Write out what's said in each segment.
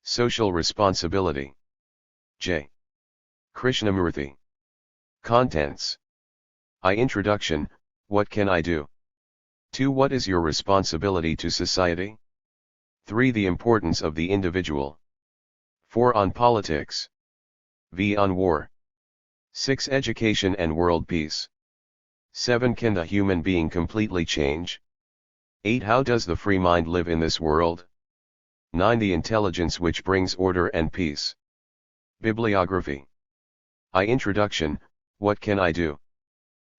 Social responsibility. J. Krishnamurti. Contents. I. Introduction, what can I do? 2. What is your responsibility to society? 3. The importance of the individual. 4. On politics. V. On war. 6. Education and world peace. 7. Can the human being completely change? 8. How does the free mind live in this world? 9. The intelligence which brings order and peace. Bibliography. I. Introduction, what can I do?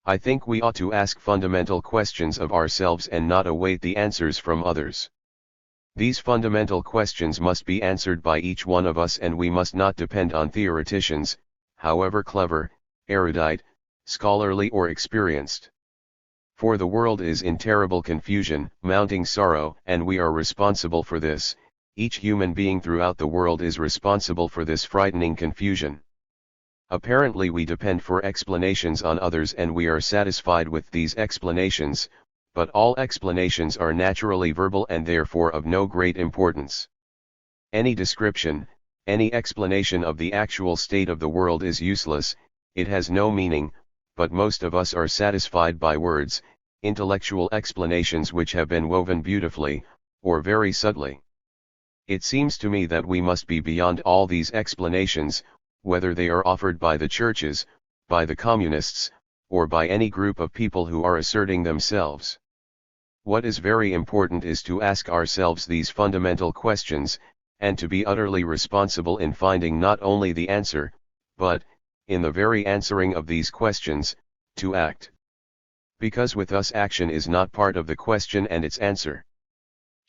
I think we ought to ask fundamental questions of ourselves and not await the answers from others. These fundamental questions must be answered by each one of us, and we must not depend on theoreticians, however clever, erudite, scholarly or experienced. For the world is in terrible confusion, mounting sorrow, and we are responsible for this. Each human being throughout the world is responsible for this frightening confusion. Apparently we depend for explanations on others, and we are satisfied with these explanations, but all explanations are naturally verbal and therefore of no great importance. Any description, any explanation of the actual state of the world is useless, it has no meaning, but most of us are satisfied by words, intellectual explanations which have been woven beautifully, or very subtly. It seems to me that we must be beyond all these explanations, whether they are offered by the churches, by the communists, or by any group of people who are asserting themselves. What is very important is to ask ourselves these fundamental questions, and to be utterly responsible in finding not only the answer, but, in the very answering of these questions, to act. Because with us action is not part of the question and its answer.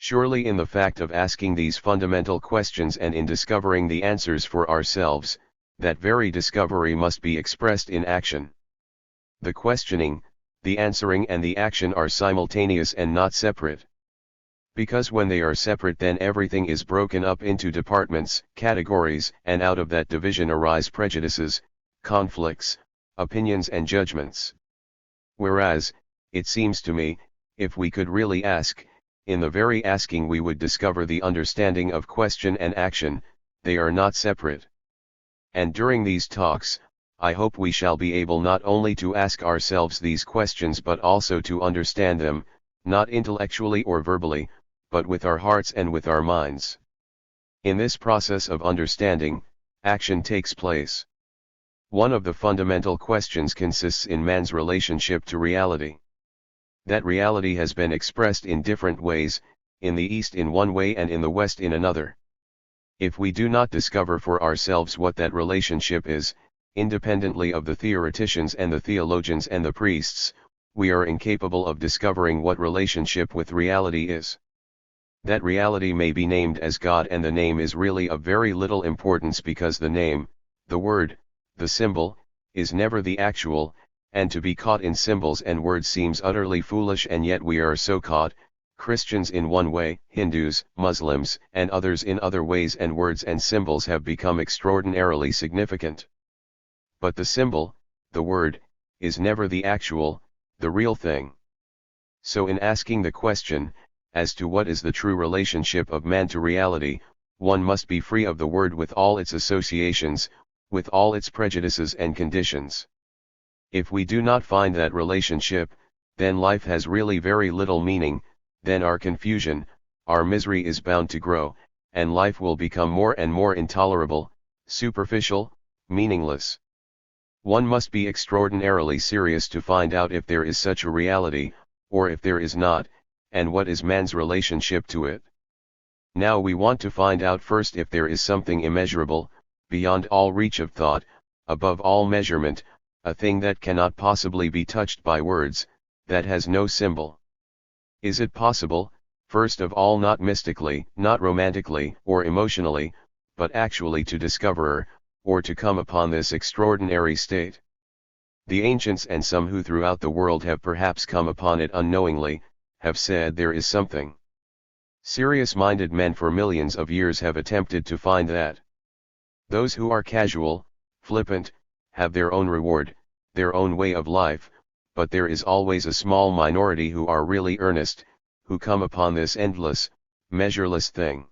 Surely in the fact of asking these fundamental questions and in discovering the answers for ourselves, that very discovery must be expressed in action. The questioning, the answering and the action are simultaneous and not separate. Because when they are separate, then everything is broken up into departments, categories, and out of that division arise prejudices, conflicts, opinions and judgments. Whereas, it seems to me, if we could really ask, in the very asking we would discover the understanding of question and action, they are not separate. And during these talks, I hope we shall be able not only to ask ourselves these questions but also to understand them, not intellectually or verbally, but with our hearts and with our minds. In this process of understanding, action takes place. One of the fundamental questions consists in man's relationship to reality. That reality has been expressed in different ways, in the East in one way and in the West in another. If we do not discover for ourselves what that relationship is, independently of the theoreticians and the theologians and the priests, we are incapable of discovering what relationship with reality is. That reality may be named as God, and the name is really of very little importance, because the name, the word, the symbol, is never the actual, and to be caught in symbols and words seems utterly foolish, and yet we are so caught, Christians in one way, Hindus, Muslims, and others in other ways, and words and symbols have become extraordinarily significant. But the symbol, the word, is never the actual, the real thing. So in asking the question, as to what is the true relationship of man to reality, one must be free of the word with all its associations, with all its prejudices and conditions. If we do not find that relationship, then life has really very little meaning, then our confusion, our misery is bound to grow, and life will become more and more intolerable, superficial, meaningless. One must be extraordinarily serious to find out if there is such a reality, or if there is not, and what is man's relationship to it. Now we want to find out first if there is something immeasurable, beyond all reach of thought, above all measurement, a thing that cannot possibly be touched by words, that has no symbol. Is it possible, first of all, not mystically, not romantically, or emotionally, but actually to discover, or to come upon this extraordinary state? The ancients and some who throughout the world have perhaps come upon it unknowingly, have said there is something. Serious-minded men for millions of years have attempted to find that. Those who are casual, flippant, have their own reward, their own way of life, but there is always a small minority who are really earnest, who come upon this endless, measureless thing.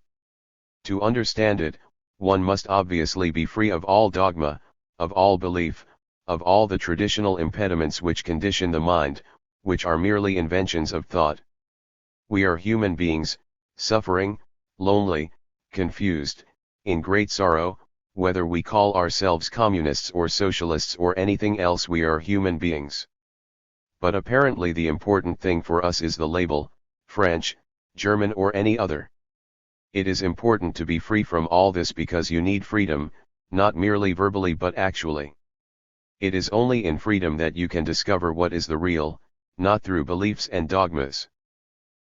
To understand it, one must obviously be free of all dogma, of all belief, of all the traditional impediments which condition the mind, which are merely inventions of thought. We are human beings, suffering, lonely, confused, in great sorrow. Whether we call ourselves communists or socialists or anything else, we are human beings. But apparently the important thing for us is the label, French, German or any other. It is important to be free from all this because you need freedom, not merely verbally but actually. It is only in freedom that you can discover what is the real, not through beliefs and dogmas.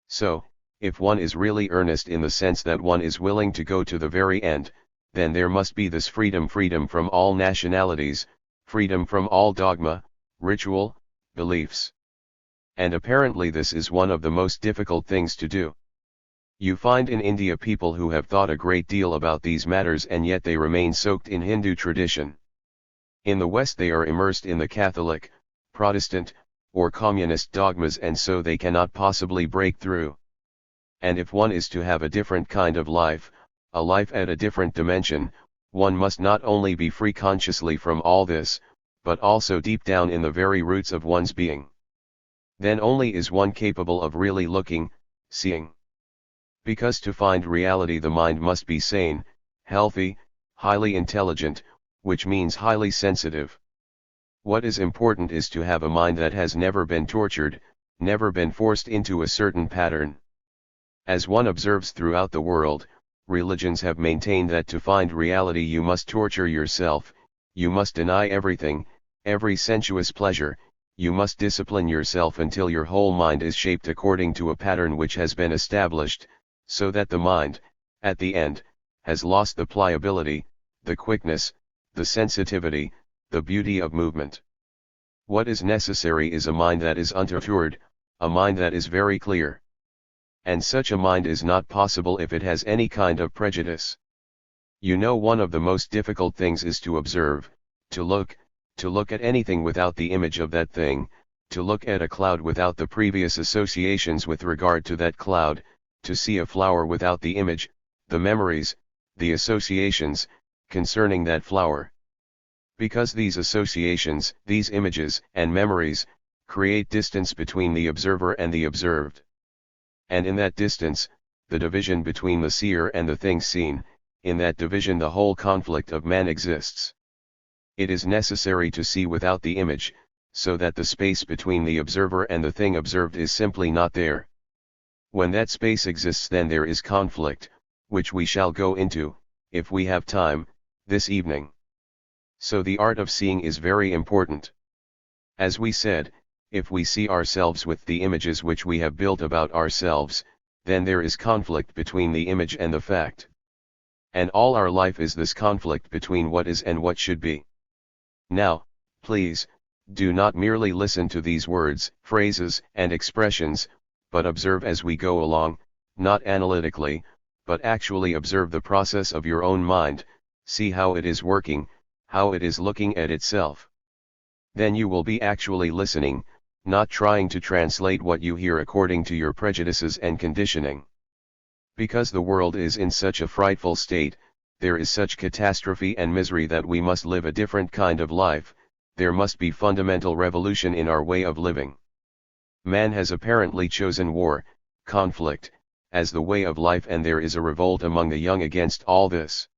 So, if one is really earnest in the sense that one is willing to go to the very end, then there must be this freedom from all nationalities, freedom from all dogma, ritual, beliefs. And apparently this is one of the most difficult things to do. You find in India people who have thought a great deal about these matters and yet they remain soaked in Hindu tradition. In the West they are immersed in the Catholic, Protestant, or communist dogmas and so they cannot possibly break through. And if one is to have a different kind of life, a life at a different dimension, one must not only be free consciously from all this, but also deep down in the very roots of one's being. Then only is one capable of really looking, seeing. Because to find reality the mind must be sane, healthy, highly intelligent, which means highly sensitive. What is important is to have a mind that has never been tortured, never been forced into a certain pattern. As one observes throughout the world, religions have maintained that to find reality you must torture yourself, you must deny everything, every sensuous pleasure, you must discipline yourself until your whole mind is shaped according to a pattern which has been established, so that the mind, at the end, has lost the pliability, the quickness, the sensitivity, the beauty of movement. What is necessary is a mind that is untortured, a mind that is very clear. And such a mind is not possible if it has any kind of prejudice. You know, one of the most difficult things is to observe, to look at anything without the image of that thing, to look at a cloud without the previous associations with regard to that cloud, to see a flower without the image, the memories, the associations, concerning that flower. Because these associations, these images and memories, create distance between the observer and the observed. And in that distance, the division between the seer and the thing seen, in that division the whole conflict of man exists. It is necessary to see without the image, so that the space between the observer and the thing observed is simply not there. When that space exists, then there is conflict, which we shall go into, if we have time, this evening. So the art of seeing is very important. As we said, if we see ourselves with the images which we have built about ourselves, then there is conflict between the image and the fact. And all our life is this conflict between what is and what should be. Now, please, do not merely listen to these words, phrases, and expressions, but observe as we go along, not analytically, but actually observe the process of your own mind, see how it is working, how it is looking at itself. Then you will be actually listening, not trying to translate what you hear according to your prejudices and conditioning. Because the world is in such a frightful state, there is such catastrophe and misery that we must live a different kind of life, there must be fundamental revolution in our way of living. Man has apparently chosen war, conflict, as the way of life, and there is a revolt among the young against all this.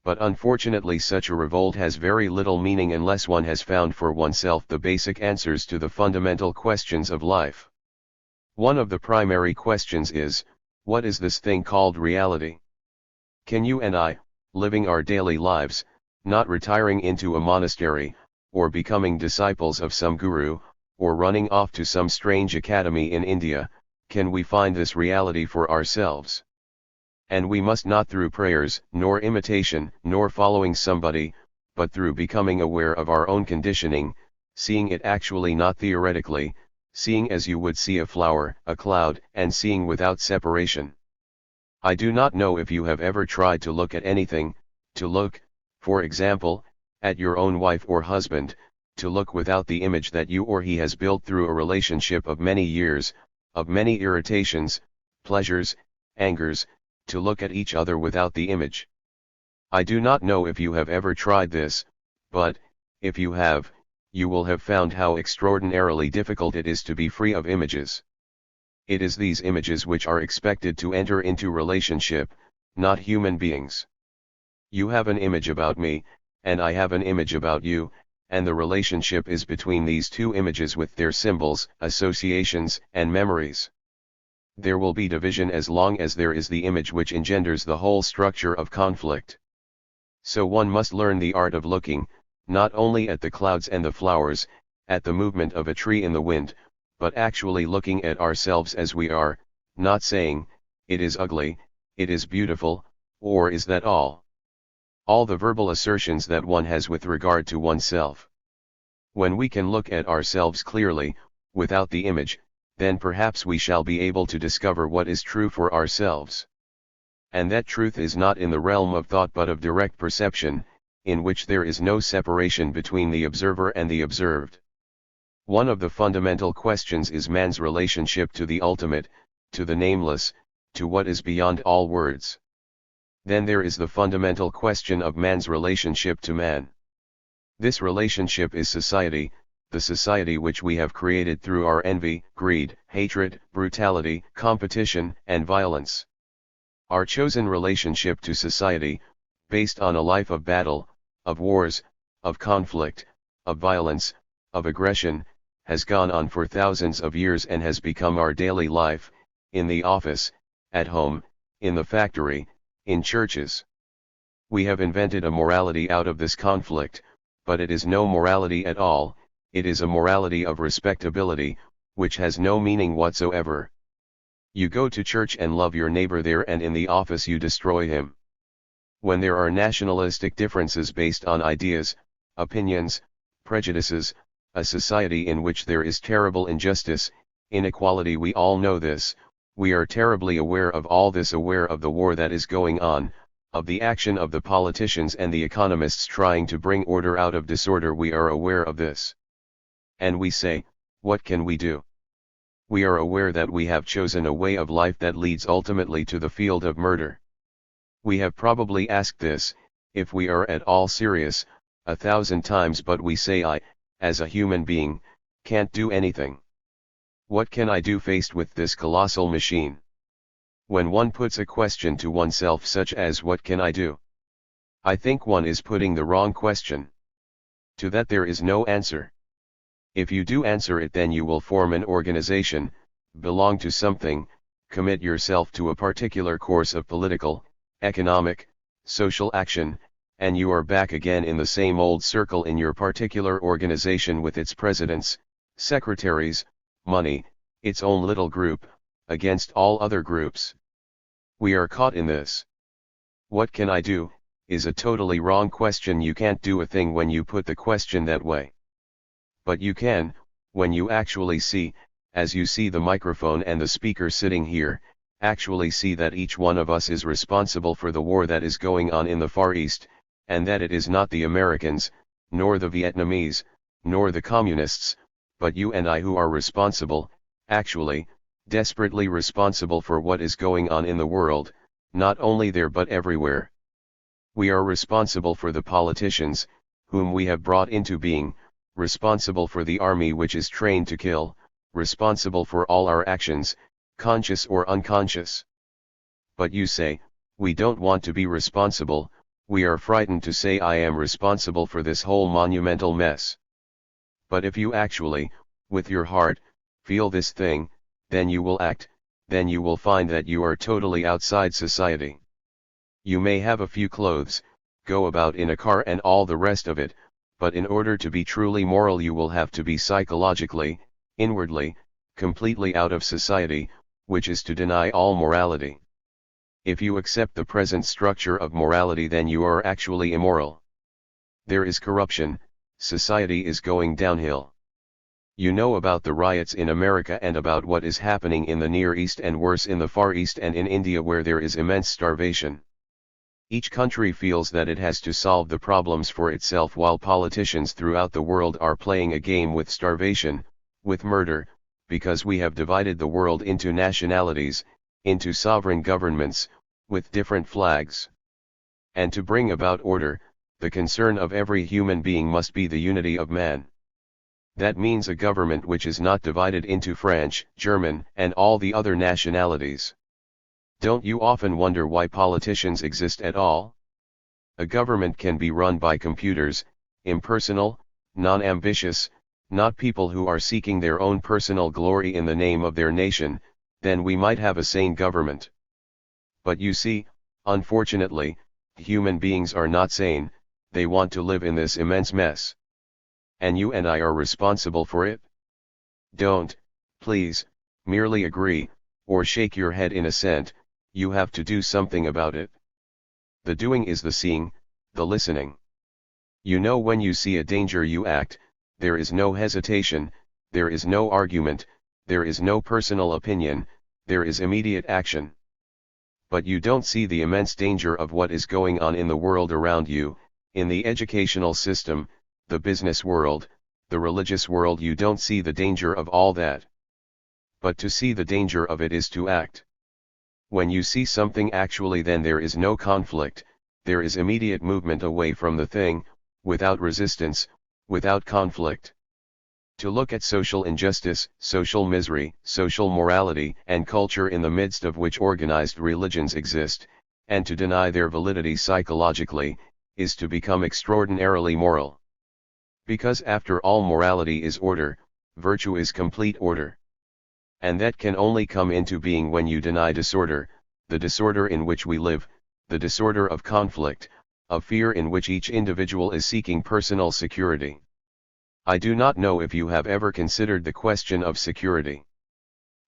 But unfortunately such a revolt has very little meaning unless one has found for oneself the basic answers to the fundamental questions of life. One of the primary questions is, what is this thing called reality? Can you and I, living our daily lives, not retiring into a monastery, or becoming disciples of some guru, or running off to some strange academy in India, can we find this reality for ourselves? And we must not through prayers, nor imitation, nor following somebody, but through becoming aware of our own conditioning, seeing it actually, not theoretically, seeing as you would see a flower, a cloud, and seeing without separation. I do not know if you have ever tried to look at anything, to look, for example, at your own wife or husband, to look without the image that you or he has built through a relationship of many years, of many irritations, pleasures, angers, to look at each other without the image. I do not know if you have ever tried this, but, if you have, you will have found how extraordinarily difficult it is to be free of images. It is these images which are expected to enter into relationship, not human beings. You have an image about me, and I have an image about you, and the relationship is between these two images with their symbols, associations, and memories. There will be division as long as there is the image which engenders the whole structure of conflict. So one must learn the art of looking, not only at the clouds and the flowers, at the movement of a tree in the wind, but actually looking at ourselves as we are, not saying, it is ugly, it is beautiful, or is that all? All the verbal assertions that one has with regard to oneself. When we can look at ourselves clearly, without the image, then perhaps we shall be able to discover what is true for ourselves. And that truth is not in the realm of thought but of direct perception, in which there is no separation between the observer and the observed. One of the fundamental questions is man's relationship to the ultimate, to the nameless, to what is beyond all words. Then there is the fundamental question of man's relationship to man. This relationship is society, the society which we have created through our envy, greed, hatred, brutality, competition, and violence. Our chosen relationship to society, based on a life of battle, of wars, of conflict, of violence, of aggression, has gone on for thousands of years and has become our daily life, in the office, at home, in the factory, in churches. We have invented a morality out of this conflict, but it is no morality at all, it is a morality of respectability, which has no meaning whatsoever. You go to church and love your neighbor there, and in the office you destroy him. When there are nationalistic differences based on ideas, opinions, prejudices, a society in which there is terrible injustice, inequality, we all know this, we are terribly aware of all this, aware of the war that is going on, of the action of the politicians and the economists trying to bring order out of disorder, we are aware of this. And we say, what can we do? We are aware that we have chosen a way of life that leads ultimately to the field of murder. We have probably asked this, if we are at all serious, 1,000 times, but we say I, as a human being, can't do anything. What can I do faced with this colossal machine? When one puts a question to oneself such as what can I do? I think one is putting the wrong question. To that there is no answer. If you do answer it, then you will form an organization, belong to something, commit yourself to a particular course of political, economic, social action, and you are back again in the same old circle in your particular organization with its presidents, secretaries, money, its own little group, against all other groups. We are caught in this. What can I do, is a totally wrong question. You can't do a thing when you put the question that way. But you can, when you actually see, as you see the microphone and the speaker sitting here, actually see that each one of us is responsible for the war that is going on in the Far East, and that it is not the Americans, nor the Vietnamese, nor the communists, but you and I who are responsible, actually, desperately responsible for what is going on in the world, not only there but everywhere. We are responsible for the politicians, whom we have brought into being, responsible for the army which is trained to kill, responsible for all our actions, conscious or unconscious. But you say, we don't want to be responsible, we are frightened to say I am responsible for this whole monumental mess. But if you actually, with your heart, feel this thing, then you will act, then you will find that you are totally outside society. You may have a few clothes, go about in a car and all the rest of it, but in order to be truly moral you will have to be psychologically, inwardly, completely out of society, which is to deny all morality. If you accept the present structure of morality, then you are actually immoral. There is corruption, society is going downhill. You know about the riots in America and about what is happening in the Near East and worse in the Far East and in India, where there is immense starvation. Each country feels that it has to solve the problems for itself, while politicians throughout the world are playing a game with starvation, with murder, because we have divided the world into nationalities, into sovereign governments, with different flags. And to bring about order, the concern of every human being must be the unity of man. That means a government which is not divided into French, German, and all the other nationalities. Don't you often wonder why politicians exist at all? A government can be run by computers, impersonal, non-ambitious, not people who are seeking their own personal glory in the name of their nation, then we might have a sane government. But you see, unfortunately, human beings are not sane, they want to live in this immense mess. And you and I are responsible for it? Don't, please, merely agree, or shake your head in assent, you have to do something about it. The doing is the seeing, the listening. You know, when you see a danger you act, there is no hesitation, there is no argument, there is no personal opinion, there is immediate action. But you don't see the immense danger of what is going on in the world around you, in the educational system, the business world, the religious world. You don't see the danger of all that. But to see the danger of it is to act. When you see something actually, then there is no conflict, there is immediate movement away from the thing, without resistance, without conflict. To look at social injustice, social misery, social morality, and culture in the midst of which organized religions exist, and to deny their validity psychologically, is to become extraordinarily moral. Because after all, morality is order, virtue is complete order. And that can only come into being when you deny disorder, the disorder in which we live, the disorder of conflict, of fear in which each individual is seeking personal security. I do not know if you have ever considered the question of security.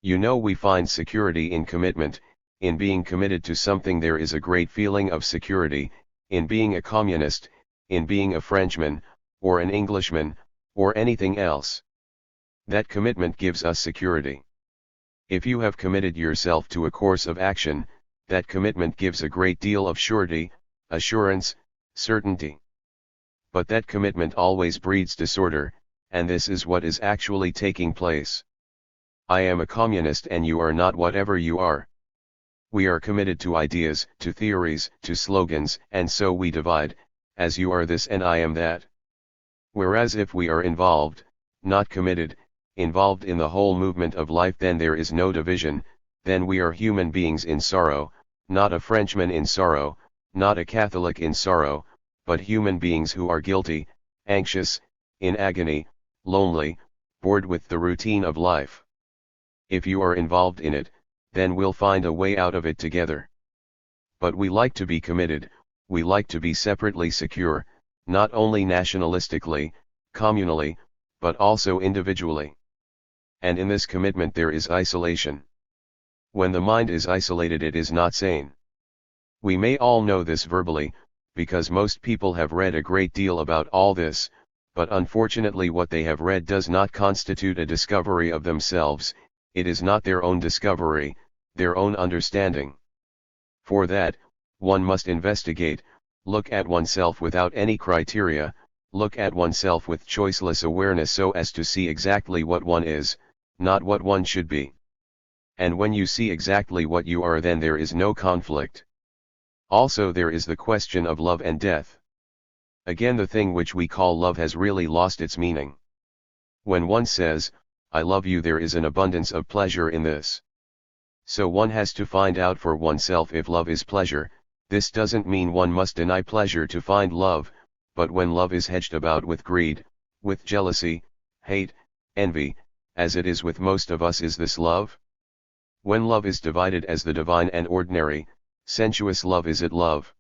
You know, we find security in commitment, in being committed to something. There is a great feeling of security, in being a communist, in being a Frenchman, or an Englishman, or anything else. That commitment gives us security. If you have committed yourself to a course of action, that commitment gives a great deal of surety, assurance, certainty. But that commitment always breeds disorder, and this is what is actually taking place. I am a communist and you are not, whatever you are. We are committed to ideas, to theories, to slogans, and so we divide, as you are this and I am that. Whereas if we are involved, not committed, involved in the whole movement of life, then there is no division, then we are human beings in sorrow, not a Frenchman in sorrow, not a Catholic in sorrow, but human beings who are guilty, anxious, in agony, lonely, bored with the routine of life. If you are involved in it, then we'll find a way out of it together. But we like to be committed, we like to be separately secure, not only nationalistically, communally, but also individually. And in this commitment there is isolation. When the mind is isolated, it is not sane. We may all know this verbally, because most people have read a great deal about all this, but unfortunately what they have read does not constitute a discovery of themselves, it is not their own discovery, their own understanding. For that, one must investigate, look at oneself without any criteria, look at oneself with choiceless awareness so as to see exactly what one is, not what one should be. And when you see exactly what you are, then there is no conflict. Also there is the question of love and death. Again, the thing which we call love has really lost its meaning. When one says, I love you, there is an abundance of pleasure in this. So one has to find out for oneself if love is pleasure. This doesn't mean one must deny pleasure to find love, but when love is hedged about with greed, with jealousy, hate, envy, as it is with most of us, is this love? When love is divided as the divine and ordinary, sensuous love, is it love?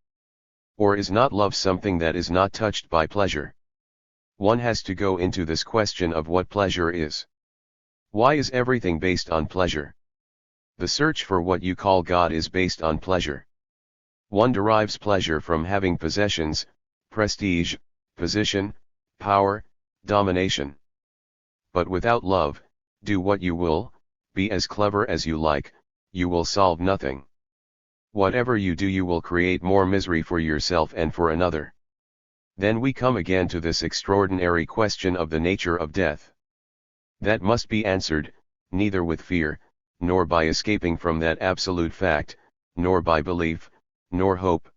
Or is not love something that is not touched by pleasure? One has to go into this question of what pleasure is. Why is everything based on pleasure? The search for what you call God is based on pleasure. One derives pleasure from having possessions, prestige, position, power, domination. But without love, do what you will, be as clever as you like, you will solve nothing. Whatever you do, you will create more misery for yourself and for another. Then we come again to this extraordinary question of the nature of death. That must be answered, neither with fear, nor by escaping from that absolute fact, nor by belief, nor hope.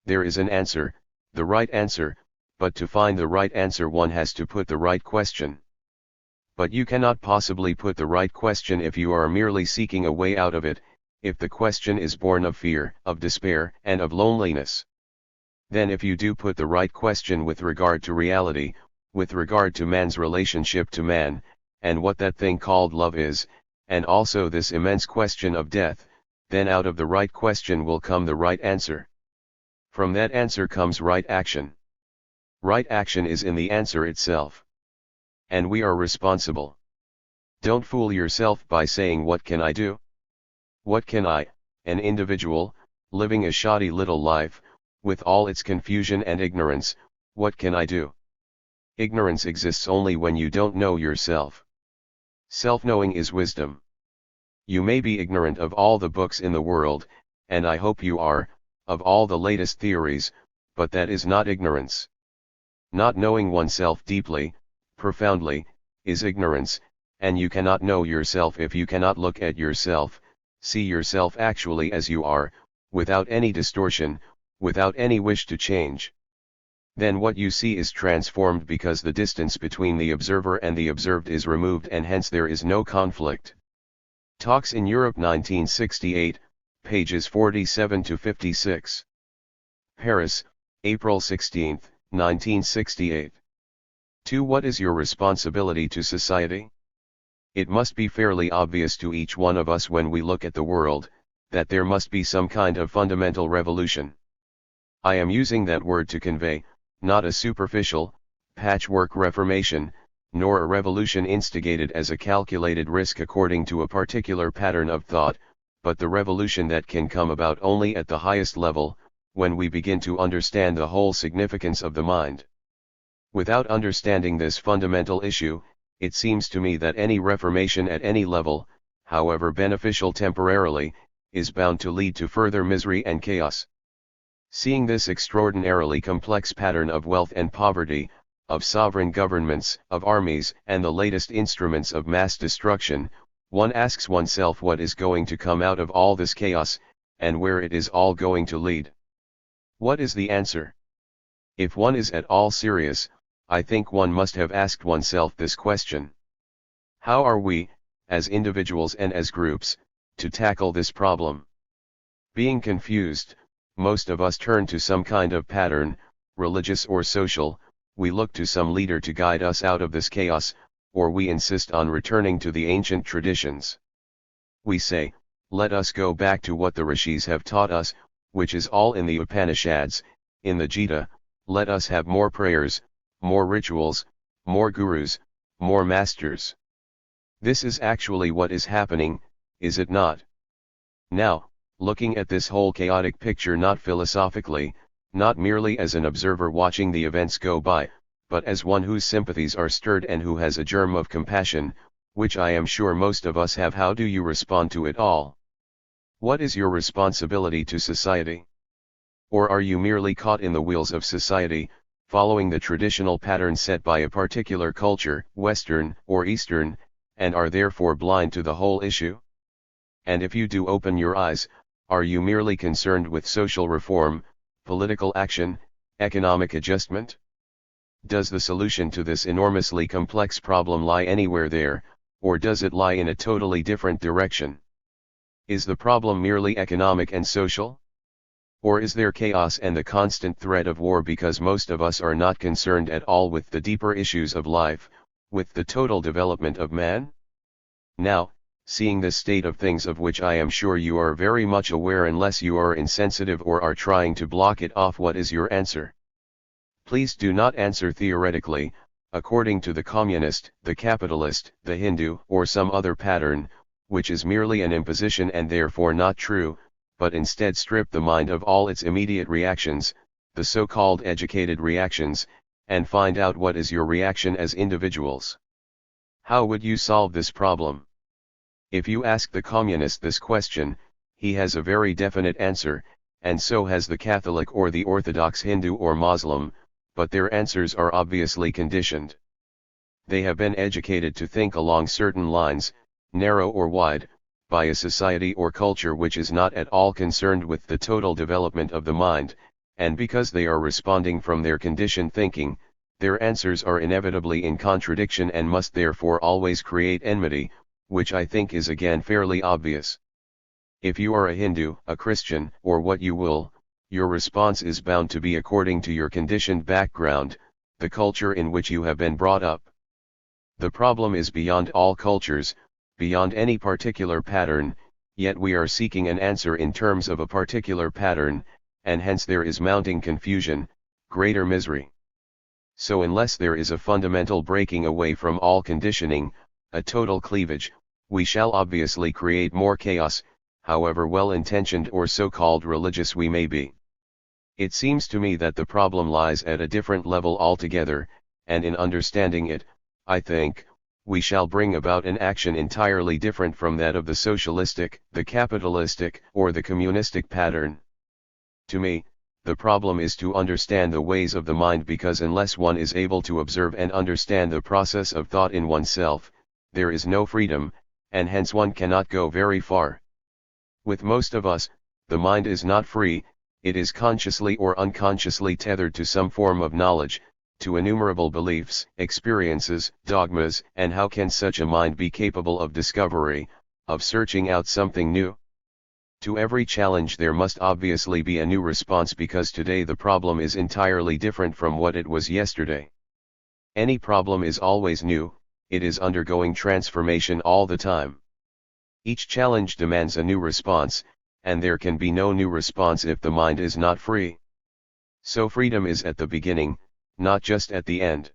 There is an answer, the right answer, but to find the right answer one has to put the right question. But you cannot possibly put the right question if you are merely seeking a way out of it, if the question is born of fear, of despair, and of loneliness. Then if you do put the right question with regard to reality, with regard to man's relationship to man, and what that thing called love is, and also this immense question of death, then out of the right question will come the right answer. From that answer comes right action. Right action is in the answer itself. And we are responsible. Don't fool yourself by saying, what can I do? What can I, an individual, living a shoddy little life, with all its confusion and ignorance, what can I do? Ignorance exists only when you don't know yourself. Self-knowing is wisdom. You may be ignorant of all the books in the world, and I hope you are, of all the latest theories, but that is not ignorance. Not knowing oneself deeply, profoundly, is ignorance, and you cannot know yourself if you cannot look at yourself, see yourself actually as you are, without any distortion, without any wish to change. Then what you see is transformed because the distance between the observer and the observed is removed, and hence there is no conflict. Talks in Europe 1968, pages 47 to 56. Paris, April 16, 1968. 2. What is your responsibility to society? It must be fairly obvious to each one of us when we look at the world, that there must be some kind of fundamental revolution. I am using that word to convey, not a superficial, patchwork reformation, nor a revolution instigated as a calculated risk according to a particular pattern of thought, but the revolution that can come about only at the highest level, when we begin to understand the whole significance of the mind. Without understanding this fundamental issue, it seems to me that any reformation at any level, however beneficial temporarily, is bound to lead to further misery and chaos. Seeing this extraordinarily complex pattern of wealth and poverty, of sovereign governments, of armies, and the latest instruments of mass destruction, one asks oneself what is going to come out of all this chaos, and where it is all going to lead. What is the answer? If one is at all serious, I think one must have asked oneself this question. How are we, as individuals and as groups, to tackle this problem? Being confused, most of us turn to some kind of pattern, religious or social, we look to some leader to guide us out of this chaos, or we insist on returning to the ancient traditions. We say, let us go back to what the rishis have taught us, which is all in the Upanishads, in the Gita. Let us have more prayers, more rituals, more gurus, more masters. This is actually what is happening, is it not? Now, looking at this whole chaotic picture not philosophically, not merely as an observer watching the events go by, but as one whose sympathies are stirred and who has a germ of compassion, which I am sure most of us have, how do you respond to it all? What is your responsibility to society? Or are you merely caught in the wheels of society, following the traditional pattern set by a particular culture, Western or Eastern, and are therefore blind to the whole issue? And if you do open your eyes, are you merely concerned with social reform, political action, economic adjustment? Does the solution to this enormously complex problem lie anywhere there, or does it lie in a totally different direction? Is the problem merely economic and social? Or is there chaos and the constant threat of war because most of us are not concerned at all with the deeper issues of life, with the total development of man? Now, seeing this state of things, of which I am sure you are very much aware unless you are insensitive or are trying to block it off, what is your answer? Please do not answer theoretically, according to the communist, the capitalist, the Hindu, or some other pattern, which is merely an imposition and therefore not true, but instead strip the mind of all its immediate reactions, the so-called educated reactions, and find out what is your reaction as individuals. How would you solve this problem? If you ask the communist this question, he has a very definite answer, and so has the Catholic or the Orthodox Hindu or Muslim, but their answers are obviously conditioned. They have been educated to think along certain lines, narrow or wide, by a society or culture which is not at all concerned with the total development of the mind, and because they are responding from their conditioned thinking, their answers are inevitably in contradiction and must therefore always create enmity, which I think is again fairly obvious. If you are a Hindu, a Christian, or what you will, your response is bound to be according to your conditioned background, the culture in which you have been brought up. The problem is beyond all cultures, beyond any particular pattern, yet we are seeking an answer in terms of a particular pattern, and hence there is mounting confusion, greater misery. So unless there is a fundamental breaking away from all conditioning, a total cleavage, we shall obviously create more chaos, however well-intentioned or so-called religious we may be. It seems to me that the problem lies at a different level altogether, and in understanding it, I think, we shall bring about an action entirely different from that of the socialistic, the capitalistic, or the communistic pattern. To me, the problem is to understand the ways of the mind, because unless one is able to observe and understand the process of thought in oneself, there is no freedom, and hence one cannot go very far. With most of us, the mind is not free, it is consciously or unconsciously tethered to some form of knowledge, to innumerable beliefs, experiences, dogmas, and how can such a mind be capable of discovery, of searching out something new? To every challenge there must obviously be a new response, because today the problem is entirely different from what it was yesterday. Any problem is always new, it is undergoing transformation all the time. Each challenge demands a new response, and there can be no new response if the mind is not free. So freedom is at the beginning, not just at the end.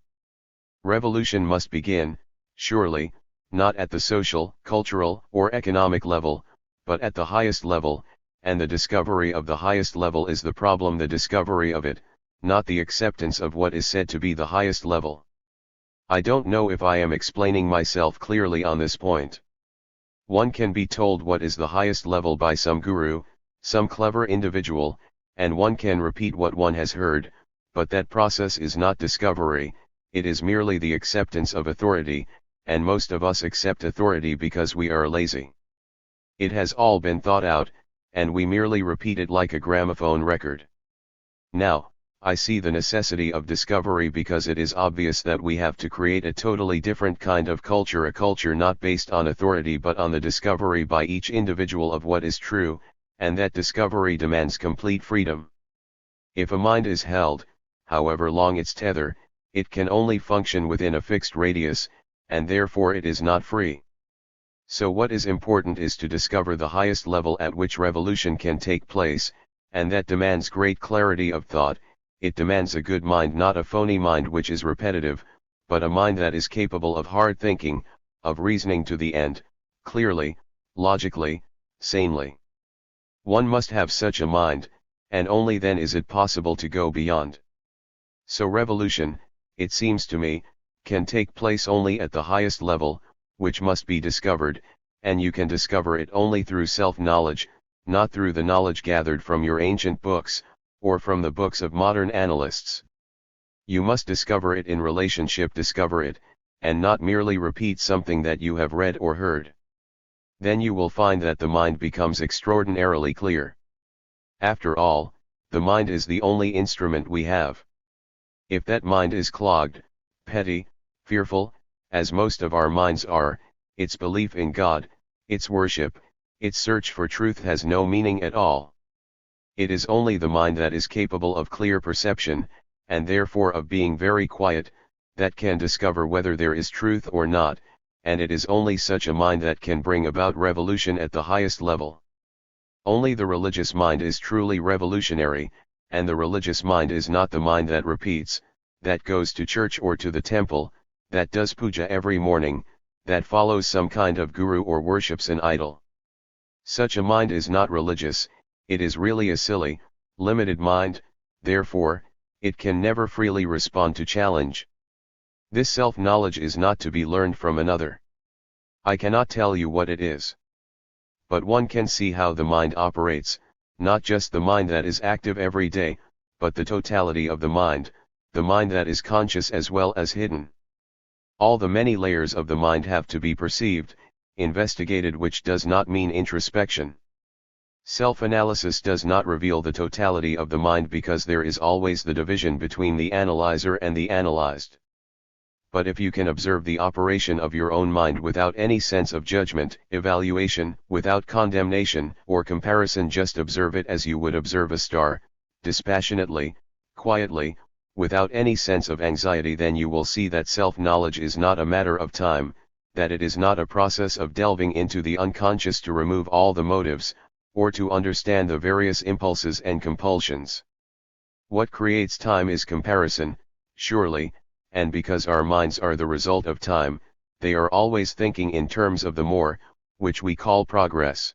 Revolution must begin, surely, not at the social, cultural, or economic level, but at the highest level, and the discovery of the highest level is the problem, the discovery of it, not the acceptance of what is said to be the highest level. I don't know if I am explaining myself clearly on this point. One can be told what is the highest level by some guru, some clever individual, and one can repeat what one has heard, but that process is not discovery, it is merely the acceptance of authority, and most of us accept authority because we are lazy. It has all been thought out, and we merely repeat it like a gramophone record. Now, I see the necessity of discovery because it is obvious that we have to create a totally different kind of culture, a culture not based on authority but on the discovery by each individual of what is true, and that discovery demands complete freedom. If a mind is held, however long its tether, it can only function within a fixed radius, and therefore it is not free. So what is important is to discover the highest level at which revolution can take place, and that demands great clarity of thought. It demands a good mind, not a phony mind which is repetitive, but a mind that is capable of hard thinking, of reasoning to the end, clearly, logically, sanely. One must have such a mind, and only then is it possible to go beyond. So revolution, it seems to me, can take place only at the highest level, which must be discovered, and you can discover it only through self-knowledge, not through the knowledge gathered from your ancient books, or from the books of modern analysts. You must discover it in relationship, discover it, and not merely repeat something that you have read or heard. Then you will find that the mind becomes extraordinarily clear. After all, the mind is the only instrument we have. If that mind is clogged, petty, fearful, as most of our minds are, its belief in God, its worship, its search for truth has no meaning at all. It is only the mind that is capable of clear perception, and therefore of being very quiet, that can discover whether there is truth or not, and it is only such a mind that can bring about revolution at the highest level. Only the religious mind is truly revolutionary, and the religious mind is not the mind that repeats, that goes to church or to the temple, that does puja every morning, that follows some kind of guru or worships an idol. Such a mind is not religious, it is really a silly, limited mind, therefore, it can never freely respond to challenge. This self-knowledge is not to be learned from another. I cannot tell you what it is. But one can see how the mind operates, not just the mind that is active every day, but the totality of the mind that is conscious as well as hidden. All the many layers of the mind have to be perceived, investigated, which does not mean introspection. Self-analysis does not reveal the totality of the mind because there is always the division between the analyzer and the analyzed. But if you can observe the operation of your own mind without any sense of judgment, evaluation, without condemnation or comparison, just observe it as you would observe a star, dispassionately, quietly, without any sense of anxiety, then you will see that self-knowledge is not a matter of time, that it is not a process of delving into the unconscious to remove all the motives, or to understand the various impulses and compulsions. What creates time is comparison, surely, and because our minds are the result of time, they are always thinking in terms of the more, which we call progress.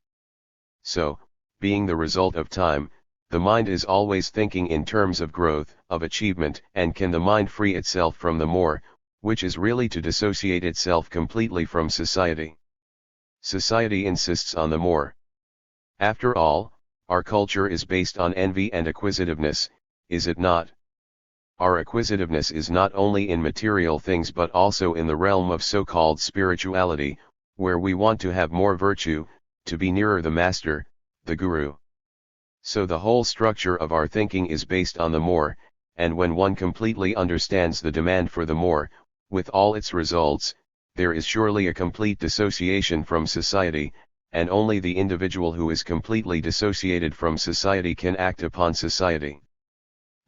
So, being the result of time, the mind is always thinking in terms of growth, of achievement, and can the mind free itself from the more, which is really to dissociate itself completely from society? Society insists on the more. After all, our culture is based on envy and acquisitiveness, is it not? Our acquisitiveness is not only in material things but also in the realm of so-called spirituality, where we want to have more virtue, to be nearer the master, the guru. So the whole structure of our thinking is based on the more, and when one completely understands the demand for the more, with all its results, there is surely a complete dissociation from society, and only the individual who is completely dissociated from society can act upon society.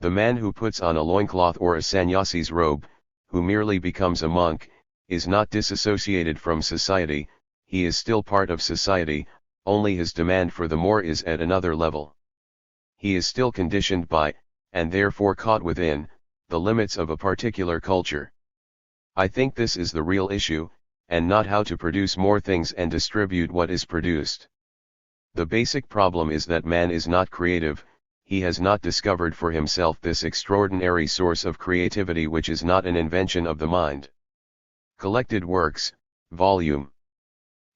The man who puts on a loincloth or a sannyasi's robe, who merely becomes a monk, is not disassociated from society, he is still part of society, only his demand for the more is at another level. He is still conditioned by, and therefore caught within, the limits of a particular culture. I think this is the real issue, and not how to produce more things and distribute what is produced. The basic problem is that man is not creative. He has not discovered for himself this extraordinary source of creativity which is not an invention of the mind. Collected Works, Volume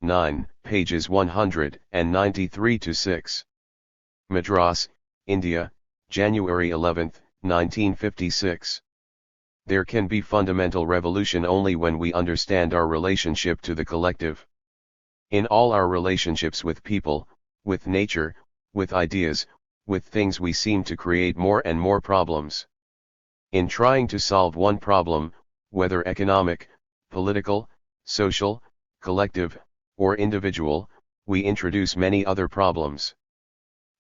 9, pages 193-6. Madras, India, January 11, 1956. There can be fundamental revolution only when we understand our relationship to the collective. In all our relationships with people, with nature, with ideas, with things, we seem to create more and more problems. In trying to solve one problem, whether economic, political, social, collective, or individual, we introduce many other problems.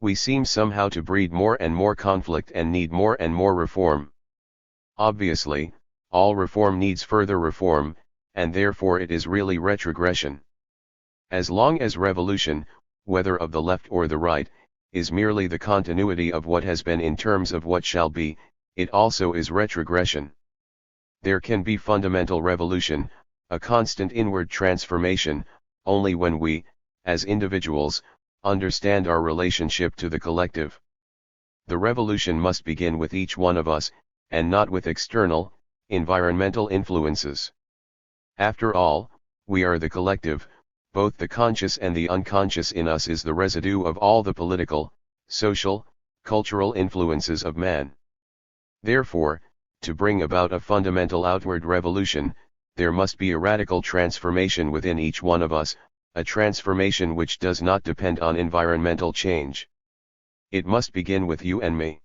We seem somehow to breed more and more conflict and need more and more reform. Obviously, all reform needs further reform, and therefore it is really retrogression. As long as revolution, whether of the left or the right, is merely the continuity of what has been in terms of what shall be, it also is retrogression. There can be fundamental revolution, a constant inward transformation, only when we, as individuals, understand our relationship to the collective. The revolution must begin with each one of us, and not with external, environmental influences. After all, we are the collective. Both the conscious and the unconscious in us is the residue of all the political, social, cultural influences of man. Therefore, to bring about a fundamental outward revolution, there must be a radical transformation within each one of us, a transformation which does not depend on environmental change. It must begin with you and me.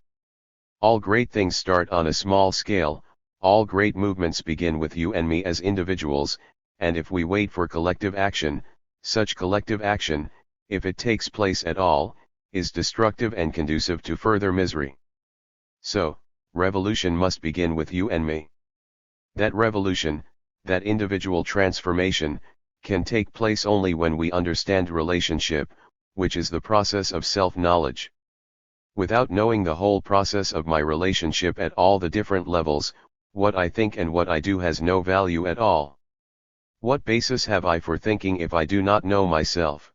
All great things start on a small scale, all great movements begin with you and me as individuals, and if we wait for collective action, such collective action, if it takes place at all, is destructive and conducive to further misery. So, revolution must begin with you and me. That revolution, that individual transformation, can take place only when we understand relationship, which is the process of self-knowledge. Without knowing the whole process of my relationship at all the different levels, what I think and what I do has no value at all. What basis have I for thinking if I do not know myself?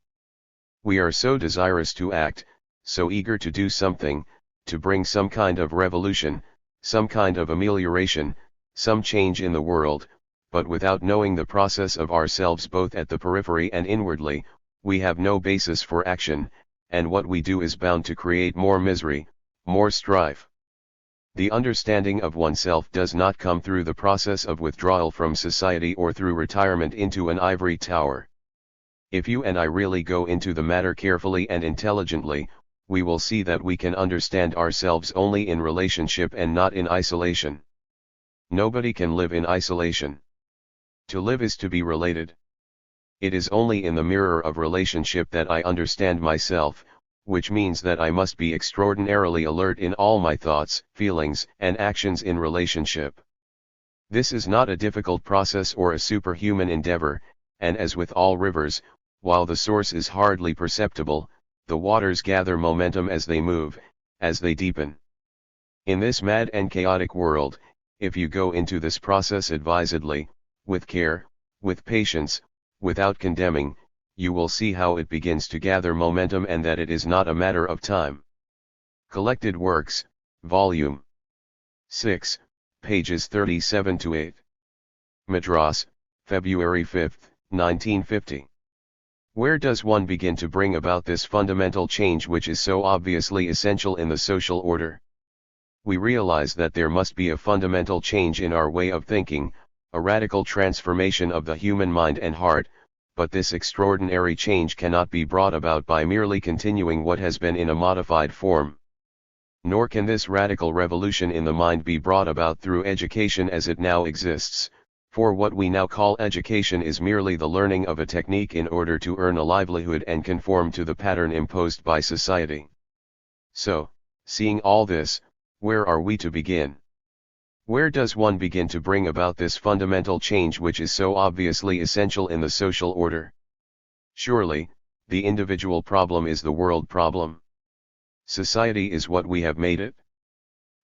We are so desirous to act, so eager to do something, to bring some kind of revolution, some kind of amelioration, some change in the world, but without knowing the process of ourselves both at the periphery and inwardly, we have no basis for action, and what we do is bound to create more misery, more strife. The understanding of oneself does not come through the process of withdrawal from society or through retirement into an ivory tower. If you and I really go into the matter carefully and intelligently, we will see that we can understand ourselves only in relationship and not in isolation. Nobody can live in isolation. To live is to be related. It is only in the mirror of relationship that I understand myself, which means that I must be extraordinarily alert in all my thoughts, feelings, and actions in relationship. This is not a difficult process or a superhuman endeavor, and as with all rivers, while the source is hardly perceptible, the waters gather momentum as they move, as they deepen. In this mad and chaotic world, if you go into this process advisedly, with care, with patience, without condemning, you will see how it begins to gather momentum and that it is not a matter of time. Collected Works, Volume 6, pages 37-8. Madras, February 5, 1950. Where does one begin to bring about this fundamental change which is so obviously essential in the social order? We realize that there must be a fundamental change in our way of thinking, a radical transformation of the human mind and heart, but this extraordinary change cannot be brought about by merely continuing what has been in a modified form. Nor can this radical revolution in the mind be brought about through education as it now exists, for what we now call education is merely the learning of a technique in order to earn a livelihood and conform to the pattern imposed by society. So, seeing all this, where are we to begin? Where does one begin to bring about this fundamental change which is so obviously essential in the social order? Surely, the individual problem is the world problem. Society is what we have made it.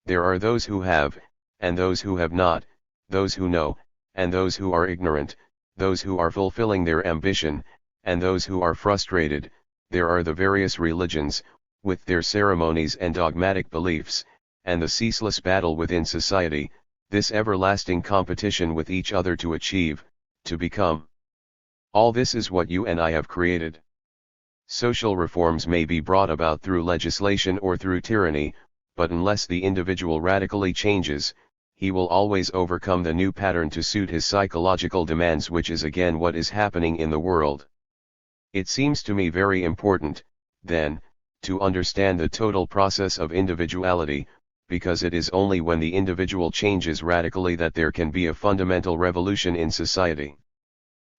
There are those who have, and those who have not, those who know, and those who are ignorant, those who are fulfilling their ambition, and those who are frustrated. There are the various religions, with their ceremonies and dogmatic beliefs, and the ceaseless battle within society, this everlasting competition with each other to achieve, to become. All this is what you and I have created. Social reforms may be brought about through legislation or through tyranny, but unless the individual radically changes, he will always overcome the new pattern to suit his psychological demands, which is again what is happening in the world. It seems to me very important, then, to understand the total process of individuality, because it is only when the individual changes radically that there can be a fundamental revolution in society.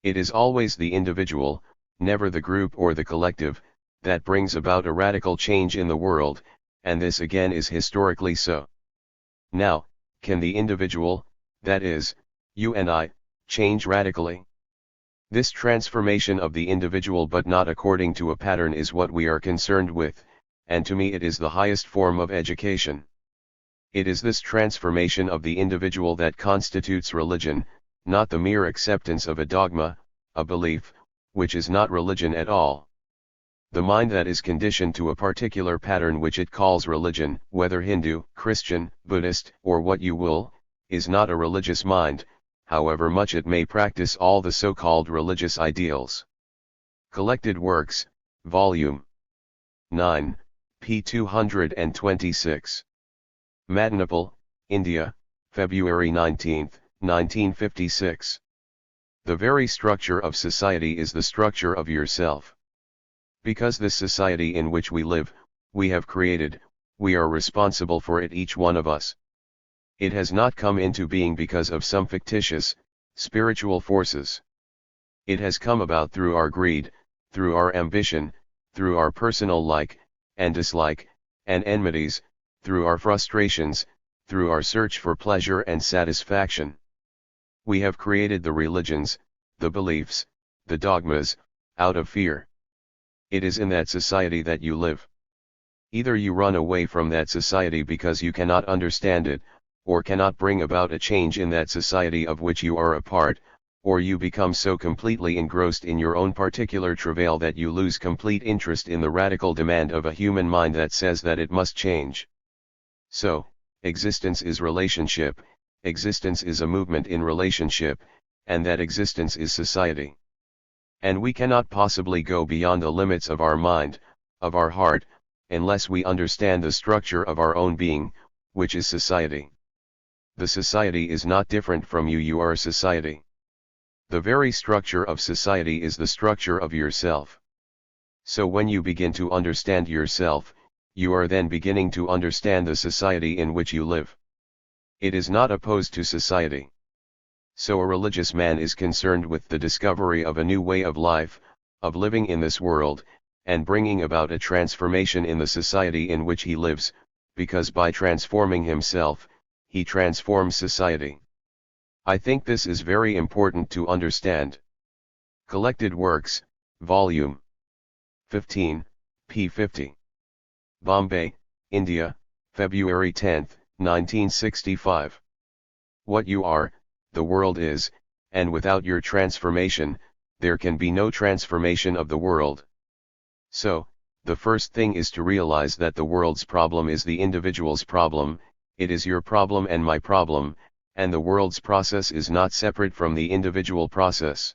It is always the individual, never the group or the collective, that brings about a radical change in the world, and this again is historically so. Now, can the individual, that is, you and I, change radically? This transformation of the individual but not according to a pattern is what we are concerned with, and to me it is the highest form of education. It is this transformation of the individual that constitutes religion, not the mere acceptance of a dogma, a belief, which is not religion at all. The mind that is conditioned to a particular pattern which it calls religion, whether Hindu, Christian, Buddhist, or what you will, is not a religious mind, however much it may practice all the so-called religious ideals. Collected Works, Volume 9, p. 226. Madanipal, India, February 19, 1956. The very structure of society is the structure of yourself. Because this society in which we live, we have created, we are responsible for it, each one of us. It has not come into being because of some fictitious, spiritual forces. It has come about through our greed, through our ambition, through our personal like, and dislike, and enmities, through our frustrations, through our search for pleasure and satisfaction. We have created the religions, the beliefs, the dogmas, out of fear. It is in that society that you live. Either you run away from that society because you cannot understand it, or cannot bring about a change in that society of which you are a part, or you become so completely engrossed in your own particular travail that you lose complete interest in the radical demand of a human mind that says that it must change. So, existence is relationship, existence is a movement in relationship, and that existence is society. And we cannot possibly go beyond the limits of our mind, of our heart, unless we understand the structure of our own being, which is society. The society is not different from you, you are society. The very structure of society is the structure of yourself. So when you begin to understand yourself, you are then beginning to understand the society in which you live. It is not opposed to society. So a religious man is concerned with the discovery of a new way of life, of living in this world, and bringing about a transformation in the society in which he lives, because by transforming himself, he transforms society. I think this is very important to understand. Collected Works, Volume 15, p. 50. Bombay, India, February 10, 1965. What you are, the world is, and without your transformation, there can be no transformation of the world. So, the first thing is to realize that the world's problem is the individual's problem, it is your problem and my problem, and the world's process is not separate from the individual process.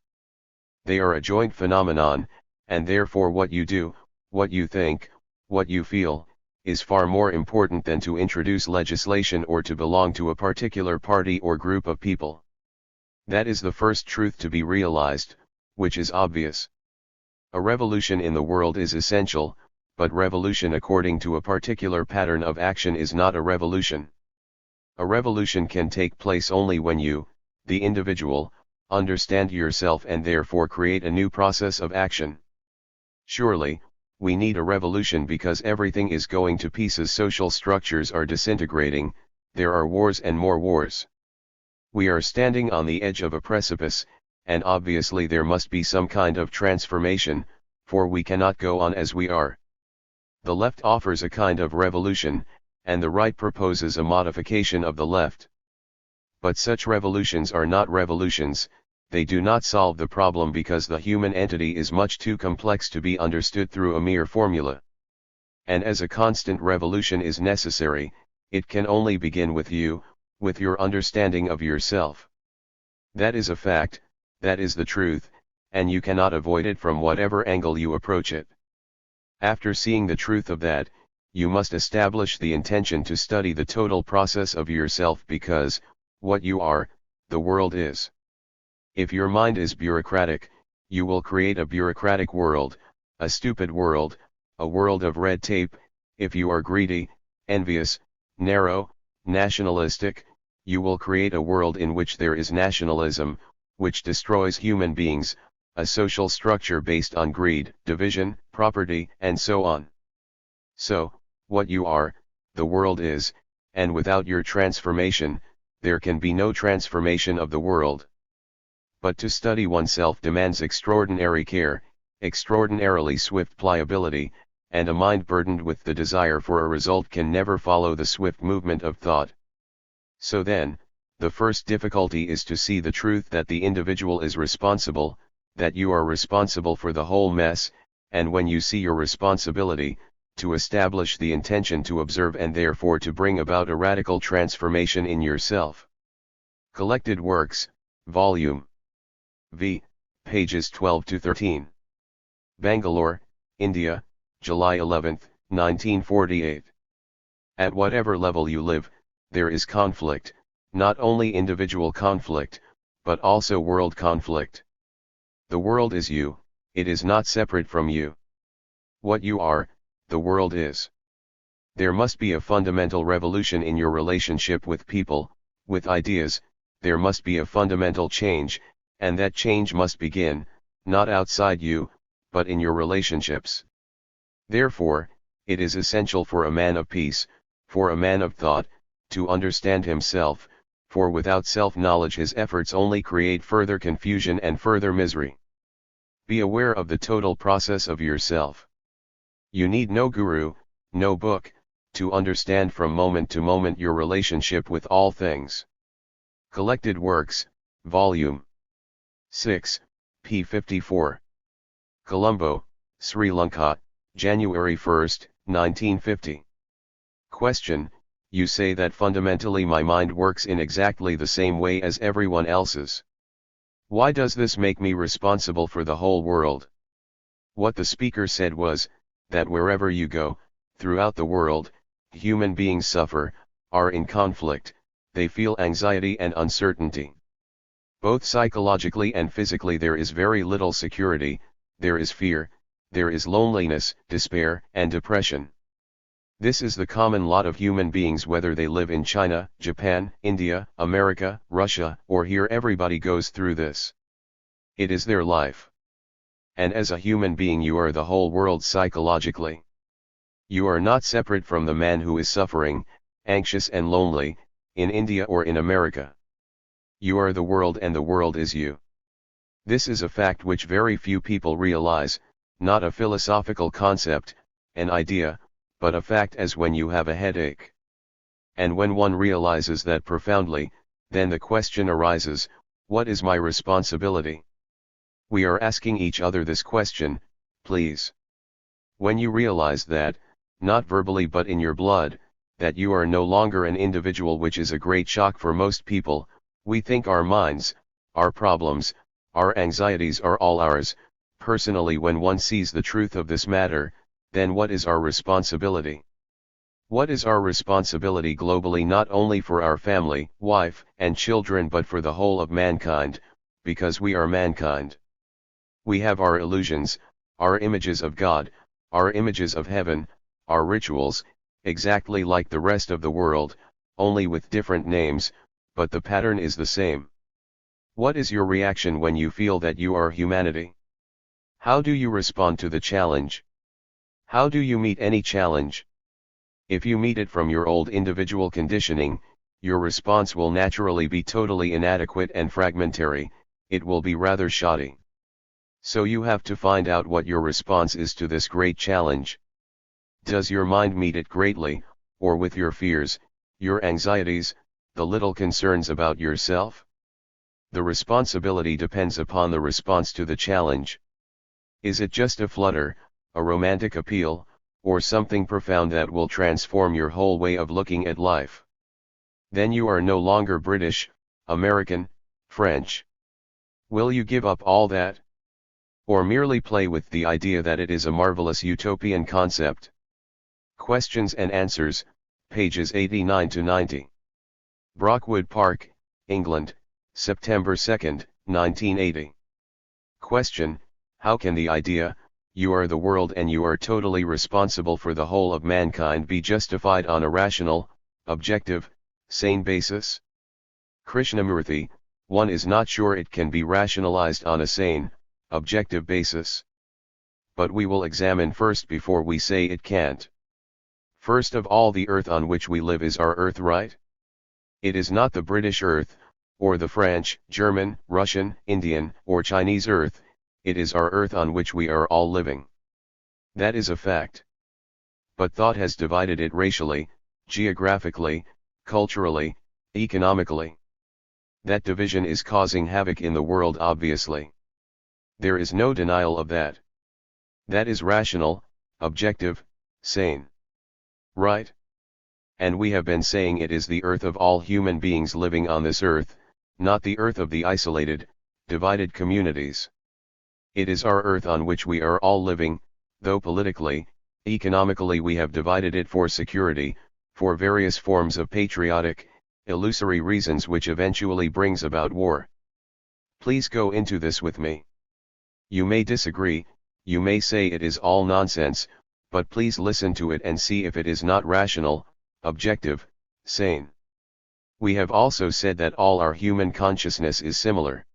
They are a joint phenomenon, and therefore what you do, what you think, what you feel, is far more important than to introduce legislation or to belong to a particular party or group of people. That is the first truth to be realized, which is obvious. A revolution in the world is essential, but revolution according to a particular pattern of action is not a revolution. A revolution can take place only when you, the individual, understand yourself and therefore create a new process of action. Surely, we need a revolution because everything is going to pieces, social structures are disintegrating, there are wars and more wars. We are standing on the edge of a precipice, and obviously there must be some kind of transformation, for we cannot go on as we are. The left offers a kind of revolution, and the right proposes a modification of the left. But such revolutions are not revolutions, they do not solve the problem because the human entity is much too complex to be understood through a mere formula. And as a constant revolution is necessary, it can only begin with you, with your understanding of yourself. That is a fact, that is the truth, and you cannot avoid it from whatever angle you approach it. After seeing the truth of that, you must establish the intention to study the total process of yourself because, what you are, the world is. If your mind is bureaucratic, you will create a bureaucratic world, a stupid world, a world of red tape. If you are greedy, envious, narrow, nationalistic, you will create a world in which there is nationalism, which destroys human beings, a social structure based on greed, division, property, and so on. So, what you are, the world is, and without your transformation, there can be no transformation of the world. But to study oneself demands extraordinary care, extraordinarily swift pliability, and a mind burdened with the desire for a result can never follow the swift movement of thought. So then, the first difficulty is to see the truth that the individual is responsible, that you are responsible for the whole mess, and when you see your responsibility, to establish the intention to observe and therefore to bring about a radical transformation in yourself. Collected Works, Volume V, pages 12 to 13. Bangalore, India, July 11, 1948. At whatever level you live, there is conflict, not only individual conflict, but also world conflict. The world is you, it is not separate from you. What you are, the world is. There must be a fundamental revolution in your relationship with people, with ideas, there must be a fundamental change, and that change must begin, not outside you, but in your relationships. Therefore, it is essential for a man of peace, for a man of thought, to understand himself, for without self-knowledge his efforts only create further confusion and further misery. Be aware of the total process of yourself. You need no guru, no book, to understand from moment to moment your relationship with all things. Collected Works, Volume 6, p. 54. Colombo, Sri Lanka, January 1, 1950. Question: You say that fundamentally my mind works in exactly the same way as everyone else's. Why does this make me responsible for the whole world? What the speaker said was, that wherever you go, throughout the world, human beings suffer, are in conflict, they feel anxiety and uncertainty. Both psychologically and physically there is very little security, there is fear, there is loneliness, despair, and depression. This is the common lot of human beings whether they live in China, Japan, India, America, Russia, or here. Everybody goes through this. It is their life. And as a human being you are the whole world psychologically. You are not separate from the man who is suffering, anxious and lonely, in India or in America. You are the world and the world is you. This is a fact which very few people realize, not a philosophical concept, an idea, but a fact as when you have a headache. And when one realizes that profoundly, then the question arises, what is my responsibility? We are asking each other this question, please. When you realize that, not verbally but in your blood, that you are no longer an individual, which is a great shock for most people, we think our minds, our problems, our anxieties are all ours. Personally, when one sees the truth of this matter, then what is our responsibility? What is our responsibility globally, not only for our family, wife, and children, but for the whole of mankind, because we are mankind. We have our illusions, our images of God, our images of heaven, our rituals, exactly like the rest of the world, only with different names, but the pattern is the same. What is your reaction when you feel that you are humanity? How do you respond to the challenge? How do you meet any challenge? If you meet it from your old individual conditioning, your response will naturally be totally inadequate and fragmentary, it will be rather shoddy. So you have to find out what your response is to this great challenge. Does your mind meet it greatly, or with your fears, your anxieties, the little concerns about yourself? The responsibility depends upon the response to the challenge. Is it just a flutter, a romantic appeal, or something profound that will transform your whole way of looking at life? Then you are no longer British, American, French. Will you give up all that? Or merely play with the idea that it is a marvelous utopian concept? Questions and Answers, pages 89 to 90. Brockwood Park, England, September 2, 1980. Question: how can the idea, you are the world and you are totally responsible for the whole of mankind, be justified on a rational, objective, sane basis? Krishnamurti: one is not sure it can be rationalized on a sane, objective basis. But we will examine first before we say it can't. First of all, the earth on which we live is our earth, right? It is not the British earth, or the French, German, Russian, Indian, or Chinese earth, it is our earth on which we are all living. That is a fact. But thought has divided it racially, geographically, culturally, economically. That division is causing havoc in the world, obviously. There is no denial of that. That is rational, objective, sane. Right? And we have been saying it is the earth of all human beings living on this earth, not the earth of the isolated, divided communities. It is our earth on which we are all living, though politically, economically we have divided it for security, for various forms of patriotic, illusory reasons which eventually brings about war. Please go into this with me. You may disagree, you may say it is all nonsense, but please listen to it and see if it is not rational, objective, sane. We have also said that all our human consciousness is similar.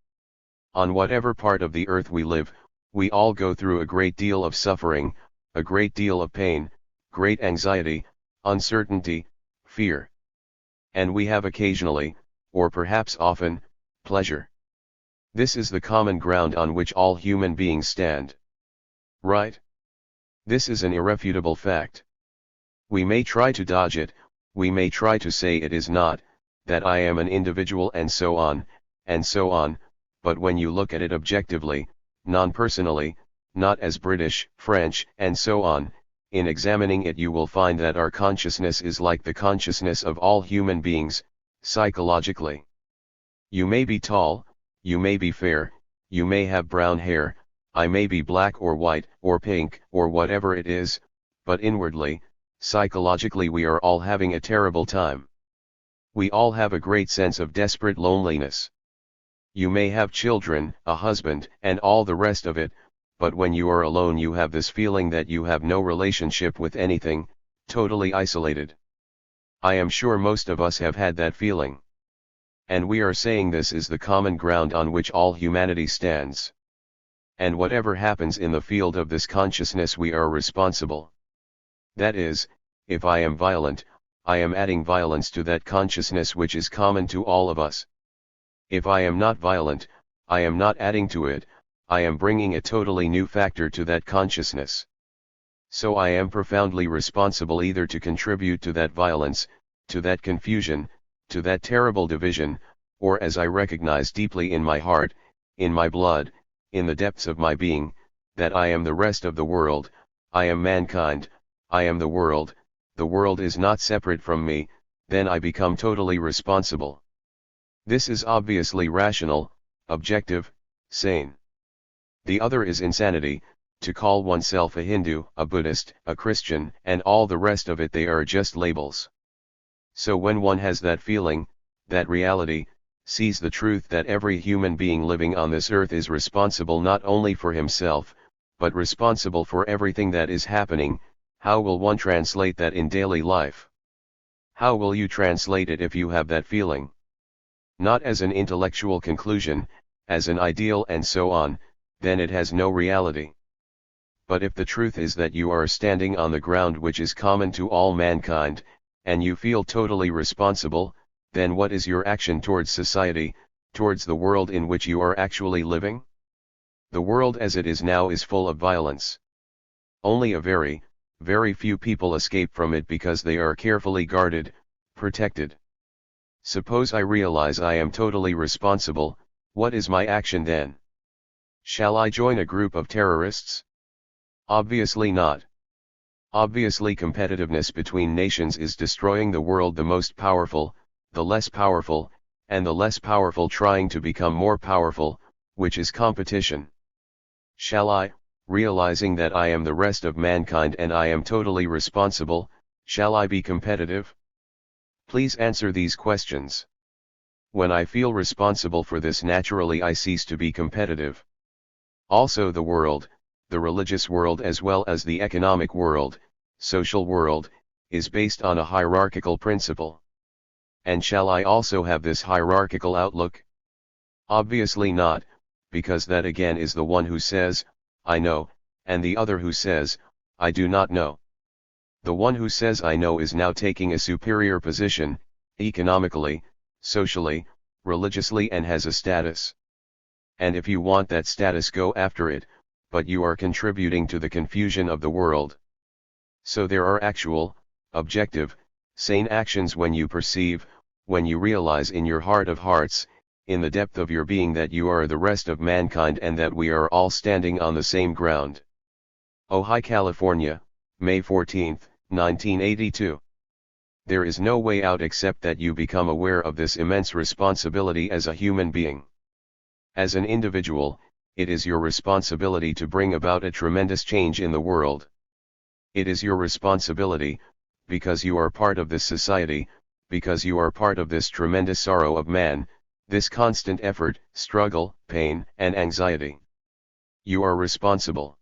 On whatever part of the earth we live, we all go through a great deal of suffering, a great deal of pain, great anxiety, uncertainty, fear. And we have occasionally, or perhaps often, pleasure. This is the common ground on which all human beings stand. Right? This is an irrefutable fact. We may try to dodge it, we may try to say it is not, that I am an individual and so on, but when you look at it objectively, non-personally, not as British, French, and so on, in examining it you will find that our consciousness is like the consciousness of all human beings, psychologically. You may be tall, you may be fair, you may have brown hair, I may be black or white, or pink, or whatever it is, but inwardly, psychologically we are all having a terrible time. We all have a great sense of desperate loneliness. You may have children, a husband, and all the rest of it, but when you are alone you have this feeling that you have no relationship with anything, totally isolated. I am sure most of us have had that feeling. And we are saying this is the common ground on which all humanity stands. And whatever happens in the field of this consciousness we are responsible. That is, if I am violent, I am adding violence to that consciousness which is common to all of us. If I am not violent, I am not adding to it, I am bringing a totally new factor to that consciousness. So I am profoundly responsible either to contribute to that violence, to that confusion, to that terrible division, or as I recognize deeply in my heart, in my blood, in the depths of my being, that I am the rest of the world, I am mankind, I am the world is not separate from me, then I become totally responsible. This is obviously rational, objective, sane. The other is insanity, to call oneself a Hindu, a Buddhist, a Christian, and all the rest of it, they are just labels. So when one has that feeling, that reality, sees the truth that every human being living on this earth is responsible not only for himself, but responsible for everything that is happening, how will one translate that in daily life? How will you translate it if you have that feeling? Not as an intellectual conclusion, as an ideal and so on, then it has no reality. But if the truth is that you are standing on the ground which is common to all mankind, and you feel totally responsible, then what is your action towards society, towards the world in which you are actually living? The world as it is now is full of violence. Only a very, very few people escape from it because they are carefully guarded, protected. Suppose I realize I am totally responsible, what is my action then? Shall I join a group of terrorists? Obviously not. Obviously competitiveness between nations is destroying the world, the most powerful, the less powerful, and the less powerful trying to become more powerful, which is competition. Shall I, realizing that I am the rest of mankind and I am totally responsible, shall I be competitive? Please answer these questions. When I feel responsible for this, naturally I cease to be competitive. Also the world, the religious world as well as the economic world, social world, is based on a hierarchical principle. And shall I also have this hierarchical outlook? Obviously not, because that again is the one who says, I know, and the other who says, I do not know. The one who says I know is now taking a superior position, economically, socially, religiously, and has a status. And if you want that status, go after it, but you are contributing to the confusion of the world. So there are actual, objective, sane actions when you perceive, when you realize in your heart of hearts, in the depth of your being, that you are the rest of mankind and that we are all standing on the same ground. Ojai, California, May 14, 1982. There is no way out except that you become aware of this immense responsibility as a human being. As an individual, it is your responsibility to bring about a tremendous change in the world. It is your responsibility, because you are part of this society, because you are part of this tremendous sorrow of man, this constant effort, struggle, pain, and anxiety. You are responsible.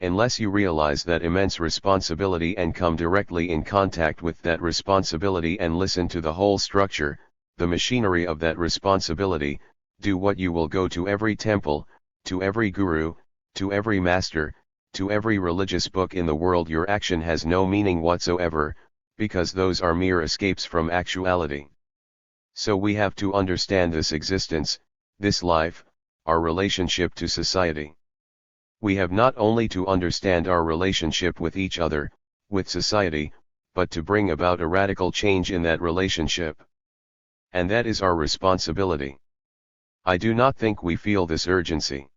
Unless you realize that immense responsibility and come directly in contact with that responsibility and listen to the whole structure, the machinery of that responsibility, do what you will go to every temple, to every guru, to every master, to every religious book in the world, your action has no meaning whatsoever, because those are mere escapes from actuality. So we have to understand this existence, this life, our relationship to society. We have not only to understand our relationship with each other, with society, but to bring about a radical change in that relationship. And that is our responsibility. I do not think we feel this urgency.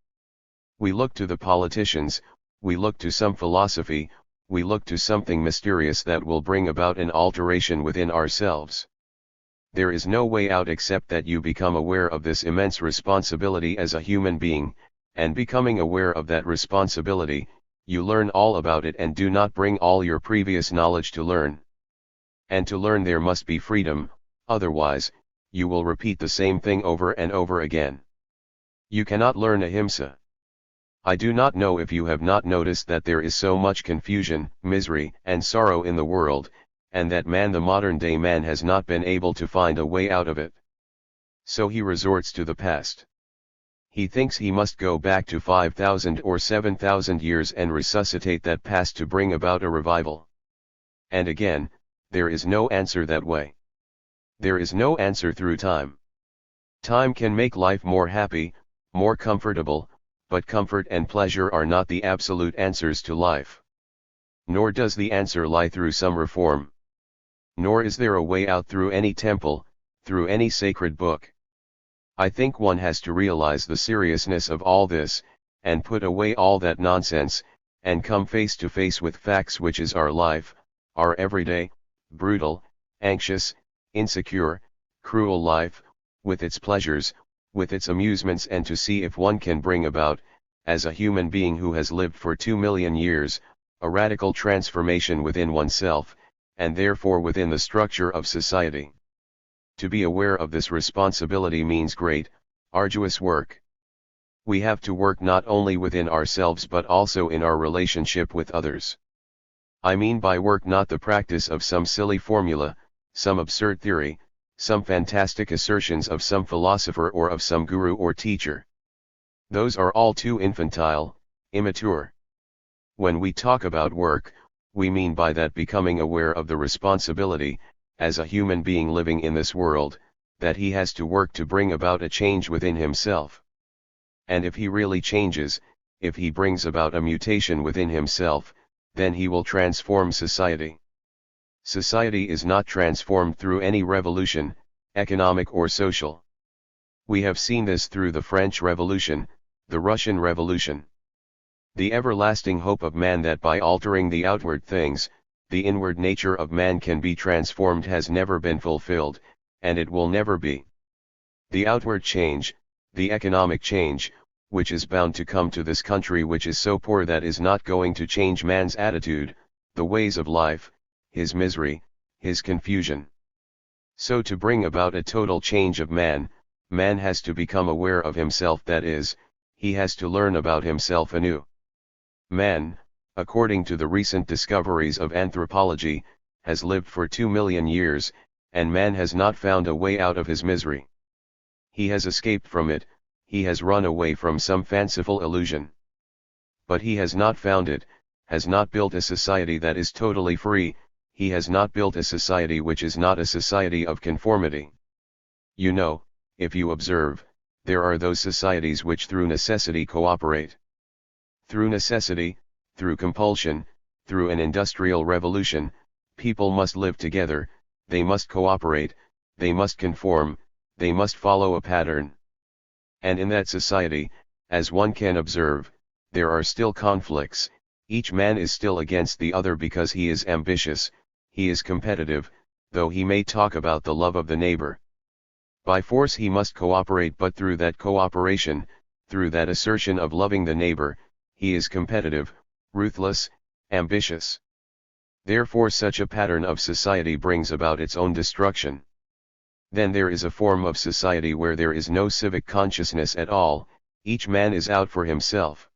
We look to the politicians, we look to some philosophy, we look to something mysterious that will bring about an alteration within ourselves. There is no way out except that you become aware of this immense responsibility as a human being, and becoming aware of that responsibility, you learn all about it and do not bring all your previous knowledge to learn. And to learn there must be freedom, otherwise, you will repeat the same thing over and over again. You cannot learn ahimsa. I do not know if you have not noticed that there is so much confusion, misery, and sorrow in the world, and that the modern day man has not been able to find a way out of it. So he resorts to the past. He thinks he must go back to 5,000 or 7,000 years and resuscitate that past to bring about a revival. And again, there is no answer that way. There is no answer through time. Time can make life more happy, more comfortable, but comfort and pleasure are not the absolute answers to life. Nor does the answer lie through some reform. Nor is there a way out through any temple, through any sacred book. I think one has to realize the seriousness of all this, and put away all that nonsense, and come face to face with facts, which is our life, our everyday, brutal, anxious, insecure, cruel life, with its pleasures, with its amusements, and to see if one can bring about, as a human being who has lived for 2 million years, a radical transformation within oneself, and therefore within the structure of society. To be aware of this responsibility means great, arduous work. We have to work not only within ourselves but also in our relationship with others. I mean by work not the practice of some silly formula, some absurd theory, some fantastic assertions of some philosopher or of some guru or teacher. Those are all too infantile, immature. When we talk about work, we mean by that becoming aware of the responsibility, as a human being living in this world, that he has to work to bring about a change within himself. And if he really changes, if he brings about a mutation within himself, then he will transform society. Society is not transformed through any revolution, economic or social. We have seen this through the French Revolution, the Russian Revolution. The everlasting hope of man that by altering the outward things, the inward nature of man can be transformed has never been fulfilled, and it will never be. The outward change, the economic change, which is bound to come to this country which is so poor that is not going to change man's attitude, the ways of life, his misery, his confusion. So to bring about a total change of man has to become aware of himself, that is, he has to learn about himself anew. Man, according to the recent discoveries of anthropology, has lived for 2 million years, and man has not found a way out of his misery. He has escaped from it, he has run away from some fanciful illusion. But he has not found it, has not built a society that is totally free, he has not built a society which is not a society of conformity. You know, if you observe, there are those societies which through necessity cooperate. Through necessity, through compulsion, through an industrial revolution, people must live together, they must cooperate, they must conform, they must follow a pattern. And in that society, as one can observe, there are still conflicts, each man is still against the other because he is ambitious, he is competitive, though he may talk about the love of the neighbor. By force he must cooperate, but through that cooperation, through that assertion of loving the neighbor, he is competitive, ruthless, ambitious. Therefore such a pattern of society brings about its own destruction. Then there is a form of society where there is no civic consciousness at all, each man is out for himself.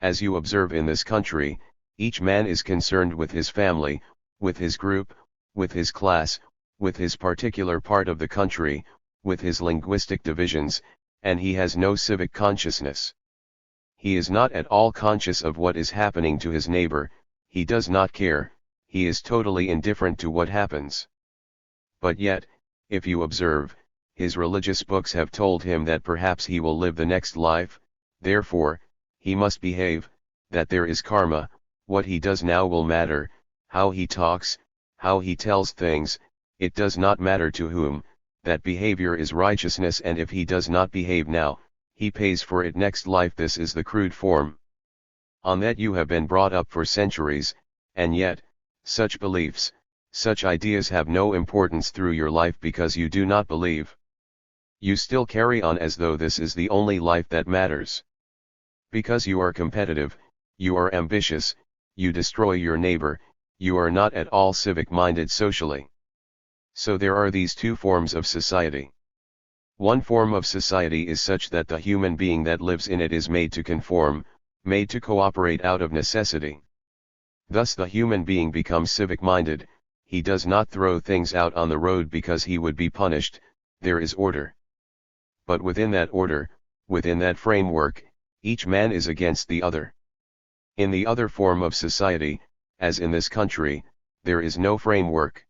As you observe in this country, each man is concerned with his family, with his group, with his class, with his particular part of the country, with his linguistic divisions, and he has no civic consciousness. He is not at all conscious of what is happening to his neighbor, he does not care, he is totally indifferent to what happens. But yet, if you observe, his religious books have told him that perhaps he will live the next life, therefore, he must behave, that there is karma, what he does now will matter, how he talks, how he tells things, it does not matter to whom, that behavior is righteousness, and if he does not behave now, he pays for it next life. This is the crude form. On that you have been brought up for centuries, and yet, such beliefs, such ideas have no importance through your life because you do not believe. You still carry on as though this is the only life that matters. Because you are competitive, you are ambitious, you destroy your neighbor, you are not at all civic-minded socially. So there are these two forms of society. One form of society is such that the human being that lives in it is made to conform, made to cooperate out of necessity. Thus the human being becomes civic-minded, he does not throw things out on the road because he would be punished, there is order. But within that order, within that framework, each man is against the other. In the other form of society, as in this country, there is no framework.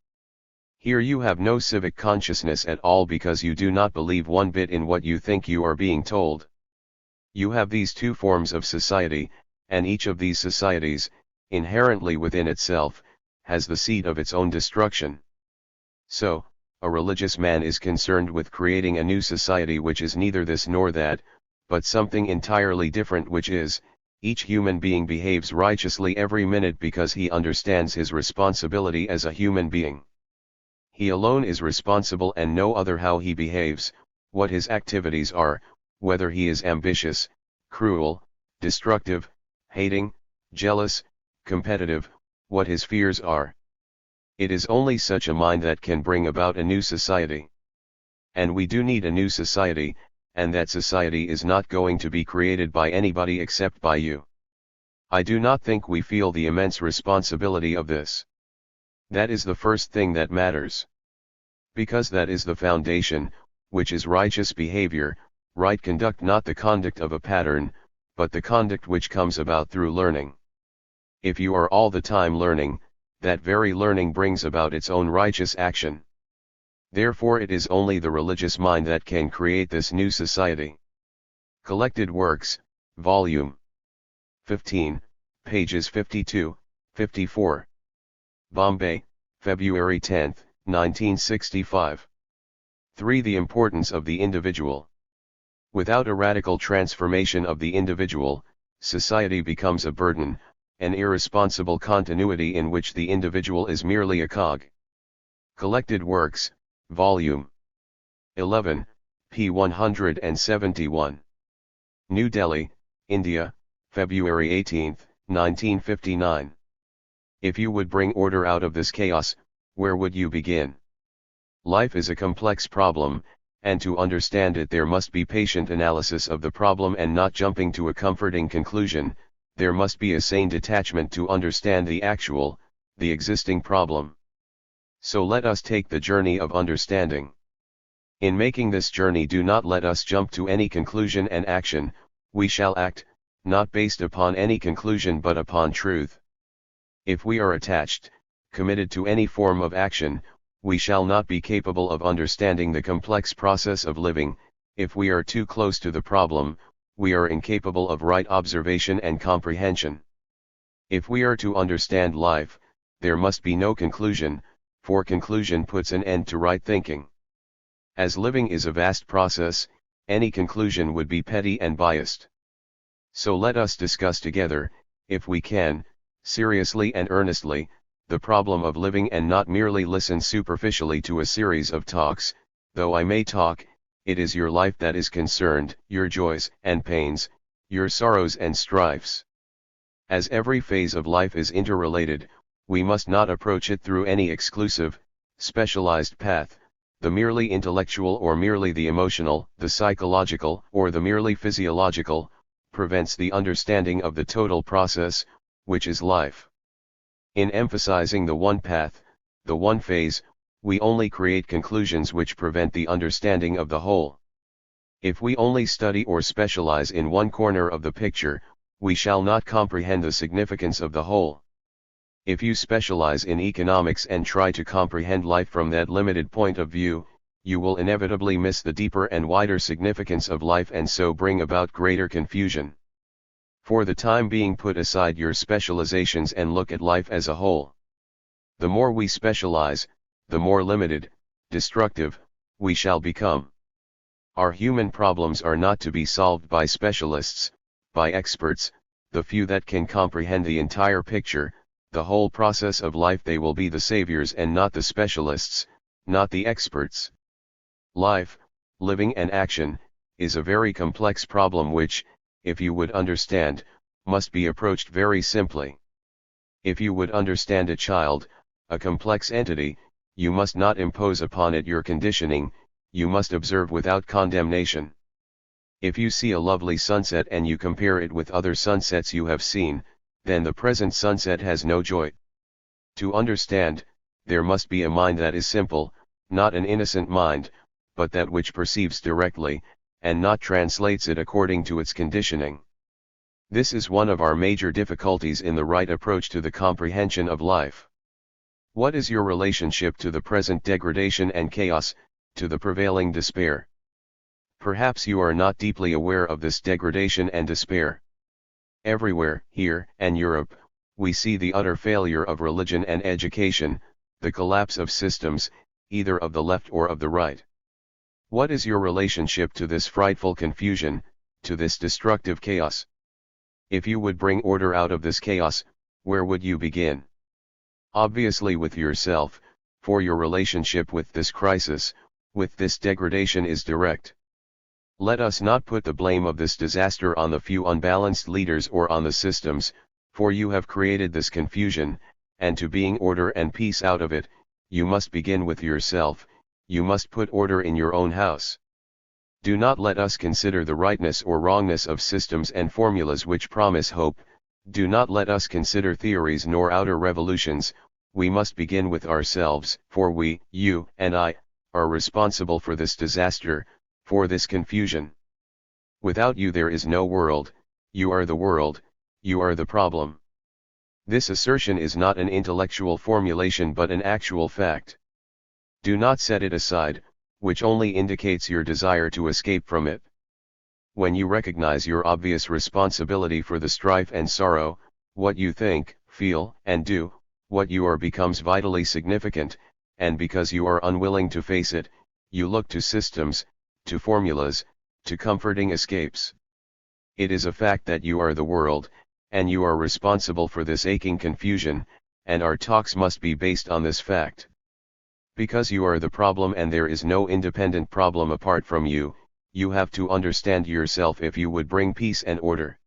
Here you have no civic consciousness at all because you do not believe one bit in what you think you are being told. You have these two forms of society, and each of these societies, inherently within itself, has the seed of its own destruction. So, a religious man is concerned with creating a new society which is neither this nor that, but something entirely different, which is, each human being behaves righteously every minute because he understands his responsibility as a human being. He alone is responsible and no other how he behaves, what his activities are, whether he is ambitious, cruel, destructive, hating, jealous, competitive, what his fears are. It is only such a mind that can bring about a new society. And we do need a new society, and that society is not going to be created by anybody except by you. I do not think we feel the immense responsibility of this. That is the first thing that matters. Because that is the foundation, which is righteous behavior, right conduct, not the conduct of a pattern, but the conduct which comes about through learning. If you are all the time learning, that very learning brings about its own righteous action. Therefore it is only the religious mind that can create this new society. Collected Works, Volume 15, pages 52, 54. Bombay, February 10, 1965. 3. The importance of the individual. Without a radical transformation of the individual, society becomes a burden, an irresponsible continuity in which the individual is merely a cog. Collected Works, Volume 11, p. 171. New Delhi, India, February 18, 1959. If you would bring order out of this chaos, where would you begin? Life is a complex problem, and to understand it there must be patient analysis of the problem and not jumping to a comforting conclusion. There must be a sane detachment to understand the actual, the existing problem. So let us take the journey of understanding. In making this journey, do not let us jump to any conclusion and action. We shall act, not based upon any conclusion but upon truth. If we are attached, committed to any form of action, we shall not be capable of understanding the complex process of living. If we are too close to the problem, we are incapable of right observation and comprehension. If we are to understand life, there must be no conclusion, for conclusion puts an end to right thinking. As living is a vast process, any conclusion would be petty and biased. So let us discuss together, if we can, seriously and earnestly, the problem of living, and not merely listen superficially to a series of talks. Though I may talk, it is your life that is concerned, your joys and pains, your sorrows and strifes. As every phase of life is interrelated, we must not approach it through any exclusive, specialized path, the merely intellectual or merely the emotional, the psychological or the merely physiological, prevents the understanding of the total process, which is life. In emphasizing the one path, the one phase, we only create conclusions which prevent the understanding of the whole. If we only study or specialize in one corner of the picture, we shall not comprehend the significance of the whole. If you specialize in economics and try to comprehend life from that limited point of view, you will inevitably miss the deeper and wider significance of life and so bring about greater confusion. For the time being, put aside your specializations and look at life as a whole. The more we specialize, the more limited, destructive, we shall become. Our human problems are not to be solved by specialists, by experts, the few that can comprehend the entire picture, the whole process of life. They will be the saviors and not the specialists, not the experts. Life, living and action, is a very complex problem which, if you would understand, must be approached very simply. If you would understand a child, a complex entity, you must not impose upon it your conditioning, you must observe without condemnation. If you see a lovely sunset and you compare it with other sunsets you have seen, then the present sunset has no joy. To understand, there must be a mind that is simple, not an innocent mind, but that which perceives directly, and not translates it according to its conditioning. This is one of our major difficulties in the right approach to the comprehension of life. What is your relationship to the present degradation and chaos, to the prevailing despair? Perhaps you are not deeply aware of this degradation and despair. Everywhere, here and Europe, we see the utter failure of religion and education, the collapse of systems, either of the left or of the right. What is your relationship to this frightful confusion, to this destructive chaos? If you would bring order out of this chaos, where would you begin? Obviously with yourself, for your relationship with this crisis, with this degradation is direct. Let us not put the blame of this disaster on the few unbalanced leaders or on the systems, for you have created this confusion, and to bring order and peace out of it, you must begin with yourself, you must put order in your own house. Do not let us consider the rightness or wrongness of systems and formulas which promise hope, do not let us consider theories nor outer revolutions, we must begin with ourselves, for we, you and I, are responsible for this disaster, for this confusion. Without you there is no world, you are the world, you are the problem. This assertion is not an intellectual formulation but an actual fact. Do not set it aside, which only indicates your desire to escape from it. When you recognize your obvious responsibility for the strife and sorrow, what you think, feel, and do, what you are becomes vitally significant, and because you are unwilling to face it, you look to systems, to formulas, to comforting escapes. It is a fact that you are the world, and you are responsible for this aching confusion, and our talks must be based on this fact. Because you are the problem and there is no independent problem apart from you, you have to understand yourself if you would bring peace and order.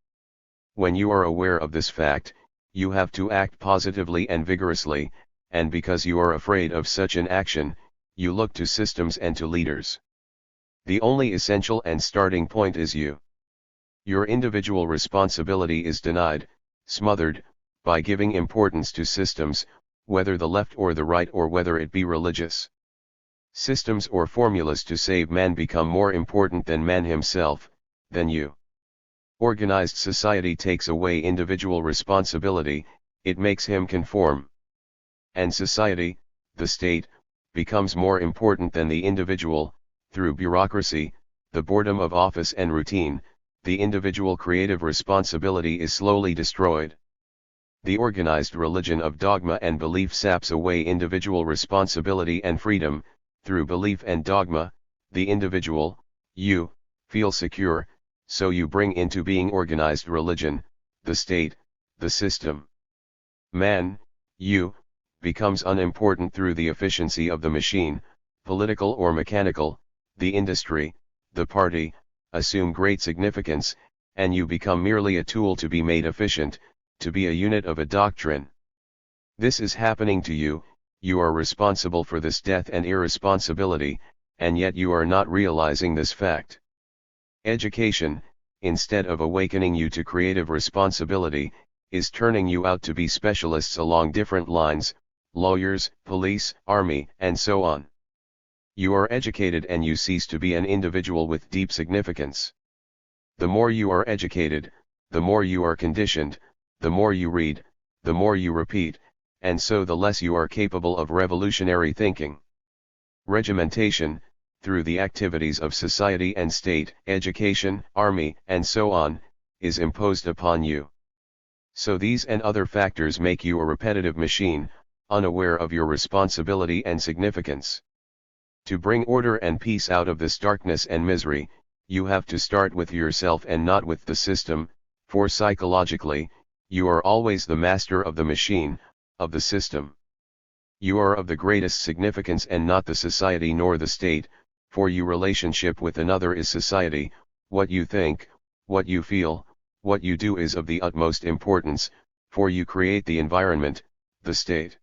When you are aware of this fact, you have to act positively and vigorously, and because you are afraid of such an action, you look to systems and to leaders. The only essential and starting point is you. Your individual responsibility is denied, smothered, by giving importance to systems, whether the left or the right or whether it be religious. Systems or formulas to save man become more important than man himself, than you. Organized society takes away individual responsibility, it makes him conform. And society, the state, becomes more important than the individual, through bureaucracy, the boredom of office and routine, the individual creative responsibility is slowly destroyed. The organized religion of dogma and belief saps away individual responsibility and freedom, through belief and dogma, the individual, you, feel secure, so you bring into being organized religion, the state, the system. Man, you, becomes unimportant through the efficiency of the machine, political or mechanical, the industry, the party, assume great significance, and you become merely a tool to be made efficient, to be a unit of a doctrine. This is happening to you, you are responsible for this death and irresponsibility, and yet you are not realizing this fact. Education, instead of awakening you to creative responsibility, is turning you out to be specialists along different lines, lawyers, police, army, and so on. You are educated and you cease to be an individual with deep significance. The more you are educated, the more you are conditioned, the more you read, the more you repeat, and so the less you are capable of revolutionary thinking. Regimentation, through the activities of society and state, education, army, and so on, is imposed upon you. So these and other factors make you a repetitive machine, unaware of your responsibility and significance. To bring order and peace out of this darkness and misery, you have to start with yourself and not with the system, for psychologically, you are always the master of the machine, of the system. You are of the greatest significance and not the society nor the state, for your relationship with another is society, what you think, what you feel, what you do is of the utmost importance, for you create the environment, the state.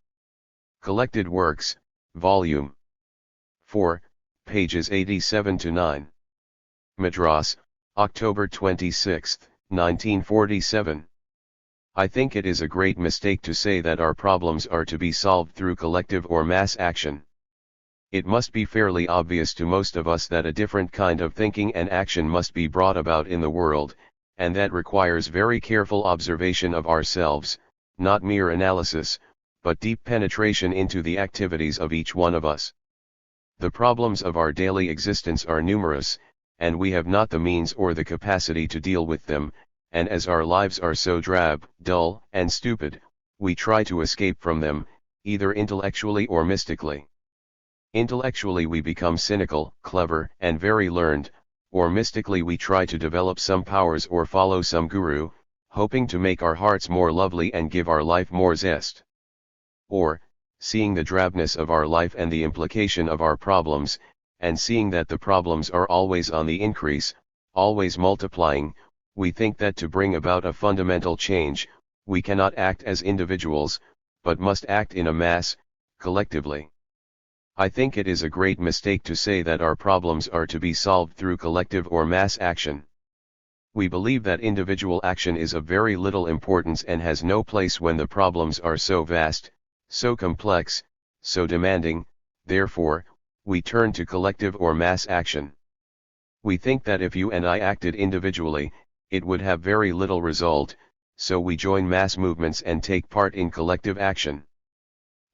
Collected works, Volume 4, pages 87 to 9. Madras, October 26, 1947. I think it is a great mistake to say that our problems are to be solved through collective or mass action. It must be fairly obvious to most of us that a different kind of thinking and action must be brought about in the world, and that requires very careful observation of ourselves, not mere analysis, but deep penetration into the activities of each one of us. The problems of our daily existence are numerous, and we have not the means or the capacity to deal with them, and as our lives are so drab, dull, and stupid, we try to escape from them, either intellectually or mystically. Intellectually we become cynical, clever, and very learned, or mystically we try to develop some powers or follow some guru, hoping to make our hearts more lovely and give our life more zest. Or, seeing the drabness of our life and the implication of our problems, and seeing that the problems are always on the increase, always multiplying, we think that to bring about a fundamental change, we cannot act as individuals, but must act in a mass, collectively. I think it is a great mistake to say that our problems are to be solved through collective or mass action. We believe that individual action is of very little importance and has no place when the problems are so vast, so complex, so demanding. Therefore, we turn to collective or mass action. We think that if you and I acted individually, it would have very little result, so we join mass movements and take part in collective action.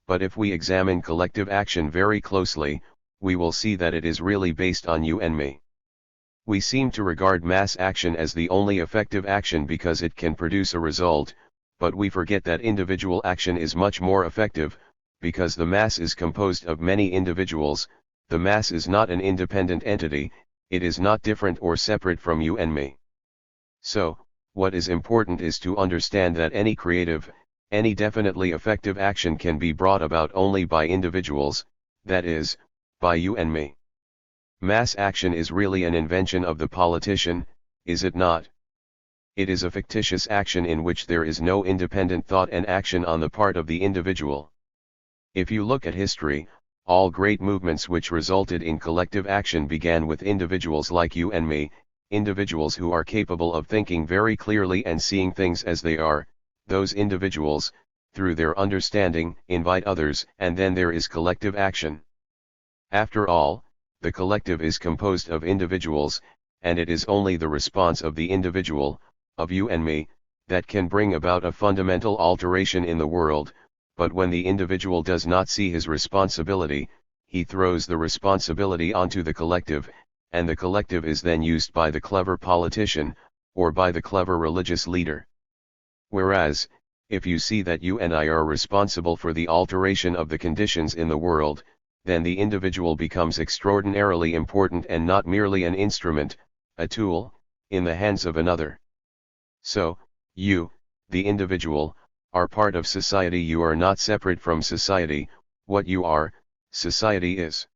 But if we examine collective action very closely, we will see that it is really based on you and me. We seem to regard mass action as the only effective action because it can produce a result, but we forget that individual action is much more effective, because the mass is composed of many individuals. The mass is not an independent entity, it is not different or separate from you and me. So, what is important is to understand that any creative, any definitely effective action can be brought about only by individuals, that is, by you and me. Mass action is really an invention of the politician, is it not? It is a fictitious action in which there is no independent thought and action on the part of the individual. If you look at history, all great movements which resulted in collective action began with individuals like you and me, individuals who are capable of thinking very clearly and seeing things as they are. Those individuals, through their understanding, invite others, and then there is collective action. After all, the collective is composed of individuals, and it is only the response of the individual, of you and me, that can bring about a fundamental alteration in the world. But when the individual does not see his responsibility, he throws the responsibility onto the collective, and the collective is then used by the clever politician, or by the clever religious leader. Whereas, if you see that you and I are responsible for the alteration of the conditions in the world, then the individual becomes extraordinarily important and not merely an instrument, a tool, in the hands of another. So, you, the individual, are part of society. You are not separate from society. What you are, society is.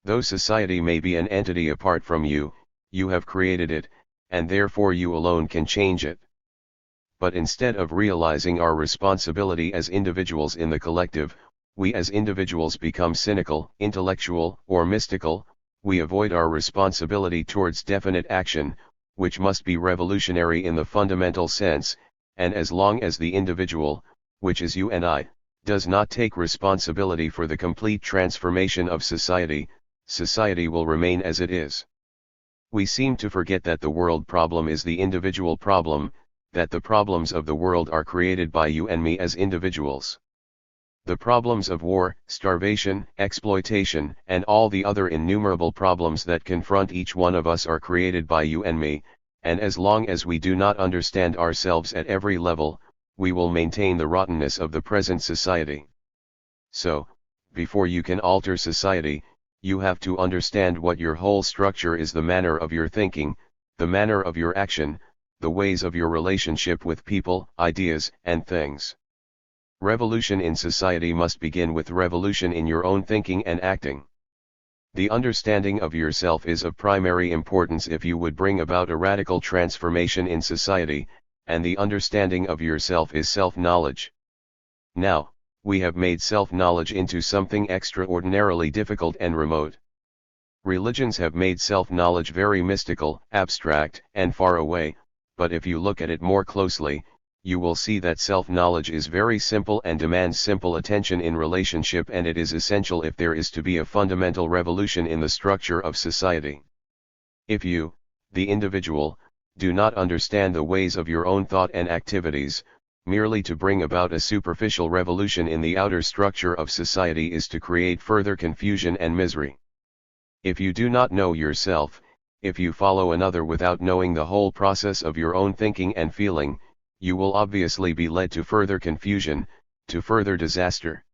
Though society may be an entity apart from you, you have created it, and therefore you alone can change it. But instead of realizing our responsibility as individuals in the collective, we as individuals become cynical, intellectual, or mystical. We avoid our responsibility towards definite action, which must be revolutionary in the fundamental sense, and as long as the individual, which is you and I, does not take responsibility for the complete transformation of society, society will remain as it is. We seem to forget that the world problem is the individual problem, that the problems of the world are created by you and me as individuals. The problems of war, starvation, exploitation, and all the other innumerable problems that confront each one of us are created by you and me, and as long as we do not understand ourselves at every level, we will maintain the rottenness of the present society. So, before you can alter society, you have to understand what your whole structure is: the manner of your thinking, the manner of your action, the ways of your relationship with people, ideas, and things. Revolution in society must begin with revolution in your own thinking and acting. The understanding of yourself is of primary importance if you would bring about a radical transformation in society, and the understanding of yourself is self-knowledge. Now, we have made self-knowledge into something extraordinarily difficult and remote. Religions have made self-knowledge very mystical, abstract, and far away, but if you look at it more closely, you will see that self-knowledge is very simple and demands simple attention in relationship, and it is essential if there is to be a fundamental revolution in the structure of society. If you, the individual, do not understand the ways of your own thought and activities, merely to bring about a superficial revolution in the outer structure of society is to create further confusion and misery. If you do not know yourself, if you follow another without knowing the whole process of your own thinking and feeling, you will obviously be led to further confusion, to further disaster.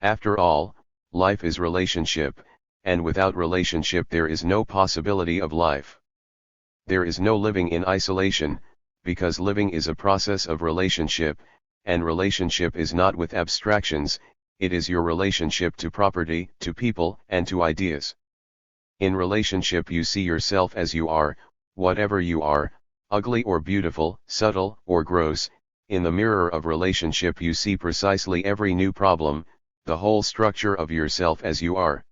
After all, life is relationship, and without relationship there is no possibility of life. There is no living in isolation, because living is a process of relationship, and relationship is not with abstractions, it is your relationship to property, to people, and to ideas. In relationship you see yourself as you are, whatever you are, ugly or beautiful, subtle or gross. In the mirror of relationship you see precisely every new problem, the whole structure of yourself as you are.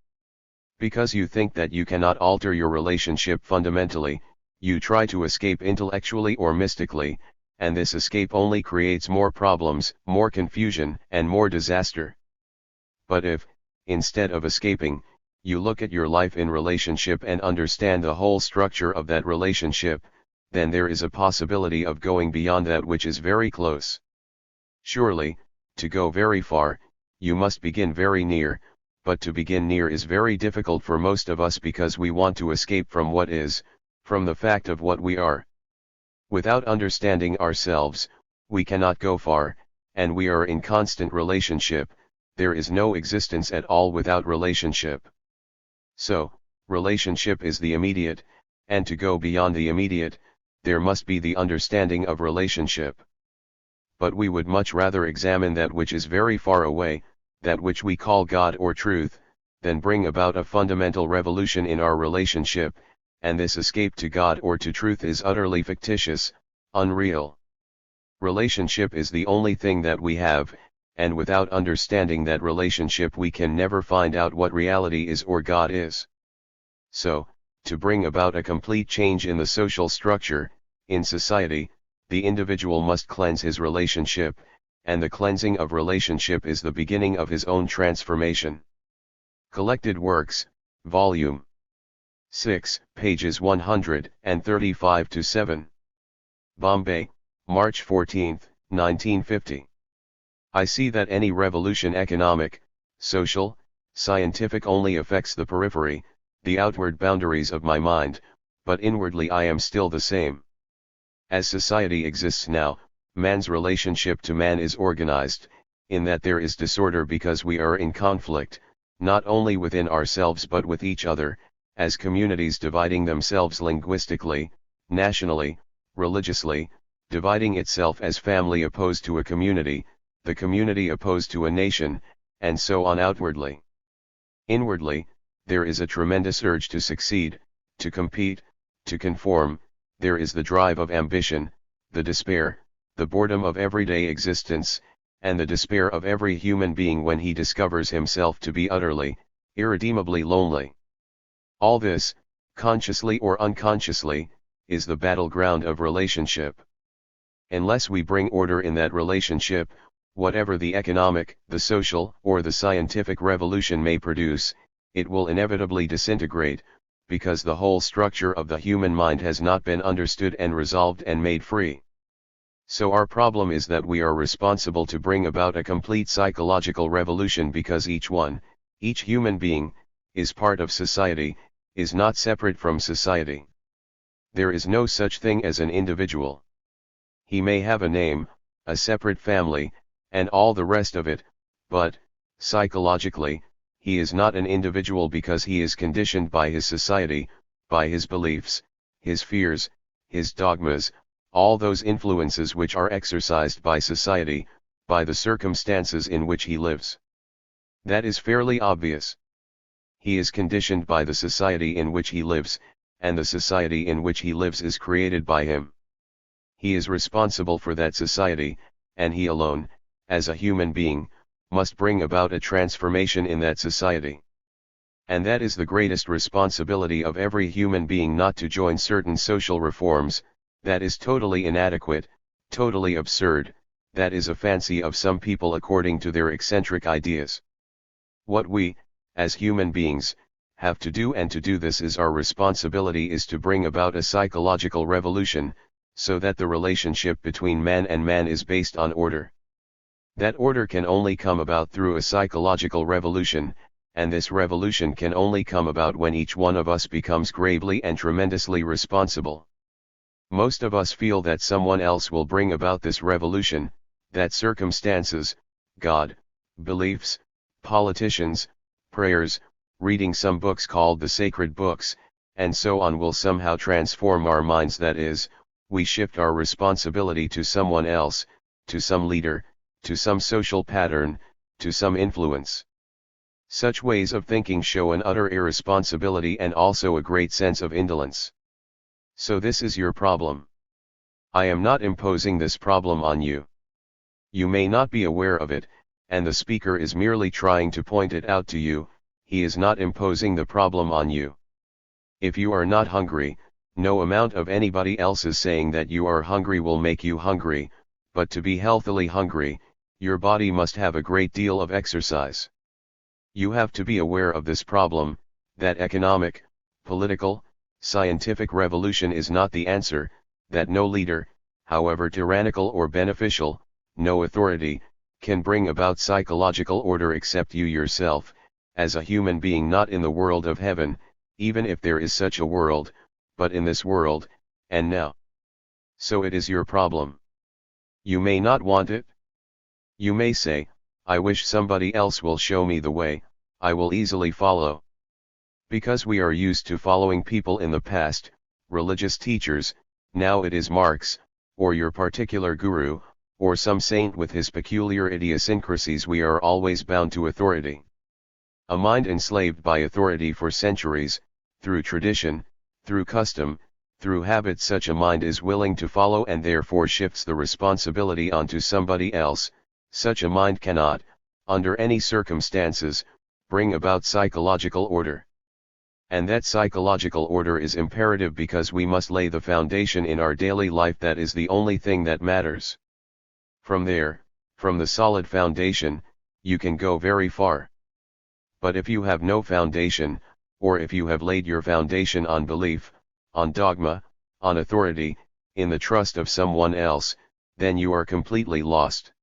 Because you think that you cannot alter your relationship fundamentally, you try to escape intellectually or mystically, and this escape only creates more problems, more confusion, and more disaster. But if, instead of escaping, you look at your life in relationship and understand the whole structure of that relationship, then there is a possibility of going beyond that which is very close. Surely, to go very far, you must begin very near, but to begin near is very difficult for most of us because we want to escape from what is, from the fact of what we are. Without understanding ourselves, we cannot go far, and we are in constant relationship, there is no existence at all without relationship. So, relationship is the immediate, and to go beyond the immediate, there must be the understanding of relationship. But we would much rather examine that which is very far away, that which we call God or truth, than bring about a fundamental revolution in our relationship, and this escape to God or to truth is utterly fictitious, unreal. Relationship is the only thing that we have, and without understanding that relationship we can never find out what reality is or God is. So, to bring about a complete change in the social structure, in society, the individual must cleanse his relationship, and the cleansing of relationship is the beginning of his own transformation. Collected Works, Volume 6, pages 135-7. Bombay, March 14, 1950. I see that any revolution economic, social, scientific only affects the periphery, the outward boundaries of my mind, but inwardly I am still the same. As society exists now, man's relationship to man is organized, in that there is disorder because we are in conflict, not only within ourselves but with each other, as communities dividing themselves linguistically, nationally, religiously, dividing itself as family opposed to a community, the community opposed to a nation, and so on outwardly. Inwardly, there is a tremendous urge to succeed, to compete, to conform, there is the drive of ambition, the despair, the boredom of everyday existence, and the despair of every human being when he discovers himself to be utterly, irredeemably lonely. All this, consciously or unconsciously, is the battleground of relationship. Unless we bring order in that relationship, whatever the economic, the social, or the scientific revolution may produce, it will inevitably disintegrate, because the whole structure of the human mind has not been understood and resolved and made free. So our problem is that we are responsible to bring about a complete psychological revolution because each human being, is part of society, is not separate from society. There is no such thing as an individual. He may have a name, a separate family, and all the rest of it, but, psychologically, he is not an individual because he is conditioned by his society, by his beliefs, his fears, his dogmas, all those influences which are exercised by society, by the circumstances in which he lives. That is fairly obvious. He is conditioned by the society in which he lives, and the society in which he lives is created by him. He is responsible for that society, and he alone, as a human being, must bring about a transformation in that society. And that is the greatest responsibility of every human being, not to join certain social reforms. That is totally inadequate, totally absurd, that is a fancy of some people according to their eccentric ideas. What we, as human beings, have to do, and to do this is our responsibility, is to bring about a psychological revolution, so that the relationship between man and man is based on order. That order can only come about through a psychological revolution, and this revolution can only come about when each one of us becomes gravely and tremendously responsible. Most of us feel that someone else will bring about this revolution, that circumstances, God, beliefs, politicians, prayers, reading some books called the sacred books, and so on will somehow transform our minds. That is, we shift our responsibility to someone else, to some leader, to some social pattern, to some influence. Such ways of thinking show an utter irresponsibility and also a great sense of indolence. So this is your problem. I am not imposing this problem on you. You may not be aware of it, and the speaker is merely trying to point it out to you. He is not imposing the problem on you. If you are not hungry, no amount of anybody else's saying that you are hungry will make you hungry, but to be healthily hungry, your body must have a great deal of exercise. You have to be aware of this problem, that economic, political, scientific revolution is not the answer, that no leader, however tyrannical or beneficial, no authority, can bring about psychological order except you yourself, as a human being, not in the world of heaven, even if there is such a world, but in this world, and now. So it is your problem. You may not want it. You may say, I wish somebody else will show me the way, I will easily follow. Because we are used to following people in the past, religious teachers, now it is Marx, or your particular guru, or some saint with his peculiar idiosyncrasies. We are always bound to authority. A mind enslaved by authority for centuries, through tradition, through custom, through habit, such a mind is willing to follow and therefore shifts the responsibility onto somebody else. Such a mind cannot, under any circumstances, bring about psychological order. And that psychological order is imperative because we must lay the foundation in our daily life. That is the only thing that matters. From there, from the solid foundation, you can go very far. But if you have no foundation, or if you have laid your foundation on belief, on dogma, on authority, in the trust of someone else, then you are completely lost.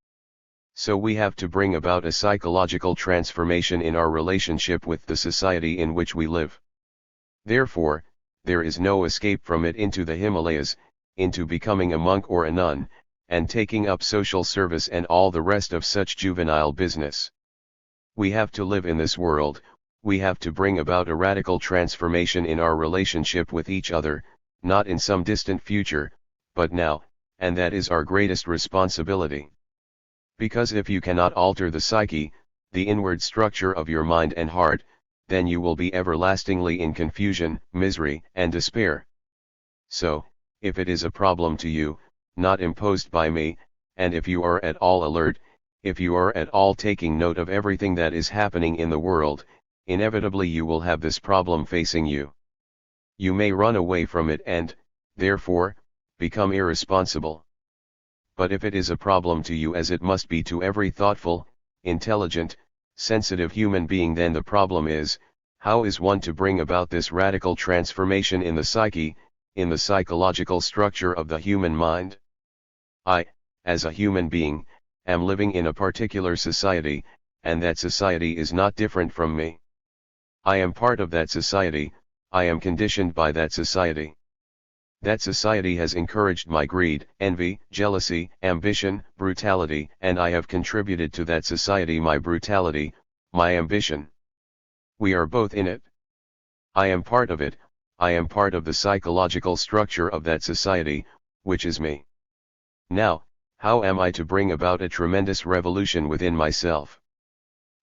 So we have to bring about a psychological transformation in our relationship with the society in which we live. Therefore, there is no escape from it into the Himalayas, into becoming a monk or a nun, and taking up social service and all the rest of such juvenile business. We have to live in this world. We have to bring about a radical transformation in our relationship with each other, not in some distant future, but now, and that is our greatest responsibility. Because if you cannot alter the psyche, the inward structure of your mind and heart, then you will be everlastingly in confusion, misery, and despair. So, if it is a problem to you, not imposed by me, and if you are at all alert, if you are at all taking note of everything that is happening in the world, inevitably you will have this problem facing you. You may run away from it and, therefore, become irresponsible. But if it is a problem to you, as it must be to every thoughtful, intelligent, sensitive human being, then the problem is, how is one to bring about this radical transformation in the psyche, in the psychological structure of the human mind? I, as a human being, am living in a particular society, and that society is not different from me. I am part of that society, I am conditioned by that society. That society has encouraged my greed, envy, jealousy, ambition, brutality, and I have contributed to that society my brutality, my ambition. We are both in it. I am part of it, I am part of the psychological structure of that society, which is me. Now, how am I to bring about a tremendous revolution within myself?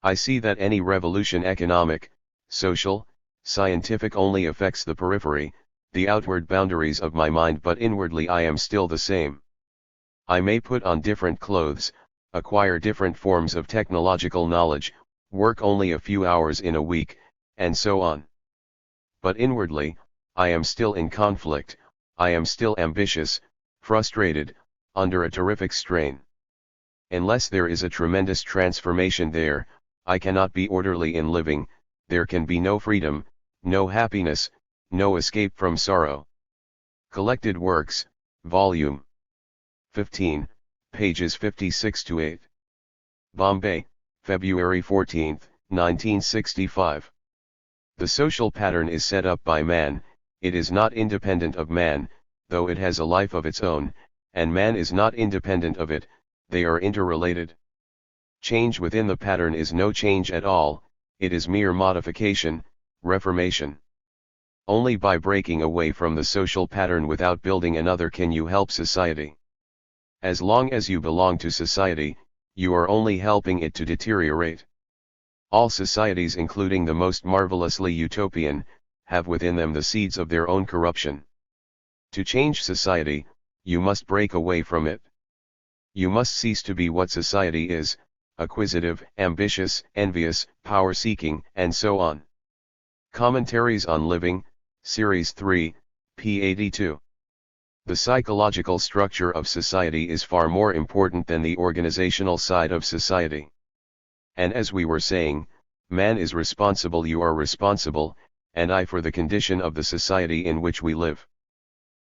I see that any revolution, economic, social, scientific, only affects the periphery, the outward boundaries of my mind, but inwardly I am still the same. I may put on different clothes, acquire different forms of technological knowledge, work only a few hours in a week, and so on. But inwardly, I am still in conflict, I am still ambitious, frustrated, under a terrific strain. Unless there is a tremendous transformation there, I cannot be orderly in living, there can be no freedom, no happiness, no escape from sorrow. Collected Works, Volume 15, pages 56-8. Bombay, February 14, 1965. The social pattern is set up by man, it is not independent of man, though it has a life of its own, and man is not independent of it, they are interrelated. Change within the pattern is no change at all, it is mere modification, reformation. Only by breaking away from the social pattern without building another can you help society. As long as you belong to society, you are only helping it to deteriorate. All societies, including the most marvelously utopian, have within them the seeds of their own corruption. To change society, you must break away from it. You must cease to be what society is, acquisitive, ambitious, envious, power-seeking, and so on. Commentaries on Living, Series 3, p. 82. The psychological structure of society is far more important than the organizational side of society. And as we were saying, man is responsible, you are responsible, and I for the condition of the society in which we live.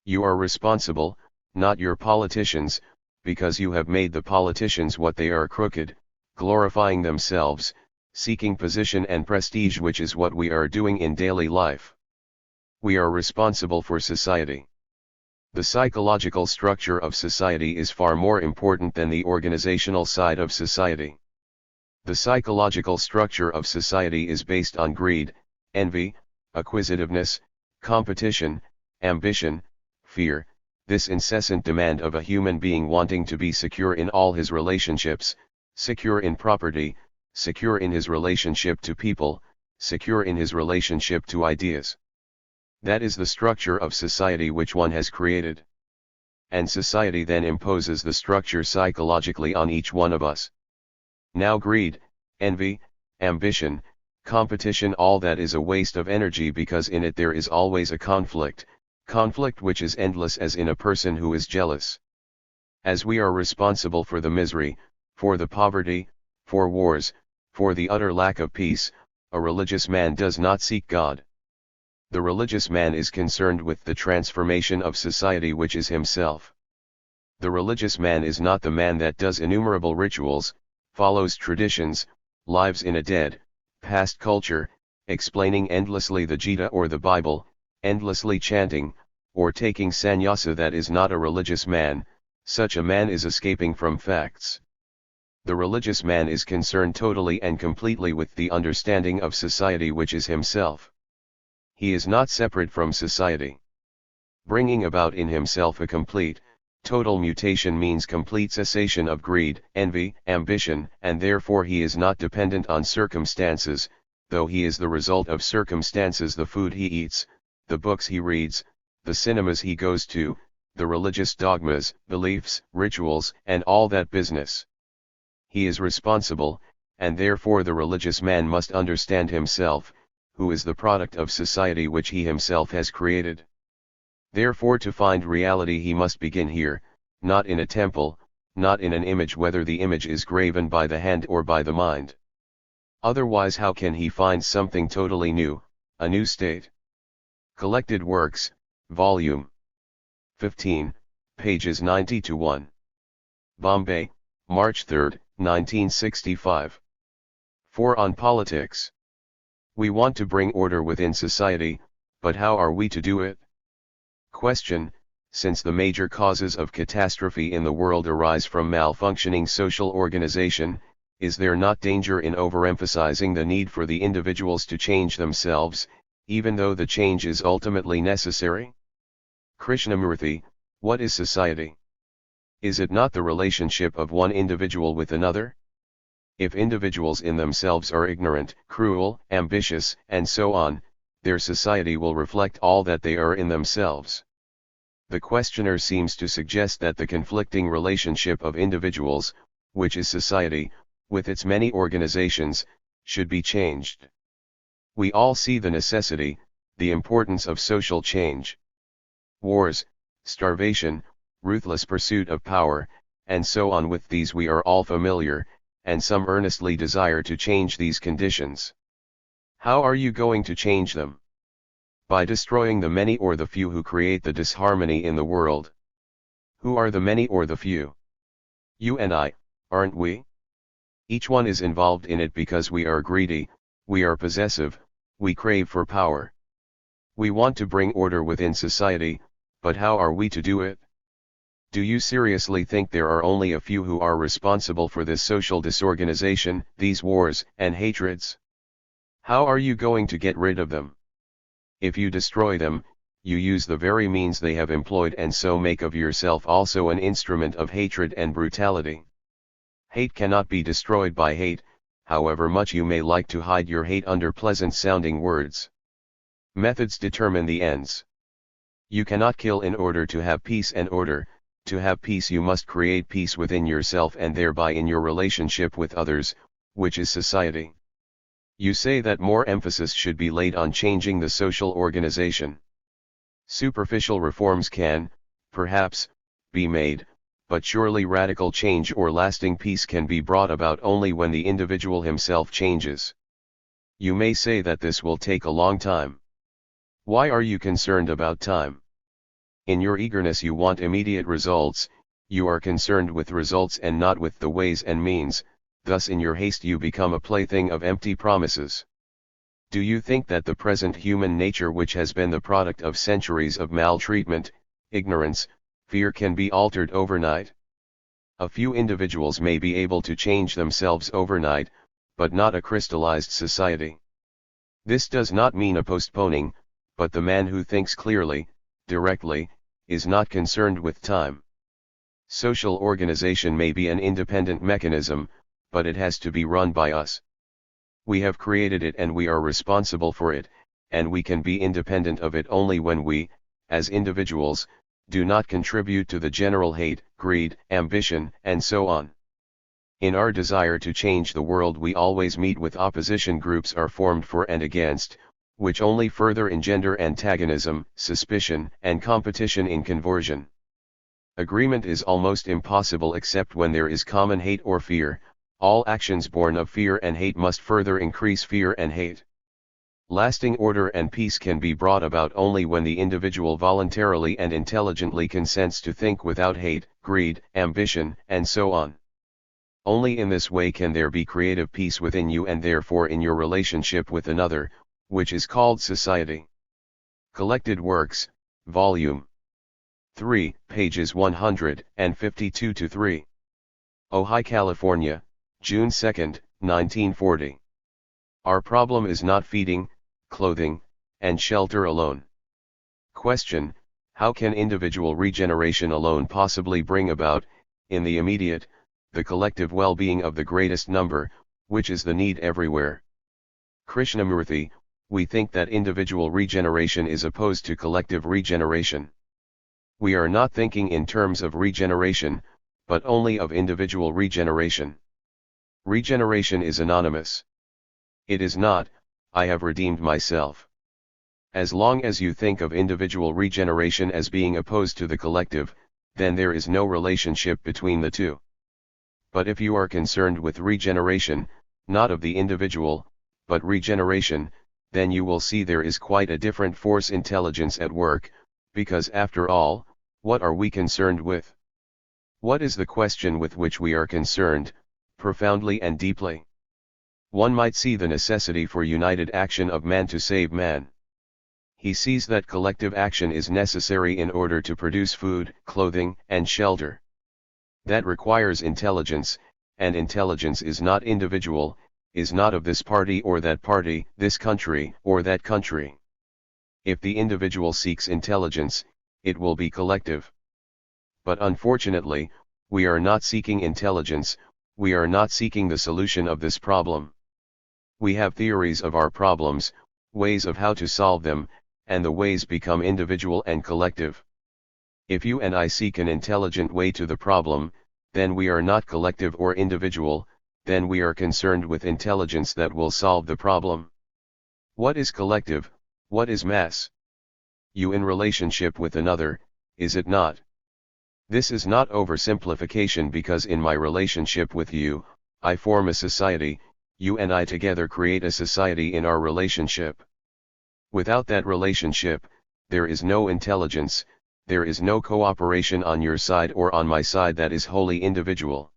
You are responsible, not your politicians, because you have made the politicians what they are, crooked, glorifying themselves, seeking position and prestige, which is what we are doing in daily life. We are responsible for society. The psychological structure of society is far more important than the organizational side of society. The psychological structure of society is based on greed, envy, acquisitiveness, competition, ambition, fear, this incessant demand of a human being wanting to be secure in all his relationships, secure in property, secure in his relationship to people, secure in his relationship to ideas. That is the structure of society which one has created. And society then imposes the structure psychologically on each one of us. Now greed, envy, ambition, competition, all that is a waste of energy, because in it there is always a conflict which is endless, as in a person who is jealous. As we are responsible for the misery, for the poverty, for wars, for the utter lack of peace, a religious man does not seek God. The religious man is concerned with the transformation of society, which is himself. The religious man is not the man that does innumerable rituals, follows traditions, lives in a dead, past culture, explaining endlessly the Gita or the Bible, endlessly chanting, or taking sannyasa. That is not a religious man, such a man is escaping from facts. The religious man is concerned totally and completely with the understanding of society, which is himself. He is not separate from society. Bringing about in himself a complete, total mutation means complete cessation of greed, envy, ambition, and therefore he is not dependent on circumstances, though he is the result of circumstances: the food he eats, the books he reads, the cinemas he goes to, the religious dogmas, beliefs, rituals, and all that business. He is responsible, and therefore the religious man must understand himself, who is the product of society which he himself has created. Therefore to find reality he must begin here, not in a temple, not in an image, whether the image is graven by the hand or by the mind. Otherwise how can he find something totally new, a new state? Collected Works, Volume 15, pages 90-1. Bombay, March 3, 1965. 4. On Politics. We want to bring order within society, but how are we to do it? Question: since the major causes of catastrophe in the world arise from malfunctioning social organization, is there not danger in overemphasizing the need for the individuals to change themselves, even though the change is ultimately necessary? Krishnamurti, what is society? Is it not the relationship of one individual with another? If individuals in themselves are ignorant, cruel, ambitious, and so on, their society will reflect all that they are in themselves. The questioner seems to suggest that the conflicting relationship of individuals, which is society, with its many organizations, should be changed. We all see the necessity, the importance of social change. Wars, starvation, ruthless pursuit of power, and so on, with these we are all familiar, and some earnestly desire to change these conditions. How are you going to change them? By destroying the many or the few who create the disharmony in the world. Who are the many or the few? You and I, aren't we? Each one is involved in it because we are greedy, we are possessive, we crave for power. We want to bring order within society, but how are we to do it? Do you seriously think there are only a few who are responsible for this social disorganization, these wars and hatreds? How are you going to get rid of them? If you destroy them, you use the very means they have employed and so make of yourself also an instrument of hatred and brutality. Hate cannot be destroyed by hate, however much you may like to hide your hate under pleasant-sounding words. Methods determine the ends. You cannot kill in order to have peace and order. To have peace you must create peace within yourself and thereby in your relationship with others, which is society. You say that more emphasis should be laid on changing the social organization. Superficial reforms can, perhaps, be made, but surely radical change or lasting peace can be brought about only when the individual himself changes. You may say that this will take a long time. Why are you concerned about time? In your eagerness you want immediate results, you are concerned with results and not with the ways and means, thus in your haste you become a plaything of empty promises. Do you think that the present human nature, which has been the product of centuries of maltreatment, ignorance, fear, can be altered overnight? A few individuals may be able to change themselves overnight, but not a crystallized society. This does not mean a postponing, but the man who thinks clearly, directly, is not concerned with time. Social organization may be an independent mechanism, but it has to be run by us. We have created it and we are responsible for it, and we can be independent of it only when we, as individuals, do not contribute to the general hate, greed, ambition, and so on. In our desire to change the world we always meet with opposition groups are formed for and against, which only further engender antagonism, suspicion, and competition in conversion. Agreement is almost impossible except when there is common hate or fear. All actions born of fear and hate must further increase fear and hate. Lasting order and peace can be brought about only when the individual voluntarily and intelligently consents to think without hate, greed, ambition, and so on. Only in this way can there be creative peace within you and therefore in your relationship with another, which is called society. Collected Works, Volume 3, pages 152-3. Ojai, California, June 2, 1940. Our problem is not feeding, clothing, and shelter alone. Question: how can individual regeneration alone possibly bring about, in the immediate, the collective well-being of the greatest number, which is the need everywhere? Krishnamurti: we think that individual regeneration is opposed to collective regeneration. We are not thinking in terms of regeneration, but only of individual regeneration. Regeneration is anonymous. It is not, I have redeemed myself. As long as you think of individual regeneration as being opposed to the collective, then there is no relationship between the two. But if you are concerned with regeneration, not of the individual, but regeneration, then you will see there is quite a different force intelligence at work, because after all, what are we concerned with? What is the question with which we are concerned, profoundly and deeply? One might see the necessity for united action of man to save man. He sees that collective action is necessary in order to produce food, clothing, and shelter. That requires intelligence, and intelligence is not individual, is not of this party or that party, this country or that country. If the individual seeks intelligence, it will be collective. But unfortunately, we are not seeking intelligence, we are not seeking the solution of this problem. We have theories of our problems, ways of how to solve them, and the ways become individual and collective. If you and I seek an intelligent way to the problem, then we are not collective or individual, then we are concerned with intelligence that will solve the problem. What is collective, what is mass? You in relationship with another, is it not? This is not oversimplification, because in my relationship with you, I form a society, you and I together create a society in our relationship. Without that relationship, there is no intelligence, there is no cooperation on your side or on my side that is wholly individual.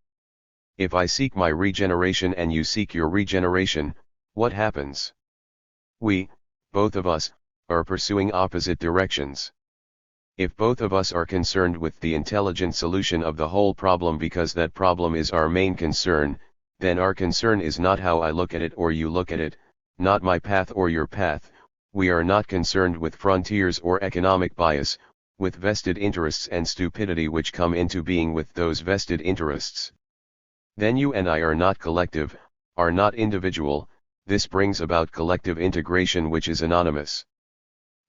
If I seek my regeneration and you seek your regeneration, what happens? We, both of us, are pursuing opposite directions. If both of us are concerned with the intelligent solution of the whole problem because that problem is our main concern, then our concern is not how I look at it or you look at it, not my path or your path. We are not concerned with frontiers or economic bias, with vested interests and stupidity which come into being with those vested interests. Then you and I are not collective, are not individual. This brings about collective integration which is anonymous.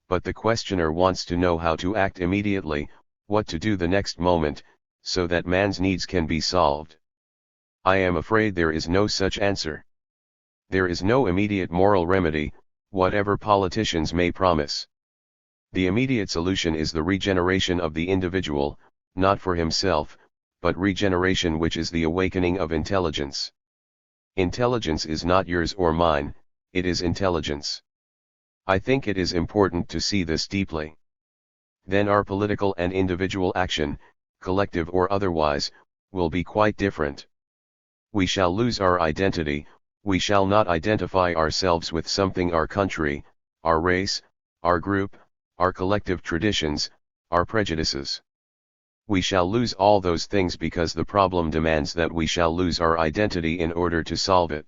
But the questioner wants to know how to act immediately, what to do the next moment, so that man's needs can be solved. I am afraid there is no such answer. There is no immediate moral remedy, whatever politicians may promise. The immediate solution is the regeneration of the individual, not for himself, but regeneration which is the awakening of intelligence. Intelligence is not yours or mine, it is intelligence. I think it is important to see this deeply. Then our political and individual action, collective or otherwise, will be quite different. We shall lose our identity, we shall not identify ourselves with something, our country, our race, our group, our collective traditions, our prejudices. We shall lose all those things because the problem demands that we shall lose our identity in order to solve it.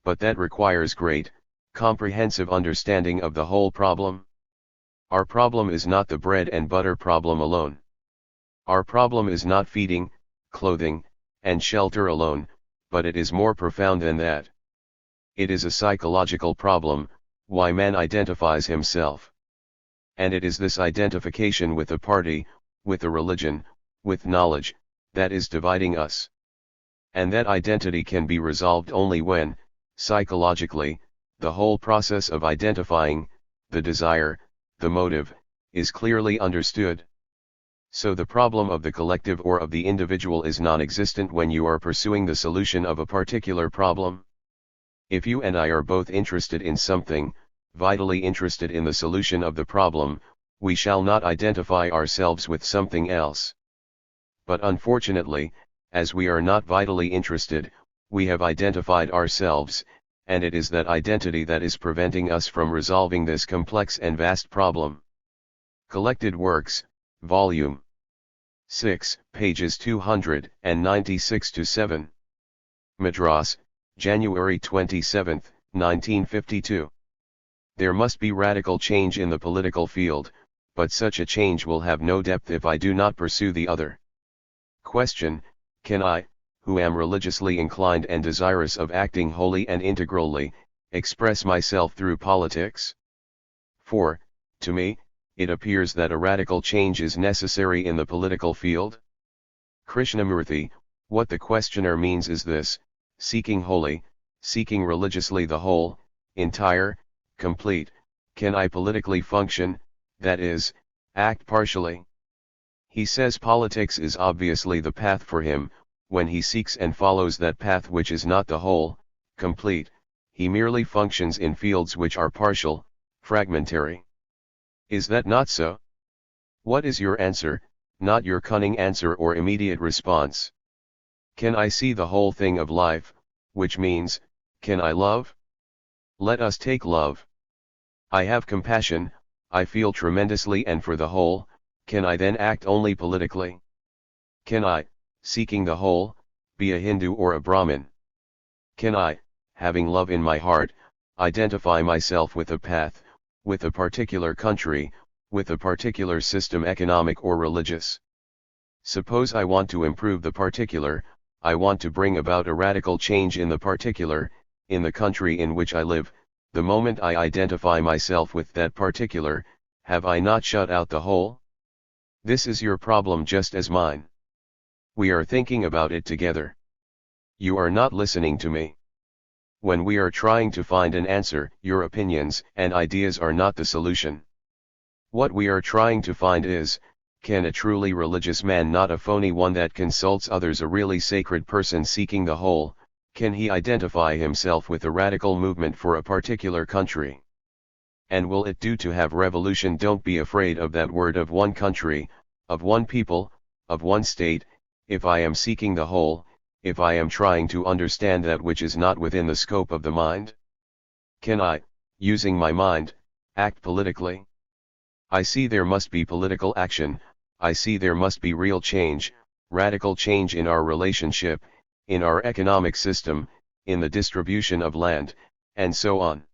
But that requires great, comprehensive understanding of the whole problem. Our problem is not the bread and butter problem alone. Our problem is not feeding, clothing, and shelter alone, but it is more profound than that. It is a psychological problem, why man identifies himself. And it is this identification with a party, with a religion, with knowledge, that is dividing us. And that identity can be resolved only when, psychologically, the whole process of identifying, the desire, the motive, is clearly understood. So the problem of the collective or of the individual is non-existent when you are pursuing the solution of a particular problem. If you and I are both interested in something, vitally interested in the solution of the problem, we shall not identify ourselves with something else. But unfortunately, as we are not vitally interested, we have identified ourselves, and it is that identity that is preventing us from resolving this complex and vast problem. Collected Works, Volume 6, pages 296-7. Madras, January 27, 1952. There must be radical change in the political field, but such a change will have no depth if I do not pursue the other. Question: can I, who am religiously inclined and desirous of acting wholly and integrally, express myself through politics? For, to me, it appears that a radical change is necessary in the political field. Krishnamurti, what the questioner means is this: seeking wholly, seeking religiously the whole, entire, complete, can I politically function, that is, act partially? He says politics is obviously the path for him. When he seeks and follows that path which is not the whole, complete, he merely functions in fields which are partial, fragmentary. Is that not so? What is your answer, not your cunning answer or immediate response? Can I see the whole thing of life, which means, can I love? Let us take love. I have compassion, I feel tremendously and for the whole, can I then act only politically? Can I, seeking the whole, be a Hindu or a Brahmin? Can I, having love in my heart, identify myself with a path, with a particular country, with a particular system, economic or religious? Suppose I want to improve the particular, I want to bring about a radical change in the particular, in the country in which I live. The moment I identify myself with that particular, have I not shut out the whole? This is your problem just as mine. We are thinking about it together. You are not listening to me. When we are trying to find an answer, your opinions and ideas are not the solution. What we are trying to find is, can a truly religious man, not a phony one that consults others, a really sacred person seeking the whole, can he identify himself with a radical movement for a particular country? And will it do to have revolution? Don't be afraid of that word, of one country, of one people, of one state. If I am seeking the whole, if I am trying to understand that which is not within the scope of the mind, can I, using my mind, act politically? I see there must be political action. I see there must be real change, radical change in our relationship, in our economic system, in the distribution of land, and so on.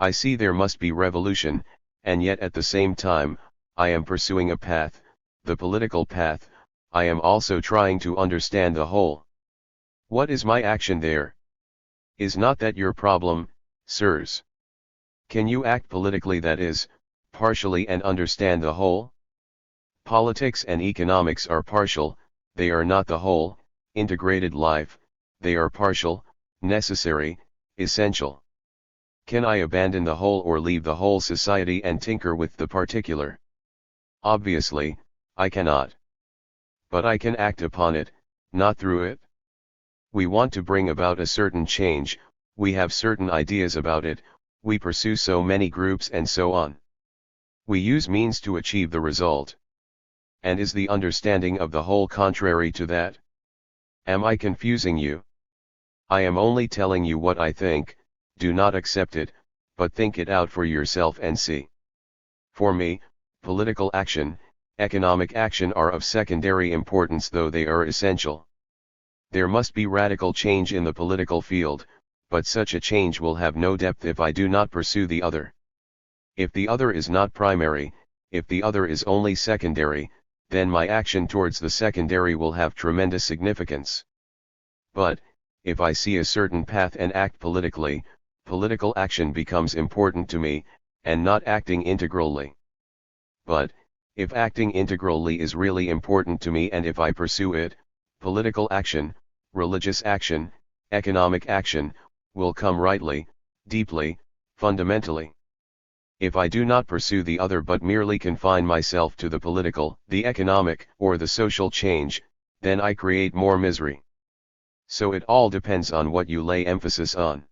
I see there must be revolution, and yet at the same time, I am pursuing a path, the political path. I am also trying to understand the whole. What is my action there? Is not that your problem, sirs? Can you act politically, that is, partially, and understand the whole? Politics and economics are partial, they are not the whole. Integrated life, they are partial, necessary, essential. Can I abandon the whole or leave the whole society and tinker with the particular? Obviously, I cannot. But I can act upon it, not through it. We want to bring about a certain change, we have certain ideas about it, we pursue so many groups and so on. We use means to achieve the result. And is the understanding of the whole contrary to that? Am I confusing you? I am only telling you what I think. Do not accept it, but think it out for yourself and see. For me, political action, economic action are of secondary importance, though they are essential. There must be radical change in the political field, but such a change will have no depth if I do not pursue the other. If the other is not primary, if the other is only secondary, then my action towards the secondary will have tremendous significance. But, if I see a certain path and act politically, political action becomes important to me, and not acting integrally. But, if acting integrally is really important to me, and if I pursue it, political action, religious action, economic action, will come rightly, deeply, fundamentally. If I do not pursue the other but merely confine myself to the political, the economic, or the social change, then I create more misery. So it all depends on what you lay emphasis on.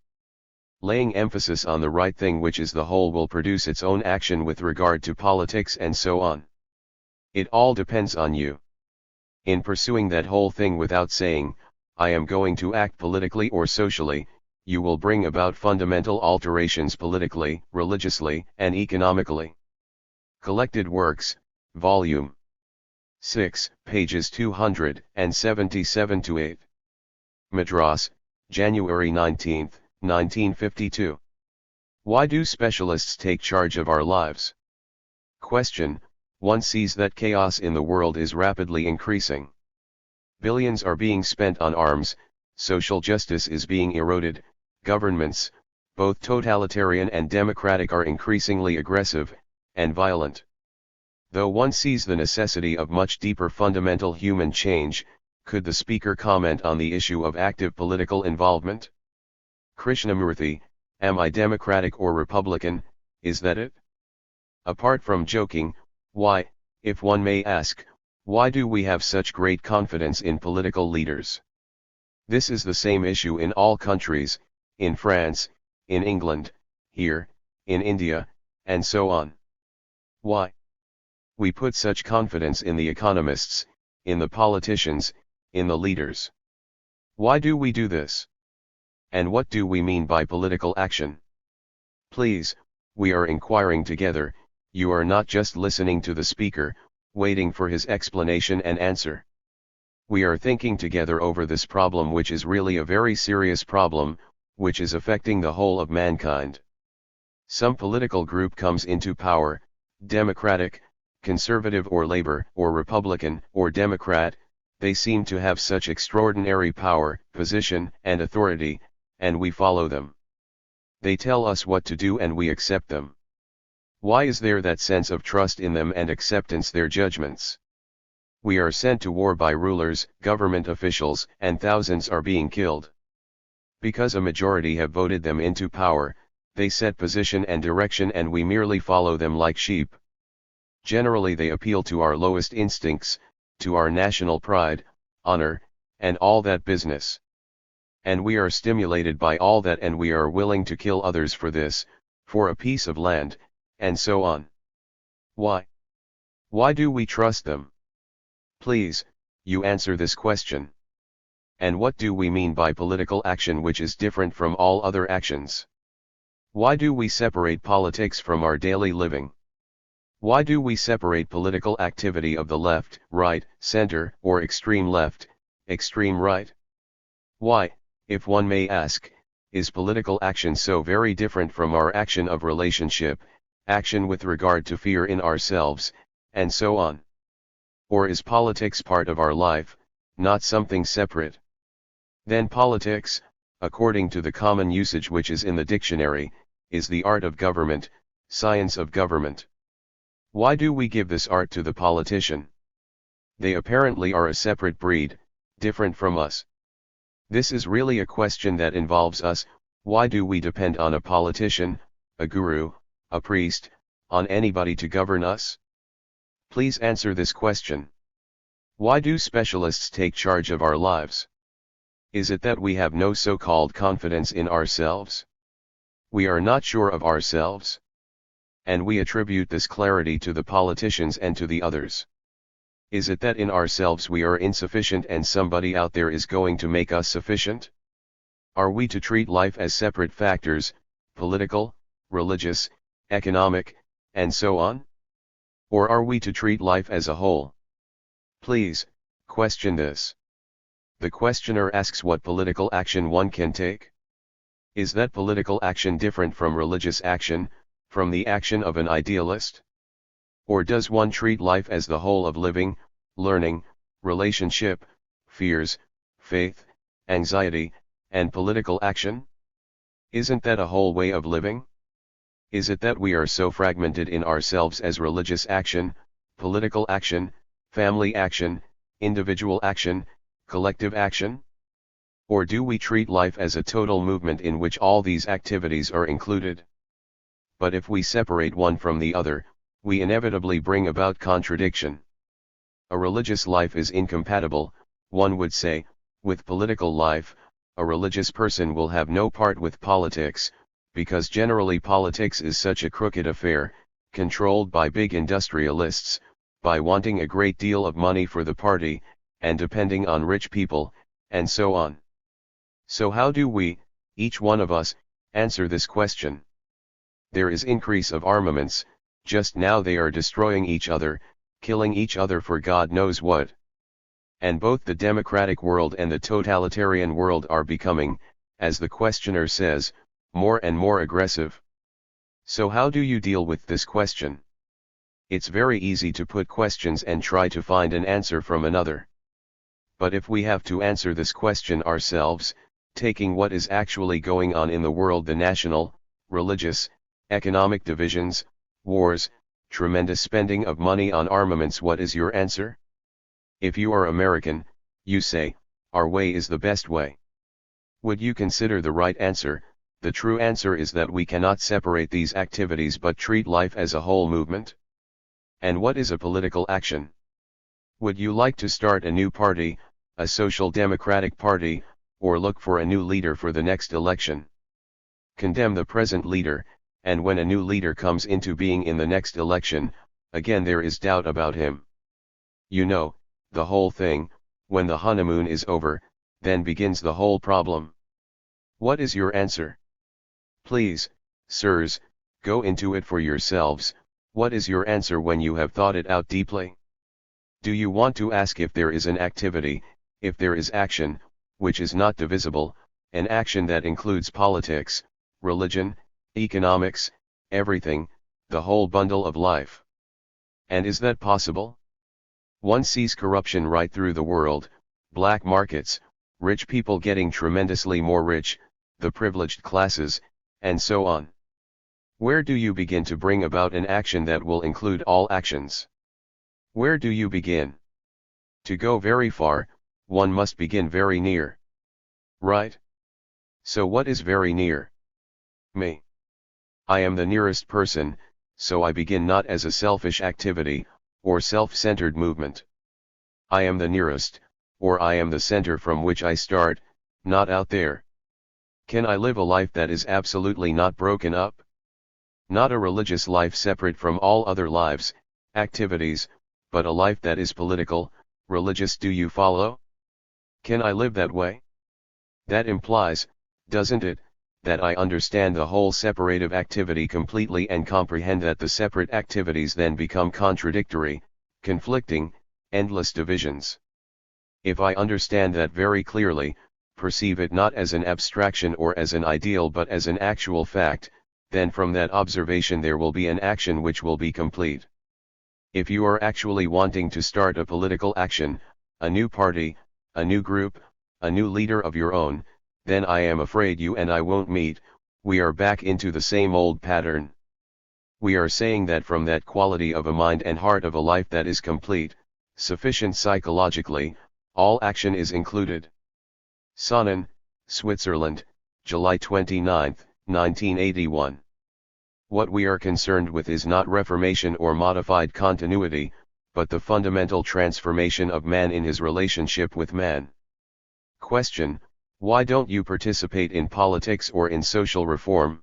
Laying emphasis on the right thing, which is the whole, will produce its own action with regard to politics and so on. It all depends on you. In pursuing that whole thing without saying, I am going to act politically or socially, you will bring about fundamental alterations politically, religiously, and economically. Collected Works, Volume 6, pages 277-8. Madras, January 19, 1952. Why do specialists take charge of our lives? Question: One sees that chaos in the world is rapidly increasing. Billions are being spent on arms, social justice is being eroded, governments, both totalitarian and democratic, are increasingly aggressive and violent. Though one sees the necessity of much deeper fundamental human change, could the speaker comment on the issue of active political involvement? Krishnamurti: Am I Democratic or Republican, is that it? Apart from joking, why, if one may ask, why do we have such great confidence in political leaders? This is the same issue in all countries, in France, in England, here, in India, and so on. Why? We put such confidence in the economists, in the politicians, in the leaders. Why do we do this? And what do we mean by political action? Please, we are inquiring together, you are not just listening to the speaker, waiting for his explanation and answer. We are thinking together over this problem, which is really a very serious problem, which is affecting the whole of mankind. Some political group comes into power, Democratic, Conservative or Labor or Republican or Democrat, they seem to have such extraordinary power, position, and authority, and we follow them. They tell us what to do and we accept them. Why is there that sense of trust in them and acceptance their judgments? We are sent to war by rulers, government officials, and thousands are being killed. Because a majority have voted them into power, they set position and direction and we merely follow them like sheep. Generally they appeal to our lowest instincts, to our national pride, honor, and all that business. And we are stimulated by all that and we are willing to kill others for this, for a piece of land, and so on. Why? Why do we trust them? Please, you answer this question. And what do we mean by political action which is different from all other actions? Why do we separate politics from our daily living? Why do we separate political activity of the left, right, center, or extreme left, extreme right? Why, if one may ask, is political action so very different from our action of relationship, action with regard to fear in ourselves, and so on? Or is politics part of our life, not something separate? Then politics, according to the common usage which is in the dictionary, is the art of government, science of government. Why do we give this art to the politician? They apparently are a separate breed, different from us. This is really a question that involves us. Why do we depend on a politician, a guru, a priest, on anybody to govern us? Please answer this question. Why do specialists take charge of our lives? Is it that we have no so-called confidence in ourselves? We are not sure of ourselves? And we attribute this clarity to the politicians and to the others. Is it that in ourselves we are insufficient and somebody out there is going to make us sufficient? Are we to treat life as separate factors, political, religious, economic, and so on? Or are we to treat life as a whole? Please, question this. The questioner asks what political action one can take. Is that political action different from religious action, from the action of an idealist? Or does one treat life as the whole of living, learning, relationship, fears, faith, anxiety, and political action? Isn't that a whole way of living? Is it that we are so fragmented in ourselves as religious action, political action, family action, individual action, collective action? Or do we treat life as a total movement in which all these activities are included? But if we separate one from the other, we inevitably bring about contradiction. A religious life is incompatible, one would say, with political life. A religious person will have no part with politics, because generally politics is such a crooked affair, controlled by big industrialists, by wanting a great deal of money for the party, and depending on rich people, and so on. So how do we, each one of us, answer this question? There is increase of armaments. Just now they are destroying each other, killing each other for God knows what. And both the democratic world and the totalitarian world are becoming, as the questioner says, more and more aggressive. So how do you deal with this question? It's very easy to put questions and try to find an answer from another. But if we have to answer this question ourselves, taking what is actually going on in the world, the national, religious, economic divisions, wars, tremendous spending of money on armaments, what is your answer? If you are American, you say, our way is the best way. Would you consider the right answer? The true answer is that we cannot separate these activities but treat life as a whole movement. And what is a political action? Would you like to start a new party, a social democratic party, or look for a new leader for the next election? Condemn the present leader, and when a new leader comes into being in the next election, again there is doubt about him. You know, the whole thing, when the honeymoon is over, then begins the whole problem. What is your answer? Please, sirs, go into it for yourselves. What is your answer when you have thought it out deeply? Do you want to ask if there is an activity, if there is action, which is not divisible, an action that includes politics, religion, economics, everything, the whole bundle of life? And is that possible? One sees corruption right through the world, black markets, rich people getting tremendously more rich, the privileged classes, and so on. Where do you begin to bring about an action that will include all actions? Where do you begin? To go very far, one must begin very near. Right? So what is very near? Me. I am the nearest person, so I begin not as a selfish activity, or self-centered movement. I am the nearest, or I am the center from which I start, not out there. Can I live a life that is absolutely not broken up? Not a religious life separate from all other lives, activities, but a life that is political, religious. Do you follow? Can I live that way? That implies, doesn't it, that I understand the whole separative activity completely and comprehend that the separate activities then become contradictory, conflicting, endless divisions. If I understand that very clearly, perceive it not as an abstraction or as an ideal but as an actual fact, then from that observation there will be an action which will be complete. If you are actually wanting to start a political action, a new party, a new group, a new leader of your own, then I am afraid you and I won't meet. We are back into the same old pattern. We are saying that from that quality of a mind and heart of a life that is complete, sufficient psychologically, all action is included. Sonnen, Switzerland, July 29, 1981. What we are concerned with is not reformation or modified continuity, but the fundamental transformation of man in his relationship with man. Question: why don't you participate in politics or in social reform?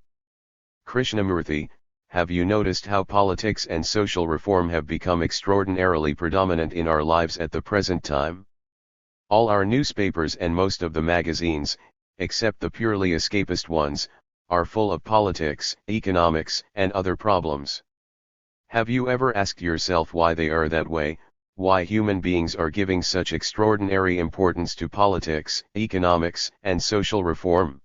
Krishnamurti: have you noticed how politics and social reform have become extraordinarily predominant in our lives at the present time? All our newspapers and most of the magazines, except the purely escapist ones, are full of politics, economics, and other problems. Have you ever asked yourself why they are that way, why human beings are giving such extraordinary importance to politics, economics, and social reform?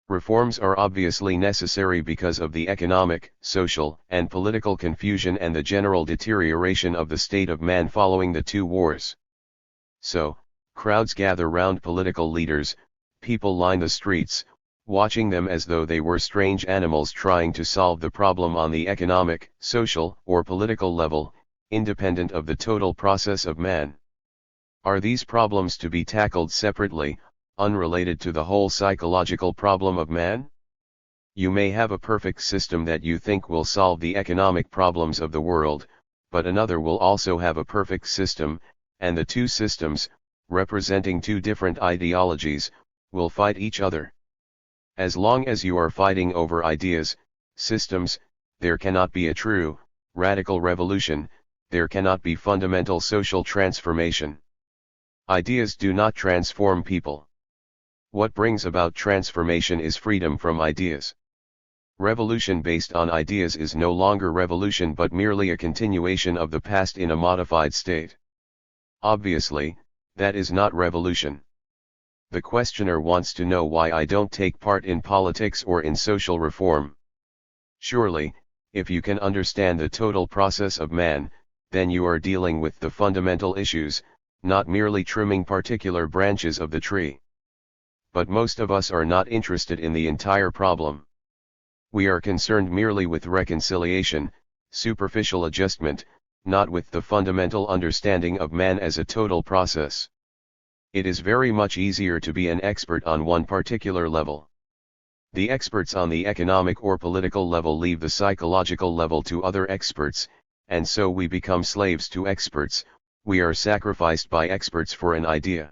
Reforms are obviously necessary because of the economic, social, and political confusion and the general deterioration of the state of man following the two wars. So, crowds gather round political leaders, people line the streets, watching them as though they were strange animals trying to solve the problem on the economic, social, or political level, independent of the total process of man. Are these problems to be tackled separately, unrelated to the whole psychological problem of man? You may have a perfect system that you think will solve the economic problems of the world, but another will also have a perfect system, and the two systems, representing two different ideologies, will fight each other. As long as you are fighting over ideas, systems, there cannot be a true, radical revolution, there cannot be fundamental social transformation. Ideas do not transform people. What brings about transformation is freedom from ideas. Revolution based on ideas is no longer revolution but merely a continuation of the past in a modified state. Obviously, that is not revolution. The questioner wants to know why I don't take part in politics or in social reform. Surely, if you can understand the total process of man, then you are dealing with the fundamental issues, not merely trimming particular branches of the tree. But most of us are not interested in the entire problem. We are concerned merely with reconciliation, superficial adjustment, not with the fundamental understanding of man as a total process. It is very much easier to be an expert on one particular level. The experts on the economic or political level leave the psychological level to other experts, and so we become slaves to experts, we are sacrificed by experts for an idea.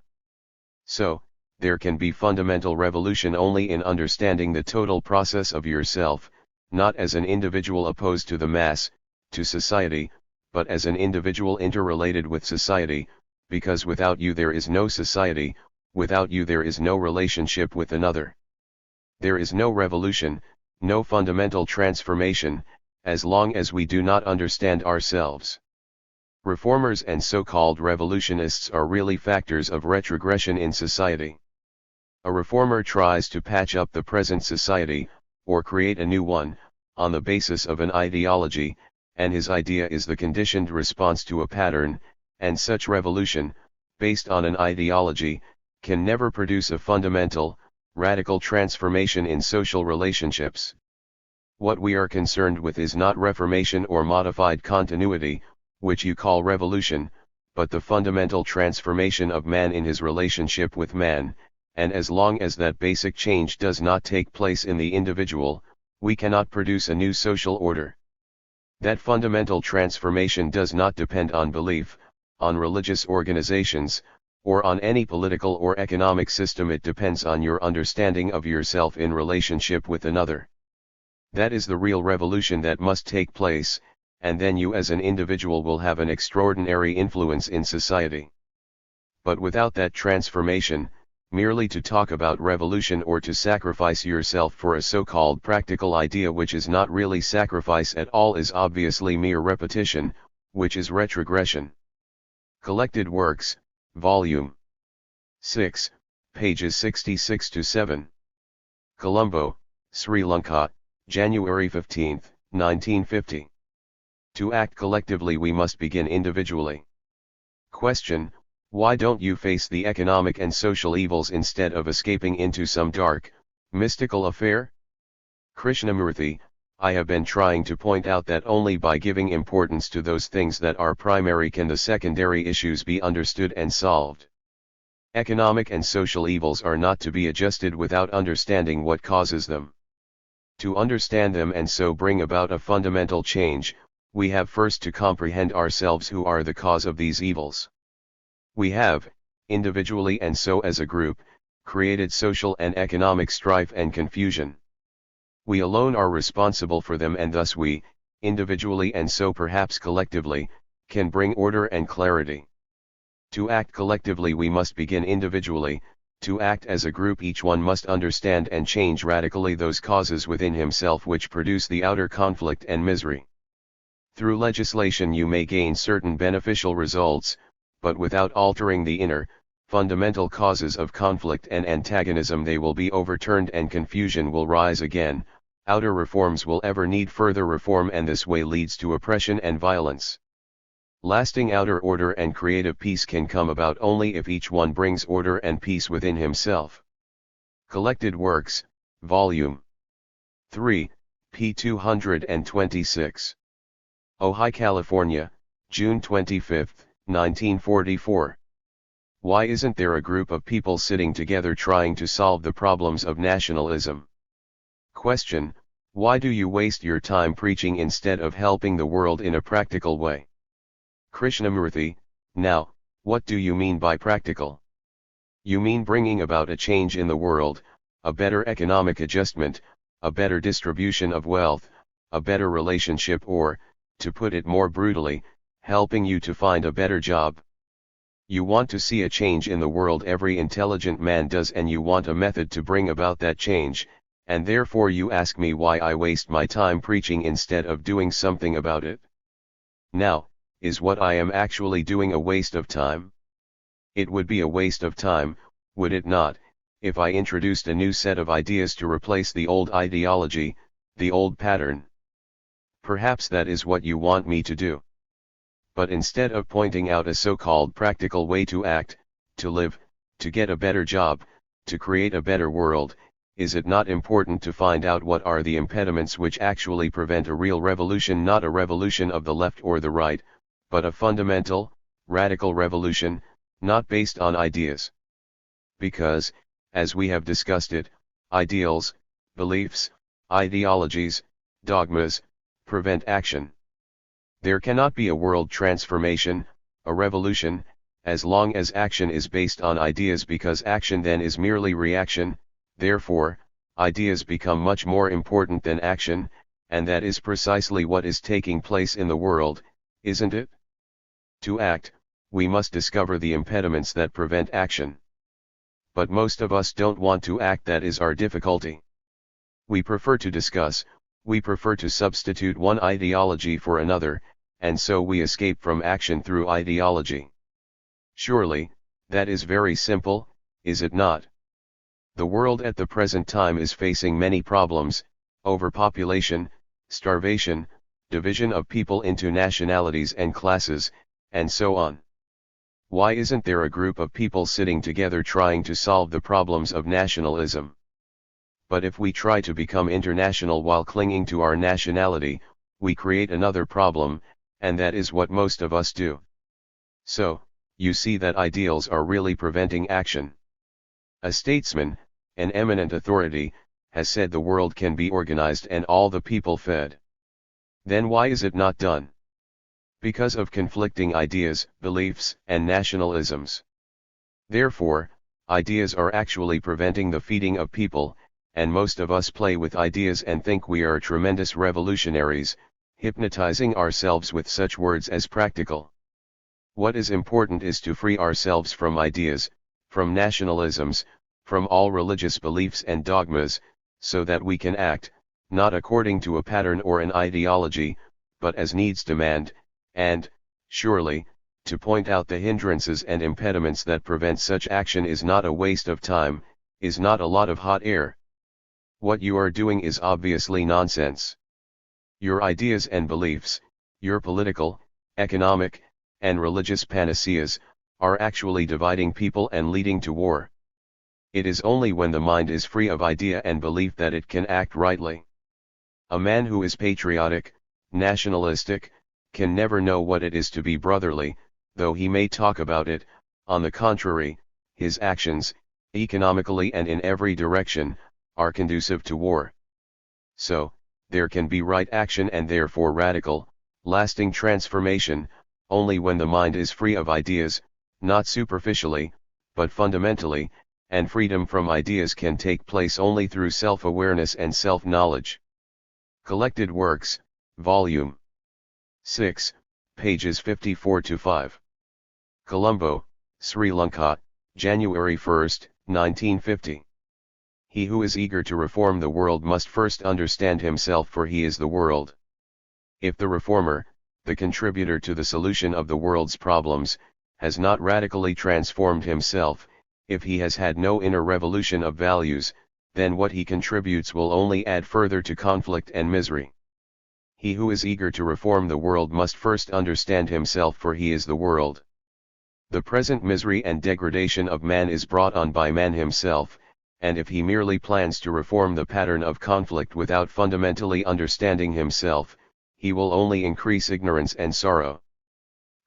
So, there can be fundamental revolution only in understanding the total process of yourself, not as an individual opposed to the mass, to society, but as an individual interrelated with society, because without you there is no society, without you there is no relationship with another. There is no revolution, no fundamental transformation, as long as we do not understand ourselves. Reformers and so-called revolutionists are really factors of retrogression in society. A reformer tries to patch up the present society, or create a new one, on the basis of an ideology, and his idea is the conditioned response to a pattern, and such revolution, based on an ideology, can never produce a fundamental, radical transformation in social relationships. What we are concerned with is not reformation or modified continuity, which you call revolution, but the fundamental transformation of man in his relationship with man, and as long as that basic change does not take place in the individual, we cannot produce a new social order. That fundamental transformation does not depend on belief, on religious organizations, or on any political or economic system. It depends on your understanding of yourself in relationship with another. That is the real revolution that must take place, and then you as an individual will have an extraordinary influence in society. But without that transformation, merely to talk about revolution or to sacrifice yourself for a so-called practical idea which is not really sacrifice at all is obviously mere repetition, which is retrogression. Collected Works, Volume 6, pages 66-7. Colombo, Sri Lanka, January 15, 1950. To act collectively we must begin individually. Question: why don't you face the economic and social evils instead of escaping into some dark, mystical affair? Krishnamurti: I have been trying to point out that only by giving importance to those things that are primary can the secondary issues be understood and solved. Economic and social evils are not to be adjusted without understanding what causes them. To understand them and so bring about a fundamental change, we have first to comprehend ourselves who are the cause of these evils. We have, individually and so as a group, created social and economic strife and confusion. We alone are responsible for them, and thus we, individually and so perhaps collectively, can bring order and clarity. To act collectively we must begin individually. To act as a group each one must understand and change radically those causes within himself which produce the outer conflict and misery. Through legislation you may gain certain beneficial results, but without altering the inner, fundamental causes of conflict and antagonism they will be overturned and confusion will rise again. Outer reforms will ever need further reform, and this way leads to oppression and violence. Lasting outer order and creative peace can come about only if each one brings order and peace within himself. Collected Works, Volume 3, p. 226. Ojai, California, June 25, 1944. Why isn't there a group of people sitting together trying to solve the problems of nationalism? Question: why do you waste your time preaching instead of helping the world in a practical way? Krishnamurti: now, what do you mean by practical? You mean bringing about a change in the world, a better economic adjustment, a better distribution of wealth, a better relationship, or, to put it more brutally, helping you to find a better job. You want to see a change in the world, every intelligent man does, and you want a method to bring about that change, and therefore you ask me why I waste my time preaching instead of doing something about it. Now, is what I am actually doing a waste of time? It would be a waste of time, would it not, if I introduced a new set of ideas to replace the old ideology, the old pattern? Perhaps that is what you want me to do. But instead of pointing out a so-called practical way to act, to live, to get a better job, to create a better world, is it not important to find out what are the impediments which actually prevent a real revolution, not a revolution of the left or the right, but a fundamental, radical revolution, not based on ideas? Because, as we have discussed it, ideals, beliefs, ideologies, dogmas, prevent action. There cannot be a world transformation, a revolution, as long as action is based on ideas, because action then is merely reaction. Therefore, ideas become much more important than action, and that is precisely what is taking place in the world, isn't it? To act, we must discover the impediments that prevent action. But most of us don't want to act, that is our difficulty. We prefer to discuss, we prefer to substitute one ideology for another, and so we escape from action through ideology. Surely, that is very simple, is it not? The world at the present time is facing many problems: overpopulation, starvation, division of people into nationalities and classes, and so on. Why isn't there a group of people sitting together trying to solve the problems of nationalism? But if we try to become international while clinging to our nationality, we create another problem, and that is what most of us do. So, you see that ideals are really preventing action. A statesman, an eminent authority, has said the world can be organized and all the people fed. Then why is it not done? Because of conflicting ideas, beliefs, and nationalisms. Therefore, ideas are actually preventing the feeding of people, and most of us play with ideas and think we are tremendous revolutionaries, hypnotizing ourselves with such words as practical. What is important is to free ourselves from ideas, from nationalisms, from all religious beliefs and dogmas, so that we can act, not according to a pattern or an ideology, but as needs demand, and, surely, to point out the hindrances and impediments that prevent such action is not a waste of time, is not a lot of hot air. What you are doing is obviously nonsense. Your ideas and beliefs, your political, economic, and religious panaceas, are actually dividing people and leading to war. It is only when the mind is free of idea and belief that it can act rightly. A man who is patriotic, nationalistic, can never know what it is to be brotherly, though he may talk about it. On the contrary, his actions, economically and in every direction, are conducive to war. So, there can be right action and therefore radical, lasting transformation, only when the mind is free of ideas, not superficially, but fundamentally, and freedom from ideas can take place only through self-awareness and self-knowledge. Collected Works, Volume 6, pages 54-5. Colombo, Sri Lanka, January 1, 1950. He who is eager to reform the world must first understand himself, for he is the world. If the reformer, the contributor to the solution of the world's problems, has not radically transformed himself, if he has had no inner revolution of values, then what he contributes will only add further to conflict and misery. He who is eager to reform the world must first understand himself, for he is the world. The present misery and degradation of man is brought on by man himself, and if he merely plans to reform the pattern of conflict without fundamentally understanding himself, he will only increase ignorance and sorrow.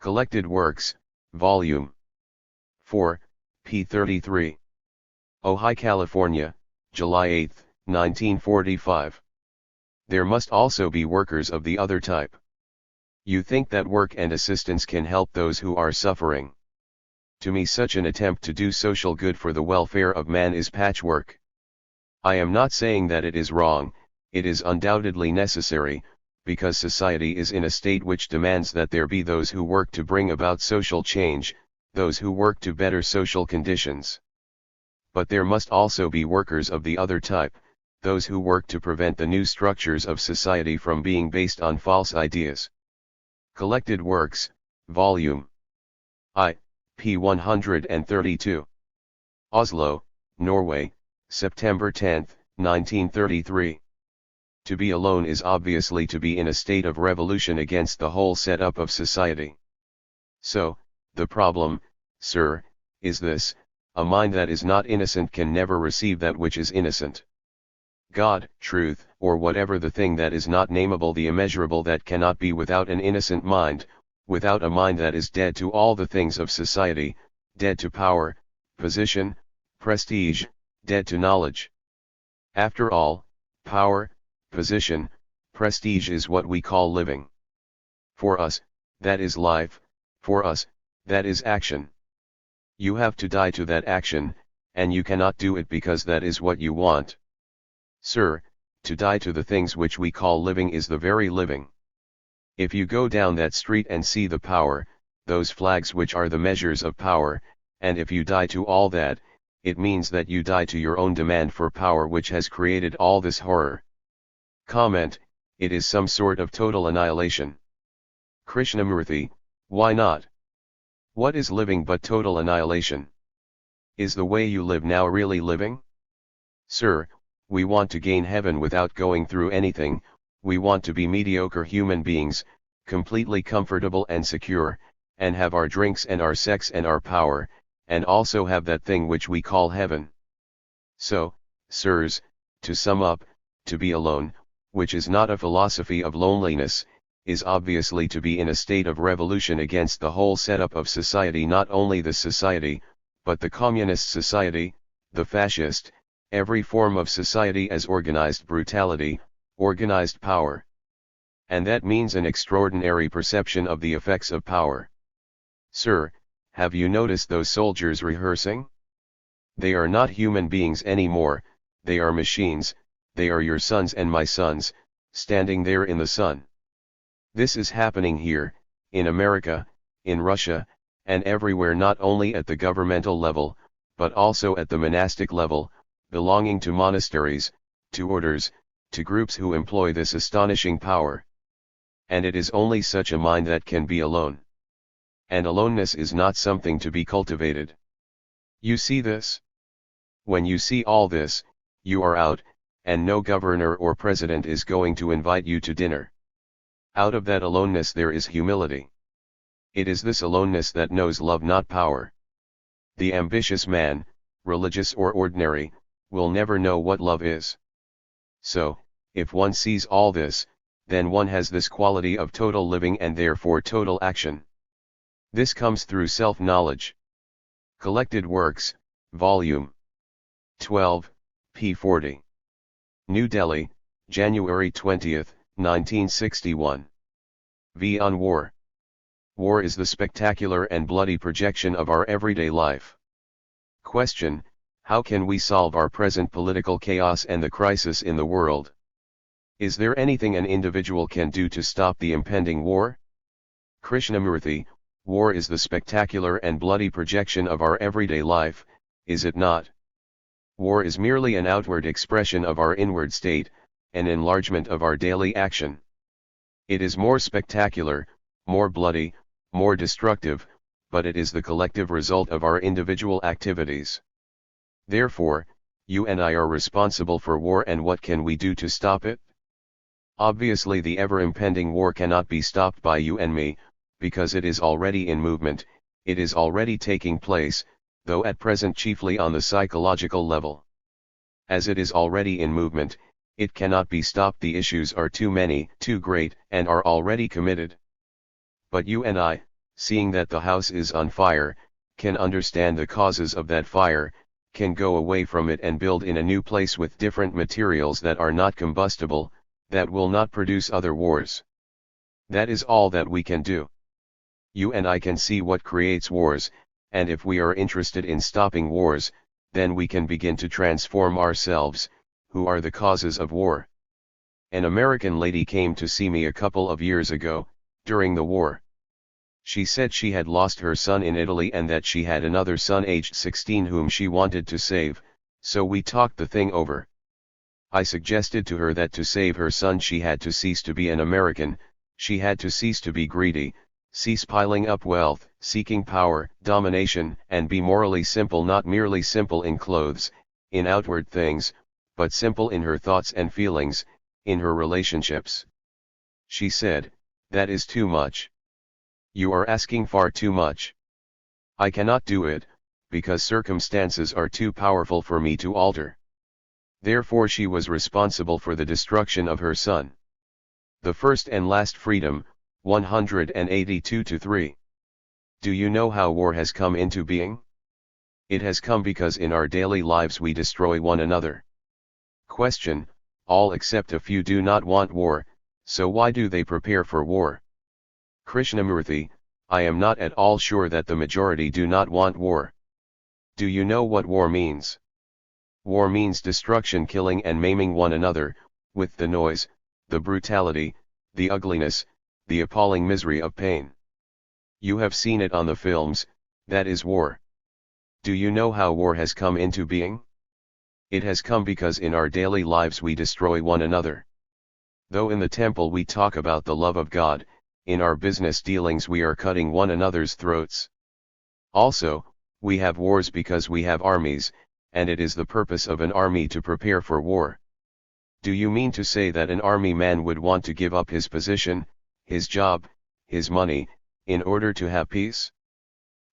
Collected Works, Volume 4, p. 33. Ojai, California, July 8, 1945. There must also be workers of the other type. You think that work and assistance can help those who are suffering. To me, such an attempt to do social good for the welfare of man is patchwork. I am not saying that it is wrong, it is undoubtedly necessary, because society is in a state which demands that there be those who work to bring about social change, those who work to better social conditions. But there must also be workers of the other type, those who work to prevent the new structures of society from being based on false ideas. Collected Works, Volume I, p. 132. Oslo, Norway, September 10, 1933. To be alone is obviously to be in a state of revolution against the whole setup of society. So, the problem, sir, is this: a mind that is not innocent can never receive that which is innocent. God, truth, or whatever the thing that is not nameable, the immeasurable, that cannot be without an innocent mind, without a mind that is dead to all the things of society, dead to power, position, prestige, dead to knowledge. After all, power, position, prestige is what we call living. For us, that is life, for us, that is action. You have to die to that action, and you cannot do it because that is what you want. Sir, to die to the things which we call living is the very living. If you go down that street and see the power, those flags which are the measures of power, and if you die to all that, it means that you die to your own demand for power, which has created all this horror. Comment: it is some sort of total annihilation. Krishnamurti: why not? What is living but total annihilation? Is the way you live now really living? Sir, we want to gain heaven without going through anything. We want to be mediocre human beings, completely comfortable and secure, and have our drinks and our sex and our power, and also have that thing which we call heaven. So, sirs, to sum up, to be alone, which is not a philosophy of loneliness, is obviously to be in a state of revolution against the whole setup of society, not only the society, but the communist society, the fascist, every form of society as organized brutality, organized power. And that means an extraordinary perception of the effects of power. Sir, have you noticed those soldiers rehearsing? They are not human beings anymore, they are machines, they are your sons and my sons, standing there in the sun. This is happening here, in America, in Russia, and everywhere, not only at the governmental level, but also at the monastic level, belonging to monasteries, to orders, to groups who employ this astonishing power. And it is only such a mind that can be alone. And aloneness is not something to be cultivated. You see this? When you see all this, you are out, and no governor or president is going to invite you to dinner. Out of that aloneness there is humility. It is this aloneness that knows love, not power. The ambitious man, religious or ordinary, will never know what love is. So, if one sees all this, then one has this quality of total living and therefore total action. This comes through self-knowledge. Collected Works, Volume 12, p. 40. New Delhi, January 20, 1961. V. On War. War is the spectacular and bloody projection of our everyday life. Question: how can we solve our present political chaos and the crisis in the world? Is there anything an individual can do to stop the impending war? Krishnamurti: war is the spectacular and bloody projection of our everyday life, is it not? War is merely an outward expression of our inward state, an enlargement of our daily action. It is more spectacular, more bloody, more destructive, but it is the collective result of our individual activities. Therefore, you and I are responsible for war, and what can we do to stop it? Obviously the ever-impending war cannot be stopped by you and me, because it is already in movement, it is already taking place, though at present chiefly on the psychological level. As it is already in movement, it cannot be stopped. The issues are too many, too great, and are already committed. But you and I, seeing that the house is on fire, can understand the causes of that fire, can go away from it and build in a new place with different materials that are not combustible, that will not produce other wars. That is all that we can do. You and I can see what creates wars, and if we are interested in stopping wars, then we can begin to transform ourselves, who are the causes of war. An American lady came to see me a couple of years ago, during the war. She said she had lost her son in Italy and that she had another son aged 16 whom she wanted to save, so we talked the thing over. I suggested to her that to save her son she had to cease to be an American, she had to cease to be greedy, cease piling up wealth, seeking power, domination, and be morally simple, not merely simple in clothes, in outward things, but simple in her thoughts and feelings, in her relationships. She said, "That is too much. You are asking far too much. I cannot do it, because circumstances are too powerful for me to alter." Therefore she was responsible for the destruction of her son. The First and Last Freedom, 182-3. Do you know how war has come into being? It has come because in our daily lives we destroy one another. Question: all except a few do not want war, so why do they prepare for war? Krishnamurti: I am not at all sure that the majority do not want war. Do you know what war means? War means destruction, killing and maiming one another, with the noise, the brutality, the ugliness, the appalling misery of pain. You have seen it on the films, that is war. Do you know how war has come into being? It has come because in our daily lives we destroy one another. Though in the temple we talk about the love of God, in our business dealings we are cutting one another's throats. Also, we have wars because we have armies, and it is the purpose of an army to prepare for war. Do you mean to say that an army man would want to give up his position, his job, his money, in order to have peace?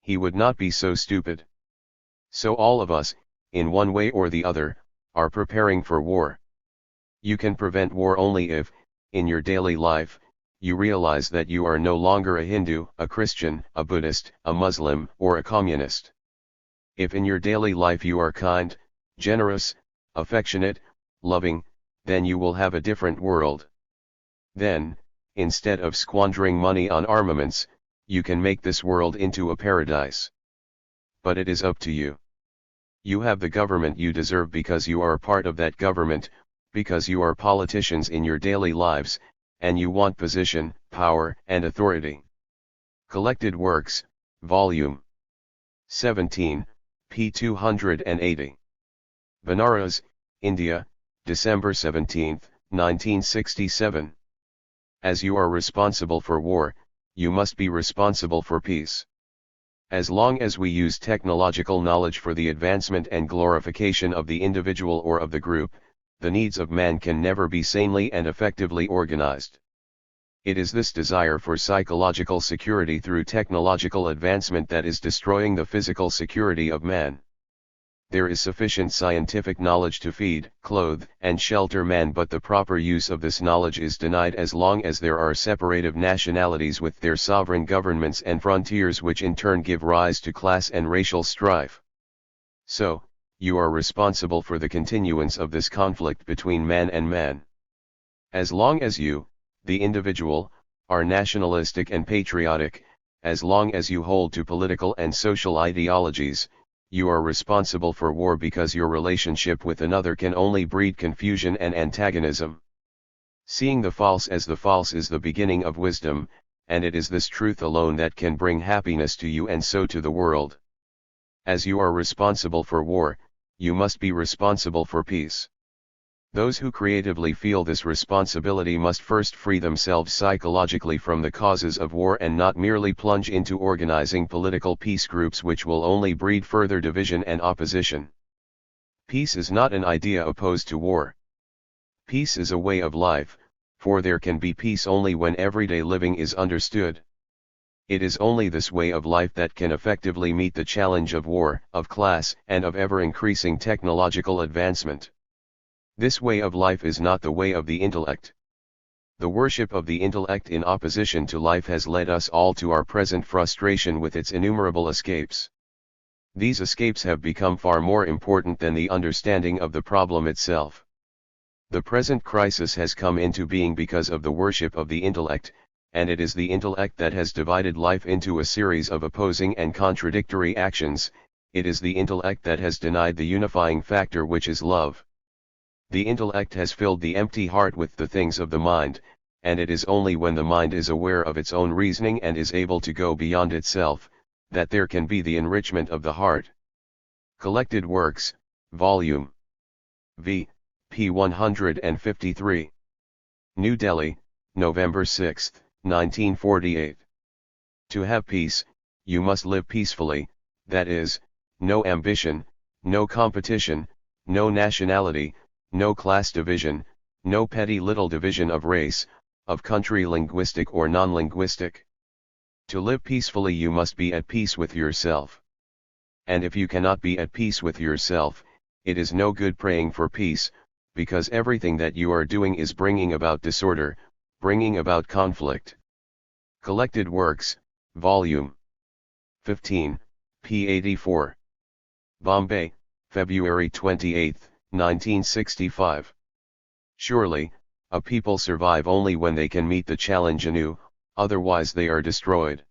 He would not be so stupid. So all of us, in one way or the other, are preparing for war. You can prevent war only if, in your daily life, you realize that you are no longer a Hindu, a Christian, a Buddhist, a Muslim, or a communist. If in your daily life you are kind, generous, affectionate, loving, then you will have a different world. Then, instead of squandering money on armaments, you can make this world into a paradise. But it is up to you. You have the government you deserve because you are a part of that government, because you are politicians in your daily lives, and you want position, power, and authority. Collected Works, Volume 17, p. 280. Banaras, India, December 17, 1967. As you are responsible for war, you must be responsible for peace. As long as we use technological knowledge for the advancement and glorification of the individual or of the group, the needs of man can never be sanely and effectively organized. It is this desire for psychological security through technological advancement that is destroying the physical security of man. There is sufficient scientific knowledge to feed, clothe, and shelter man, but the proper use of this knowledge is denied as long as there are separative nationalities with their sovereign governments and frontiers, which in turn give rise to class and racial strife. So, you are responsible for the continuance of this conflict between man and man. As long as you, the individual, are nationalistic and patriotic, as long as you hold to political and social ideologies, you are responsible for war, because your relationship with another can only breed confusion and antagonism. Seeing the false as the false is the beginning of wisdom, and it is this truth alone that can bring happiness to you and so to the world. As you are responsible for war, you must be responsible for peace. Those who creatively feel this responsibility must first free themselves psychologically from the causes of war and not merely plunge into organizing political peace groups which will only breed further division and opposition. Peace is not an idea opposed to war. Peace is a way of life, for there can be peace only when everyday living is understood. It is only this way of life that can effectively meet the challenge of war, of class, and of ever-increasing technological advancement. This way of life is not the way of the intellect. The worship of the intellect in opposition to life has led us all to our present frustration with its innumerable escapes. These escapes have become far more important than the understanding of the problem itself. The present crisis has come into being because of the worship of the intellect, and it is the intellect that has divided life into a series of opposing and contradictory actions. It is the intellect that has denied the unifying factor, which is love. The intellect has filled the empty heart with the things of the mind, and it is only when the mind is aware of its own reasoning and is able to go beyond itself, that there can be the enrichment of the heart. Collected Works, Volume V, p. 153. New Delhi, November 6, 1948. To have peace, you must live peacefully, that is, no ambition, no competition, no nationality, no class division, no petty little division of race, of country, linguistic or non-linguistic. To live peacefully you must be at peace with yourself. And if you cannot be at peace with yourself, it is no good praying for peace, because everything that you are doing is bringing about disorder, bringing about conflict. Collected Works, Volume 15, p. 84. Bombay, February 28, 1965. Surely, a people survive only when they can meet the challenge anew, otherwise they are destroyed.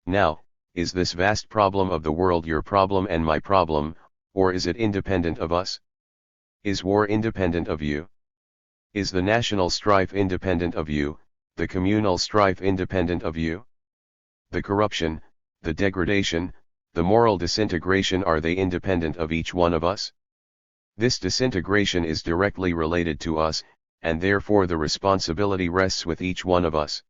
Now, is this vast problem of the world your problem and my problem, or is it independent of us? Is war independent of you? Is the national strife independent of you, the communal strife independent of you? The corruption, the degradation, the moral disintegration, are they independent of each one of us? This disintegration is directly related to us, and therefore the responsibility rests with each one of us.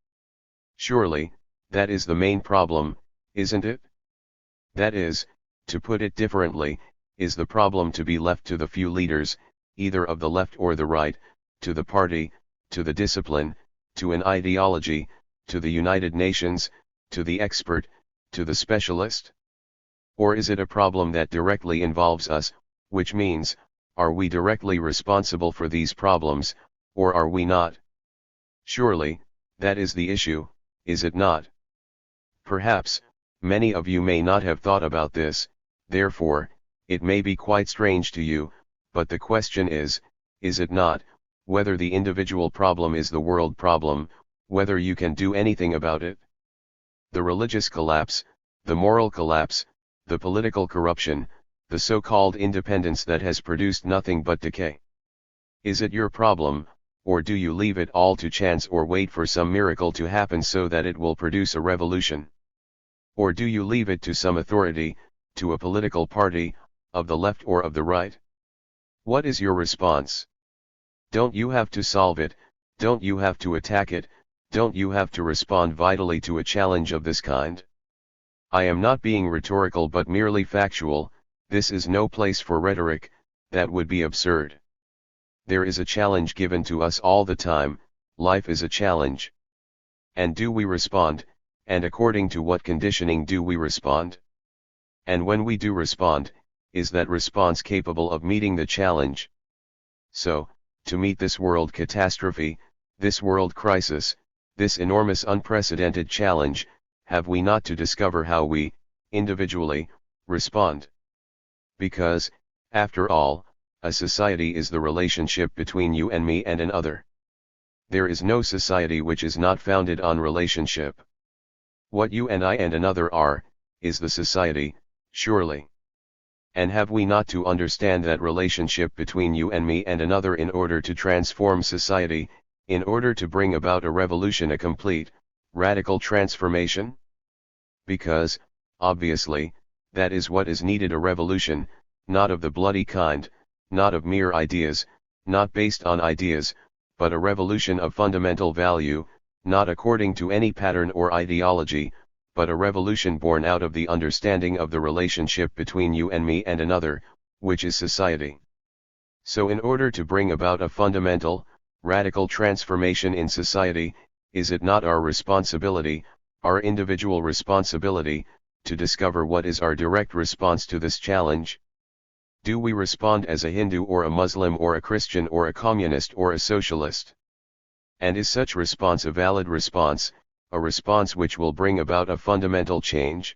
Surely, that is the main problem, isn't it? That is, to put it differently, is the problem to be left to the few leaders, either of the left or the right, to the party, to the discipline, to an ideology, to the United Nations, to the expert, to the specialist? Or is it a problem that directly involves us, which means, are we directly responsible for these problems, or are we not? Surely, That is the issue, is it not? Perhaps, many of you may not have thought about this, therefore, it may be quite strange to you, but the question is it not, whether the individual problem is the world problem, whether you can do anything about it? The religious collapse, the moral collapse, the political corruption, the so-called independence that has produced nothing but decay. Is it your problem, or do you leave it all to chance or wait for some miracle to happen so that it will produce a revolution? Or do you leave it to some authority, to a political party, of the left or of the right? What is your response? Don't you have to solve it, don't you have to attack it, don't you have to respond vitally to a challenge of this kind? I am not being rhetorical but merely factual. This is no place for rhetoric, that would be absurd. There is a challenge given to us all the time, life is a challenge. And do we respond, and according to what conditioning do we respond? And when we do respond, is that response capable of meeting the challenge? So, to meet this world catastrophe, this world crisis, this enormous unprecedented challenge, have we not to discover how we, individually, respond? Because, after all, a society is the relationship between you and me and another. There is no society which is not founded on relationship. What you and I and another are, is the society, surely. And have we not to understand that relationship between you and me and another in order to transform society, in order to bring about a revolution, a complete, radical transformation? Because, obviously, that is what is needed, a revolution, not of the bloody kind, not of mere ideas, not based on ideas, but a revolution of fundamental value, not according to any pattern or ideology, but a revolution born out of the understanding of the relationship between you and me and another, which is society. So in order to bring about a fundamental, radical transformation in society, is it not our responsibility, our individual responsibility, to discover what is our direct response to this challenge? Do we respond as a Hindu or a Muslim or a Christian or a communist or a socialist? And is such response a valid response, a response which will bring about a fundamental change?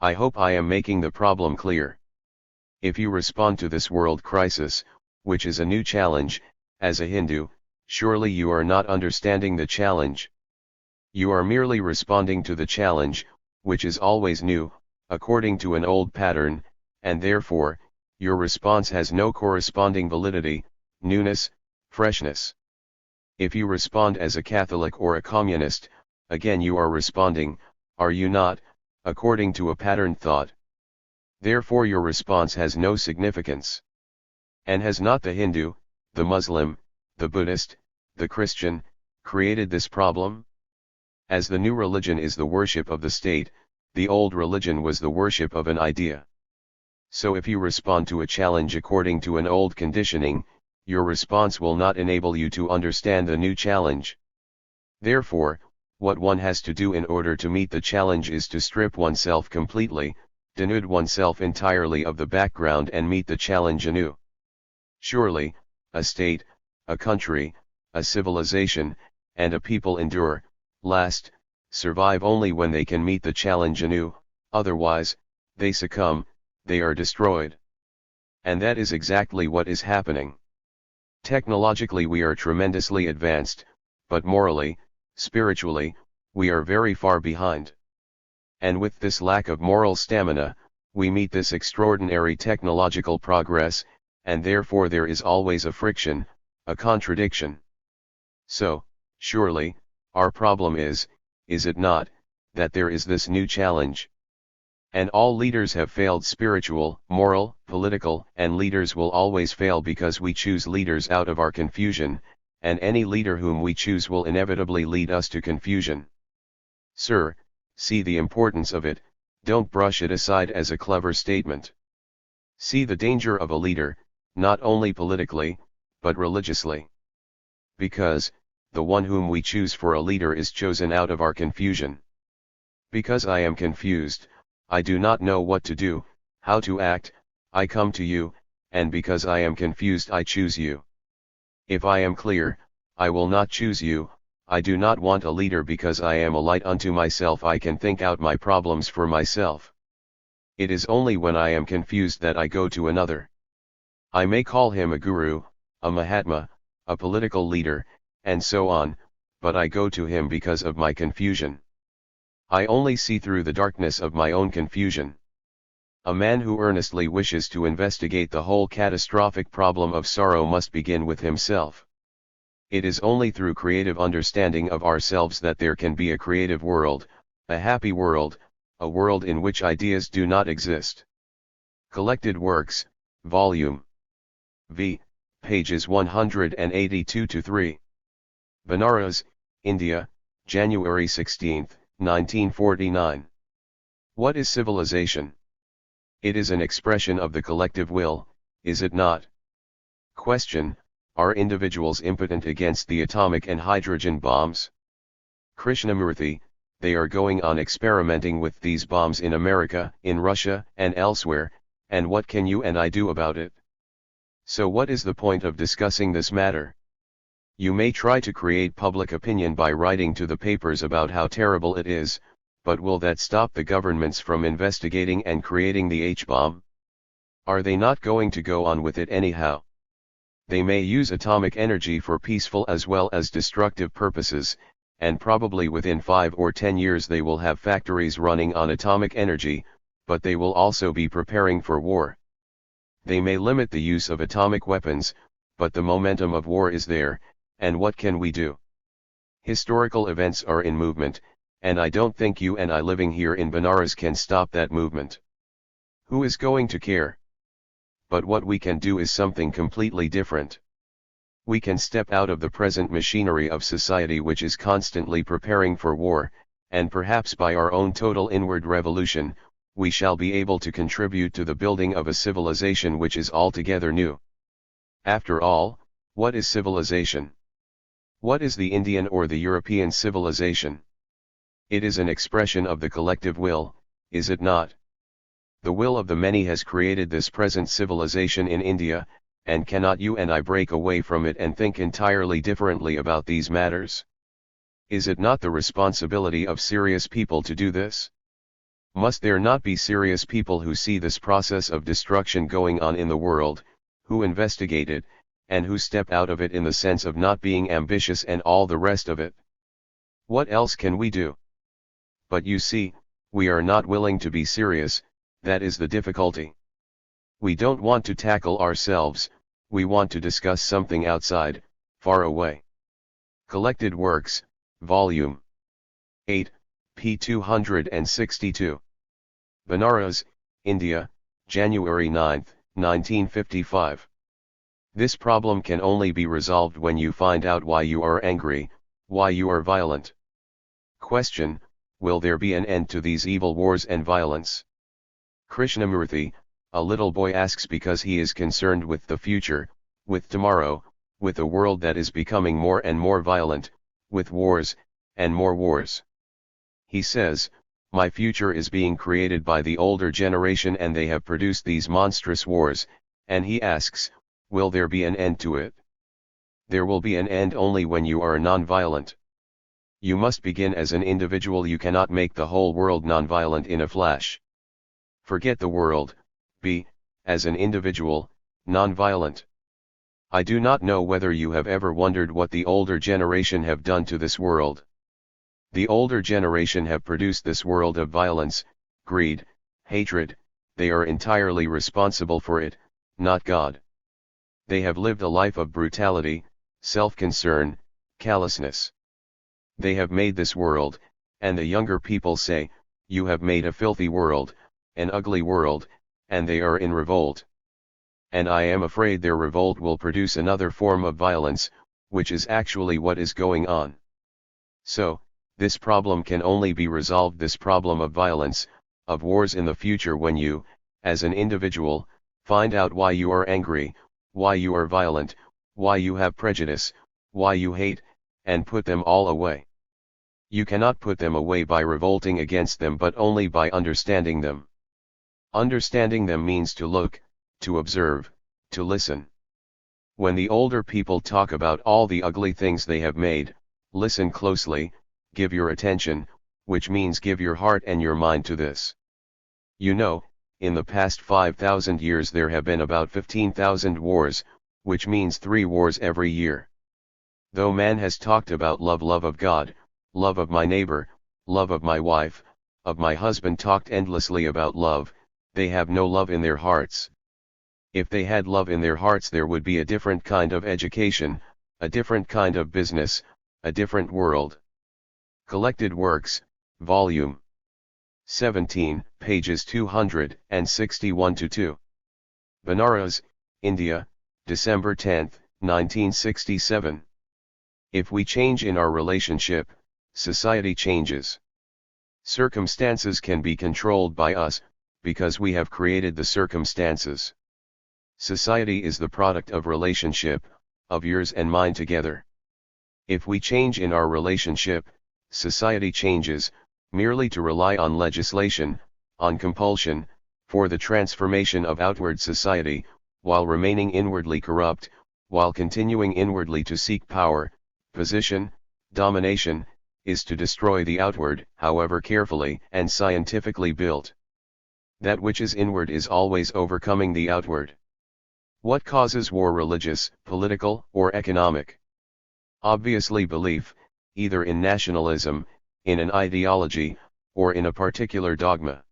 I hope I am making the problem clear. If you respond to this world crisis, which is a new challenge, as a Hindu, surely you are not understanding the challenge. You are merely responding to the challenge, which is always new, according to an old pattern, and therefore, your response has no corresponding validity, newness, freshness. If you respond as a Catholic or a communist, again you are responding, are you not, according to a patterned thought? Therefore your response has no significance. And has not the Hindu, the Muslim, the Buddhist, the Christian, created this problem? As the new religion is the worship of the state, the old religion was the worship of an idea. So if you respond to a challenge according to an old conditioning, your response will not enable you to understand the new challenge. Therefore, what one has to do in order to meet the challenge is to strip oneself completely, denude oneself entirely of the background and meet the challenge anew. Surely, a state, a country, a civilization, and a people endure, last, survive only when they can meet the challenge anew, otherwise, they succumb, they are destroyed. And that is exactly what is happening. Technologically we are tremendously advanced, but morally, spiritually, we are very far behind. And with this lack of moral stamina, we meet this extraordinary technological progress, and therefore there is always a friction, a contradiction. So, surely, our problem is it not, that there is this new challenge? And all leaders have failed, spiritual, moral, political, and leaders will always fail because we choose leaders out of our confusion, and any leader whom we choose will inevitably lead us to confusion. Sir, see the importance of it, don't brush it aside as a clever statement. See the danger of a leader, not only politically, but religiously. Because, the one whom we choose for a leader is chosen out of our confusion. Because I am confused, I do not know what to do, how to act, I come to you, and because I am confused I choose you. If I am clear, I will not choose you, I do not want a leader because I am a light unto myself. I can think out my problems for myself. It is only when I am confused that I go to another. I may call him a guru, a mahatma, a political leader, and so on, but I go to him because of my confusion. I only see through the darkness of my own confusion. A man who earnestly wishes to investigate the whole catastrophic problem of sorrow must begin with himself. It is only through creative understanding of ourselves that there can be a creative world, a happy world, a world in which ideas do not exist. Collected Works, Volume V, pages 182-3. Banaras, India, January 16, 1949. What is civilization? It is an expression of the collective will, is it not? Question: are individuals impotent against the atomic and hydrogen bombs? Krishnamurti: they are going on experimenting with these bombs in America, in Russia, and elsewhere, and what can you and I do about it? So what is the point of discussing this matter? You may try to create public opinion by writing to the papers about how terrible it is, but will that stop the governments from investigating and creating the H-bomb? Are they not going to go on with it anyhow? They may use atomic energy for peaceful as well as destructive purposes, and probably within 5 or 10 years they will have factories running on atomic energy, but they will also be preparing for war. They may limit the use of atomic weapons, but the momentum of war is there, and what can we do? Historical events are in movement, and I don't think you and I living here in Banaras can stop that movement. Who is going to care? But what we can do is something completely different. We can step out of the present machinery of society which is constantly preparing for war, and perhaps by our own total inward revolution, we shall be able to contribute to the building of a civilization which is altogether new. After all, what is civilization? What is the Indian or the European civilization? It is an expression of the collective will, is it not? The will of the many has created this present civilization in India, and cannot you and I break away from it and think entirely differently about these matters? Is it not the responsibility of serious people to do this? Must there not be serious people who see this process of destruction going on in the world, who investigate it, and who step out of it in the sense of not being ambitious and all the rest of it? What else can we do? But you see, we are not willing to be serious, that is the difficulty. We don't want to tackle ourselves, we want to discuss something outside, far away. Collected Works, Volume 8, p. 262. Banaras, India, January 9, 1955. This problem can only be resolved when you find out why you are angry, why you are violent. Question: will there be an end to these evil wars and violence? Krishnamurti: a little boy asks because he is concerned with the future, with tomorrow, with a world that is becoming more and more violent, with wars, and more wars. He says, my future is being created by the older generation and they have produced these monstrous wars, and he asks, will there be an end to it? There will be an end only when you are non-violent. You must begin as an individual. You cannot make the whole world non-violent in a flash. Forget the world, be, as an individual, non-violent. I do not know whether you have ever wondered what the older generation have done to this world. The older generation have produced this world of violence, greed, hatred. They are entirely responsible for it, not God. They have lived a life of brutality, self-concern, callousness. They have made this world, and the younger people say, you have made a filthy world, an ugly world, and they are in revolt. And I am afraid their revolt will produce another form of violence, which is actually what is going on. So, this problem can only be resolved, this problem of violence, of wars in the future, when you, as an individual, find out why you are angry, why you are violent, why you have prejudice, why you hate, and put them all away. You cannot put them away by revolting against them, but only by understanding them. Understanding them means to look, to observe, to listen. When the older people talk about all the ugly things they have made, Listen closely, give your attention, which means give your heart and your mind to this. You know, in the past 5,000 years there have been about 15,000 wars, which means 3 wars every year. Though man has talked about love, love of God, love of my neighbor, love of my wife, of my husband, talked endlessly about love, they have no love in their hearts. If they had love in their hearts, there would be a different kind of education, a different kind of business, a different world. Collected Works, Volume 17, pages 261-2. Banaras, India, December 10, 1967. If we change in our relationship, society changes. Circumstances can be controlled by us, because we have created the circumstances. Society is the product of relationship, of yours and mine together. If we change in our relationship, society changes, merely to rely on legislation, on compulsion, for the transformation of outward society, while remaining inwardly corrupt, while continuing inwardly to seek power, position, domination, is to destroy the outward, however carefully and scientifically built. That which is inward is always overcoming the outward. What causes war? Religious, political, or economic? Obviously belief, either in nationalism, in an ideology, or in a particular dogma.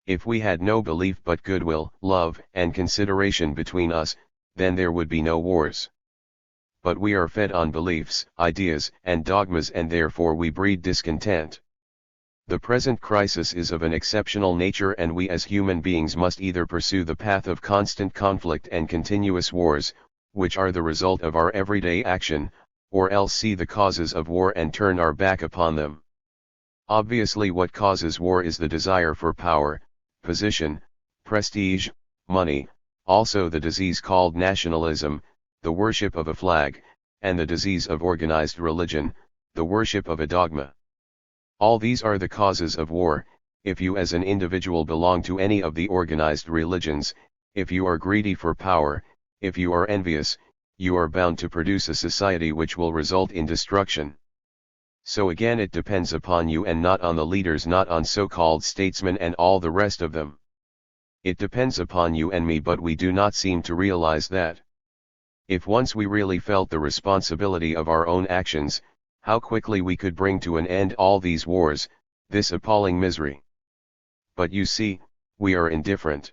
If we had no belief but goodwill, love, and consideration between us, then there would be no wars. But we are fed on beliefs, ideas, and dogmas, and therefore we breed discontent. The present crisis is of an exceptional nature, and we as human beings must either pursue the path of constant conflict and continuous wars, which are the result of our everyday action, or else see the causes of war and turn our back upon them. Obviously, what causes war is the desire for power, position, prestige, money, also the disease called nationalism, the worship of a flag, and the disease of organized religion, the worship of a dogma. All these are the causes of war. If you as an individual belong to any of the organized religions, if you are greedy for power, if you are envious, you are bound to produce a society which will result in destruction. So again, it depends upon you and not on the leaders, not on so-called statesmen and all the rest of them. It depends upon you and me, but we do not seem to realize that. If once we really felt the responsibility of our own actions, how quickly we could bring to an end all these wars, this appalling misery. But you see, we are indifferent.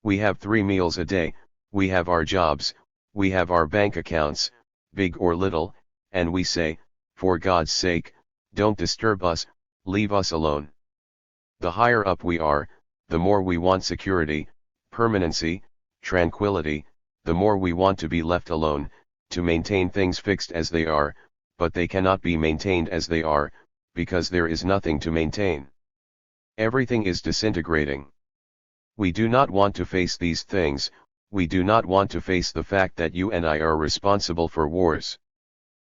We have 3 meals a day, we have our jobs, we have our bank accounts, big or little, and we say, for God's sake, don't disturb us, leave us alone. The higher up we are, the more we want security, permanency, tranquility, the more we want to be left alone, to maintain things fixed as they are, but they cannot be maintained as they are, because there is nothing to maintain. Everything is disintegrating. We do not want to face these things, we do not want to face the fact that you and I are responsible for wars.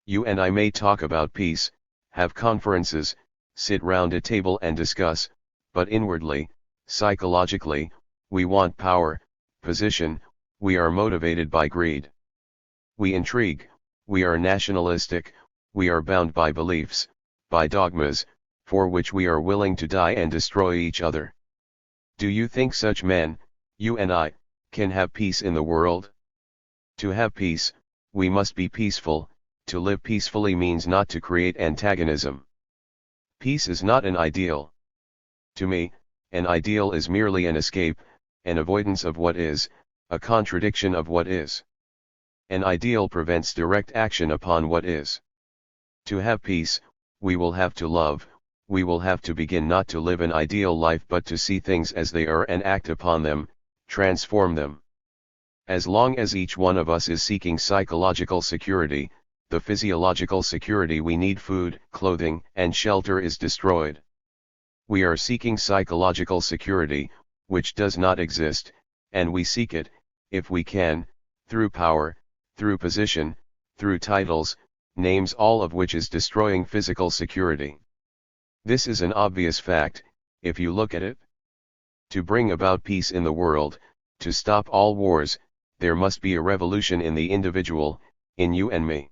You and I may talk about peace, have conferences, sit round a table and discuss, but inwardly, psychologically, we want power, position, we are motivated by greed. We intrigue, we are nationalistic, we are bound by beliefs, by dogmas, for which we are willing to die and destroy each other. Do you think such men, you and I, can have peace in the world? To have peace, we must be peaceful. To live peacefully means not to create antagonism. Peace is not an ideal. To me, an ideal is merely an escape, an avoidance of what is, a contradiction of what is. An ideal prevents direct action upon what is. To have peace, we will have to love, we will have to begin not to live an ideal life but to see things as they are and act upon them, transform them. As long as each one of us is seeking psychological security, the physiological security we need, food, clothing, and shelter, is destroyed. We are seeking psychological security, which does not exist, and we seek it, if we can, through power, through position, through titles, names, all of which is destroying physical security. This is an obvious fact, if you look at it. To bring about peace in the world, to stop all wars, there must be a revolution in the individual, in you and me.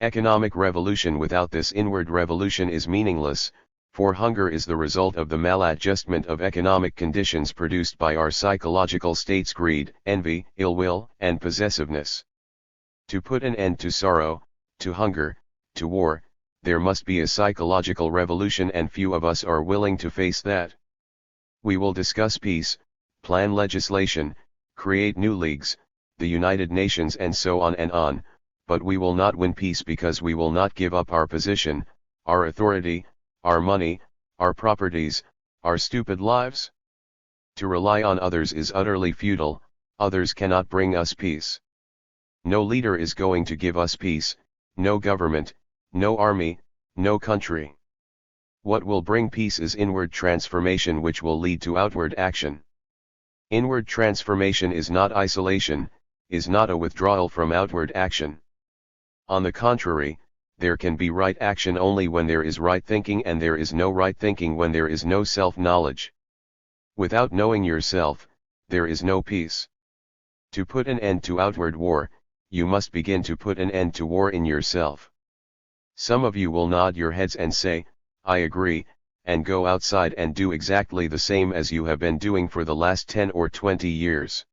Economic revolution without this inward revolution is meaningless, for hunger is the result of the maladjustment of economic conditions produced by our psychological states: greed, envy, ill will, and possessiveness. To put an end to sorrow, to hunger, to war, there must be a psychological revolution, and few of us are willing to face that. We will discuss peace, plan legislation, create new leagues, the United Nations, and so on, but we will not win peace because we will not give up our position, our authority, our money, our properties, our stupid lives. To rely on others is utterly futile. Others cannot bring us peace. No leader is going to give us peace, no government, no army, no country. What will bring peace is inward transformation, which will lead to outward action. Inward transformation is not isolation, is not a withdrawal from outward action. On the contrary, there can be right action only when there is right thinking, and there is no right thinking when there is no self-knowledge. Without knowing yourself, there is no peace. To put an end to outward war, you must begin to put an end to war in yourself. Some of you will nod your heads and say, "I agree," and go outside and do exactly the same as you have been doing for the last 10 or 20 years.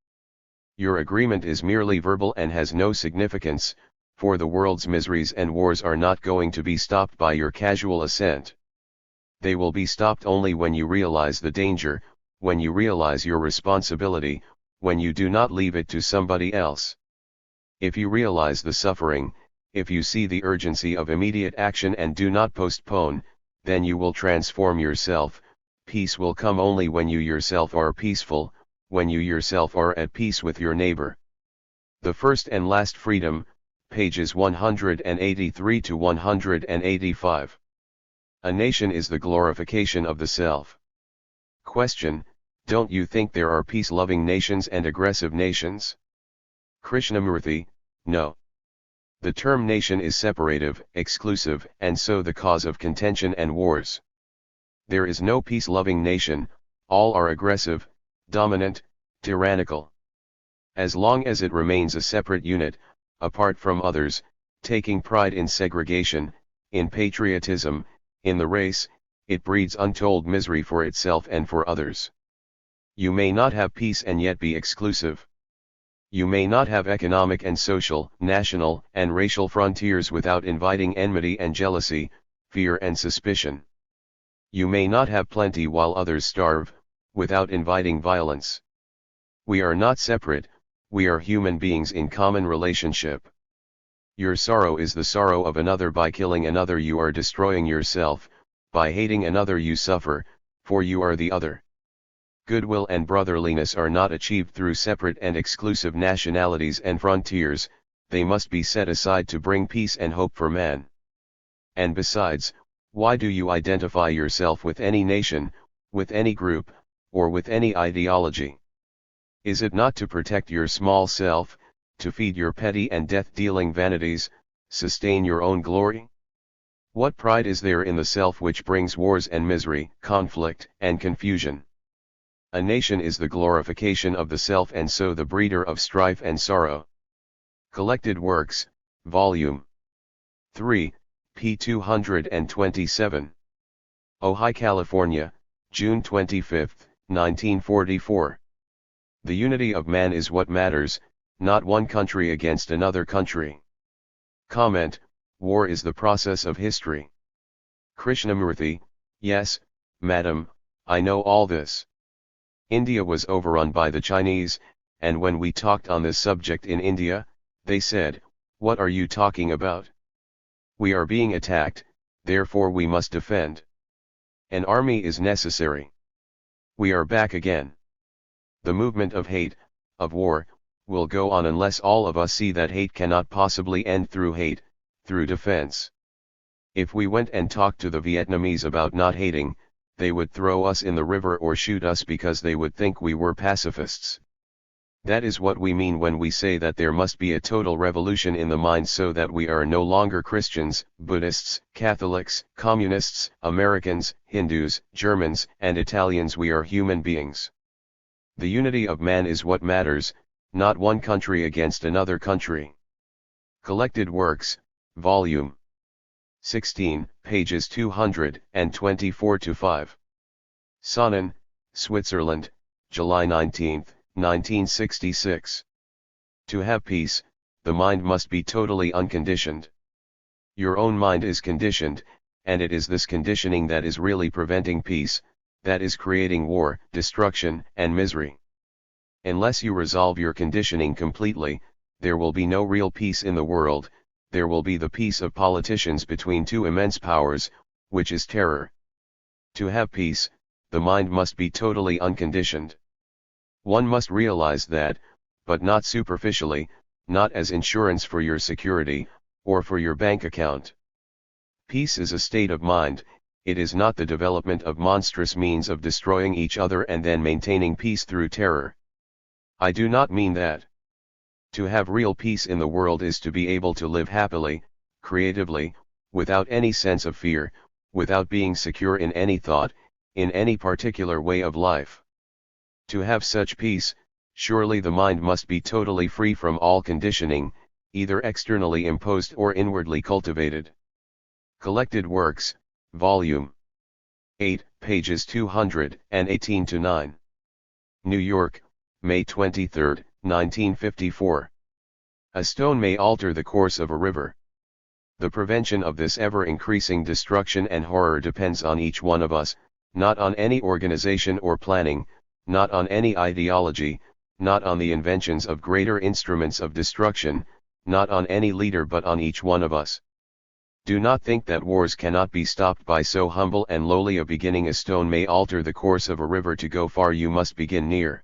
Your agreement is merely verbal and has no significance, for the world's miseries and wars are not going to be stopped by your casual assent. They will be stopped only when you realize the danger, when you realize your responsibility, when you do not leave it to somebody else. If you realize the suffering, if you see the urgency of immediate action and do not postpone, then you will transform yourself. Peace will come only when you yourself are peaceful, when you yourself are at peace with your neighbor. The First and Last Freedom, pages 183 to 185. A nation is the glorification of the self. Question: don't you think there are peace-loving nations and aggressive nations? Krishnamurti: no. The term nation is separative, exclusive, and so the cause of contention and wars. There is no peace-loving nation, all are aggressive, dominant, tyrannical. As long as it remains a separate unit, apart from others, taking pride in segregation, in patriotism, in the race, it breeds untold misery for itself and for others. You may not have peace and yet be exclusive. You may not have economic and social, national, and racial frontiers without inviting enmity and jealousy, fear and suspicion. You may not have plenty while others starve, without inviting violence. We are not separate, we are human beings in common relationship. Your sorrow is the sorrow of another. By killing another you are destroying yourself, by hating another you suffer, for you are the other. Goodwill and brotherliness are not achieved through separate and exclusive nationalities and frontiers, they must be set aside to bring peace and hope for man. And besides, why do you identify yourself with any nation, with any group, or with any ideology? Is it not to protect your small self, to feed your petty and death-dealing vanities, sustain your own glory? What pride is there in the self which brings wars and misery, conflict, and confusion? A nation is the glorification of the self and so the breeder of strife and sorrow. Collected Works, Volume 3, p. 227. Ojai, California, June 25, 1944. The unity of man is what matters, not one country against another country. Comment: war is the process of history. Krishnamurti: yes, madam, I know all this. India was overrun by the Chinese, and when we talked on this subject in India, they said, "What are you talking about? We are being attacked, therefore we must defend. An army is necessary." We are back again. The movement of hate, of war, will go on unless all of us see that hate cannot possibly end through hate, through defense. If we went and talked to the Vietnamese about not hating, they would throw us in the river or shoot us because they would think we were pacifists. That is what we mean when we say that there must be a total revolution in the mind so that we are no longer Christians, Buddhists, Catholics, Communists, Americans, Hindus, Germans, and Italians. We are human beings. The unity of man is what matters, not one country against another country. Collected Works, Volume 16, pages 224-5. Sonnen, Switzerland, July 19, 1966. To have peace, the mind must be totally unconditioned. Your own mind is conditioned, and it is this conditioning that is really preventing peace, that is creating war, destruction, and misery. Unless you resolve your conditioning completely, there will be no real peace in the world. There will be the peace of politicians between two immense powers, which is terror. To have peace, the mind must be totally unconditioned. One must realize that, but not superficially, not as insurance for your security, or for your bank account. Peace is a state of mind, it is not the development of monstrous means of destroying each other and then maintaining peace through terror. I do not mean that. To have real peace in the world is to be able to live happily, creatively, without any sense of fear, without being secure in any thought, in any particular way of life. To have such peace, surely the mind must be totally free from all conditioning, either externally imposed or inwardly cultivated. Collected Works, Volume 8, pages 218-9. New York, May 23, 1954. A stone may alter the course of a river. The prevention of this ever-increasing destruction and horror depends on each one of us, not on any organization or planning, not on any ideology, not on the inventions of greater instruments of destruction, not on any leader but on each one of us. Do not think that wars cannot be stopped by so humble and lowly a beginning. A stone may alter the course of a river. To go far you must begin near.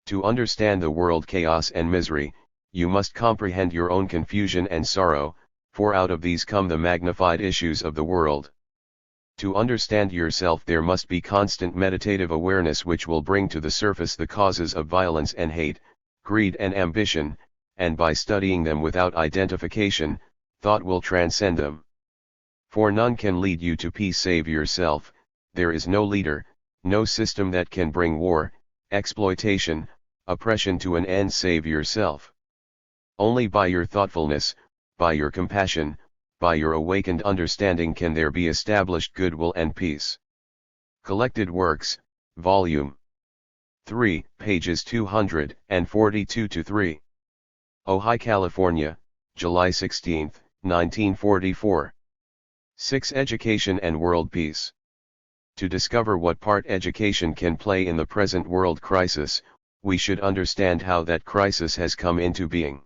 To understand the world chaos and misery, you must comprehend your own confusion and sorrow, for out of these come the magnified issues of the world. To understand yourself there must be constant meditative awareness which will bring to the surface the causes of violence and hate, greed and ambition, and by studying them without identification, thought will transcend them. For none can lead you to peace save yourself. There is no leader, no system that can bring war, exploitation, oppression to an end save yourself. Only by your thoughtfulness, by your compassion, by your awakened understanding can there be established goodwill and peace. Collected Works, Volume 3, pages 242-3. Ojai, California, July 16, 1944. 6. Education and World Peace. To discover what part education can play in the present world crisis, we should understand how that crisis has come into being.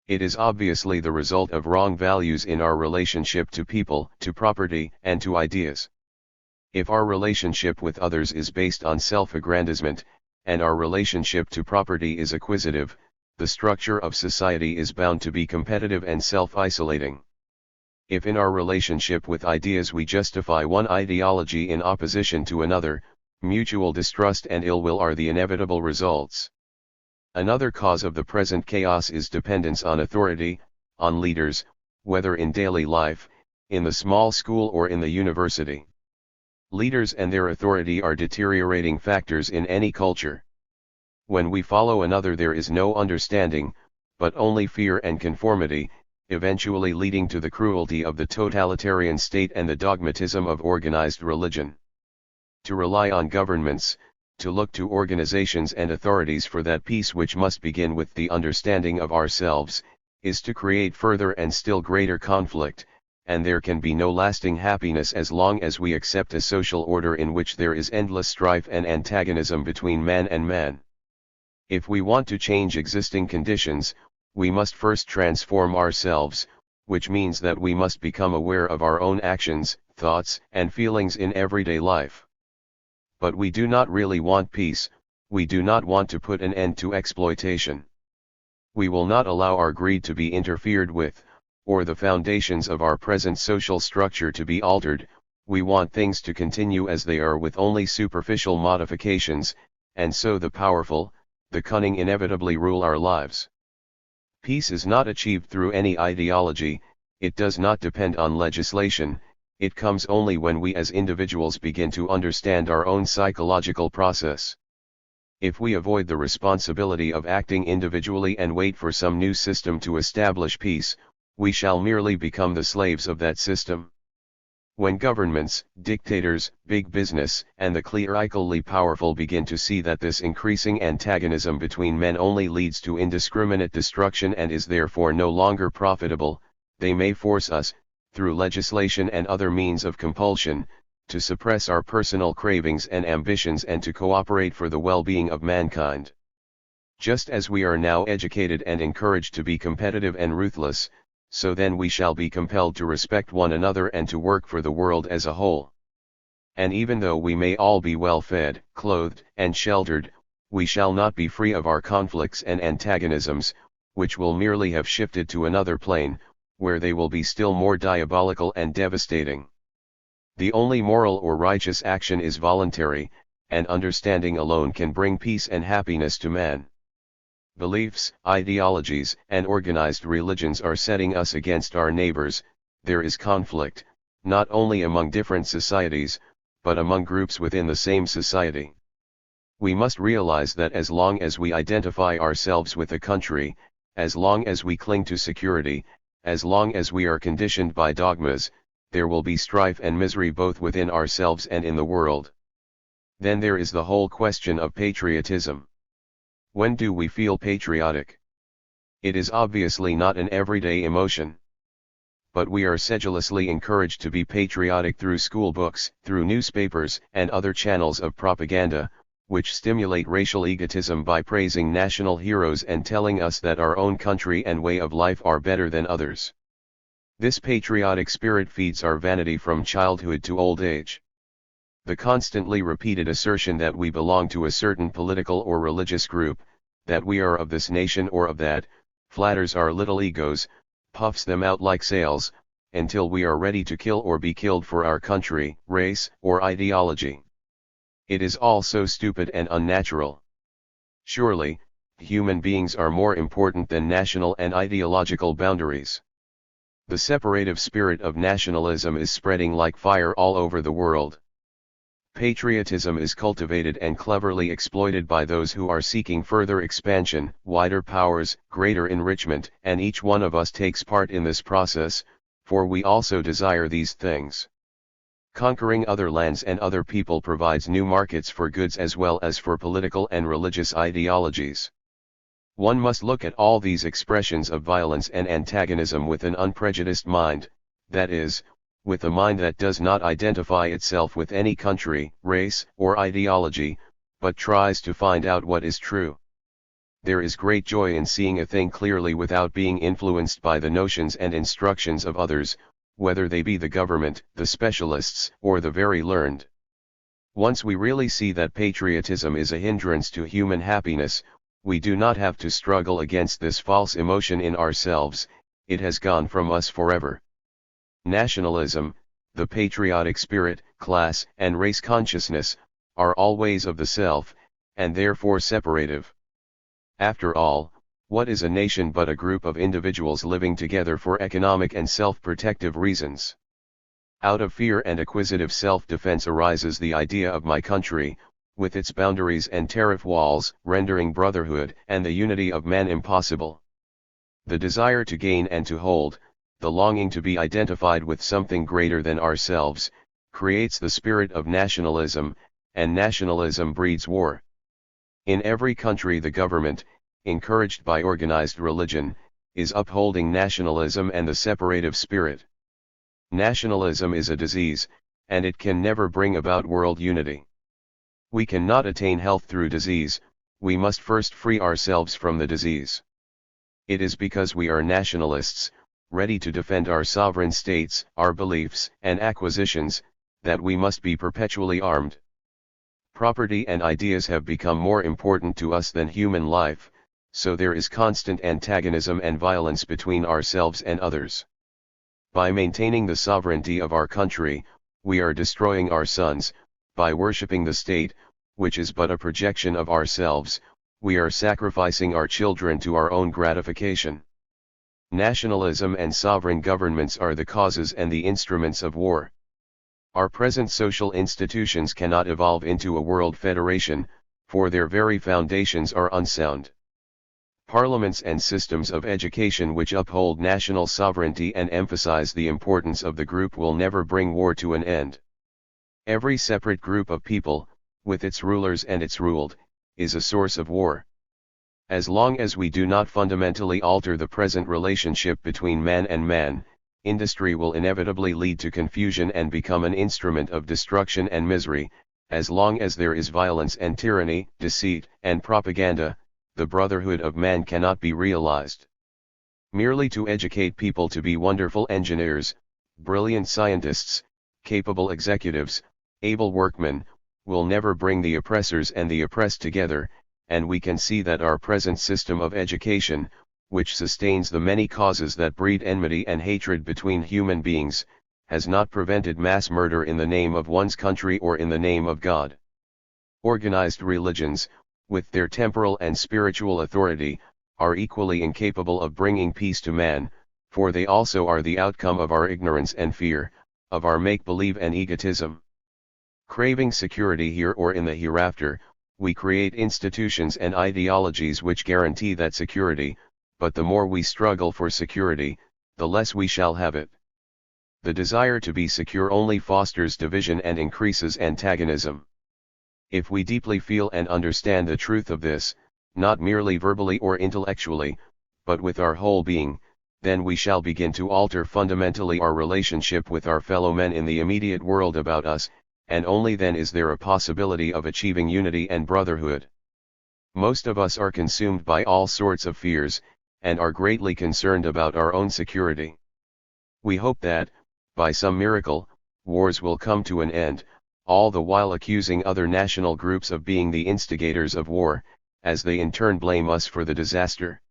It is obviously the result of wrong values in our relationship to people, to property, and to ideas. If our relationship with others is based on self-aggrandizement, and our relationship to property is acquisitive, the structure of society is bound to be competitive and self-isolating. If in our relationship with ideas we justify one ideology in opposition to another, mutual distrust and ill will are the inevitable results. Another cause of the present chaos is dependence on authority, on leaders, whether in daily life, in the small school or in the university. Leaders and their authority are deteriorating factors in any culture. When we follow another there is no understanding, but only fear and conformity, eventually leading to the cruelty of the totalitarian state and the dogmatism of organized religion. To rely on governments, to look to organizations and authorities for that peace which must begin with the understanding of ourselves, is to create further and still greater conflict, and there can be no lasting happiness as long as we accept a social order in which there is endless strife and antagonism between man and man. If we want to change existing conditions, we must first transform ourselves, which means that we must become aware of our own actions, thoughts, and feelings in everyday life. But we do not really want peace, we do not want to put an end to exploitation. We will not allow our greed to be interfered with, or the foundations of our present social structure to be altered. We want things to continue as they are with only superficial modifications, and so the powerful, the cunning inevitably rule our lives. Peace is not achieved through any ideology, it does not depend on legislation, it comes only when we as individuals begin to understand our own psychological process. If we avoid the responsibility of acting individually and wait for some new system to establish peace, we shall merely become the slaves of that system. When governments, dictators, big business, and the clerically powerful begin to see that this increasing antagonism between men only leads to indiscriminate destruction and is therefore no longer profitable, they may force us, through legislation and other means of compulsion, to suppress our personal cravings and ambitions and to cooperate for the well-being of mankind. Just as we are now educated and encouraged to be competitive and ruthless, so then we shall be compelled to respect one another and to work for the world as a whole. And even though we may all be well fed, clothed, and sheltered, we shall not be free of our conflicts and antagonisms, which will merely have shifted to another plane, where they will be still more diabolical and devastating. The only moral or righteous action is voluntary, and understanding alone can bring peace and happiness to man. Beliefs, ideologies, and organized religions are setting us against our neighbors. There is conflict, not only among different societies, but among groups within the same society. We must realize that as long as we identify ourselves with a country, as long as we cling to security, as long as we are conditioned by dogmas, there will be strife and misery both within ourselves and in the world. Then there is the whole question of patriotism. When do we feel patriotic? It is obviously not an everyday emotion. But we are sedulously encouraged to be patriotic through school books, through newspapers, and other channels of propaganda, which stimulate racial egotism by praising national heroes and telling us that our own country and way of life are better than others. This patriotic spirit feeds our vanity from childhood to old age. The constantly repeated assertion that we belong to a certain political or religious group, that we are of this nation or of that, flatters our little egos, puffs them out like sails, until we are ready to kill or be killed for our country, race, or ideology. It is all so stupid and unnatural. Surely, human beings are more important than national and ideological boundaries. The separative spirit of nationalism is spreading like fire all over the world. Patriotism is cultivated and cleverly exploited by those who are seeking further expansion, wider powers, greater enrichment, and each one of us takes part in this process, for we also desire these things. Conquering other lands and other people provides new markets for goods as well as for political and religious ideologies. One must look at all these expressions of violence and antagonism with an unprejudiced mind, that is, with a mind that does not identify itself with any country, race, or ideology, but tries to find out what is true. There is great joy in seeing a thing clearly without being influenced by the notions and instructions of others, whether they be the government, the specialists, or the very learned. Once we really see that patriotism is a hindrance to human happiness, we do not have to struggle against this false emotion in ourselves, it has gone from us forever. Nationalism, the patriotic spirit, class and race consciousness, are all ways of the self, and therefore separative. After all, what is a nation but a group of individuals living together for economic and self-protective reasons? Out of fear and acquisitive self-defense arises the idea of my country, with its boundaries and tariff walls, rendering brotherhood and the unity of man impossible. The desire to gain and to hold, the longing to be identified with something greater than ourselves, creates the spirit of nationalism, and nationalism breeds war. In every country the government, encouraged by organized religion, is upholding nationalism and the separative spirit. Nationalism is a disease, and it can never bring about world unity. We cannot attain health through disease, we must first free ourselves from the disease. It is because we are nationalists, ready to defend our sovereign states, our beliefs and acquisitions, that we must be perpetually armed. Property and ideas have become more important to us than human life, so there is constant antagonism and violence between ourselves and others. By maintaining the sovereignty of our country, we are destroying our sons. By worshipping the state, which is but a projection of ourselves, we are sacrificing our children to our own gratification. Nationalism and sovereign governments are the causes and the instruments of war. Our present social institutions cannot evolve into a world federation, for their very foundations are unsound. Parliaments and systems of education which uphold national sovereignty and emphasize the importance of the group will never bring war to an end. Every separate group of people, with its rulers and its ruled, is a source of war. As long as we do not fundamentally alter the present relationship between man and man, industry will inevitably lead to confusion and become an instrument of destruction and misery. As long as there is violence and tyranny, deceit and propaganda, the brotherhood of man cannot be realized. Merely to educate people to be wonderful engineers, brilliant scientists, capable executives, able workmen, will never bring the oppressors and the oppressed together, and we can see that our present system of education, which sustains the many causes that breed enmity and hatred between human beings, has not prevented mass murder in the name of one's country or in the name of God. Organized religions, with their temporal and spiritual authority, are equally incapable of bringing peace to man, for they also are the outcome of our ignorance and fear, of our make-believe and egotism. Craving security here or in the hereafter, we create institutions and ideologies which guarantee that security, but the more we struggle for security, the less we shall have it. The desire to be secure only fosters division and increases antagonism. If we deeply feel and understand the truth of this, not merely verbally or intellectually, but with our whole being, then we shall begin to alter fundamentally our relationship with our fellow men in the immediate world about us, and only then is there a possibility of achieving unity and brotherhood. Most of us are consumed by all sorts of fears, and are greatly concerned about our own security. We hope that, by some miracle, wars will come to an end, all the while accusing other national groups of being the instigators of war, as they in turn blame us for the disaster.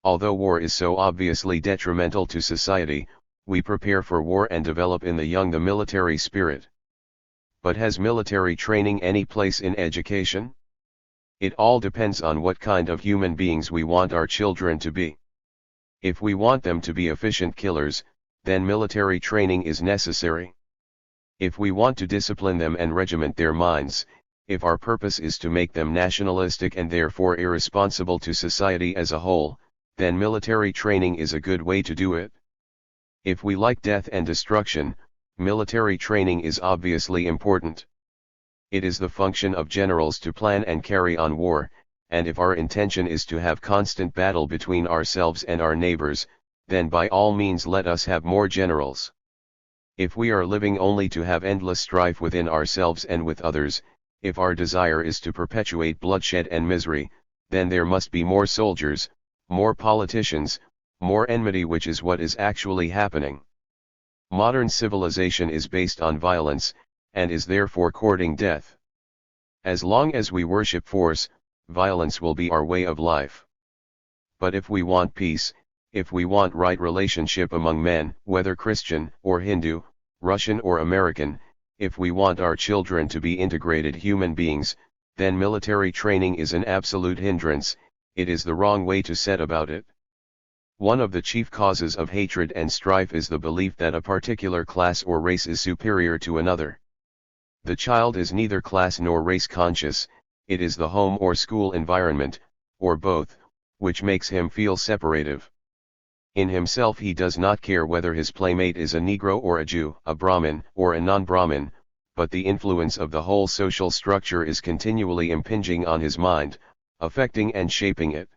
Although war is so obviously detrimental to society, we prepare for war and develop in the young the military spirit. But has military training any place in education? It all depends on what kind of human beings we want our children to be. If we want them to be efficient killers, then military training is necessary. If we want to discipline them and regiment their minds, if our purpose is to make them nationalistic and therefore irresponsible to society as a whole, then military training is a good way to do it. If we like death and destruction, military training is obviously important. It is the function of generals to plan and carry on war, and if our intention is to have constant battle between ourselves and our neighbors, then by all means let us have more generals. If we are living only to have endless strife within ourselves and with others, if our desire is to perpetuate bloodshed and misery, then there must be more soldiers, more politicians, more enmity, which is what is actually happening. Modern civilization is based on violence, and is therefore courting death. As long as we worship force, violence will be our way of life. But if we want peace, if we want right relationship among men, whether Christian or Hindu, Russian or American, if we want our children to be integrated human beings, then military training is an absolute hindrance. It is the wrong way to set about it. One of the chief causes of hatred and strife is the belief that a particular class or race is superior to another. The child is neither class nor race conscious, it is the home or school environment, or both, which makes him feel separative. In himself he does not care whether his playmate is a Negro or a Jew, a Brahmin or a non-Brahmin, but the influence of the whole social structure is continually impinging on his mind, affecting and shaping it.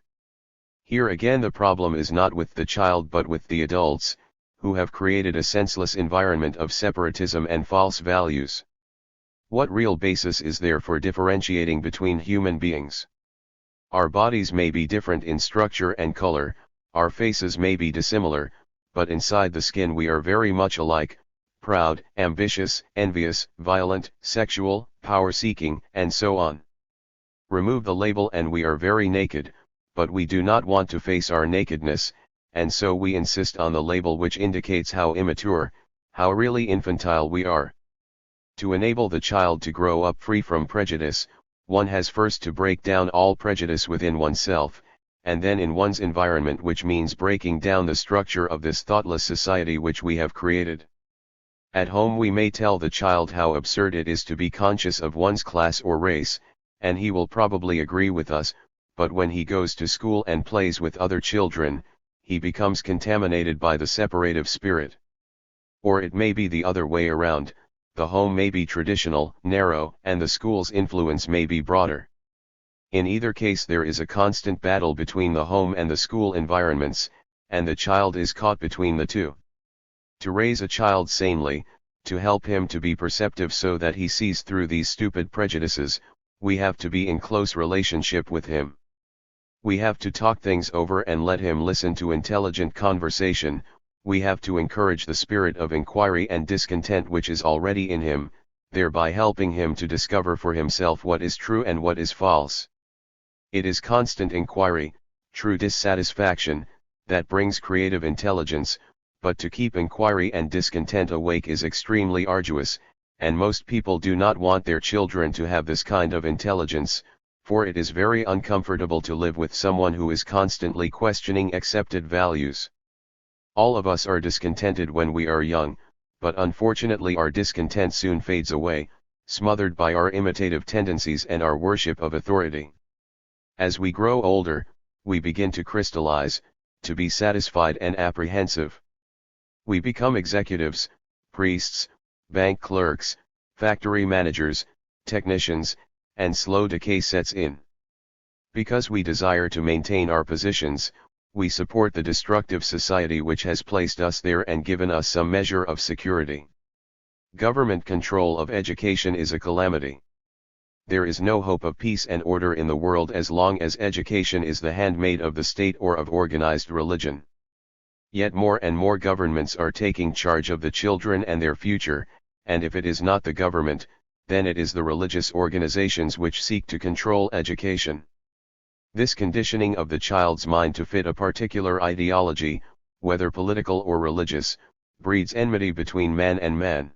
Here again the problem is not with the child but with the adults, who have created a senseless environment of separatism and false values. What real basis is there for differentiating between human beings? Our bodies may be different in structure and color, our faces may be dissimilar, but inside the skin we are very much alike, proud, ambitious, envious, violent, sexual, power-seeking, and so on. Remove the label and we are very naked, but we do not want to face our nakedness, and so we insist on the label which indicates how immature, how really infantile we are. To enable the child to grow up free from prejudice, one has first to break down all prejudice within oneself, and then in one's environment, which means breaking down the structure of this thoughtless society which we have created. At home we may tell the child how absurd it is to be conscious of one's class or race, and he will probably agree with us, but when he goes to school and plays with other children, he becomes contaminated by the separative spirit. Or it may be the other way around, the home may be traditional, narrow, and the school's influence may be broader. In either case there is a constant battle between the home and the school environments, and the child is caught between the two. To raise a child sanely, to help him to be perceptive so that he sees through these stupid prejudices, we have to be in close relationship with him. We have to talk things over and let him listen to intelligent conversation. We have to encourage the spirit of inquiry and discontent which is already in him, thereby helping him to discover for himself what is true and what is false. It is constant inquiry, true dissatisfaction, that brings creative intelligence, but to keep inquiry and discontent awake is extremely arduous, and most people do not want their children to have this kind of intelligence, for it is very uncomfortable to live with someone who is constantly questioning accepted values. All of us are discontented when we are young, but unfortunately our discontent soon fades away, smothered by our imitative tendencies and our worship of authority. As we grow older, we begin to crystallize, to be satisfied and apprehensive. We become executives, priests, bank clerks, factory managers, technicians, and slow decay sets in. Because we desire to maintain our positions, we support the destructive society which has placed us there and given us some measure of security. Government control of education is a calamity. There is no hope of peace and order in the world as long as education is the handmaid of the state or of organized religion. Yet more and more governments are taking charge of the children and their future, and if it is not the government, then it is the religious organizations which seek to control education. This conditioning of the child's mind to fit a particular ideology, whether political or religious, breeds enmity between man and man.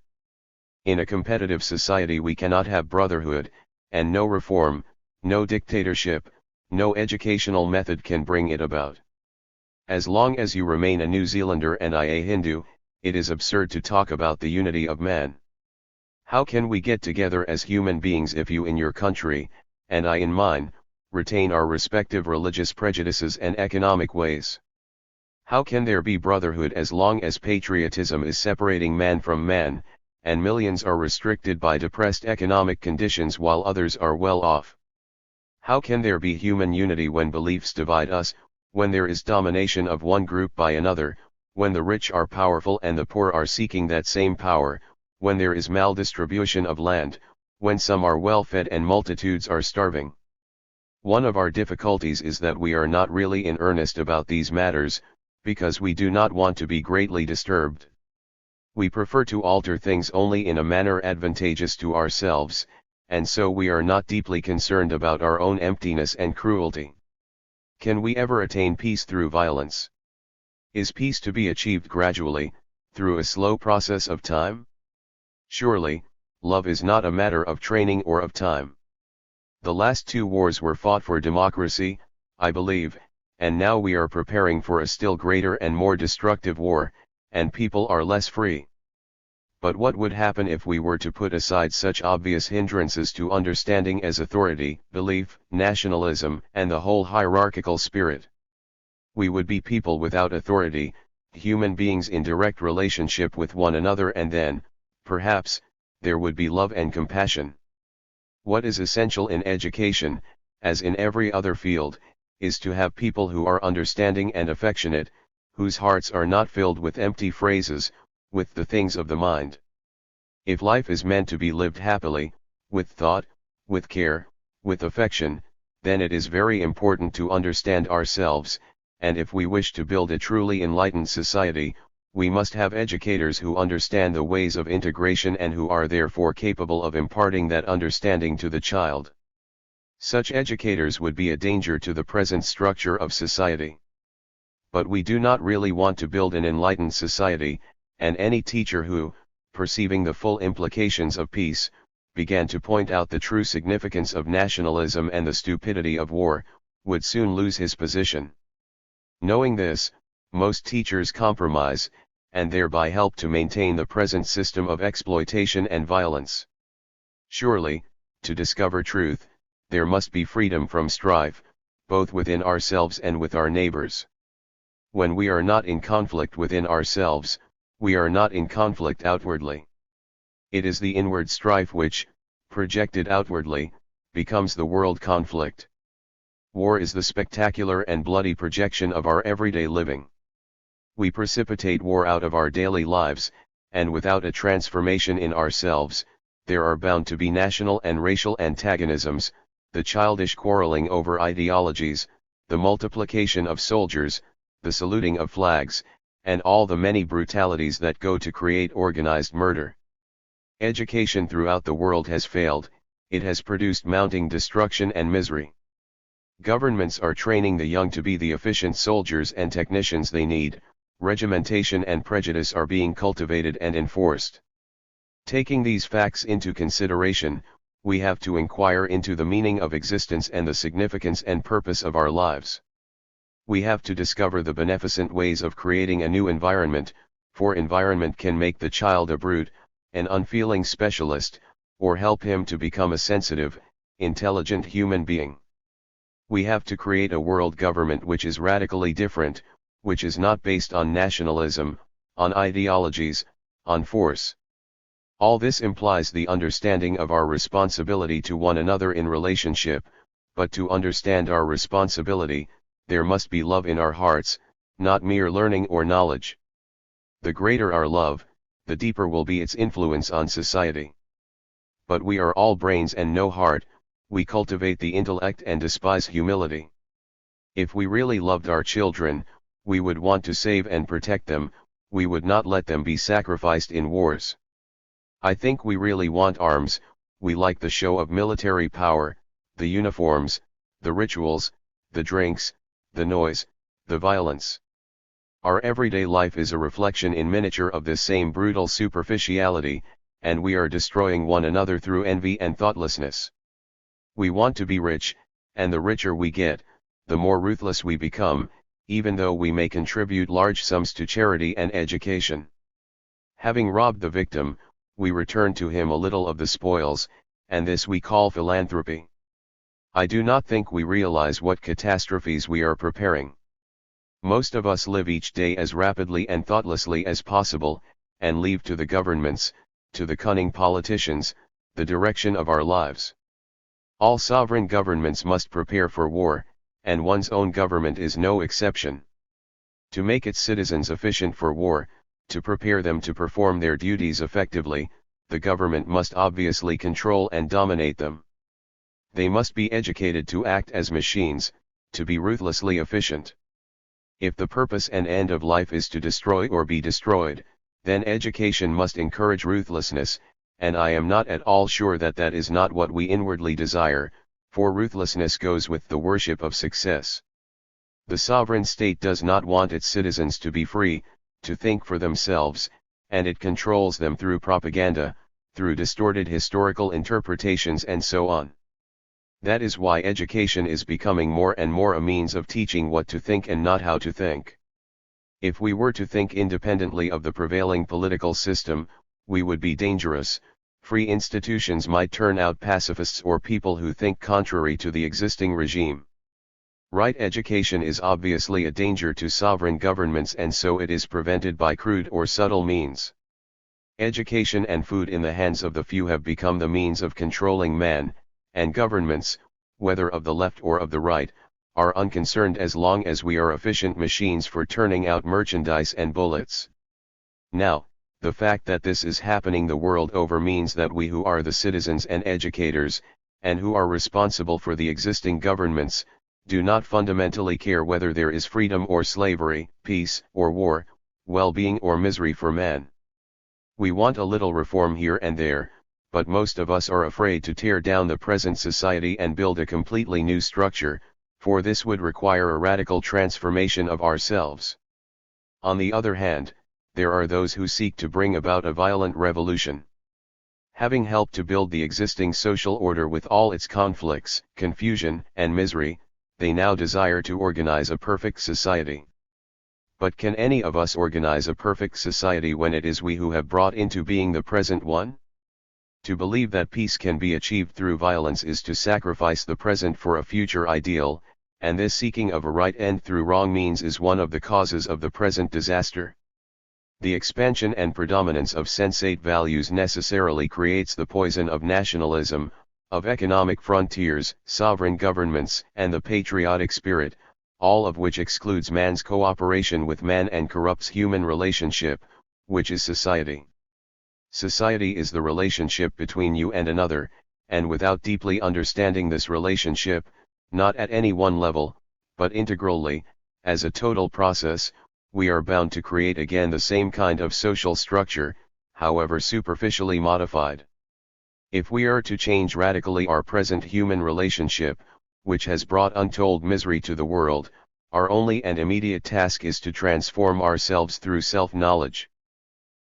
In a competitive society we cannot have brotherhood, and no reform, no dictatorship, no educational method can bring it about. As long as you remain a New Zealander and I a Hindu, it is absurd to talk about the unity of man. How can we get together as human beings if you in your country, and I in mine, retain our respective religious prejudices and economic ways? How can there be brotherhood as long as patriotism is separating man from man, and millions are restricted by depressed economic conditions while others are well off? How can there be human unity when beliefs divide us, when there is domination of one group by another, when the rich are powerful and the poor are seeking that same power, when there is maldistribution of land, when some are well fed and multitudes are starving? One of our difficulties is that we are not really in earnest about these matters, because we do not want to be greatly disturbed. We prefer to alter things only in a manner advantageous to ourselves, and so we are not deeply concerned about our own emptiness and cruelty. Can we ever attain peace through violence? Is peace to be achieved gradually, through a slow process of time? Surely, love is not a matter of training or of time. The last two wars were fought for democracy, I believe, and now we are preparing for a still greater and more destructive war, and people are less free. But what would happen if we were to put aside such obvious hindrances to understanding as authority, belief, nationalism, and the whole hierarchical spirit? We would be people without authority, human beings in direct relationship with one another, and then, perhaps, there would be love and compassion. What is essential in education, as in every other field, is to have people who are understanding and affectionate, whose hearts are not filled with empty phrases, with the things of the mind. If life is meant to be lived happily, with thought, with care, with affection, then it is very important to understand ourselves, and if we wish to build a truly enlightened society, we must have educators who understand the ways of integration and who are therefore capable of imparting that understanding to the child. Such educators would be a danger to the present structure of society. But we do not really want to build an enlightened society, and any teacher who, perceiving the full implications of peace, began to point out the true significance of nationalism and the stupidity of war, would soon lose his position. Knowing this, most teachers compromise, and thereby help to maintain the present system of exploitation and violence. Surely, to discover truth, there must be freedom from strife, both within ourselves and with our neighbors. When we are not in conflict within ourselves, we are not in conflict outwardly. It is the inward strife which, projected outwardly, becomes the world conflict. War is the spectacular and bloody projection of our everyday living. We precipitate war out of our daily lives, and without a transformation in ourselves, there are bound to be national and racial antagonisms, the childish quarreling over ideologies, the multiplication of soldiers, the saluting of flags, and all the many brutalities that go to create organized murder. Education throughout the world has failed, it has produced mounting destruction and misery. Governments are training the young to be the efficient soldiers and technicians they need, regimentation and prejudice are being cultivated and enforced. Taking these facts into consideration, we have to inquire into the meaning of existence and the significance and purpose of our lives. We have to discover the beneficent ways of creating a new environment, for environment can make the child a brute, an unfeeling specialist, or help him to become a sensitive, intelligent human being. We have to create a world government which is radically different, which is not based on nationalism, on ideologies, on force. All this implies the understanding of our responsibility to one another in relationship, but to understand our responsibility, there must be love in our hearts, not mere learning or knowledge. The greater our love, the deeper will be its influence on society. But we are all brains and no heart, we cultivate the intellect and despise humility. If we really loved our children, we would want to save and protect them, we would not let them be sacrificed in wars. I think we really want arms, we like the show of military power, the uniforms, the rituals, the drinks, the noise, the violence. Our everyday life is a reflection in miniature of this same brutal superficiality, and we are destroying one another through envy and thoughtlessness. We want to be rich, and the richer we get, the more ruthless we become, even though we may contribute large sums to charity and education. Having robbed the victim, we return to him a little of the spoils, and this we call philanthropy. I do not think we realize what catastrophes we are preparing. Most of us live each day as rapidly and thoughtlessly as possible, and leave to the governments, to the cunning politicians, the direction of our lives. All sovereign governments must prepare for war, and one's own government is no exception. To make its citizens efficient for war, to prepare them to perform their duties effectively, the government must obviously control and dominate them. They must be educated to act as machines, to be ruthlessly efficient. If the purpose and end of life is to destroy or be destroyed, then education must encourage ruthlessness, and I am not at all sure that that is not what we inwardly desire, for ruthlessness goes with the worship of success. The sovereign state does not want its citizens to be free, to think for themselves, and it controls them through propaganda, through distorted historical interpretations and so on. That is why education is becoming more and more a means of teaching what to think and not how to think. If we were to think independently of the prevailing political system, we would be dangerous. Free institutions might turn out pacifists or people who think contrary to the existing regime. Right education is obviously a danger to sovereign governments, and so it is prevented by crude or subtle means. Education and food in the hands of the few have become the means of controlling man, and governments, whether of the left or of the right, are unconcerned as long as we are efficient machines for turning out merchandise and bullets. Now, the fact that this is happening the world over means that we who are the citizens and educators, and who are responsible for the existing governments, do not fundamentally care whether there is freedom or slavery, peace or war, well-being or misery for man. We want a little reform here and there, but most of us are afraid to tear down the present society and build a completely new structure, for this would require a radical transformation of ourselves. On the other hand, there are those who seek to bring about a violent revolution. Having helped to build the existing social order with all its conflicts, confusion, and misery, they now desire to organize a perfect society. But can any of us organize a perfect society when it is we who have brought into being the present one? To believe that peace can be achieved through violence is to sacrifice the present for a future ideal, and this seeking of a right end through wrong means is one of the causes of the present disaster. The expansion and predominance of sensate values necessarily creates the poison of nationalism, of economic frontiers, sovereign governments, and the patriotic spirit, all of which excludes man's cooperation with man and corrupts human relationship, which is society. Society is the relationship between you and another, and without deeply understanding this relationship, not at any one level, but integrally, as a total process, we are bound to create again the same kind of social structure, however superficially modified. If we are to change radically our present human relationship, which has brought untold misery to the world, our only and immediate task is to transform ourselves through self-knowledge.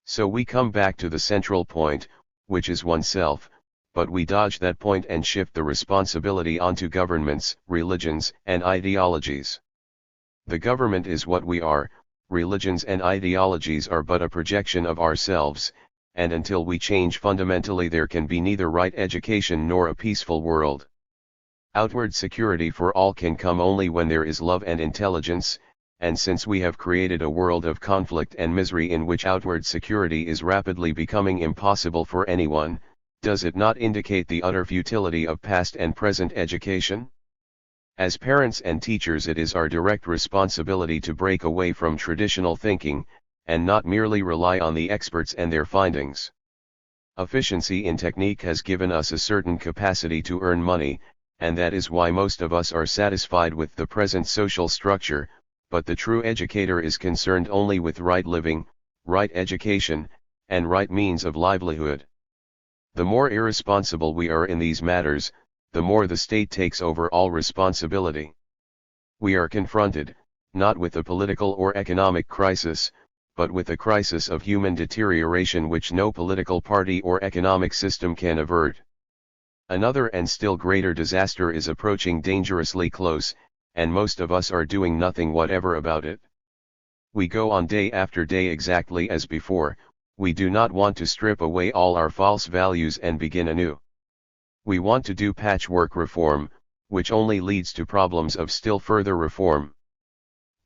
So we come back to the central point, which is oneself, but we dodge that point and shift the responsibility onto governments, religions, and ideologies. The government is what we are, religions and ideologies are but a projection of ourselves, and until we change fundamentally there can be neither right education nor a peaceful world. Outward security for all can come only when there is love and intelligence, and since we have created a world of conflict and misery in which outward security is rapidly becoming impossible for anyone, does it not indicate the utter futility of past and present education? As parents and teachers, it is our direct responsibility to break away from traditional thinking, and not merely rely on the experts and their findings. Efficiency in technique has given us a certain capacity to earn money, and that is why most of us are satisfied with the present social structure, but the true educator is concerned only with right living, right education, and right means of livelihood. The more irresponsible we are in these matters, the more the state takes over all responsibility. We are confronted, not with a political or economic crisis, but with a crisis of human deterioration which no political party or economic system can avert. Another and still greater disaster is approaching dangerously close, and most of us are doing nothing whatever about it. We go on day after day exactly as before. We do not want to strip away all our false values and begin anew. We want to do patchwork reform, which only leads to problems of still further reform.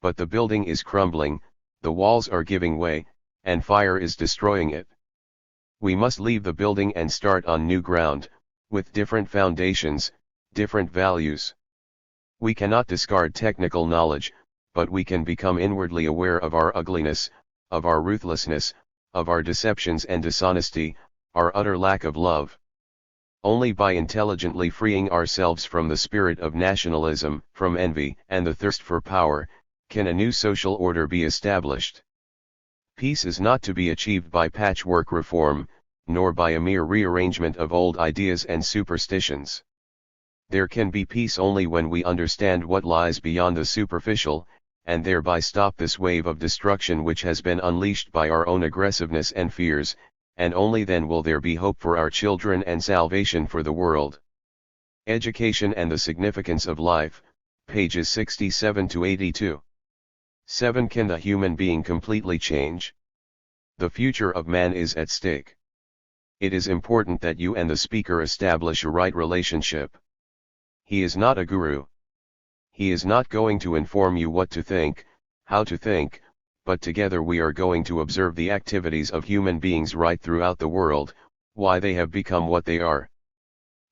But the building is crumbling, the walls are giving way, and fire is destroying it. We must leave the building and start on new ground, with different foundations, different values. We cannot discard technical knowledge, but we can become inwardly aware of our ugliness, of our ruthlessness, of our deceptions and dishonesty, our utter lack of love. Only by intelligently freeing ourselves from the spirit of nationalism, from envy, and the thirst for power, can a new social order be established. Peace is not to be achieved by patchwork reform, nor by a mere rearrangement of old ideas and superstitions. There can be peace only when we understand what lies beyond the superficial, and thereby stop this wave of destruction which has been unleashed by our own aggressiveness and fears, and only then will there be hope for our children and salvation for the world. Education and the Significance of Life, pages 67 to 82. 7. Can the human being completely change? The future of man is at stake. It is important that you and the speaker establish a right relationship. He is not a guru. He is not going to inform you what to think, how to think, but together we are going to observe the activities of human beings right throughout the world, why they have become what they are.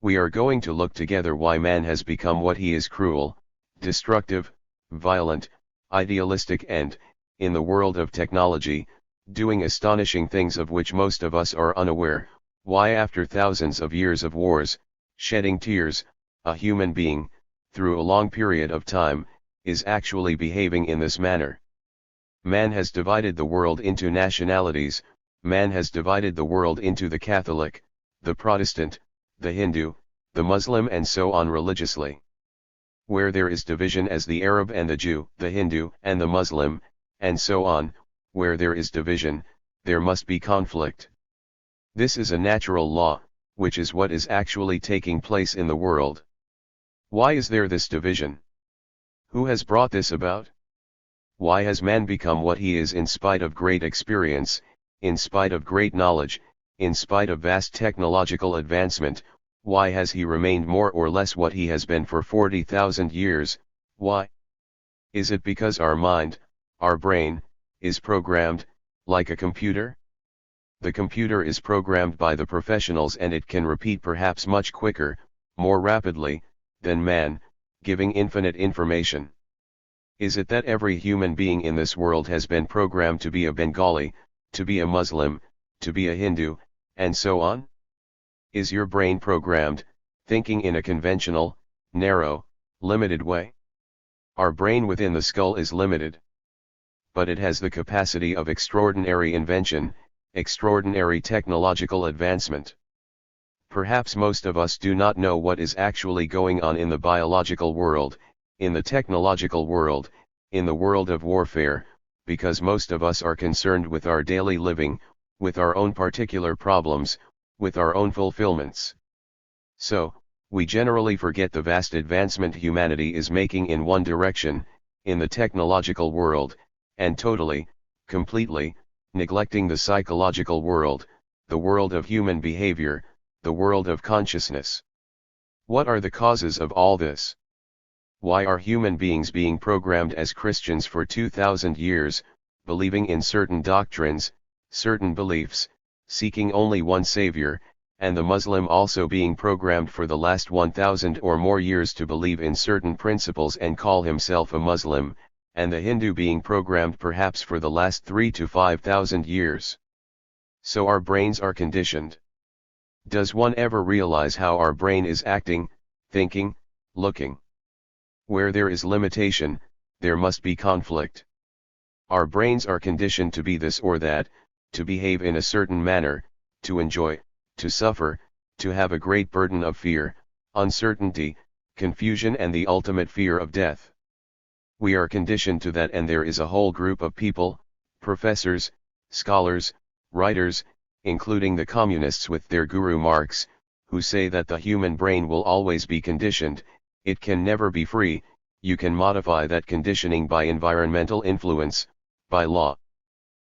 We are going to look together why man has become what he is: cruel, destructive, violent, idealistic and, in the world of technology, doing astonishing things of which most of us are unaware, why after thousands of years of wars, shedding tears, a human being, through a long period of time, is actually behaving in this manner. Man has divided the world into nationalities, man has divided the world into the Catholic, the Protestant, the Hindu, the Muslim and so on religiously. Where there is division as the Arab and the Jew, the Hindu and the Muslim, and so on, where there is division, there must be conflict. This is a natural law, which is what is actually taking place in the world. Why is there this division? Who has brought this about? Why has man become what he is in spite of great experience, in spite of great knowledge, in spite of vast technological advancement? Why has he remained more or less what he has been for 40,000 years, Why? Is it because our mind, our brain, is programmed, like a computer? The computer is programmed by the professionals and it can repeat perhaps much quicker, more rapidly, than man, giving infinite information. Is it that every human being in this world has been programmed to be a Bengali, to be a Muslim, to be a Hindu, and so on? Is your brain programmed, thinking in a conventional, narrow, limited way? Our brain within the skull is limited. But it has the capacity of extraordinary invention, extraordinary technological advancement. Perhaps most of us do not know what is actually going on in the biological world, in the technological world, in the world of warfare, because most of us are concerned with our daily living, with our own particular problems, with our own fulfillments. So, we generally forget the vast advancement humanity is making in one direction, in the technological world, and totally, completely, neglecting the psychological world, the world of human behavior, the world of consciousness. What are the causes of all this? Why are human beings being programmed as Christians for 2000 years, believing in certain doctrines, certain beliefs, seeking only one Savior, and the Muslim also being programmed for the last 1000 or more years to believe in certain principles and call himself a Muslim, and the Hindu being programmed perhaps for the last 3 to 5,000 years. So our brains are conditioned. Does one ever realize how our brain is acting, thinking, looking? Where there is limitation, there must be conflict. Our brains are conditioned to be this or that, to behave in a certain manner, to enjoy, to suffer, to have a great burden of fear, uncertainty, confusion and the ultimate fear of death. We are conditioned to that, and there is a whole group of people, professors, scholars, writers, including the communists with their guru Marx, who say that the human brain will always be conditioned, it can never be free, you can modify that conditioning by environmental influence, by law.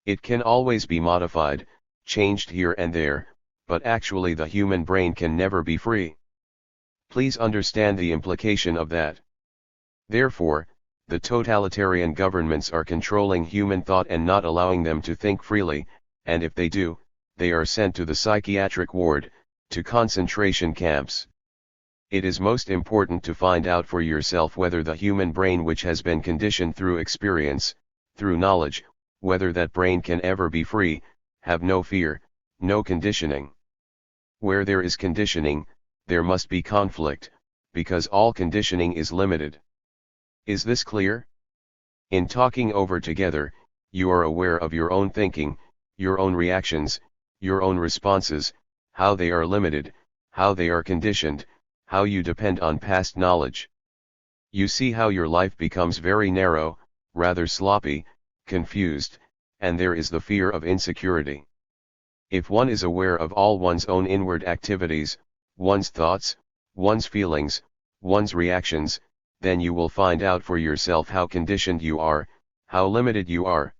It can always be modified, changed here and there, but actually the human brain can never be free. Please understand the implication of that. Therefore, the totalitarian governments are controlling human thought and not allowing them to think freely, and if they do, they are sent to the psychiatric ward, to concentration camps. It is most important to find out for yourself whether the human brain, which has been conditioned through experience, through knowledge, whether that brain can ever be free, have no fear, no conditioning. Where there is conditioning, there must be conflict, because all conditioning is limited. Is this clear? In talking over together, you are aware of your own thinking, your own reactions, your own responses, how they are limited, how they are conditioned, how you depend on past knowledge. You see how your life becomes very narrow, rather sloppy, confused, and there is the fear of insecurity. If one is aware of all one's own inward activities, one's thoughts, one's feelings, one's reactions, then you will find out for yourself how conditioned you are, how limited you are.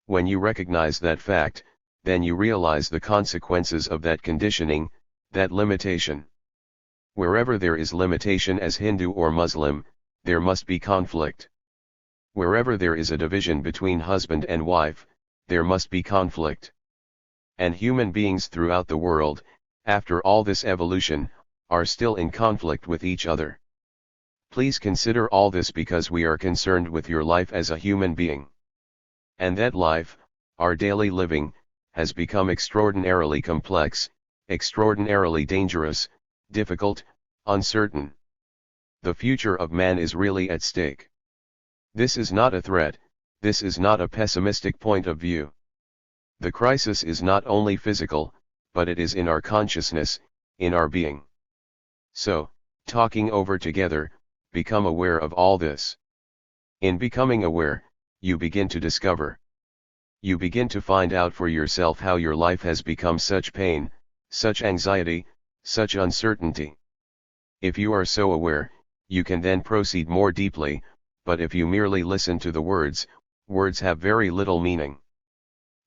When you recognize that fact, then you realize the consequences of that conditioning, that limitation. Wherever there is limitation as Hindu or Muslim, there must be conflict. Wherever there is a division between husband and wife, there must be conflict. And human beings throughout the world, after all this evolution, are still in conflict with each other. Please consider all this because we are concerned with your life as a human being. And that life, our daily living, has become extraordinarily complex, extraordinarily dangerous, difficult, uncertain. The future of man is really at stake. This is not a threat, this is not a pessimistic point of view. The crisis is not only physical, but it is in our consciousness, in our being. So, talking over together, become aware of all this. In becoming aware, you begin to discover. You begin to find out for yourself how your life has become such pain, such anxiety, such uncertainty. If you are so aware, you can then proceed more deeply, but if you merely listen to the words, words have very little meaning.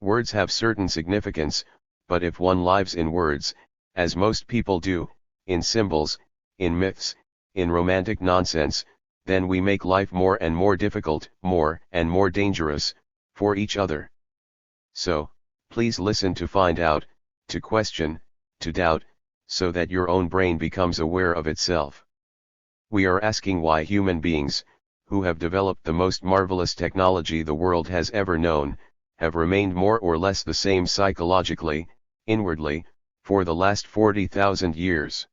Words have certain significance, but if one lives in words, as most people do, in symbols, in myths, in romantic nonsense, then we make life more and more difficult, more and more dangerous, for each other. So, please listen to find out, to question, to doubt, so that your own brain becomes aware of itself. We are asking why human beings, who have developed the most marvelous technology the world has ever known, have remained more or less the same psychologically, inwardly, for the last 40,000 years.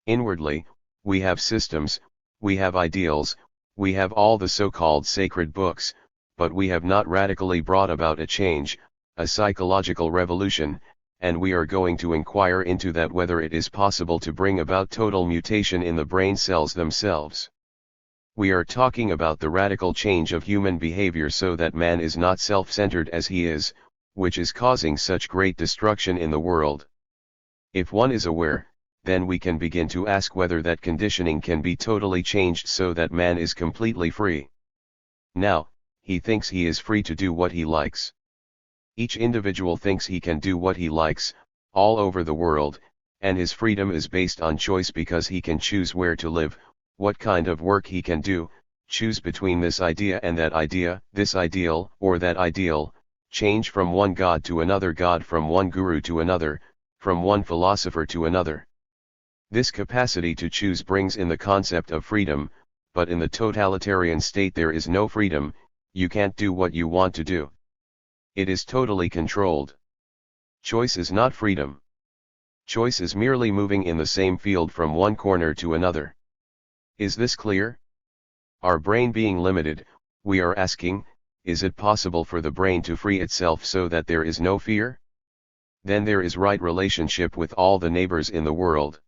Inwardly, we have systems, we have ideals, we have all the so-called sacred books, but we have not radically brought about a change, a psychological revolution, and we are going to inquire into that, whether it is possible to bring about total mutation in the brain cells themselves. We are talking about the radical change of human behavior so that man is not self-centered as he is, which is causing such great destruction in the world. If one is aware, then we can begin to ask whether that conditioning can be totally changed so that man is completely free. Now, he thinks he is free to do what he likes. Each individual thinks he can do what he likes, all over the world, and his freedom is based on choice because he can choose where to live, what kind of work he can do, choose between this idea and that idea, this ideal or that ideal, change from one god to another god, from one guru to another, from one philosopher to another. This capacity to choose brings in the concept of freedom, but in the totalitarian state there is no freedom, you can't do what you want to do. It is totally controlled. Choice is not freedom. Choice is merely moving in the same field from one corner to another. Is this clear? Our brain being limited, we are asking, is it possible for the brain to free itself so that there is no fear? Then there is right relationship with all the neighbors in the world.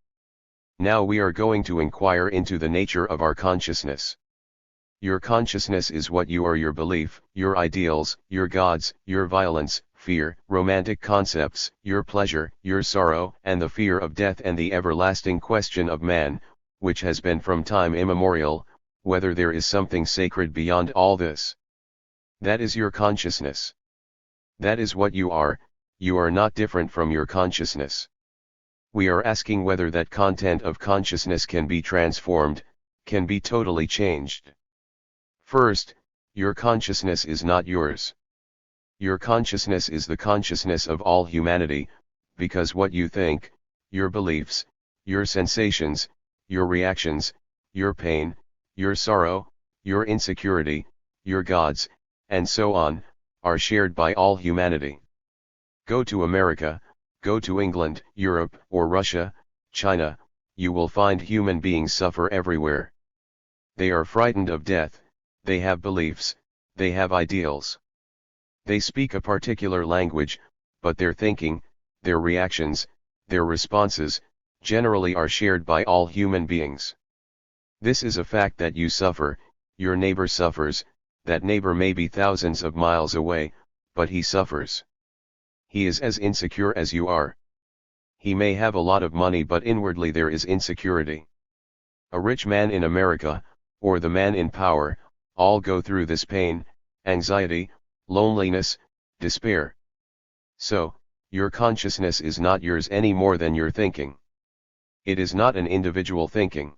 Now we are going to inquire into the nature of our consciousness. Your consciousness is what you are: your belief, your ideals, your gods, your violence, fear, romantic concepts, your pleasure, your sorrow, and the fear of death, and the everlasting question of man, which has been from time immemorial, whether there is something sacred beyond all this. That is your consciousness. That is what you are not different from your consciousness. We are asking whether that content of consciousness can be transformed, can be totally changed. First, your consciousness is not yours. Your consciousness is the consciousness of all humanity, because what you think, your beliefs, your sensations, your reactions, your pain, your sorrow, your insecurity, your gods, and so on, are shared by all humanity. Go to America, go to England, Europe, or Russia, China, you will find human beings suffer everywhere. They are frightened of death, they have beliefs, they have ideals. They speak a particular language, but their thinking, their reactions, their responses, generally are shared by all human beings. This is a fact that you suffer, your neighbor suffers, that neighbor may be thousands of miles away, but he suffers. He is as insecure as you are. He may have a lot of money, but inwardly there is insecurity. A rich man in America, or the man in power, all go through this pain, anxiety, loneliness, despair. So, your consciousness is not yours any more than your thinking. It is not an individual thinking.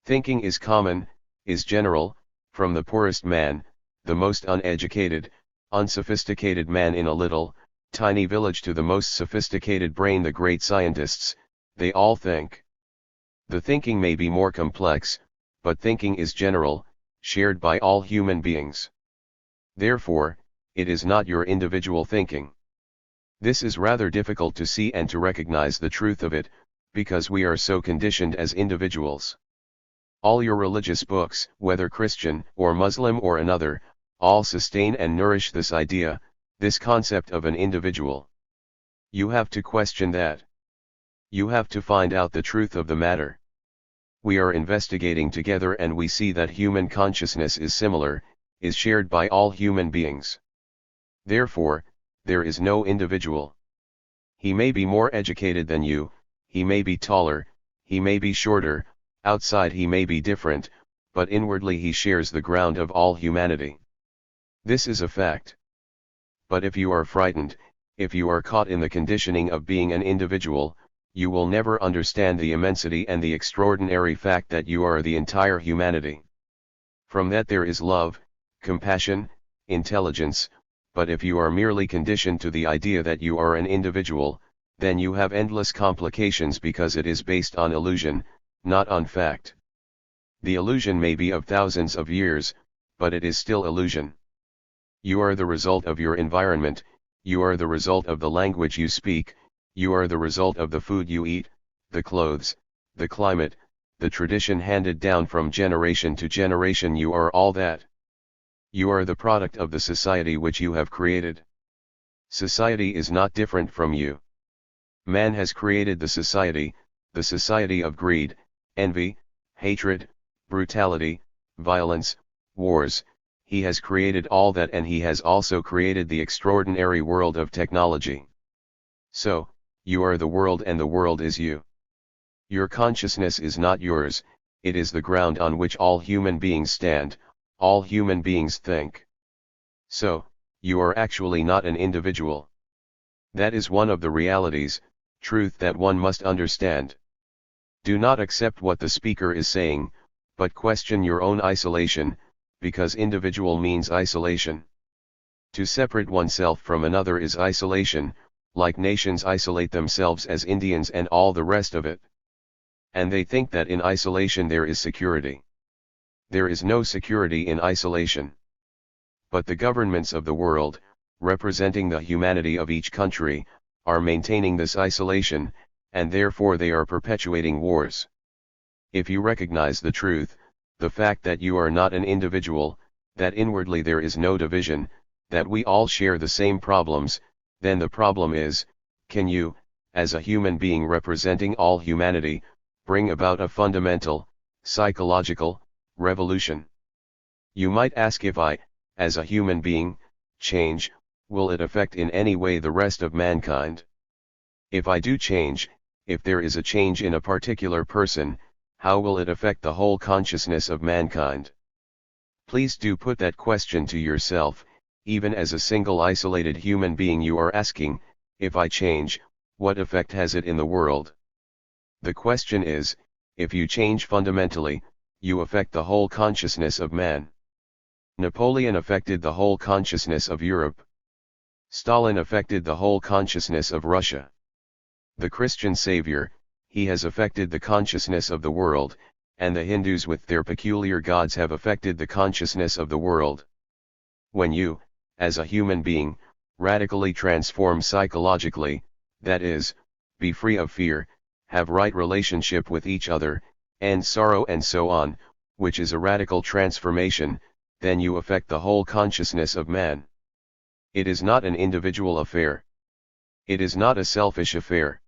Thinking is common, is general, from the poorest man, the most uneducated, unsophisticated man in a little, tiny village, to the most sophisticated brain, the great scientists, they all think. The thinking may be more complex, but thinking is general, shared by all human beings. Therefore, it is not your individual thinking. This is rather difficult to see and to recognize the truth of it, because we are so conditioned as individuals. All your religious books, whether Christian or Muslim or another, all sustain and nourish this idea, this concept of an individual. You have to question that. You have to find out the truth of the matter. We are investigating together, and we see that human consciousness is similar, is shared by all human beings. Therefore, there is no individual. He may be more educated than you, he may be taller, he may be shorter, outside he may be different, but inwardly he shares the ground of all humanity. This is a fact. But if you are frightened, if you are caught in the conditioning of being an individual, you will never understand the immensity and the extraordinary fact that you are the entire humanity. From that there is love, compassion, intelligence, but if you are merely conditioned to the idea that you are an individual, then you have endless complications because it is based on illusion, not on fact. The illusion may be of thousands of years, but it is still illusion. You are the result of your environment, you are the result of the language you speak, you are the result of the food you eat, the clothes, the climate, the tradition handed down from generation to generation. You are all that. You are the product of the society which you have created. Society is not different from you. Man has created the society of greed, envy, hatred, brutality, violence, wars. He has created all that, and he has also created the extraordinary world of technology. So, you are the world and the world is you. Your consciousness is not yours, it is the ground on which all human beings stand, all human beings think. So, you are actually not an individual. That is one of the realities, truth that one must understand. Do not accept what the speaker is saying, but question your own isolation, because individual means isolation. To separate oneself from another is isolation, like nations isolate themselves as Indians and all the rest of it. And they think that in isolation there is security. There is no security in isolation. But the governments of the world, representing the humanity of each country, are maintaining this isolation, and therefore they are perpetuating wars. If you recognize the truth, the fact that you are not an individual, that inwardly there is no division, that we all share the same problems, then the problem is, can you, as a human being representing all humanity, bring about a fundamental, psychological, revolution? You might ask, if I, as a human being, change, will it affect in any way the rest of mankind? If I do change, if there is a change in a particular person, how will it affect the whole consciousness of mankind? Please do put that question to yourself. Even as a single isolated human being, you are asking, if I change, what effect has it in the world? The question is, if you change fundamentally, you affect the whole consciousness of man. Napoleon affected the whole consciousness of Europe. Stalin affected the whole consciousness of Russia. The Christian Savior, he has affected the consciousness of the world, and the Hindus with their peculiar gods have affected the consciousness of the world. When you, as a human being, radically transform psychologically, that is, be free of fear, have right relationship with each other, end sorrow and so on, which is a radical transformation, then you affect the whole consciousness of man. It is not an individual affair. It is not a selfish affair.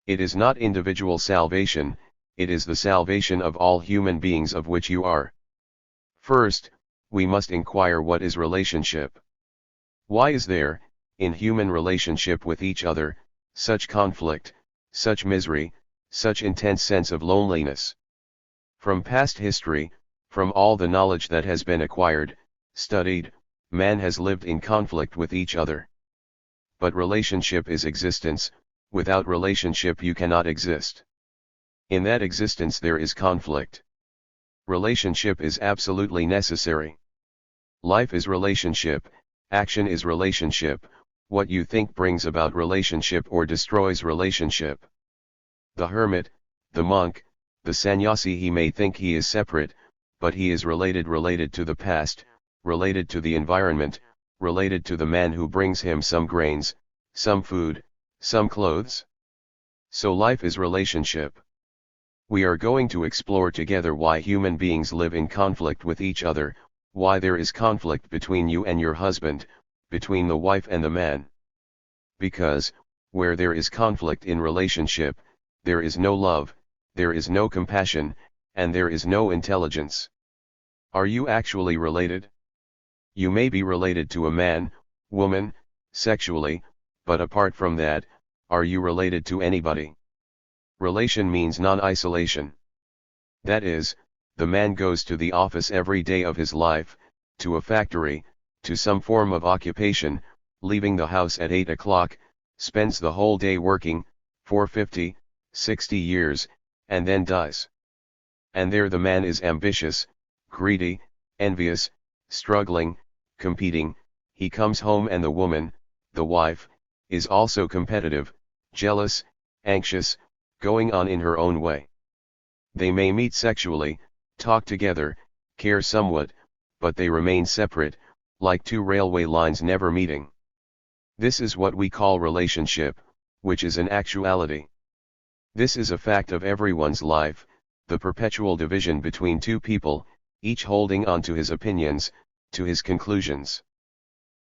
It is not individual salvation, it is the salvation of all human beings, of which you are. First, we must inquire, what is relationship? Why is there, in human relationship with each other, such conflict, such misery, such intense sense of loneliness? From past history, from all the knowledge that has been acquired, studied, man has lived in conflict with each other. But relationship is existence. Without relationship you cannot exist. In that existence there is conflict. Relationship is absolutely necessary. Life is relationship, action is relationship, what you think brings about relationship or destroys relationship. The hermit, the monk, the sannyasi, he may think he is separate, but he is related to the past, related to the environment, related to the man who brings him some grains, some food, some clothes. So life is relationship. We are going to explore together why human beings live in conflict with each other, why there is conflict between you and your husband, between the wife and the man. Because, where there is conflict in relationship, there is no love, there is no compassion, and there is no intelligence. Are you actually related? You may be related to a man, woman, sexually, but apart from that, are you related to anybody? Relation means non-isolation. That is, the man goes to the office every day of his life, to a factory, to some form of occupation, leaving the house at 8 o'clock, spends the whole day working, for 50, 60 years, and then dies. And there the man is ambitious, greedy, envious, struggling, competing. He comes home and the woman, the wife, is also competitive, jealous, anxious, going on in her own way. They may meet sexually, talk together, care somewhat, but they remain separate, like two railway lines never meeting. This is what we call relationship, which is an actuality. This is a fact of everyone's life, the perpetual division between two people, each holding on to his opinions, to his conclusions.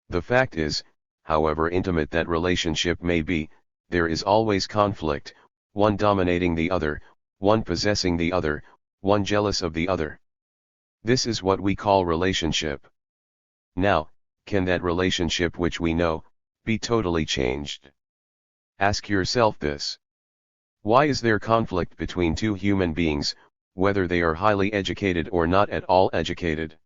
The fact is, however intimate that relationship may be, there is always conflict, one dominating the other, one possessing the other, one jealous of the other. This is what we call relationship. Now, can that relationship which we know, be totally changed? Ask yourself this. Why is there conflict between two human beings, whether they are highly educated or not at all educated?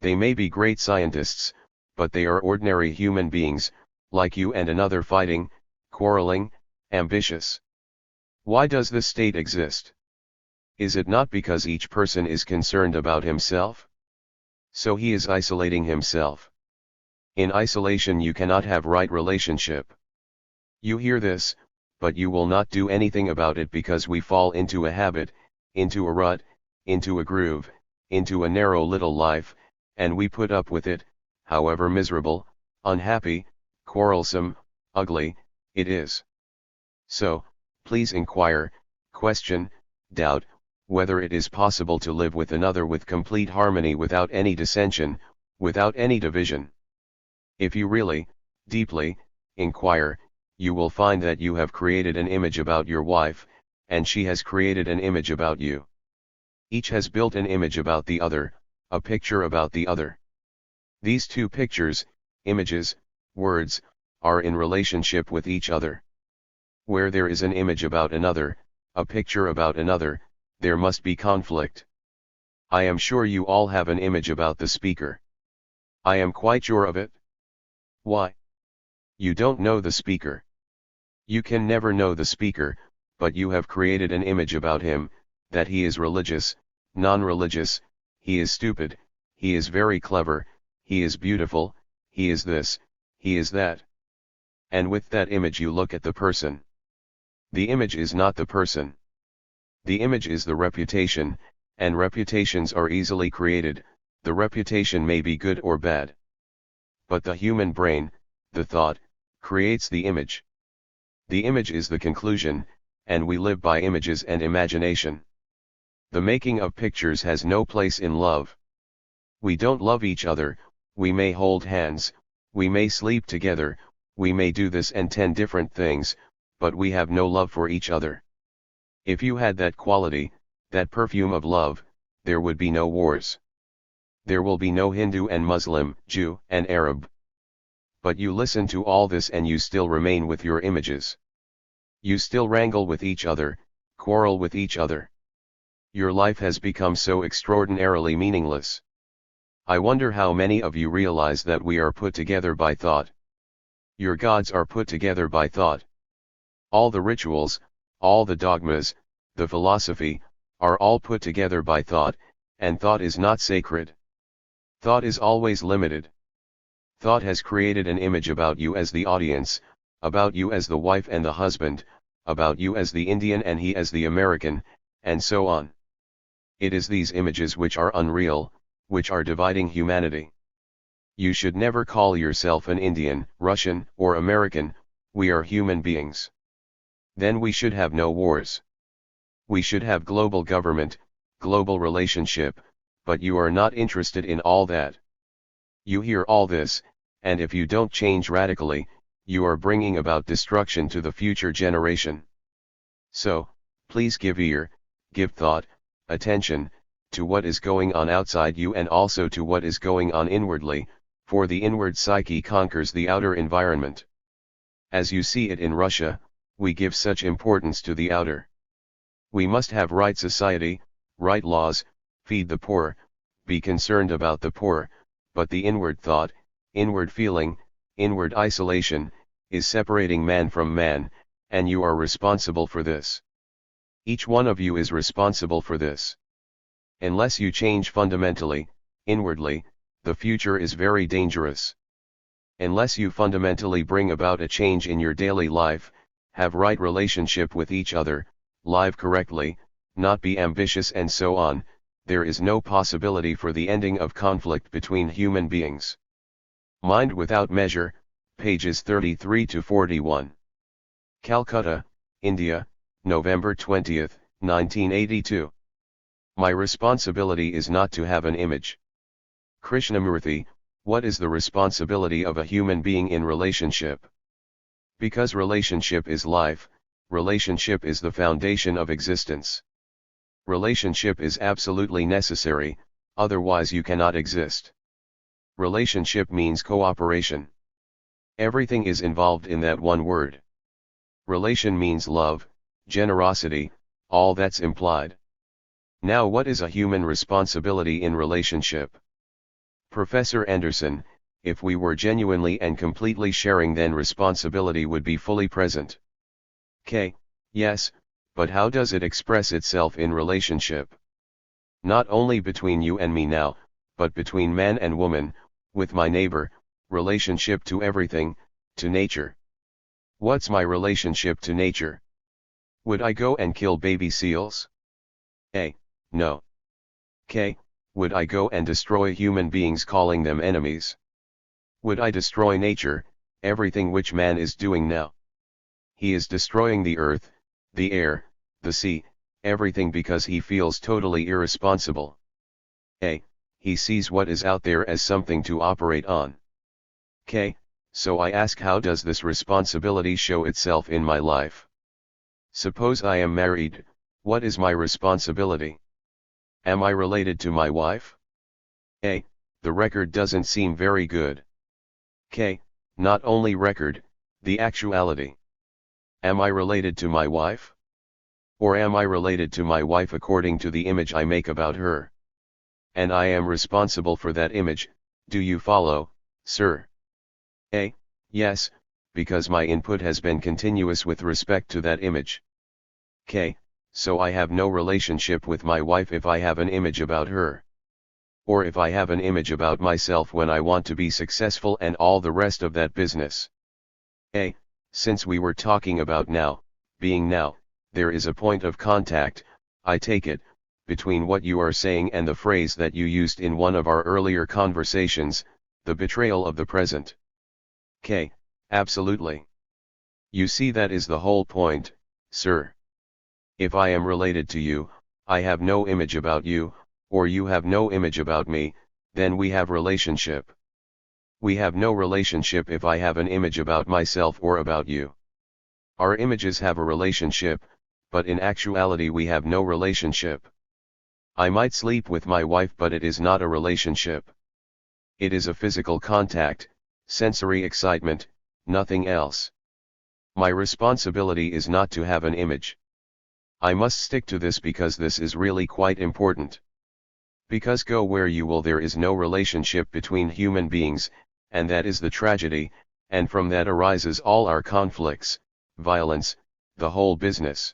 They may be great scientists, but they are ordinary human beings, like you and another, fighting, quarreling, ambitious. Why does this state exist? Is it not because each person is concerned about himself? So he is isolating himself. In isolation you cannot have right relationship. You hear this, but you will not do anything about it because we fall into a habit, into a rut, into a groove, into a narrow little life, and we put up with it, however miserable, unhappy, quarrelsome, ugly, it is. So, please inquire, question, doubt, whether it is possible to live with another with complete harmony without any dissension, without any division. If you really, deeply, inquire, you will find that you have created an image about your wife, and she has created an image about you. Each has built an image about the other, a picture about the other. These two pictures, images, words, are in relationship with each other. Where there is an image about another, a picture about another, there must be conflict. I am sure you all have an image about the speaker. I am quite sure of it. Why? You don't know the speaker. You can never know the speaker, but you have created an image about him, that he is religious, non-religious, he is stupid, he is very clever, he is beautiful, he is this, he is that. And with that image you look at the person. The image is not the person. The image is the reputation, and reputations are easily created, the reputation may be good or bad. But the human brain, the thought, creates the image. The image is the conclusion, and we live by images and imagination. The making of pictures has no place in love. We don't love each other, we may hold hands, we may sleep together, we may do this and 10 different things, but we have no love for each other. If you had that quality, that perfume of love, there would be no wars. There will be no Hindu and Muslim, Jew and Arab. But you listen to all this and you still remain with your images. You still wrangle with each other, quarrel with each other. Your life has become so extraordinarily meaningless. I wonder how many of you realize that we are put together by thought. Your gods are put together by thought. All the rituals, all the dogmas, the philosophy, are all put together by thought, and thought is not sacred. Thought is always limited. Thought has created an image about you as the audience, about you as the wife and the husband, about you as the Indian and he as the American, and so on. It is these images which are unreal, which are dividing humanity. You should never call yourself an Indian, Russian, or American, we are human beings. Then we should have no wars. We should have global government, global relationship, but you are not interested in all that. You hear all this, and if you don't change radically, you are bringing about destruction to the future generation. So, please give ear, give thought, attention, to what is going on outside you and also to what is going on inwardly, for the inward psyche conquers the outer environment. As you see it in Russia, we give such importance to the outer. We must have right society, right laws, feed the poor, be concerned about the poor, but the inward thought, inward feeling, inward isolation, is separating man from man, and you are responsible for this. Each one of you is responsible for this. Unless you change fundamentally, inwardly, the future is very dangerous. Unless you fundamentally bring about a change in your daily life, have right relationship with each other, live correctly, not be ambitious and so on, there is no possibility for the ending of conflict between human beings. Mind Without Measure, pages 33 to 41. Calcutta, India, November 20, 1982. My responsibility is not to have an image. Krishnamurti, what is the responsibility of a human being in relationship? Because relationship is life, relationship is the foundation of existence. Relationship is absolutely necessary, otherwise you cannot exist. Relationship means cooperation. Everything is involved in that one word. Relation means love, generosity, all that's implied. Now what is a human responsibility in relationship? Professor Anderson, if we were genuinely and completely sharing, then responsibility would be fully present. Yes, but how does it express itself in relationship? Not only between you and me now, but between man and woman, with my neighbor, relationship to everything, to nature. What's my relationship to nature? Would I go and kill baby seals? No. Would I go and destroy human beings, calling them enemies? Would I destroy nature, everything which man is doing now? He is destroying the earth, the air, the sea, everything, because he feels totally irresponsible. He sees what is out there as something to operate on. So I ask, how does this responsibility show itself in my life? Suppose I am married, what is my responsibility? Am I related to my wife? The record doesn't seem very good. Not only record, the actuality. Am I related to my wife? Or am I related to my wife according to the image I make about her? And I am responsible for that image, do you follow, sir? Yes, because my input has been continuous with respect to that image. So I have no relationship with my wife if I have an image about her. Or if I have an image about myself when I want to be successful and all the rest of that business. Since we were talking about now, being now, there is a point of contact, I take it, between what you are saying and the phrase that you used in one of our earlier conversations, the betrayal of the present. Absolutely. You see, that is the whole point, sir. If I am related to you, I have no image about you, or you have no image about me, then we have relationship. We have no relationship if I have an image about myself or about you. Our images have a relationship, but in actuality we have no relationship. I might sleep with my wife, but it is not a relationship. It is a physical contact, sensory excitement, nothing else. My responsibility is not to have an image. I must stick to this because this is really quite important. Because go where you will, there is no relationship between human beings, and that is the tragedy, and from that arises all our conflicts, violence, the whole business.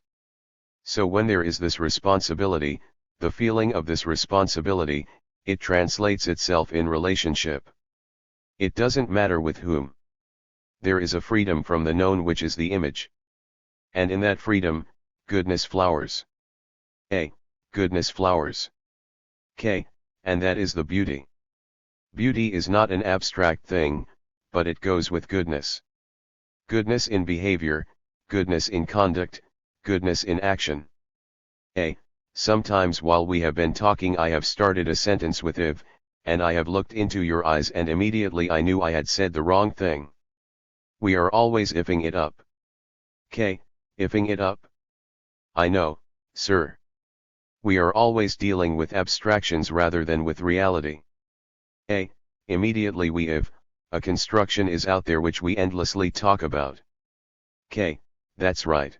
So when there is this responsibility, the feeling of this responsibility, it translates itself in relationship. It doesn't matter with whom. There is a freedom from the known, which is the image. And in that freedom, goodness flowers. Goodness flowers. And that is the beauty. Beauty is not an abstract thing, but it goes with goodness. Goodness in behavior, goodness in conduct, goodness in action. Sometimes while we have been talking I have started a sentence with if, and I have looked into your eyes and immediately I knew I had said the wrong thing. We are always ifing it up. Ifing it up? I know, sir. We are always dealing with abstractions rather than with reality. Immediately we if, a construction is out there which we endlessly talk about. That's right.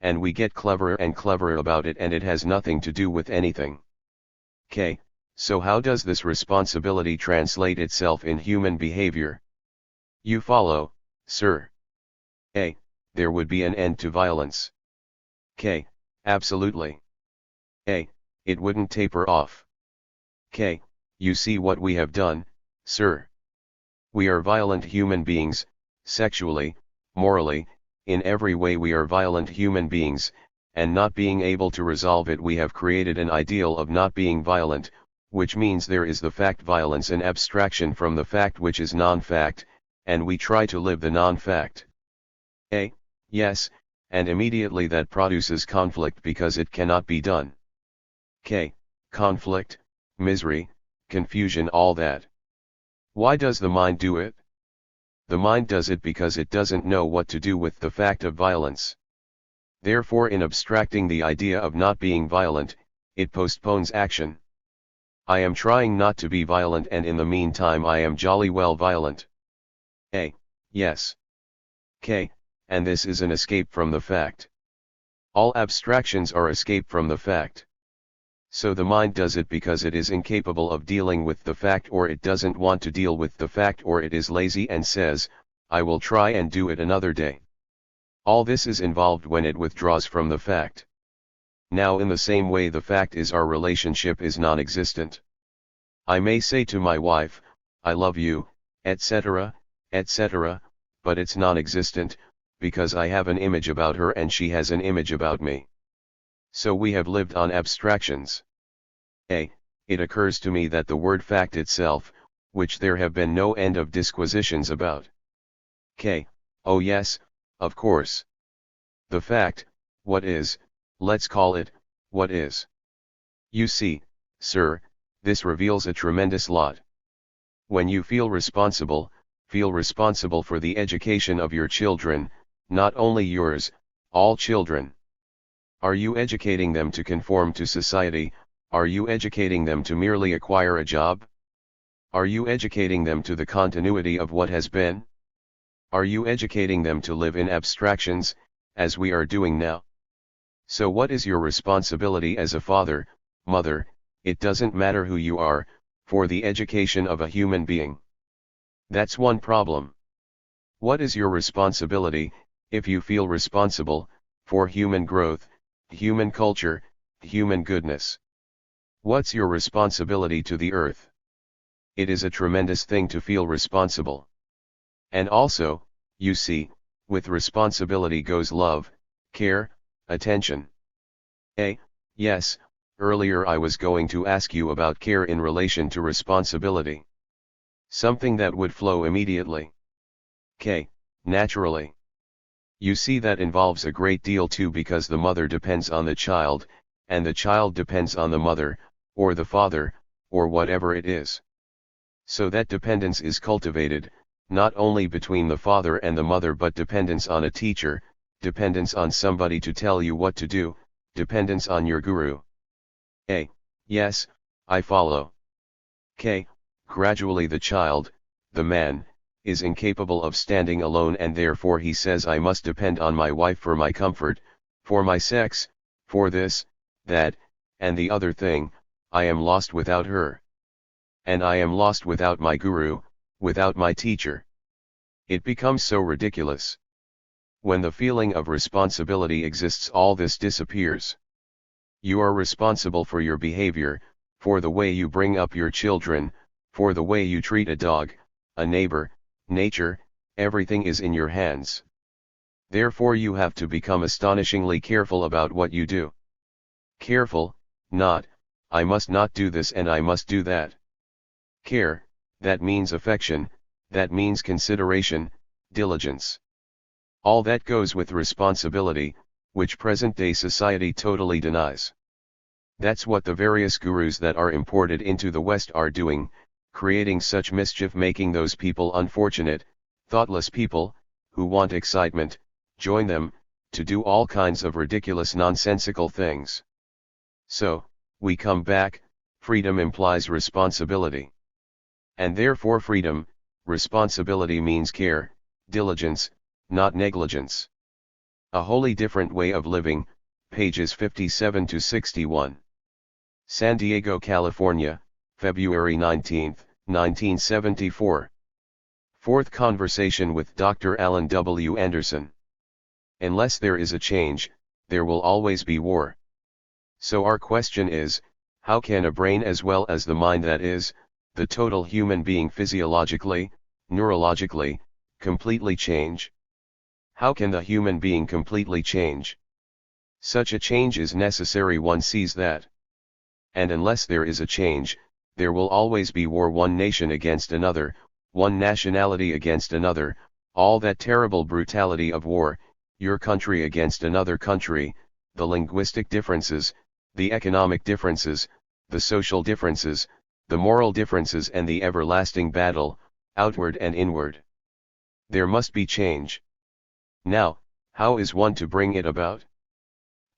And we get cleverer and cleverer about it, and it has nothing to do with anything. So how does this responsibility translate itself in human behavior? You follow, sir? There would be an end to violence. Absolutely. It wouldn't taper off. K. You see what we have done, sir. We are violent human beings, sexually, morally, in every way we are violent human beings, and not being able to resolve it we have created an ideal of not being violent, which means there is the fact violence an abstraction from the fact which is non-fact, and we try to live the non-fact. A. Yes, and immediately that produces conflict because it cannot be done. K. Conflict, misery, confusion, all that. Why does the mind do it? The mind does it because it doesn't know what to do with the fact of violence. Therefore, in abstracting the idea of not being violent, it postpones action. I am trying not to be violent, and in the meantime I am jolly well violent. A. Yes. K. And this is an escape from the fact. All abstractions are escape from the fact. So the mind does it because it is incapable of dealing with the fact, or it doesn't want to deal with the fact, or it is lazy and says, I will try and do it another day. All this is involved when it withdraws from the fact. Now in the same way the fact is our relationship is non-existent. I may say to my wife, I love you, etc., etc., but it's non-existent, because I have an image about her and she has an image about me. So we have lived on abstractions. A. It occurs to me that the word fact itself, which there have been no end of disquisitions about. K. Oh yes, of course. The fact, what is, let's call it, what is. You see, sir, this reveals a tremendous lot. When you feel responsible for the education of your children, not only yours, all children. Are you educating them to conform to society? Are you educating them to merely acquire a job? Are you educating them to the continuity of what has been? Are you educating them to live in abstractions, as we are doing now? So what is your responsibility as a father, mother, it doesn't matter who you are, for the education of a human being? That's one problem. What is your responsibility, if you feel responsible, for human growth, human culture, human goodness? What's your responsibility to the earth? It is a tremendous thing to feel responsible. And also, you see, with responsibility goes love, care, attention. A. Yes, earlier I was going to ask you about care in relation to responsibility. Something that would flow immediately. K. Naturally. You see that involves a great deal too, because the mother depends on the child, and the child depends on the mother, or the father, or whatever it is. So that dependence is cultivated, not only between the father and the mother, but dependence on a teacher, dependence on somebody to tell you what to do, dependence on your guru. A. Yes, I follow. K. Gradually the child, the man, is incapable of standing alone, and therefore he says, I must depend on my wife for my comfort, for my sex, for this, that, and the other thing. I am lost without her. And I am lost without my guru, without my teacher. It becomes so ridiculous. When the feeling of responsibility exists, all this disappears. You are responsible for your behavior, for the way you bring up your children, for the way you treat a dog, a neighbor, nature, everything is in your hands. Therefore you have to become astonishingly careful about what you do. Careful, not, I must not do this and I must do that. Care, that means affection, that means consideration, diligence. All that goes with responsibility, which present-day society totally denies. That's what the various gurus that are imported into the West are doing, creating such mischief, making those people unfortunate, thoughtless people, who want excitement, join them, to do all kinds of ridiculous nonsensical things. So, we come back, freedom implies responsibility. And therefore freedom, responsibility means care, diligence, not negligence. A wholly different way of living, pages 57 to 61. San Diego, California, February 19, 1974. Fourth conversation with Dr. Alan W. Anderson. Unless there is a change, there will always be war. So our question is, How can a brain as well as the mind, that is, the total human being physiologically, neurologically, completely change? How can the human being completely change? Such a change is necessary, one sees that. And unless there is a change, there will always be war, one nation against another, one nationality against another, all that terrible brutality of war, your country against another country, the linguistic differences, the economic differences, the social differences, the moral differences, and the everlasting battle, outward and inward. There must be change. Now, how is one to bring it about?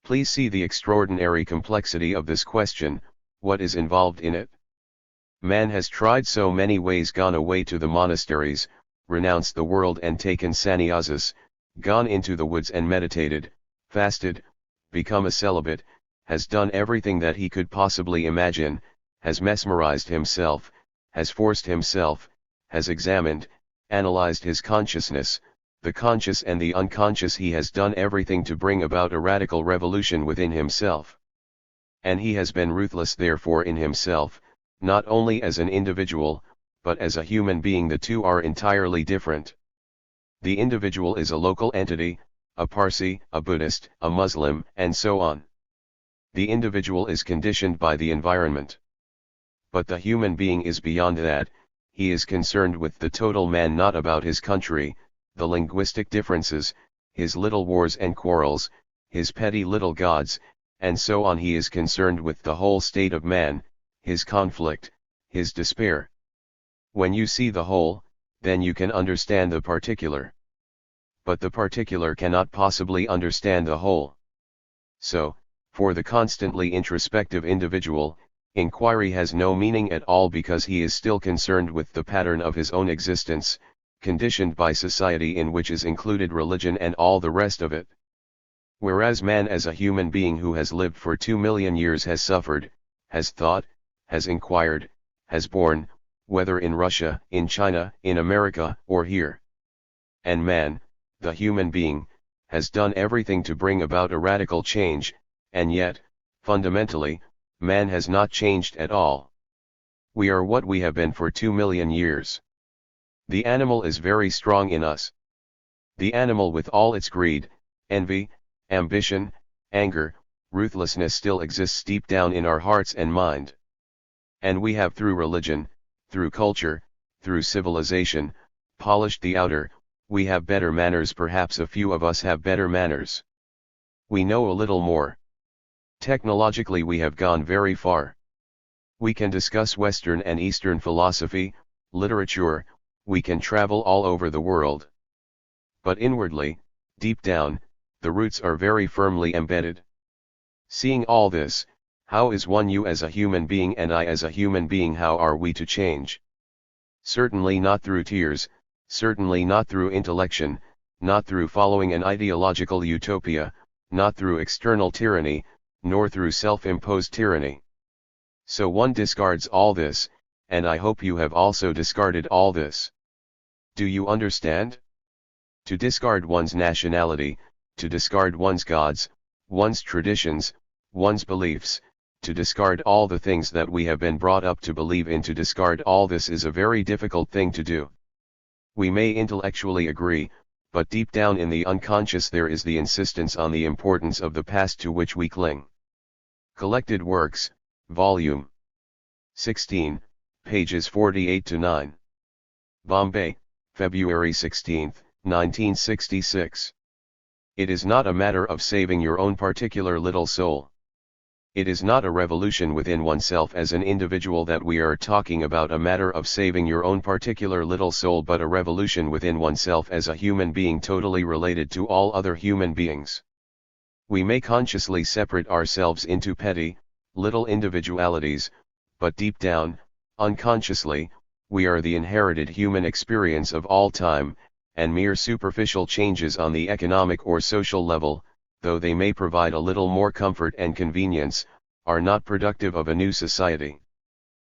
Please see the extraordinary complexity of this question, what is involved in it? Man has tried so many ways, gone away to the monasteries, renounced the world and taken sannyasis, gone into the woods and meditated, fasted, become a celibate, has done everything that he could possibly imagine, has mesmerized himself, has forced himself, has examined, analyzed his consciousness, the conscious and the unconscious. He has done everything to bring about a radical revolution within himself. And he has been ruthless therefore in himself, not only as an individual, but as a human being. The two are entirely different. The individual is a local entity, a Parsi, a Buddhist, a Muslim, and so on. The individual is conditioned by the environment. But the human being is beyond that. He is concerned with the total man, not about his country, the linguistic differences, his little wars and quarrels, his petty little gods, and so on. He is concerned with the whole state of man, his conflict, his despair. When you see the whole, then you can understand the particular. But the particular cannot possibly understand the whole. So, for the constantly introspective individual, inquiry has no meaning at all, because he is still concerned with the pattern of his own existence, conditioned by society, in which is included religion and all the rest of it. Whereas man, as a human being who has lived for 2 million years, has suffered, has thought, has inquired, has borne, whether in Russia, in China, in America, or here. And man, the human being, has done everything to bring about a radical change, and yet, fundamentally, man has not changed at all. We are what we have been for 2 million years. The animal is very strong in us. The animal, with all its greed, envy, ambition, anger, ruthlessness, still exists deep down in our hearts and mind. And we have, through religion, through culture, through civilization, polished the outer. We have better manners, perhaps a few of us have better manners. We know a little more. Technologically we have gone very far. We can discuss Western and Eastern philosophy, literature, we can travel all over the world. But inwardly, deep down, the roots are very firmly embedded. Seeing all this, how is one, you as a human being and I as a human being, how are we to change? Certainly not through tears, certainly not through intellection, not through following an ideological utopia, not through external tyranny, nor through self-imposed tyranny. So one discards all this, and I hope you have also discarded all this. Do you understand? To discard one's nationality, to discard one's gods, one's traditions, one's beliefs, to discard all the things that we have been brought up to believe in, to discard all this is a very difficult thing to do. We may intellectually agree, but deep down in the unconscious there is the insistence on the importance of the past to which we cling. Collected Works, Volume 16, pages 48-9. Bombay, February 16, 1966. It is not a matter of saving your own particular little soul. It is not a revolution within oneself as an individual that we are talking about, a matter of saving your own particular little soul, but a revolution within oneself as a human being totally related to all other human beings. We may consciously separate ourselves into petty, little individualities, but deep down, unconsciously, we are the inherited human experience of all time, and mere superficial changes on the economic or social level, though they may provide a little more comfort and convenience, are not productive of a new society.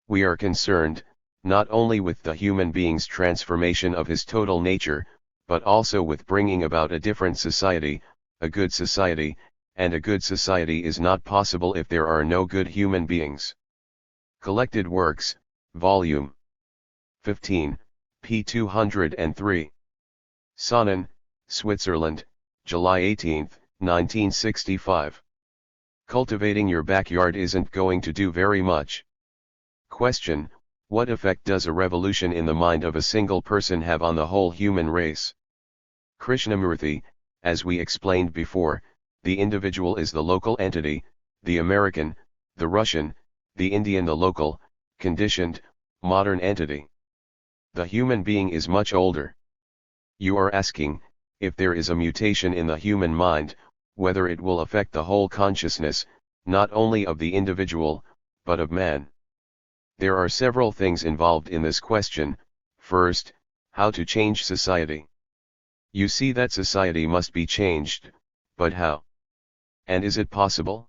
We are concerned, not only with the human being's transformation of his total nature, but also with bringing about a different society, a good society, and a good society is not possible if there are no good human beings. Collected Works, Volume 15, p. 203. Sonnen, Switzerland, July 18, 1965. Cultivating your backyard isn't going to do very much. Question: what effect does a revolution in the mind of a single person have on the whole human race? Krishnamurti: as we explained before, the individual is the local entity, the American, the Russian, the Indian the local, conditioned, modern entity. The human being is much older. You are asking, if there is a mutation in the human mind, whether it will affect the whole consciousness, not only of the individual, but of man. There are several things involved in this question. First, how to change society. You see that society must be changed, but how? And is it possible?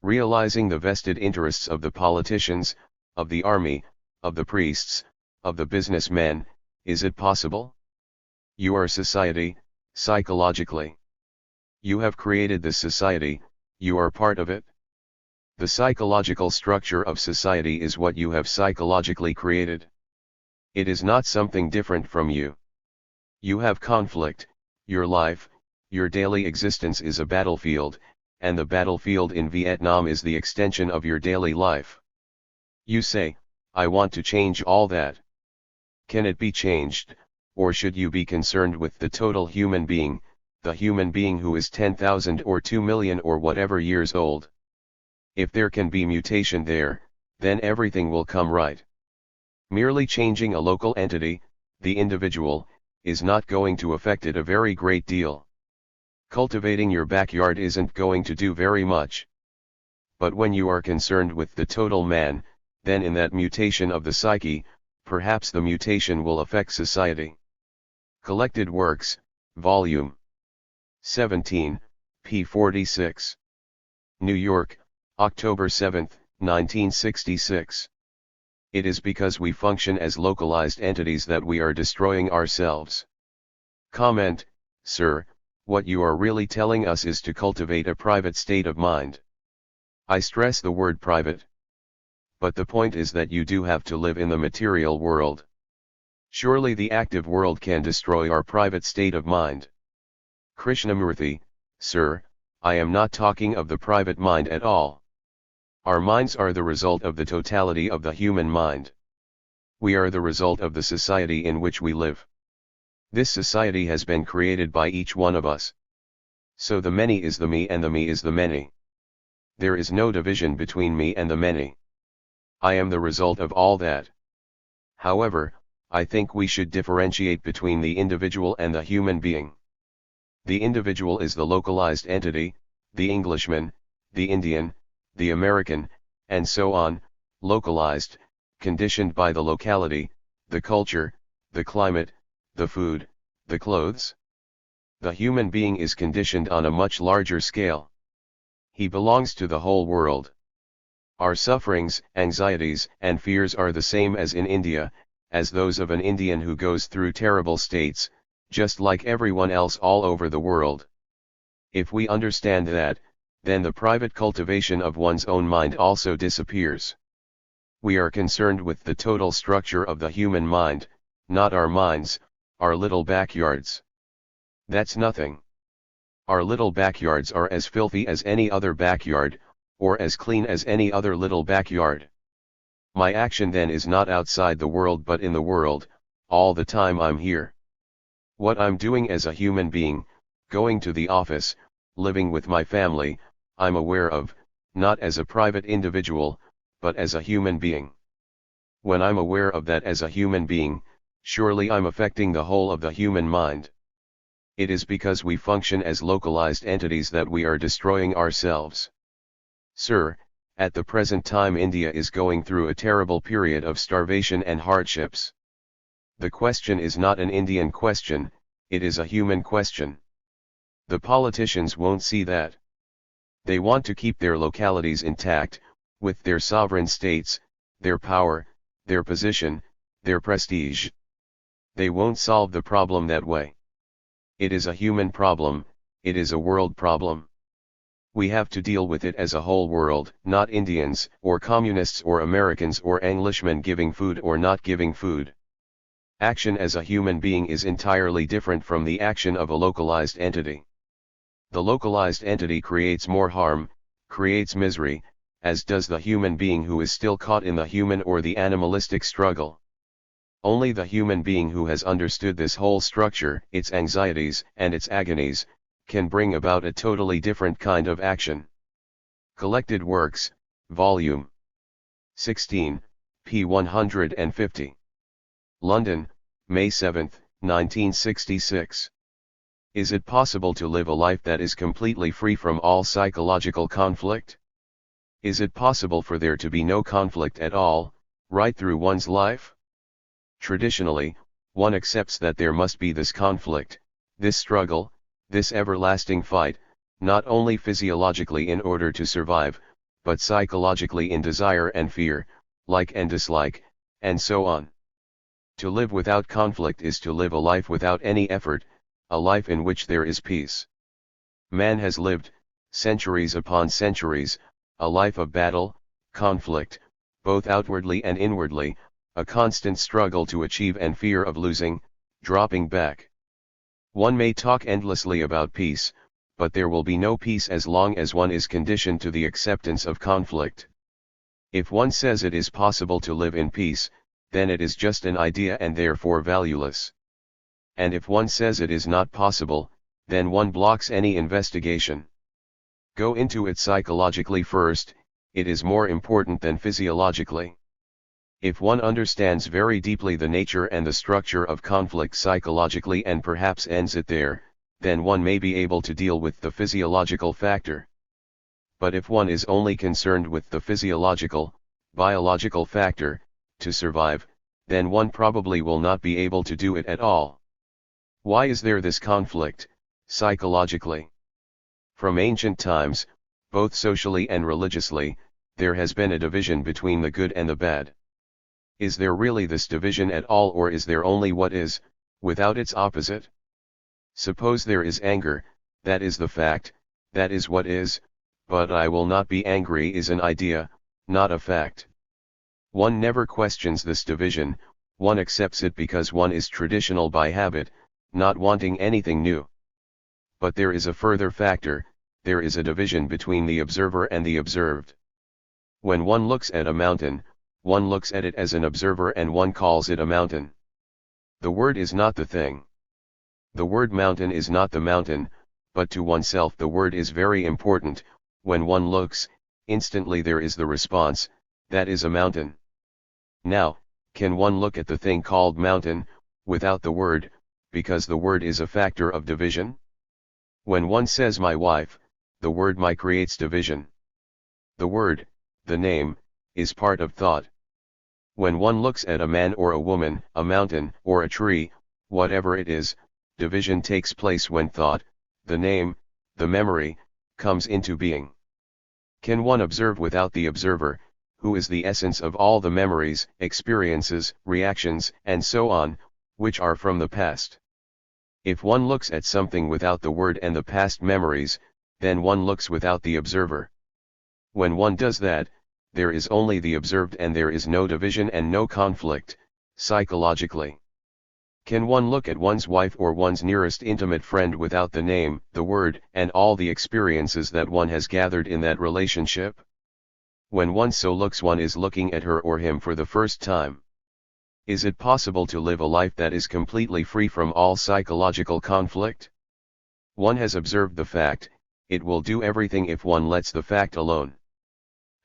Realizing the vested interests of the politicians, of the army, of the priests, of the businessmen, is it possible? You are society, psychologically. You have created this society, you are part of it. The psychological structure of society is what you have psychologically created. It is not something different from you. You have conflict, your life, your daily existence is a battlefield, and the battlefield in Vietnam is the extension of your daily life. You say, I want to change all that. Can it be changed, or should you be concerned with the total human being, the human being who is 10,000 or 2 million or whatever years old? If there can be mutation there, then everything will come right. Merely changing a local entity, the individual, is not going to affect it a very great deal. Cultivating your backyard isn't going to do very much. But when you are concerned with the total man, then in that mutation of the psyche, perhaps the mutation will affect society. Collected Works, Volume 17, p. 46. New York, October 7, 1966. It is because we function as localized entities that we are destroying ourselves. Comment: sir, what you are really telling us is to cultivate a private state of mind. I stress the word private. But the point is that you do have to live in the material world. Surely the active world can destroy our private state of mind. Krishnamurti: sir, I am not talking of the private mind at all. Our minds are the result of the totality of the human mind. We are the result of the society in which we live. This society has been created by each one of us. So the many is the me and the me is the many. There is no division between me and the many. I am the result of all that. However, I think we should differentiate between the individual and the human being. The individual is the localized entity, the Englishman, the Indian, the American, and so on, localized, conditioned by the locality, the culture, the climate, the food, the clothes. The human being is conditioned on a much larger scale. He belongs to the whole world. Our sufferings, anxieties, and fears are the same as in India, as those of an Indian who goes through terrible states, just like everyone else all over the world. If we understand that, then the private cultivation of one's own mind also disappears. We are concerned with the total structure of the human mind, not our minds, our little backyards. That's nothing. Our little backyards are as filthy as any other backyard, or as clean as any other little backyard. My action then is not outside the world but in the world, all the time I'm here. What I'm doing as a human being, going to the office, living with my family, I'm aware of, not as a private individual, but as a human being. When I'm aware of that as a human being, surely I'm affecting the whole of the human mind. It is because we function as localized entities that we are destroying ourselves. Sir, at the present time India is going through a terrible period of starvation and hardships. The question is not an Indian question, it is a human question. The politicians won't see that. They want to keep their localities intact, with their sovereign states, their power, their position, their prestige. They won't solve the problem that way. It is a human problem, it is a world problem. We have to deal with it as a whole world, not Indians, or communists or Americans or Englishmen giving food or not giving food. Action as a human being is entirely different from the action of a localized entity. The localized entity creates more harm, creates misery, as does the human being who is still caught in the human or the animalistic struggle. Only the human being who has understood this whole structure, its anxieties and its agonies, can bring about a totally different kind of action. Collected Works, Volume 16, p. 150. London, May 7, 1966. Is it possible to live a life that is completely free from all psychological conflict? Is it possible for there to be no conflict at all, right through one's life? Traditionally, one accepts that there must be this conflict, this struggle, this everlasting fight, not only physiologically in order to survive, but psychologically in desire and fear, like and dislike, and so on. To live without conflict is to live a life without any effort, a life in which there is peace. Man has lived, centuries upon centuries, a life of battle, conflict, both outwardly and inwardly, a constant struggle to achieve and fear of losing, dropping back. One may talk endlessly about peace, but there will be no peace as long as one is conditioned to the acceptance of conflict. If one says it is possible to live in peace, then it is just an idea and therefore valueless. And if one says it is not possible, then one blocks any investigation. Go into it psychologically first, it is more important than physiologically. If one understands very deeply the nature and the structure of conflict psychologically and perhaps ends it there, then one may be able to deal with the physiological factor. But if one is only concerned with the physiological, biological factor, to survive, then one probably will not be able to do it at all. Why is there this conflict, psychologically? From ancient times, both socially and religiously, there has been a division between the good and the bad. Is there really this division at all, or is there only what is, without its opposite? Suppose there is anger, that is the fact, that is what is, but I will not be angry is an idea, not a fact. One never questions this division, one accepts it because one is traditional by habit, not wanting anything new. But there is a further factor, there is a division between the observer and the observed. When one looks at a mountain, one looks at it as an observer and one calls it a mountain. The word is not the thing. The word mountain is not the mountain, but to oneself the word is very important. When one looks, instantly there is the response, that is a mountain. Now, can one look at the thing called mountain, without the word, because the word is a factor of division? When one says my wife, the word my creates division. The word, the name, is part of thought. When one looks at a man or a woman, a mountain, or a tree, whatever it is, division takes place when thought, the name, the memory, comes into being. Can one observe without the observer, who is the essence of all the memories, experiences, reactions, and so on, which are from the past? If one looks at something without the word and the past memories, then one looks without the observer. When one does that, there is only the observed and there is no division and no conflict, psychologically. Can one look at one's wife or one's nearest intimate friend without the name, the word, and all the experiences that one has gathered in that relationship? When one so looks, one is looking at her or him for the first time. Is it possible to live a life that is completely free from all psychological conflict? One has observed the fact, it will do everything if one lets the fact alone.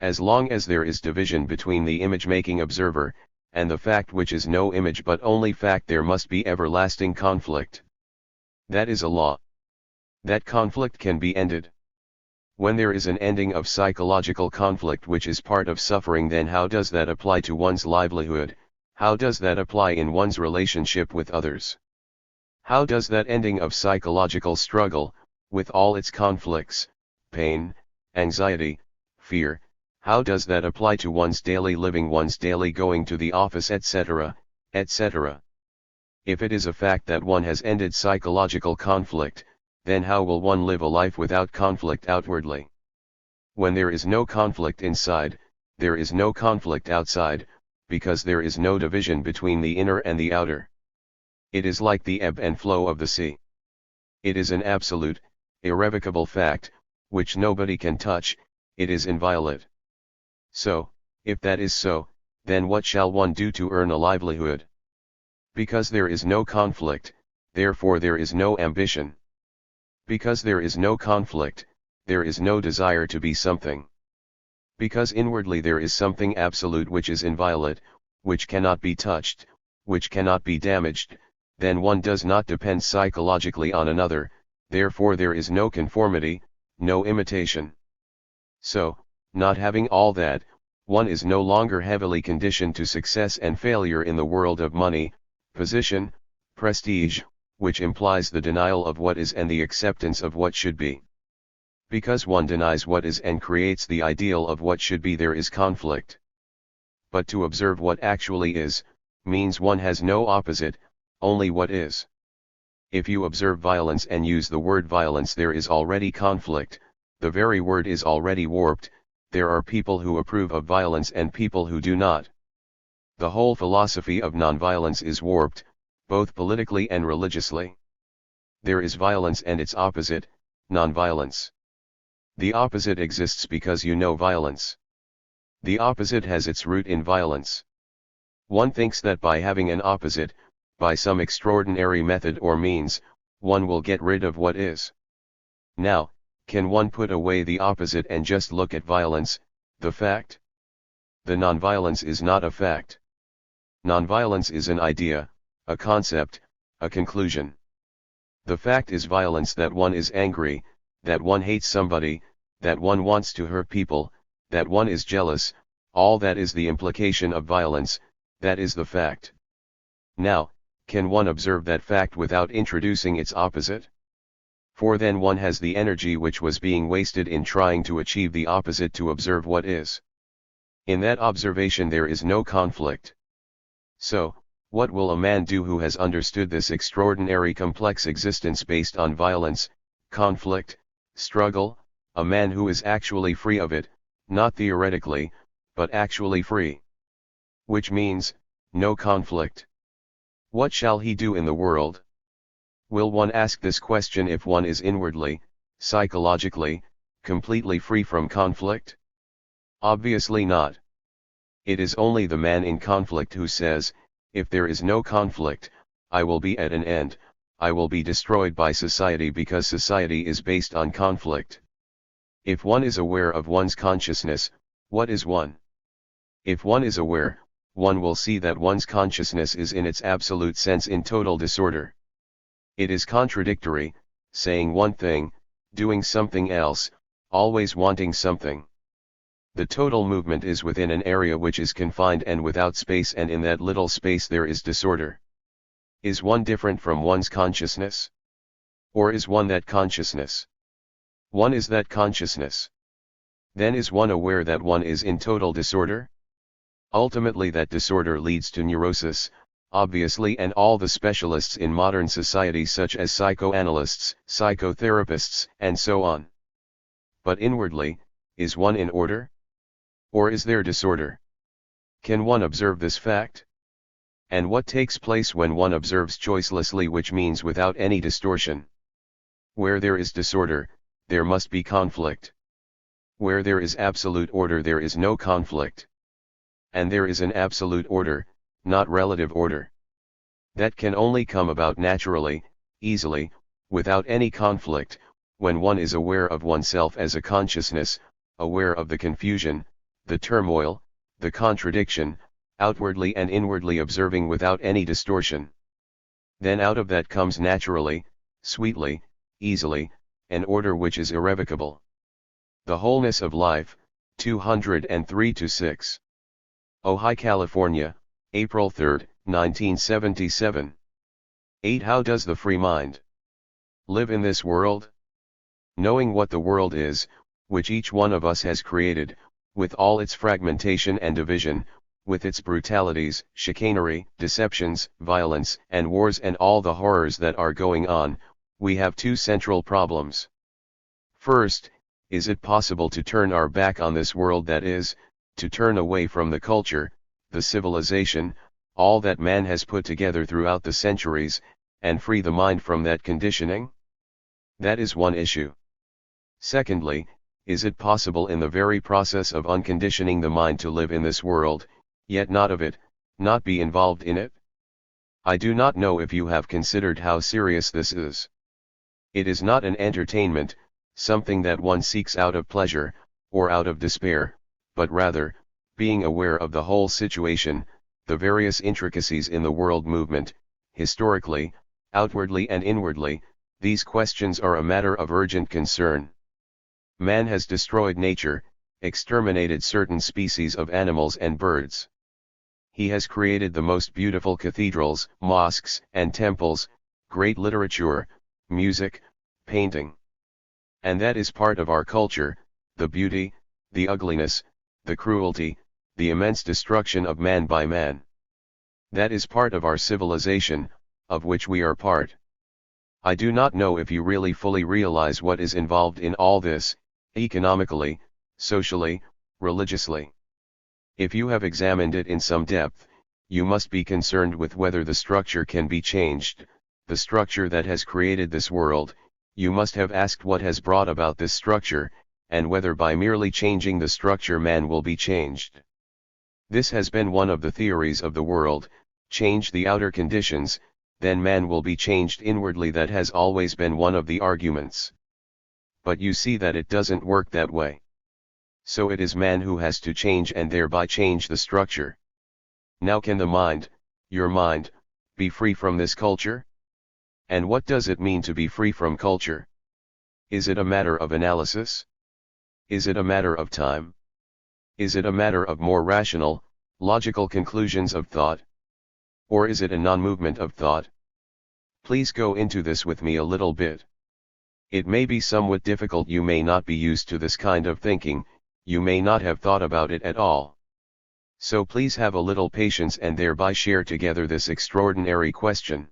As long as there is division between the image-making observer, and the fact which is no image but only fact, there must be everlasting conflict. That is a law. That conflict can be ended. When there is an ending of psychological conflict which is part of suffering, then how does that apply to one's livelihood? How does that apply in one's relationship with others? How does that ending of psychological struggle, with all its conflicts, pain, anxiety, fear, how does that apply to one's daily living, one's daily going to the office, etc., etc.? If it is a fact that one has ended psychological conflict, then how will one live a life without conflict outwardly? When there is no conflict inside, there is no conflict outside, because there is no division between the inner and the outer. It is like the ebb and flow of the sea. It is an absolute, irrevocable fact, which nobody can touch. It is inviolate. So, if that is so, then what shall one do to earn a livelihood? Because there is no conflict, therefore there is no ambition. Because there is no conflict, there is no desire to be something. Because inwardly there is something absolute which is inviolate, which cannot be touched, which cannot be damaged, then one does not depend psychologically on another, therefore there is no conformity, no imitation. So, not having all that, one is no longer heavily conditioned to success and failure in the world of money, position, prestige, which implies the denial of what is and the acceptance of what should be. Because one denies what is and creates the ideal of what should be, there is conflict. But to observe what actually is, means one has no opposite, only what is. If you observe violence and use the word violence, there is already conflict, the very word is already warped. There are people who approve of violence and people who do not. The whole philosophy of nonviolence is warped, both politically and religiously. There is violence and its opposite, nonviolence. The opposite exists because you know violence. The opposite has its root in violence. One thinks that by having an opposite, by some extraordinary method or means, one will get rid of what is. Now, can one put away the opposite and just look at violence, the fact? The nonviolence is not a fact. Nonviolence is an idea, a concept, a conclusion. The fact is violence, that one is angry, that one hates somebody, that one wants to hurt people, that one is jealous. All that is the implication of violence, that is the fact. Now, can one observe that fact without introducing its opposite? For then one has the energy which was being wasted in trying to achieve the opposite to observe what is. In that observation there is no conflict. So, what will a man do who has understood this extraordinary complex existence based on violence, conflict, struggle, a man who is actually free of it, not theoretically, but actually free? Which means, no conflict. What shall he do in the world? Will one ask this question if one is inwardly, psychologically, completely free from conflict? Obviously not. It is only the man in conflict who says, if there is no conflict, I will be at an end, I will be destroyed by society because society is based on conflict. If one is aware of one's consciousness, what is one? If one is aware, one will see that one's consciousness is in its absolute sense in total disorder. It is contradictory, saying one thing, doing something else, always wanting something. The total movement is within an area which is confined and without space, and in that little space there is disorder. Is one different from one's consciousness? Or is one that consciousness? One is that consciousness. Then is one aware that one is in total disorder? Ultimately that disorder leads to neurosis, obviously, and all the specialists in modern society such as psychoanalysts, psychotherapists, and so on. But inwardly, is one in order? Or is there disorder? Can one observe this fact? And what takes place when one observes choicelessly, which means without any distortion? Where there is disorder, there must be conflict. Where there is absolute order, there is no conflict. And there is an absolute order, not relative order. That can only come about naturally, easily, without any conflict, when one is aware of oneself as a consciousness, aware of the confusion, the turmoil, the contradiction, outwardly and inwardly observing without any distortion. Then out of that comes naturally, sweetly, easily, an order which is irrevocable. The Wholeness of Life, 203-6. Ojai, California, April 3, 1977. 8. How does the free mind live in this world? Knowing what the world is, which each one of us has created, with all its fragmentation and division, with its brutalities, chicanery, deceptions, violence, and wars, and all the horrors that are going on, we have two central problems. First, is it possible to turn our back on this world, that is, to turn away from the culture, the civilization, all that man has put together throughout the centuries, and free the mind from that conditioning? That is one issue. Secondly, is it possible in the very process of unconditioning the mind to live in this world, yet not of it, not be involved in it? I do not know if you have considered how serious this is. It is not an entertainment, something that one seeks out of pleasure, or out of despair, but rather, being aware of the whole situation, the various intricacies in the world movement, historically, outwardly and inwardly, these questions are a matter of urgent concern. Man has destroyed nature, exterminated certain species of animals and birds. He has created the most beautiful cathedrals, mosques, and temples, great literature, music, painting. And that is part of our culture, the beauty, the ugliness, the cruelty, the immense destruction of man by man. That is part of our civilization, of which we are part. I do not know if you really fully realize what is involved in all this, economically, socially, religiously. If you have examined it in some depth, you must be concerned with whether the structure can be changed, the structure that has created this world. You must have asked what has brought about this structure, and whether by merely changing the structure man will be changed. This has been one of the theories of the world: change the outer conditions, then man will be changed inwardly. That has always been one of the arguments. But you see that it doesn't work that way. So it is man who has to change and thereby change the structure. Now can the mind, your mind, be free from this culture? And what does it mean to be free from culture? Is it a matter of analysis? Is it a matter of time? Is it a matter of more rational, logical conclusions of thought? Or is it a non-movement of thought? Please go into this with me a little bit. It may be somewhat difficult. You may not be used to this kind of thinking, you may not have thought about it at all. So please have a little patience and thereby share together this extraordinary question.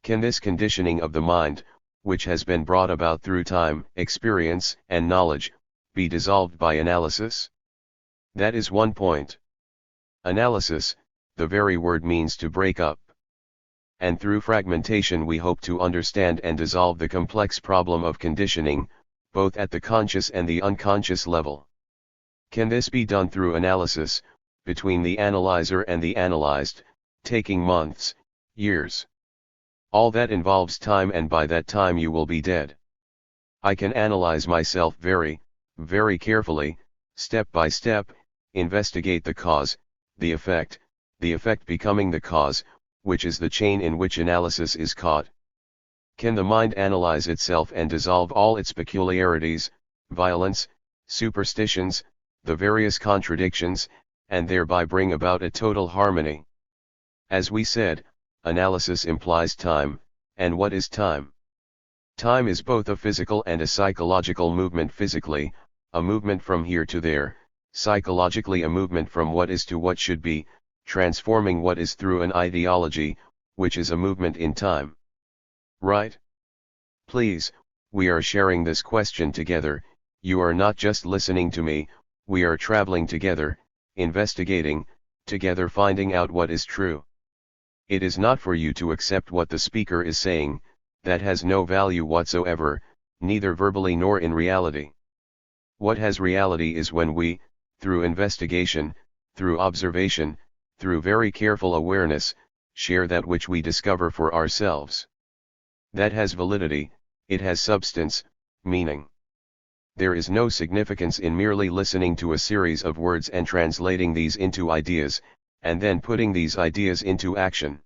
Can this conditioning of the mind, which has been brought about through time, experience, and knowledge, be dissolved by analysis? That is one point. Analysis, the very word, means to break up. And through fragmentation we hope to understand and dissolve the complex problem of conditioning, both at the conscious and the unconscious level. Can this be done through analysis, between the analyzer and the analyzed, taking months, years? All that involves time, and by that time you will be dead. I can analyze myself very, very carefully, step by step, investigate the cause, the effect becoming the cause, which is the chain in which analysis is caught. Can the mind analyze itself and dissolve all its peculiarities, violence, superstitions, the various contradictions, and thereby bring about a total harmony? As we said, analysis implies time, and what is time? Time is both a physical and a psychological movement. Physically, a movement from here to there; psychologically, a movement from what is to what should be, transforming what is through an ideology, which is a movement in time. Right? Please, we are sharing this question together. You are not just listening to me, we are traveling together, investigating, together, finding out what is true. It is not for you to accept what the speaker is saying, that has no value whatsoever, neither verbally nor in reality. What has reality is when we, through investigation, through observation, through very careful awareness, share that which we discover for ourselves. That has validity, it has substance, meaning. There is no significance in merely listening to a series of words and translating these into ideas, and then putting these ideas into action.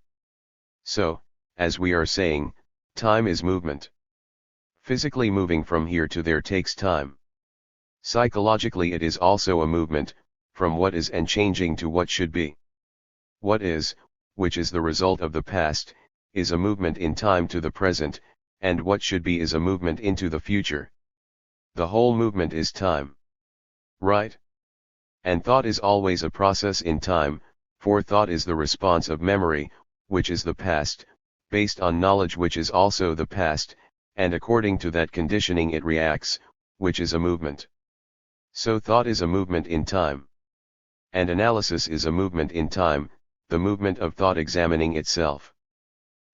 So, as we are saying, time is movement. Physically moving from here to there takes time. Psychologically it is also a movement, from what is and changing to what should be. What is, which is the result of the past, is a movement in time to the present, and what should be is a movement into the future. The whole movement is time. Right? And thought is always a process in time, for thought is the response of memory, which is the past, based on knowledge which is also the past, and according to that conditioning it reacts, which is a movement. So thought is a movement in time. And analysis is a movement in time, the movement of thought examining itself.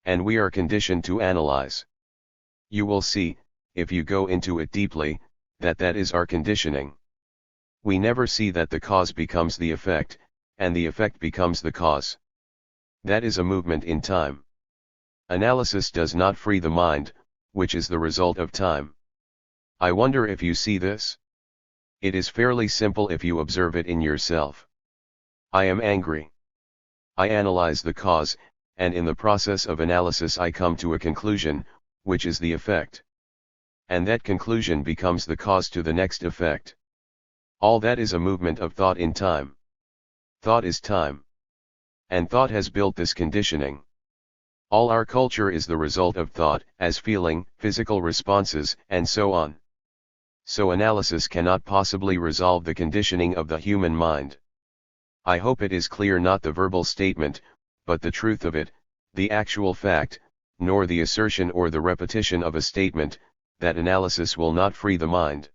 And we are conditioned to analyze. You will see, if you go into it deeply, that is our conditioning. We never see that the cause becomes the effect, and the effect becomes the cause. That is a movement in time. Analysis does not free the mind, which is the result of time. I wonder if you see this? It is fairly simple if you observe it in yourself. I am angry. I analyze the cause, and in the process of analysis I come to a conclusion, which is the effect. And that conclusion becomes the cause to the next effect. All that is a movement of thought in time. Thought is time. And thought has built this conditioning. All our culture is the result of thought, as feeling, physical responses, and so on. So analysis cannot possibly resolve the conditioning of the human mind. I hope it is clear, not the verbal statement, but the truth of it, the actual fact, nor the assertion or the repetition of a statement, that analysis will not free the mind.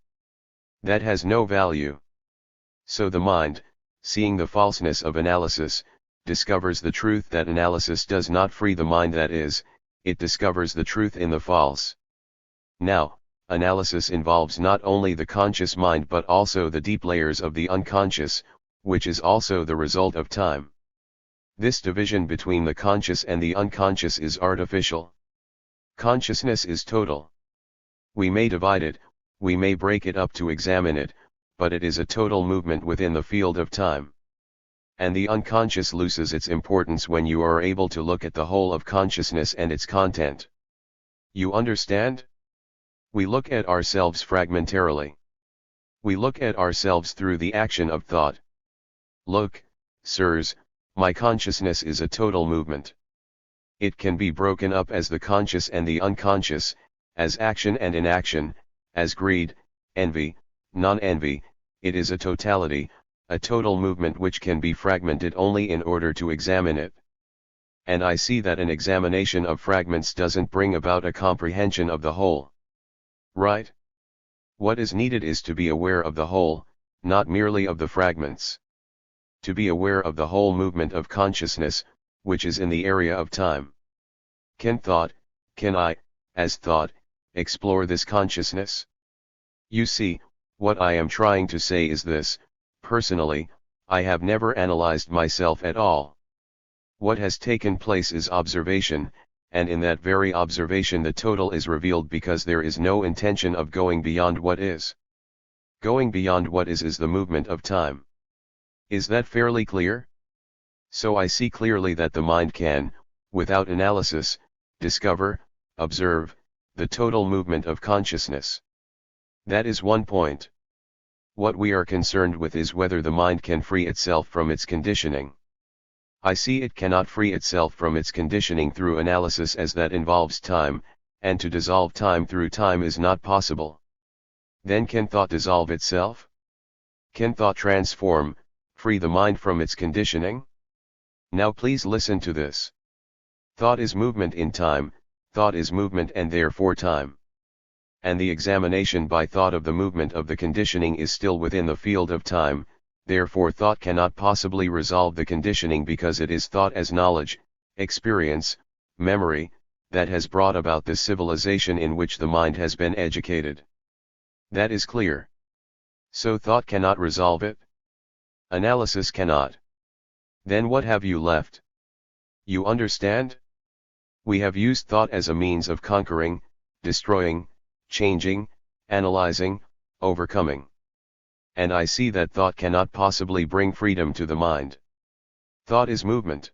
That has no value. So the mind, seeing the falseness of analysis, discovers the truth that analysis does not free the mind, that is, it discovers the truth in the false. Now, analysis involves not only the conscious mind but also the deep layers of the unconscious, which is also the result of time. This division between the conscious and the unconscious is artificial. Consciousness is total. We may divide it, we may break it up to examine it, but it is a total movement within the field of time. And the unconscious loses its importance when you are able to look at the whole of consciousness and its content. You understand? We look at ourselves fragmentarily. We look at ourselves through the action of thought. Look, sirs, my consciousness is a total movement. It can be broken up as the conscious and the unconscious, as action and inaction, as greed, envy, non-envy. It is a totality, a total movement which can be fragmented only in order to examine it. And I see that an examination of fragments doesn't bring about a comprehension of the whole. Right? What is needed is to be aware of the whole, not merely of the fragments. To be aware of the whole movement of consciousness, which is in the area of time. Can I, as thought, explore this consciousness? You see, what I am trying to say is this: personally, I have never analyzed myself at all. What has taken place is observation, and in that very observation the total is revealed, because there is no intention of going beyond what is. Going beyond what is the movement of time. Is that fairly clear? So I see clearly that the mind can, without analysis, discover, observe, the total movement of consciousness. That is one point. What we are concerned with is whether the mind can free itself from its conditioning. I see it cannot free itself from its conditioning through analysis, as that involves time, and to dissolve time through time is not possible. Then can thought dissolve itself? Can thought transform, free the mind from its conditioning? Now please listen to this. Thought is movement in time, thought is movement and therefore time. And the examination by thought of the movement of the conditioning is still within the field of time, therefore thought cannot possibly resolve the conditioning, because it is thought as knowledge, experience, memory, that has brought about this civilization in which the mind has been educated. That is clear. So thought cannot resolve it? Analysis cannot. Then what have you left? You understand? We have used thought as a means of conquering, destroying, changing, analyzing, overcoming. And I see that thought cannot possibly bring freedom to the mind. Thought is movement.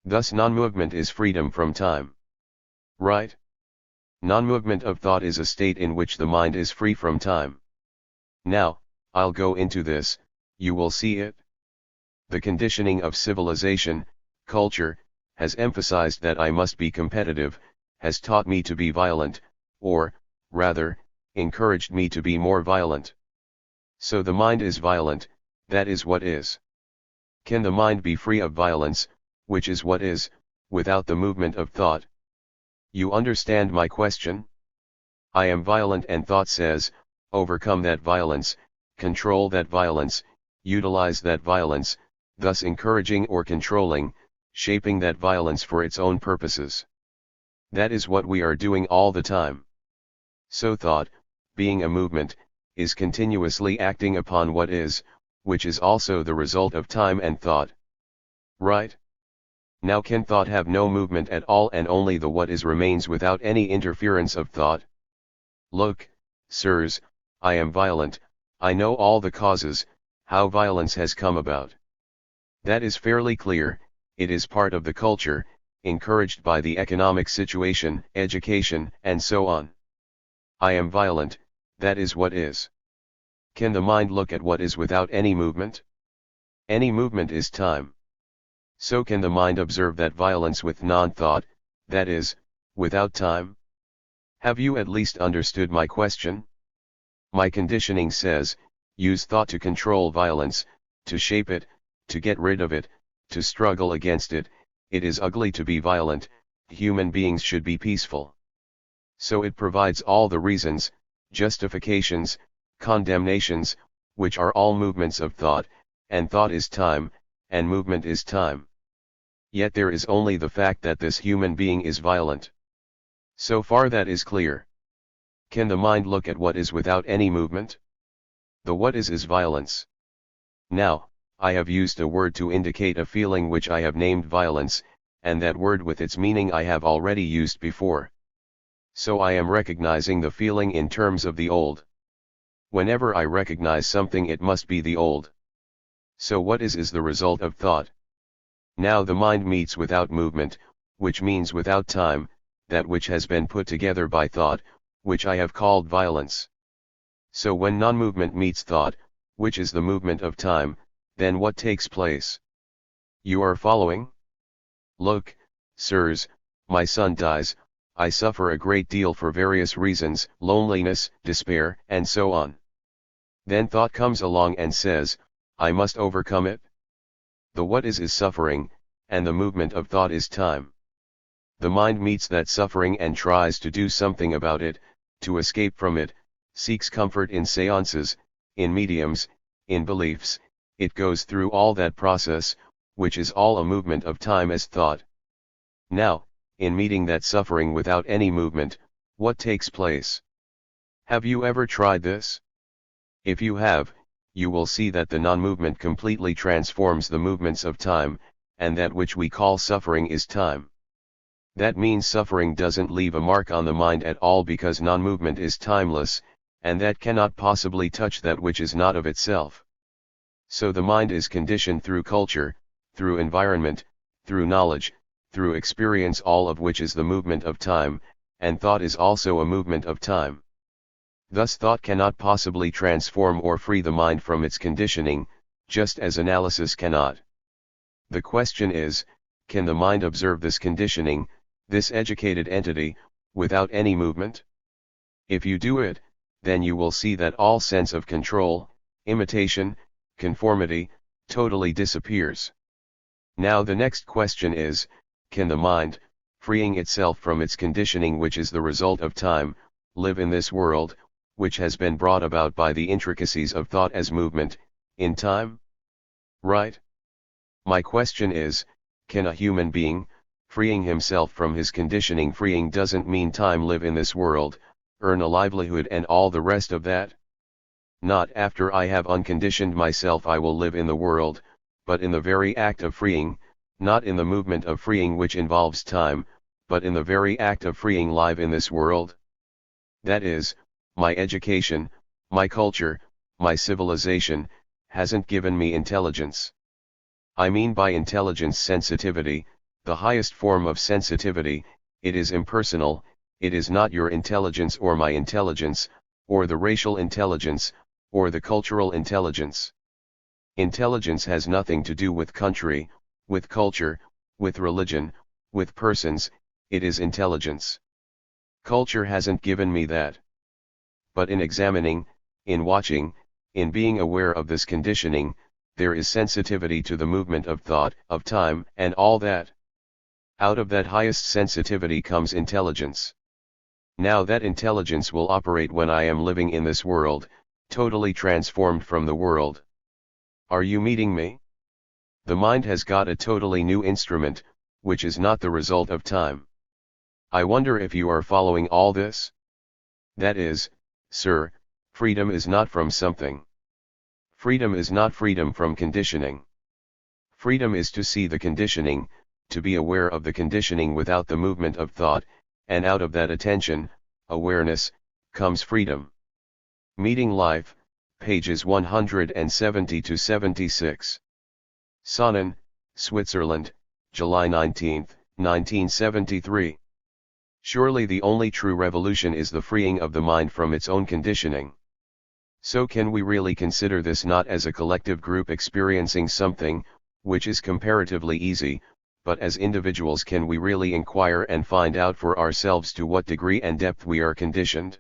Thus non-movement is freedom from time. Right? Non-movement of thought is a state in which the mind is free from time. Now, I'll go into this, you will see it. The conditioning of civilization, culture, has emphasized that I must be competitive, has taught me to be violent, or, rather, encouraged me to be more violent. So the mind is violent, that is what is. Can the mind be free of violence, which is what is, without the movement of thought? You understand my question? I am violent and thought says, overcome that violence, control that violence, utilize that violence, thus encouraging or controlling, shaping that violence for its own purposes. That is what we are doing all the time. So thought, being a movement, is continuously acting upon what is, which is also the result of time and thought. Right? Now can thought have no movement at all and only the what is remains without any interference of thought? Look, sirs, I am violent, I know all the causes, how violence has come about. That is fairly clear, it is part of the culture, encouraged by the economic situation, education, and so on. I am violent, that is what is. Can the mind look at what is without any movement? Any movement is time. So can the mind observe that violence with non-thought, that is, without time? Have you at least understood my question? My conditioning says, use thought to control violence, to shape it, to get rid of it, to struggle against it. It is ugly to be violent, human beings should be peaceful. So it provides all the reasons, justifications, condemnations, which are all movements of thought, and thought is time, and movement is time. Yet there is only the fact that this human being is violent. So far that is clear. Can the mind look at what is without any movement? The what is violence. Now, I have used a word to indicate a feeling which I have named violence, and that word with its meaning I have already used before. So I am recognizing the feeling in terms of the old. Whenever I recognize something it must be the old. So what is the result of thought? Now the mind meets without movement, which means without time, that which has been put together by thought, which I have called violence. So when non-movement meets thought, which is the movement of time, then what takes place? You are following? Look, sirs, my son dies, I suffer a great deal for various reasons, loneliness, despair, and so on. Then thought comes along and says, I must overcome it. The what is suffering, and the movement of thought is time. The mind meets that suffering and tries to do something about it, to escape from it, seeks comfort in seances, in mediums, in beliefs, it goes through all that process, which is all a movement of time as thought. Now, in meeting that suffering without any movement, what takes place? Have you ever tried this? If you have, you will see that the non-movement completely transforms the movements of time, and that which we call suffering is time. That means suffering doesn't leave a mark on the mind at all because non-movement is timeless, and that cannot possibly touch that which is not of itself. So the mind is conditioned through culture, through environment, through knowledge, through experience, all of which is the movement of time, and thought is also a movement of time. Thus thought cannot possibly transform or free the mind from its conditioning, just as analysis cannot. The question is, can the mind observe this conditioning, this educated entity, without any movement? If you do it, then you will see that all sense of control, imitation, conformity, totally disappears. Now the next question is, can the mind, freeing itself from its conditioning which is the result of time, live in this world, which has been brought about by the intricacies of thought as movement, in time? Right? My question is, can a human being, freeing himself from his conditioning, freeing doesn't mean time, live in this world, earn a livelihood and all the rest of that? Not after I have unconditioned myself I will live in the world, but in the very act of freeing, not in the movement of freeing which involves time, but in the very act of freeing live in this world. That is, my education, my culture, my civilization, hasn't given me intelligence. I mean by intelligence sensitivity, the highest form of sensitivity. It is impersonal, it is not your intelligence or my intelligence, or the racial intelligence, or the cultural intelligence. Intelligence has nothing to do with country, with culture, with religion, with persons, it is intelligence. Culture hasn't given me that. But in examining, in watching, in being aware of this conditioning, there is sensitivity to the movement of thought, of time, and all that. Out of that highest sensitivity comes intelligence. Now that intelligence will operate when I am living in this world, totally transformed from the world. Are you meeting me? The mind has got a totally new instrument, which is not the result of time. I wonder if you are following all this? That is, sir, freedom is not from something. Freedom is not freedom from conditioning. Freedom is to see the conditioning, to be aware of the conditioning without the movement of thought, and out of that attention, awareness, comes freedom. Meeting Life, pages 170-76. Sonnen, Switzerland, July 19, 1973. Surely the only true revolution is the freeing of the mind from its own conditioning. So can we really consider this not as a collective group experiencing something, which is comparatively easy, but as individuals can we really inquire and find out for ourselves to what degree and depth we are conditioned?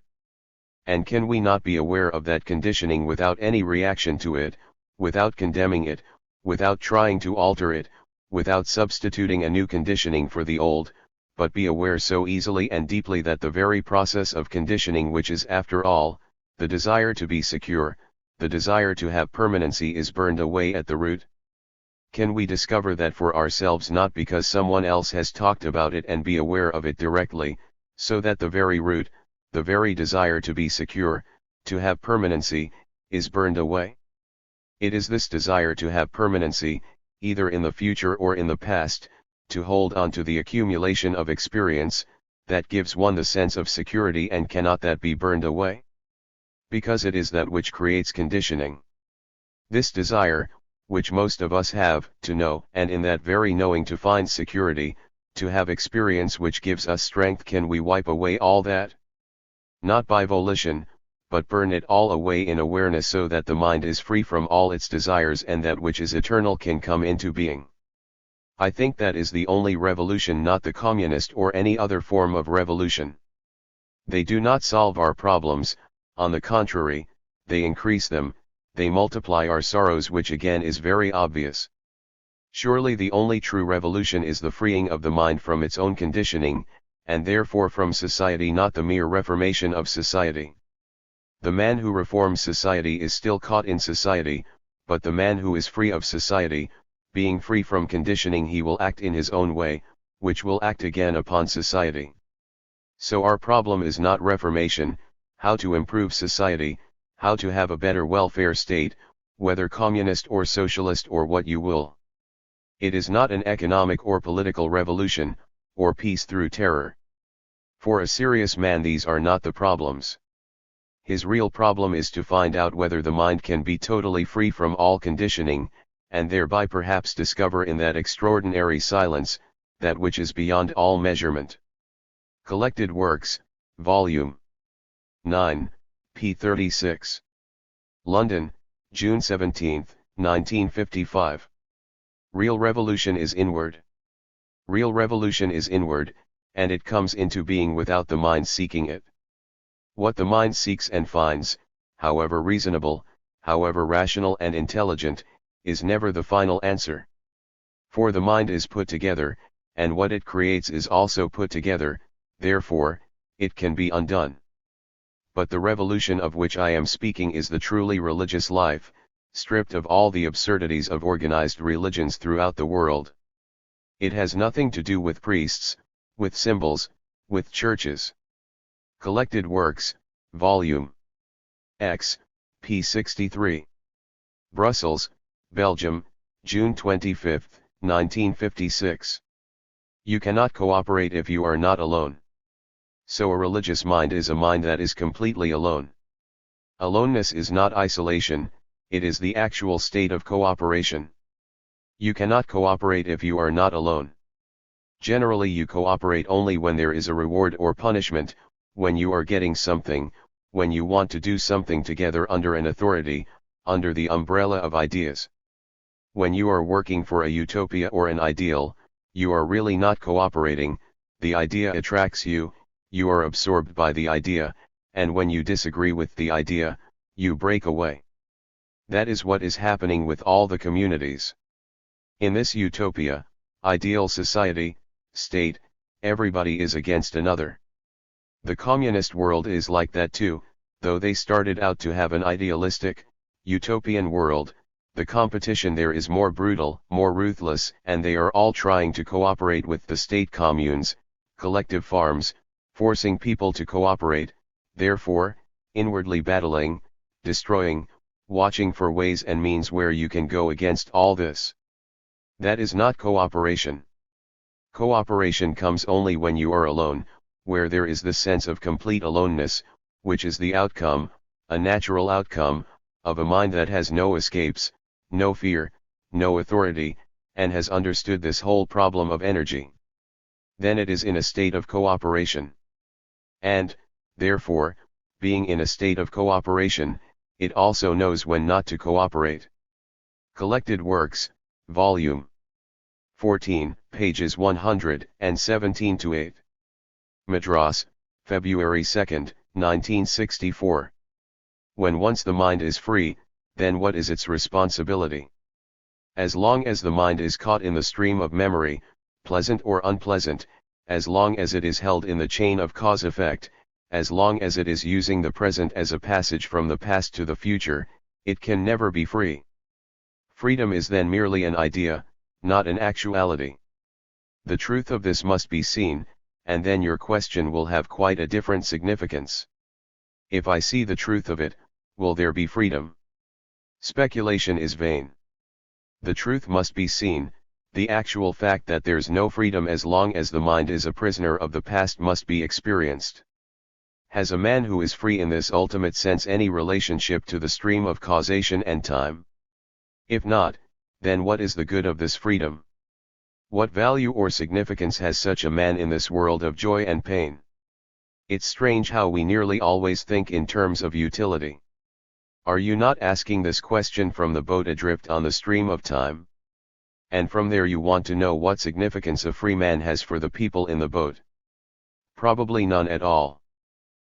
And can we not be aware of that conditioning without any reaction to it, without condemning it, without trying to alter it, without substituting a new conditioning for the old, but be aware so easily and deeply that the very process of conditioning, which is after all, the desire to be secure, the desire to have permanency, is burned away at the root? Can we discover that for ourselves not because someone else has talked about it and be aware of it directly, so that the very root, the very desire to be secure, to have permanency, is burned away? It is this desire to have permanency, either in the future or in the past, to hold on to the accumulation of experience, that gives one the sense of security, and cannot that be burned away? Because it is that which creates conditioning. This desire, which most of us have, to know, and in that very knowing to find security, to have experience which gives us strength, can we wipe away all that? Not by volition, but burn it all away in awareness, so that the mind is free from all its desires and that which is eternal can come into being. I think that is the only revolution, not the communist or any other form of revolution. They do not solve our problems, on the contrary, they increase them, they multiply our sorrows, which again is very obvious. Surely the only true revolution is the freeing of the mind from its own conditioning, and therefore from society, not the mere reformation of society. The man who reforms society is still caught in society, but the man who is free of society, being free from conditioning, he will act in his own way, which will act again upon society. So our problem is not reformation, how to improve society, how to have a better welfare state, whether communist or socialist or what you will. It is not an economic or political revolution, or peace through terror. For a serious man these are not the problems. His real problem is to find out whether the mind can be totally free from all conditioning, and thereby perhaps discover in that extraordinary silence, that which is beyond all measurement. Collected Works, Volume 9, p. 36. London, June 17, 1955. Real revolution is inward. Real revolution is inward, and it comes into being without the mind seeking it. What the mind seeks and finds, however reasonable, however rational and intelligent, is never the final answer. For the mind is put together, and what it creates is also put together, therefore, it can be undone. But the revolution of which I am speaking is the truly religious life, stripped of all the absurdities of organized religions throughout the world. It has nothing to do with priests, with symbols, with churches. Collected Works, Volume X, p. 63. Brussels, Belgium, June 25, 1956. You cannot cooperate if you are not alone. So a religious mind is a mind that is completely alone. Aloneness is not isolation, it is the actual state of cooperation. You cannot cooperate if you are not alone. Generally you cooperate only when there is a reward or punishment, when you are getting something, when you want to do something together under an authority, under the umbrella of ideas. When you are working for a utopia or an ideal, you are really not cooperating, the idea attracts you, you are absorbed by the idea, and when you disagree with the idea, you break away. That is what is happening with all the communities. In this utopia, ideal society, state, everybody is against another. The communist world is like that too, though they started out to have an idealistic, utopian world. The competition there is more brutal, more ruthless, and they are all trying to cooperate with the state communes, collective farms, forcing people to cooperate, therefore, inwardly battling, destroying, watching for ways and means where you can go against all this. That is not cooperation. Cooperation comes only when you are alone, where there is the sense of complete aloneness, which is the outcome, a natural outcome, of a mind that has no escapes, no fear, no authority, and has understood this whole problem of energy. Then it is in a state of cooperation. And, therefore, being in a state of cooperation, it also knows when not to cooperate. Collected Works, Volume 14, pages 117-8. Madras, February 2, 1964. When once the mind is free, then what is its responsibility? As long as the mind is caught in the stream of memory, pleasant or unpleasant, as long as it is held in the chain of cause-effect, as long as it is using the present as a passage from the past to the future, it can never be free. Freedom is then merely an idea, not an actuality. The truth of this must be seen, and then your question will have quite a different significance. If I see the truth of it, will there be freedom? Speculation is vain. The truth must be seen, the actual fact that there's no freedom as long as the mind is a prisoner of the past must be experienced. Has a man who is free in this ultimate sense any relationship to the stream of causation and time? If not, then what is the good of this freedom? What value or significance has such a man in this world of joy and pain? It's strange how we nearly always think in terms of utility. Are you not asking this question from the boat adrift on the stream of time? And from there you want to know what significance a free man has for the people in the boat? Probably none at all.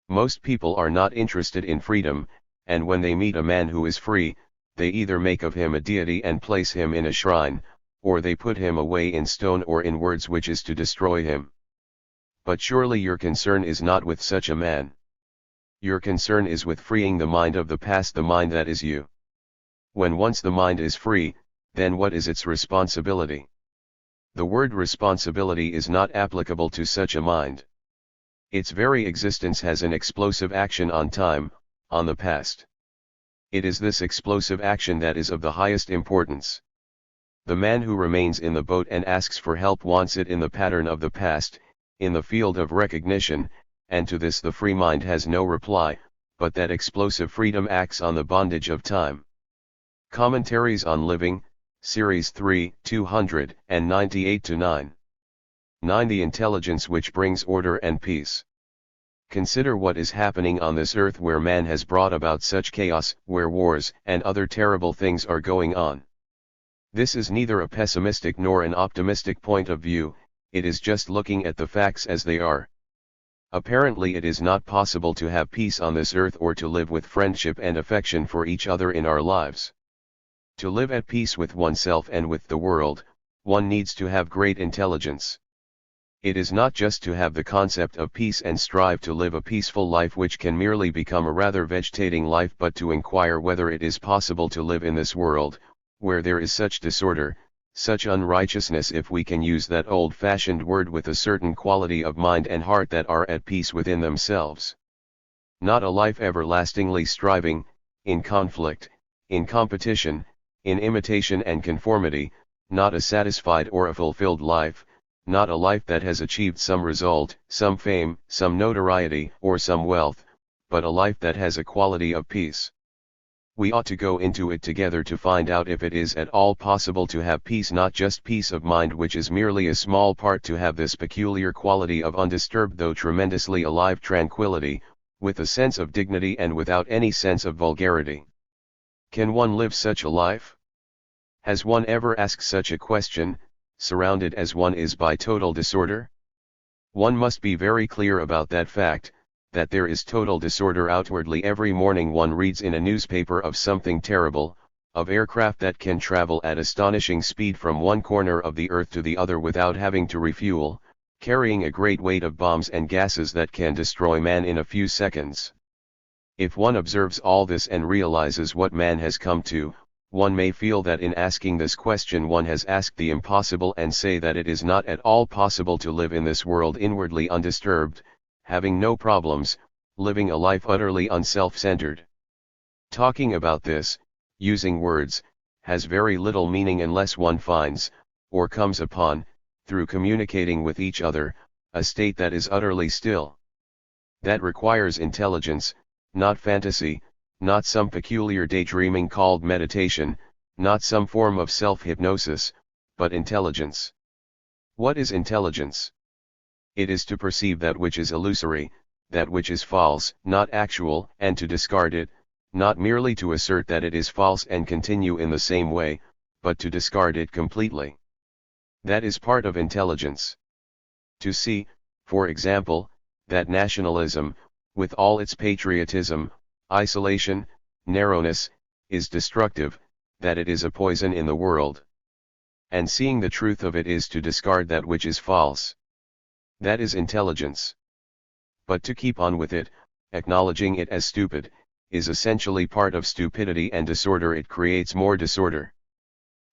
Most people are not interested in freedom, and when they meet a man who is free, they either make of him a deity and place him in a shrine, or they put him away in stone or in words, which is to destroy him. But surely your concern is not with such a man. Your concern is with freeing the mind of the past, the mind that is you. When once the mind is free, then what is its responsibility? The word responsibility is not applicable to such a mind. Its very existence has an explosive action on time, on the past. It is this explosive action that is of the highest importance. The man who remains in the boat and asks for help wants it in the pattern of the past, in the field of recognition, and to this the free mind has no reply, but that explosive freedom acts on the bondage of time. Commentaries on Living, Series 3, 298-9. 9. The intelligence which brings order and peace. Consider what is happening on this earth, where man has brought about such chaos, where wars and other terrible things are going on. This is neither a pessimistic nor an optimistic point of view, it is just looking at the facts as they are. Apparently it is not possible to have peace on this earth or to live with friendship and affection for each other in our lives. To live at peace with oneself and with the world, one needs to have great intelligence. It is not just to have the concept of peace and strive to live a peaceful life which can merely become a rather vegetating life, but to inquire whether it is possible to live in this world, where there is such disorder, such unrighteousness, if we can use that old-fashioned word, with a certain quality of mind and heart that are at peace within themselves. Not a life everlastingly striving, in conflict, in competition, in imitation and conformity, not a satisfied or a fulfilled life, not a life that has achieved some result, some fame, some notoriety, or some wealth, but a life that has a quality of peace. We ought to go into it together to find out if it is at all possible to have peace, not just peace of mind, which is merely a small part, to have this peculiar quality of undisturbed though tremendously alive tranquility, with a sense of dignity and without any sense of vulgarity. Can one live such a life? Has one ever asked such a question, surrounded as one is by total disorder? One must be very clear about that fact, that there is total disorder outwardly. Every morning one reads in a newspaper of something terrible, of aircraft that can travel at astonishing speed from one corner of the earth to the other without having to refuel, carrying a great weight of bombs and gases that can destroy man in a few seconds. If one observes all this and realizes what man has come to, one may feel that in asking this question one has asked the impossible and say that it is not at all possible to live in this world inwardly undisturbed, having no problems, living a life utterly unself-centered. Talking about this, using words, has very little meaning unless one finds, or comes upon, through communicating with each other, a state that is utterly still. That requires intelligence, not fantasy, not some peculiar daydreaming called meditation, not some form of self-hypnosis, but intelligence. What is intelligence? It is to perceive that which is illusory, that which is false, not actual, and to discard it, not merely to assert that it is false and continue in the same way, but to discard it completely. That is part of intelligence. To see, for example, that nationalism, with all its patriotism, isolation, narrowness, is destructive, that it is a poison in the world. And seeing the truth of it is to discard that which is false. That is intelligence. But to keep on with it, acknowledging it as stupid, is essentially part of stupidity and disorder. It creates more disorder.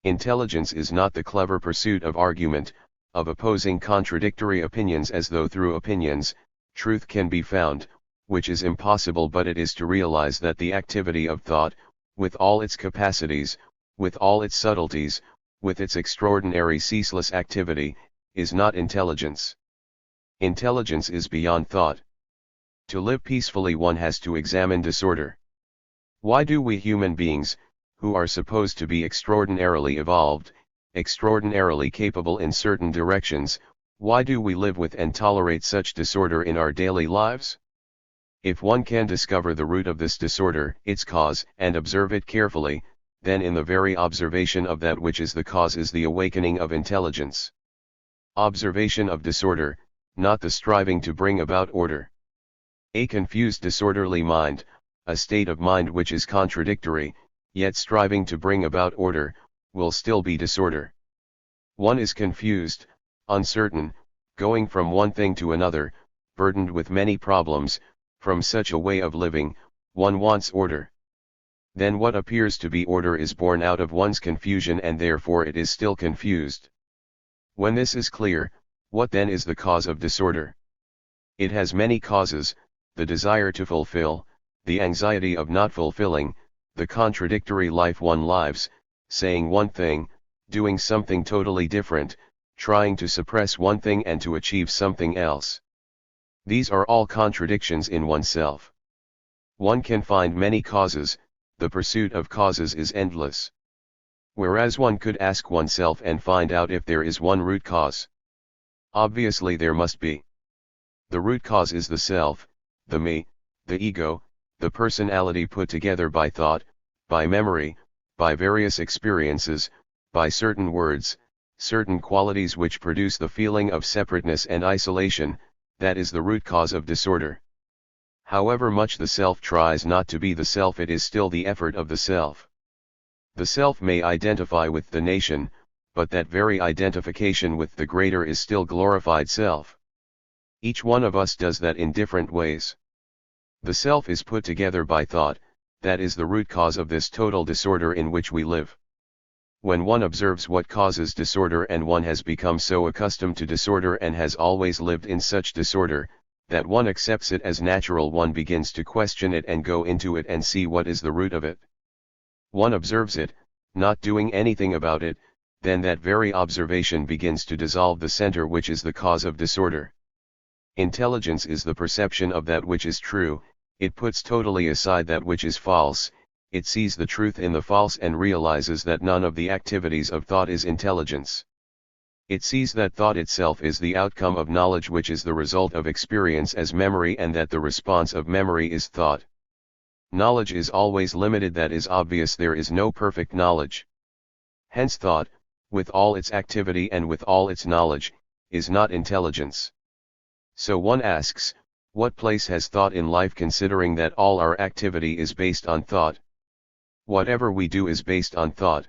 Intelligence is not the clever pursuit of argument, of opposing contradictory opinions as though through opinions, truth can be found, which is impossible, but it is to realize that the activity of thought, with all its capacities, with all its subtleties, with its extraordinary ceaseless activity, is not intelligence. Intelligence is beyond thought. To live peacefully one has to examine disorder. Why do we human beings, who are supposed to be extraordinarily evolved, extraordinarily capable in certain directions, why do we live with and tolerate such disorder in our daily lives? If one can discover the root of this disorder, its cause, and observe it carefully, then in the very observation of that which is the cause is the awakening of intelligence. Observation of disorder, not the striving to bring about order. A confused disorderly mind, a state of mind which is contradictory, yet striving to bring about order, will still be disorder. One is confused, uncertain, going from one thing to another, burdened with many problems. From such a way of living, one wants order. Then what appears to be order is born out of one's confusion, and therefore it is still confused. When this is clear, what then is the cause of disorder? It has many causes: the desire to fulfill, the anxiety of not fulfilling, the contradictory life one lives, saying one thing, doing something totally different, trying to suppress one thing and to achieve something else. These are all contradictions in oneself. One can find many causes, the pursuit of causes is endless. Whereas one could ask oneself and find out if there is one root cause. Obviously there must be. The root cause is the self, the me, the ego, the personality put together by thought, by memory, by various experiences, by certain words, certain qualities which produce the feeling of separateness and isolation. That is the root cause of disorder. However much the self tries not to be the self, it is still the effort of the self. The self may identify with the nation, but that very identification with the greater is still glorified self. Each one of us does that in different ways. The self is put together by thought, that is the root cause of this total disorder in which we live. When one observes what causes disorder, and one has become so accustomed to disorder and has always lived in such disorder, that one accepts it as natural, one begins to question it and go into it and see what is the root of it. One observes it, not doing anything about it, then that very observation begins to dissolve the center which is the cause of disorder. Intelligence is the perception of that which is true, it puts totally aside that which is false. It sees the truth in the false and realizes that none of the activities of thought is intelligence. It sees that thought itself is the outcome of knowledge, which is the result of experience as memory, and that the response of memory is thought. Knowledge is always limited, that is obvious, there is no perfect knowledge. Hence thought, with all its activity and with all its knowledge, is not intelligence. So one asks, what place has thought in life, considering that all our activity is based on thought? Whatever we do is based on thought.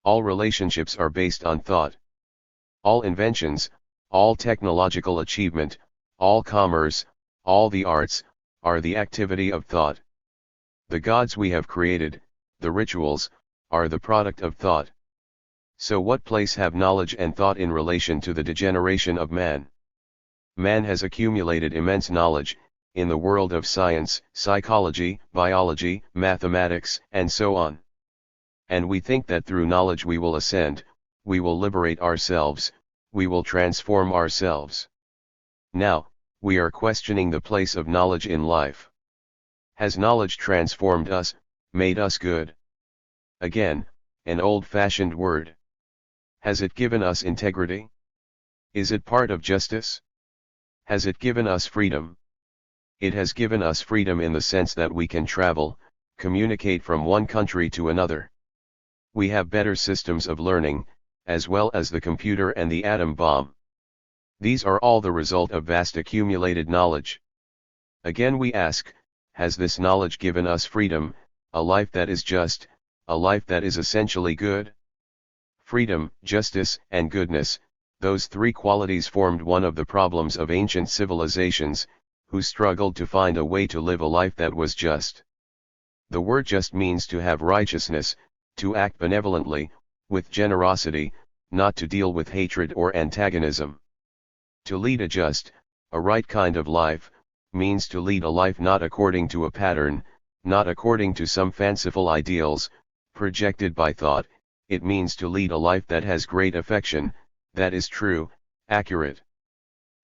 All relationships are based on thought. All inventions, all technological achievement, all commerce, all the arts, are the activity of thought. The gods we have created, the rituals, are the product of thought. So what place have knowledge and thought in relation to the degeneration of man? Man has accumulated immense knowledge, in the world of science, psychology, biology, mathematics, and so on. And we think that through knowledge we will ascend, we will liberate ourselves, we will transform ourselves. Now, we are questioning the place of knowledge in life. Has knowledge transformed us, made us good? Again, an old-fashioned word. Has it given us integrity? Is it part of justice? Has it given us freedom? It has given us freedom in the sense that we can travel, communicate from one country to another. We have better systems of learning, as well as the computer and the atom bomb. These are all the result of vast accumulated knowledge. Again we ask, has this knowledge given us freedom, a life that is just, a life that is essentially good? Freedom, justice, and goodness, those three qualities formed one of the problems of ancient civilizations, who struggled to find a way to live a life that was just. The word just means to have righteousness, to act benevolently, with generosity, not to deal with hatred or antagonism. To lead a just, a right kind of life, means to lead a life not according to a pattern, not according to some fanciful ideals, projected by thought. It means to lead a life that has great affection, that is true, accurate.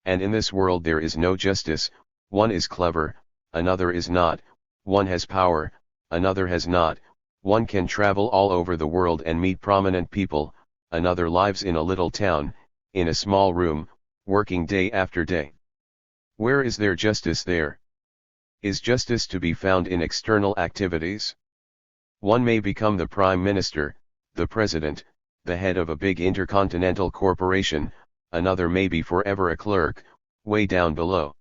And in this world there is no justice, one is clever, another is not, one has power, another has not, one can travel all over the world and meet prominent people, another lives in a little town, in a small room, working day after day. Where is there justice there? Is justice to be found in external activities? One may become the prime minister, the president, the head of a big intercontinental corporation, another may be forever a clerk, way down below.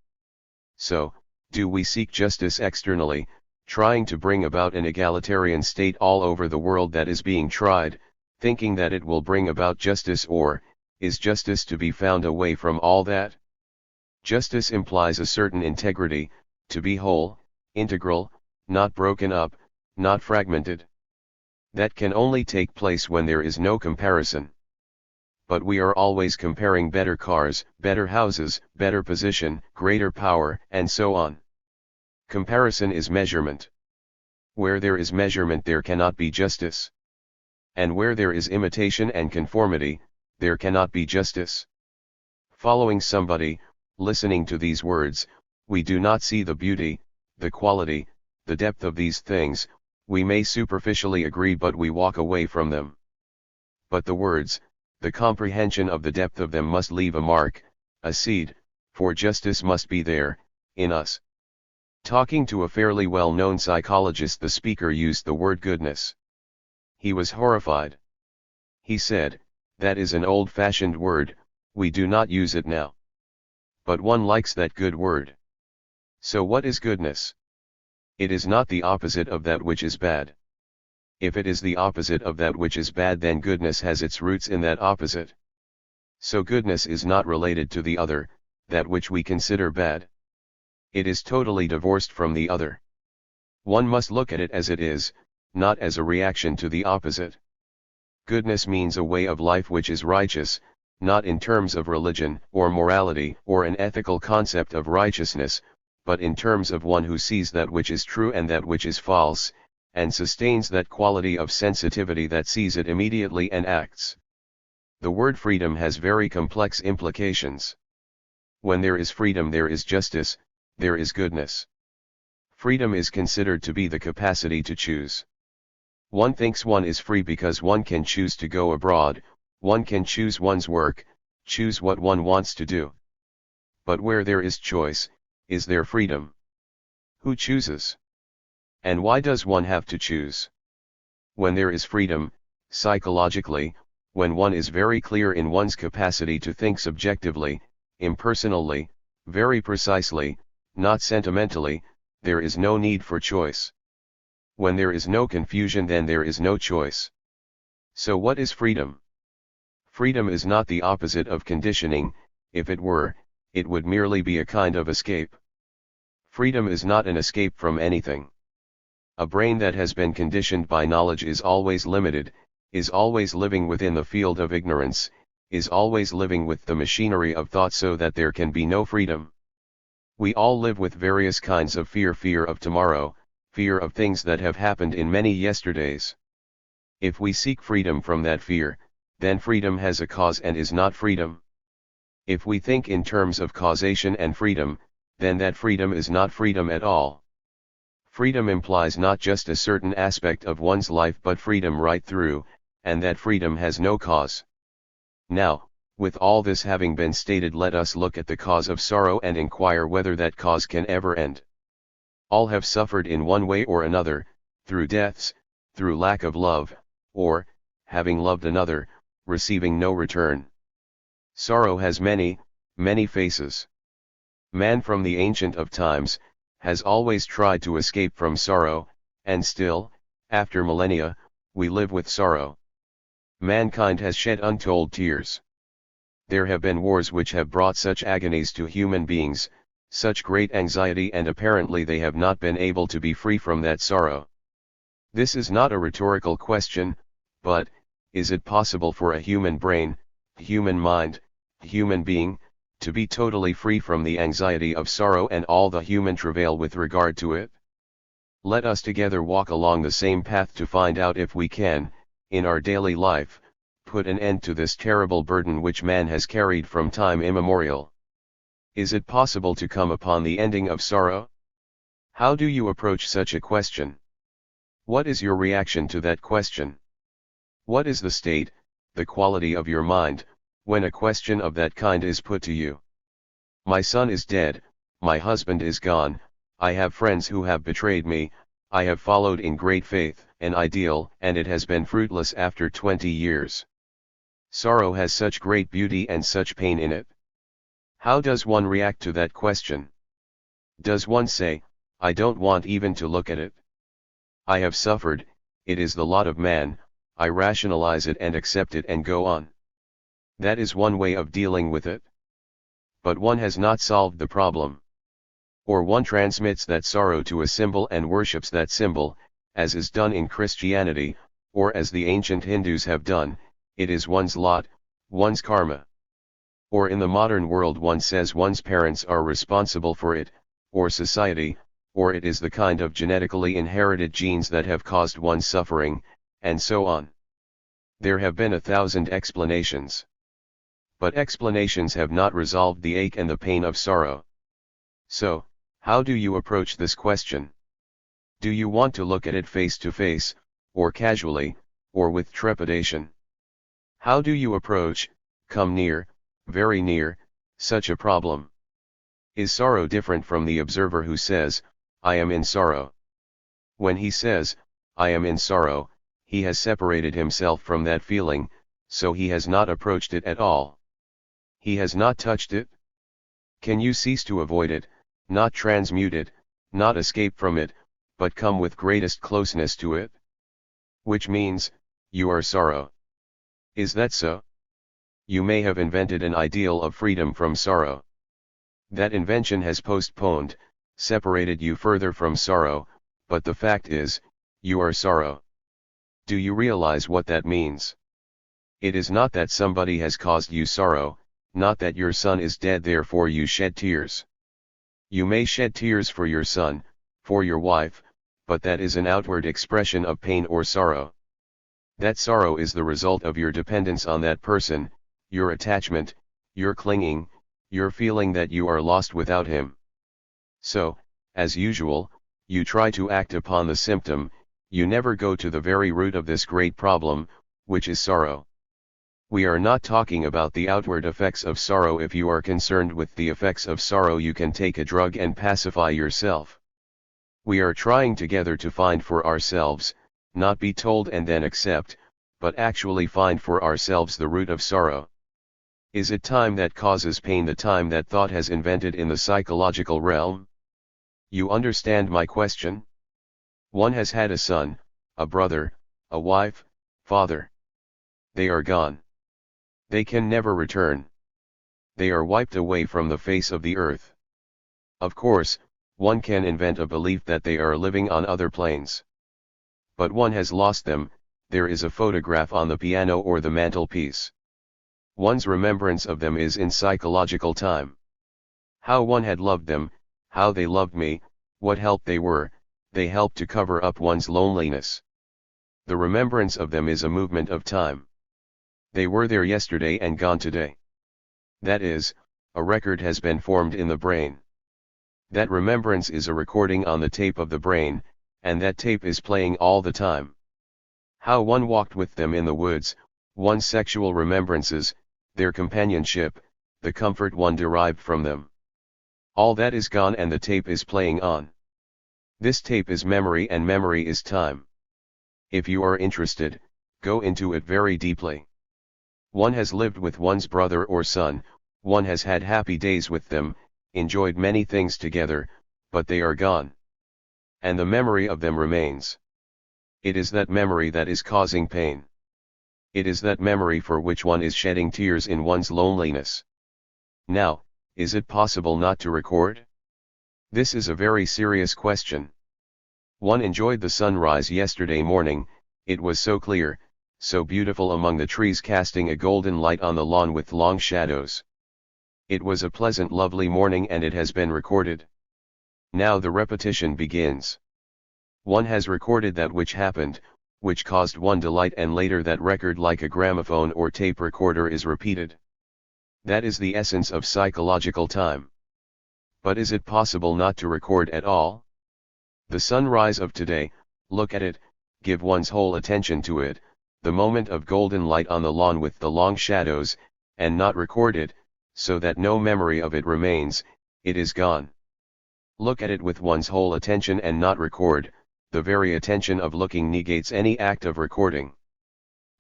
So, do we seek justice externally, trying to bring about an egalitarian state all over the world that is being tried, thinking that it will bring about justice, or, is justice to be found away from all that? Justice implies a certain integrity, to be whole, integral, not broken up, not fragmented. That can only take place when there is no comparison. But we are always comparing better cars, better houses, better position, greater power, and so on. Comparison is measurement. Where there is measurement there cannot be justice. And where there is imitation and conformity, there cannot be justice. Following somebody, listening to these words, we do not see the beauty, the quality, the depth of these things. We may superficially agree but we walk away from them. But the words, the comprehension of the depth of them must leave a mark, a seed, for justice must be there, in us. Talking to a fairly well-known psychologist, the speaker used the word goodness. He was horrified. He said, "That is an old-fashioned word, we do not use it now. But one likes that good word." So what is goodness? It is not the opposite of that which is bad. If it is the opposite of that which is bad, then goodness has its roots in that opposite. So goodness is not related to the other, that which we consider bad. It is totally divorced from the other. One must look at it as it is, not as a reaction to the opposite. Goodness means a way of life which is righteous, not in terms of religion or morality or an ethical concept of righteousness, but in terms of one who sees that which is true and that which is false, and sustains that quality of sensitivity that sees it immediately and acts. The word freedom has very complex implications. When there is freedom there is justice, there is goodness. Freedom is considered to be the capacity to choose. One thinks one is free because one can choose to go abroad, one can choose one's work, choose what one wants to do. But where there is choice, is there freedom? Who chooses? And why does one have to choose? When there is freedom, psychologically, when one is very clear in one's capacity to think subjectively, impersonally, very precisely, not sentimentally, there is no need for choice. When there is no confusion, then there is no choice. So what is freedom? Freedom is not the opposite of conditioning, if it were, it would merely be a kind of escape. Freedom is not an escape from anything. A brain that has been conditioned by knowledge is always limited, is always living within the field of ignorance, is always living with the machinery of thought, so that there can be no freedom. We all live with various kinds of fear: fear of tomorrow, fear of things that have happened in many yesterdays. If we seek freedom from that fear, then freedom has a cause and is not freedom. If we think in terms of causation and freedom, then that freedom is not freedom at all. Freedom implies not just a certain aspect of one's life but freedom right through, and that freedom has no cause. Now, with all this having been stated, let us look at the cause of sorrow and inquire whether that cause can ever end. All have suffered in one way or another, through deaths, through lack of love, or, having loved another, receiving no return. Sorrow has many, many faces. Man from the ancient of times, has always tried to escape from sorrow, and still, after millennia, we live with sorrow. Mankind has shed untold tears. There have been wars which have brought such agonies to human beings, such great anxiety, and apparently they have not been able to be free from that sorrow. This is not a rhetorical question, but, is it possible for a human brain, human mind, human being, to be totally free from the anxiety of sorrow and all the human travail with regard to it? Let us together walk along the same path to find out if we can, in our daily life, put an end to this terrible burden which man has carried from time immemorial. Is it possible to come upon the ending of sorrow? How do you approach such a question? What is your reaction to that question? What is the state, the quality of your mind, when a question of that kind is put to you? My son is dead, my husband is gone, I have friends who have betrayed me, I have followed in great faith an ideal and it has been fruitless after 20 years. Sorrow has such great beauty and such pain in it. How does one react to that question? Does one say, I don't want even to look at it? I have suffered, it is the lot of man, I rationalize it and accept it and go on. That is one way of dealing with it. But one has not solved the problem. Or one transmits that sorrow to a symbol and worships that symbol, as is done in Christianity, or as the ancient Hindus have done, it is one's lot, one's karma. Or in the modern world one says one's parents are responsible for it, or society, or it is the kind of genetically inherited genes that have caused one's suffering, and so on. There have been 1,000 explanations. But explanations have not resolved the ache and the pain of sorrow. So, how do you approach this question? Do you want to look at it face to face, or casually, or with trepidation? How do you approach, come near, very near, such a problem? Is sorrow different from the observer who says, I am in sorrow? When he says, I am in sorrow, he has separated himself from that feeling, so he has not approached it at all. He has not touched it. Can you cease to avoid it, not transmute it, not escape from it, but come with greatest closeness to it? Which means, you are sorrow. Is that so? You may have invented an ideal of freedom from sorrow. That invention has postponed, separated you further from sorrow, but the fact is, you are sorrow. Do you realize what that means? It is not that somebody has caused you sorrow, not that your son is dead therefore you shed tears. You may shed tears for your son, for your wife, but that is an outward expression of pain or sorrow. That sorrow is the result of your dependence on that person, your attachment, your clinging, your feeling that you are lost without him. So, as usual, you try to act upon the symptom, you never go to the very root of this great problem, which is sorrow. We are not talking about the outward effects of sorrow. If you are concerned with the effects of sorrow, you can take a drug and pacify yourself. We are trying together to find for ourselves, not be told and then accept, but actually find for ourselves the root of sorrow. Is it time that causes pain, the time that thought has invented in the psychological realm? You understand my question? One has had a son, a brother, a wife, father. They are gone. They can never return. They are wiped away from the face of the earth. Of course, one can invent a belief that they are living on other planes. But one has lost them. There is a photograph on the piano or the mantelpiece. One's remembrance of them is in psychological time. How one had loved them, how they loved me, what help they were, they helped to cover up one's loneliness. The remembrance of them is a movement of time. They were there yesterday and gone today. That is, a record has been formed in the brain. That remembrance is a recording on the tape of the brain, and that tape is playing all the time. How one walked with them in the woods, one's sexual remembrances, their companionship, the comfort one derived from them. All that is gone and the tape is playing on. This tape is memory and memory is time. If you are interested, go into it very deeply. One has lived with one's brother or son, one has had happy days with them, enjoyed many things together, but they are gone. And the memory of them remains. It is that memory that is causing pain. It is that memory for which one is shedding tears in one's loneliness. Now, is it possible not to record? This is a very serious question. One enjoyed the sunrise yesterday morning, it was so clear, so beautiful among the trees casting a golden light on the lawn with long shadows. It was a pleasant lovely morning and it has been recorded. Now the repetition begins. One has recorded that which happened, which caused one delight, and later that record like a gramophone or tape recorder is repeated. That is the essence of psychological time. But is it possible not to record at all? The sunrise of today, look at it, give one's whole attention to it, the moment of golden light on the lawn with the long shadows, and not record it, so that no memory of it remains, it is gone. Look at it with one's whole attention and not record, the very attention of looking negates any act of recording.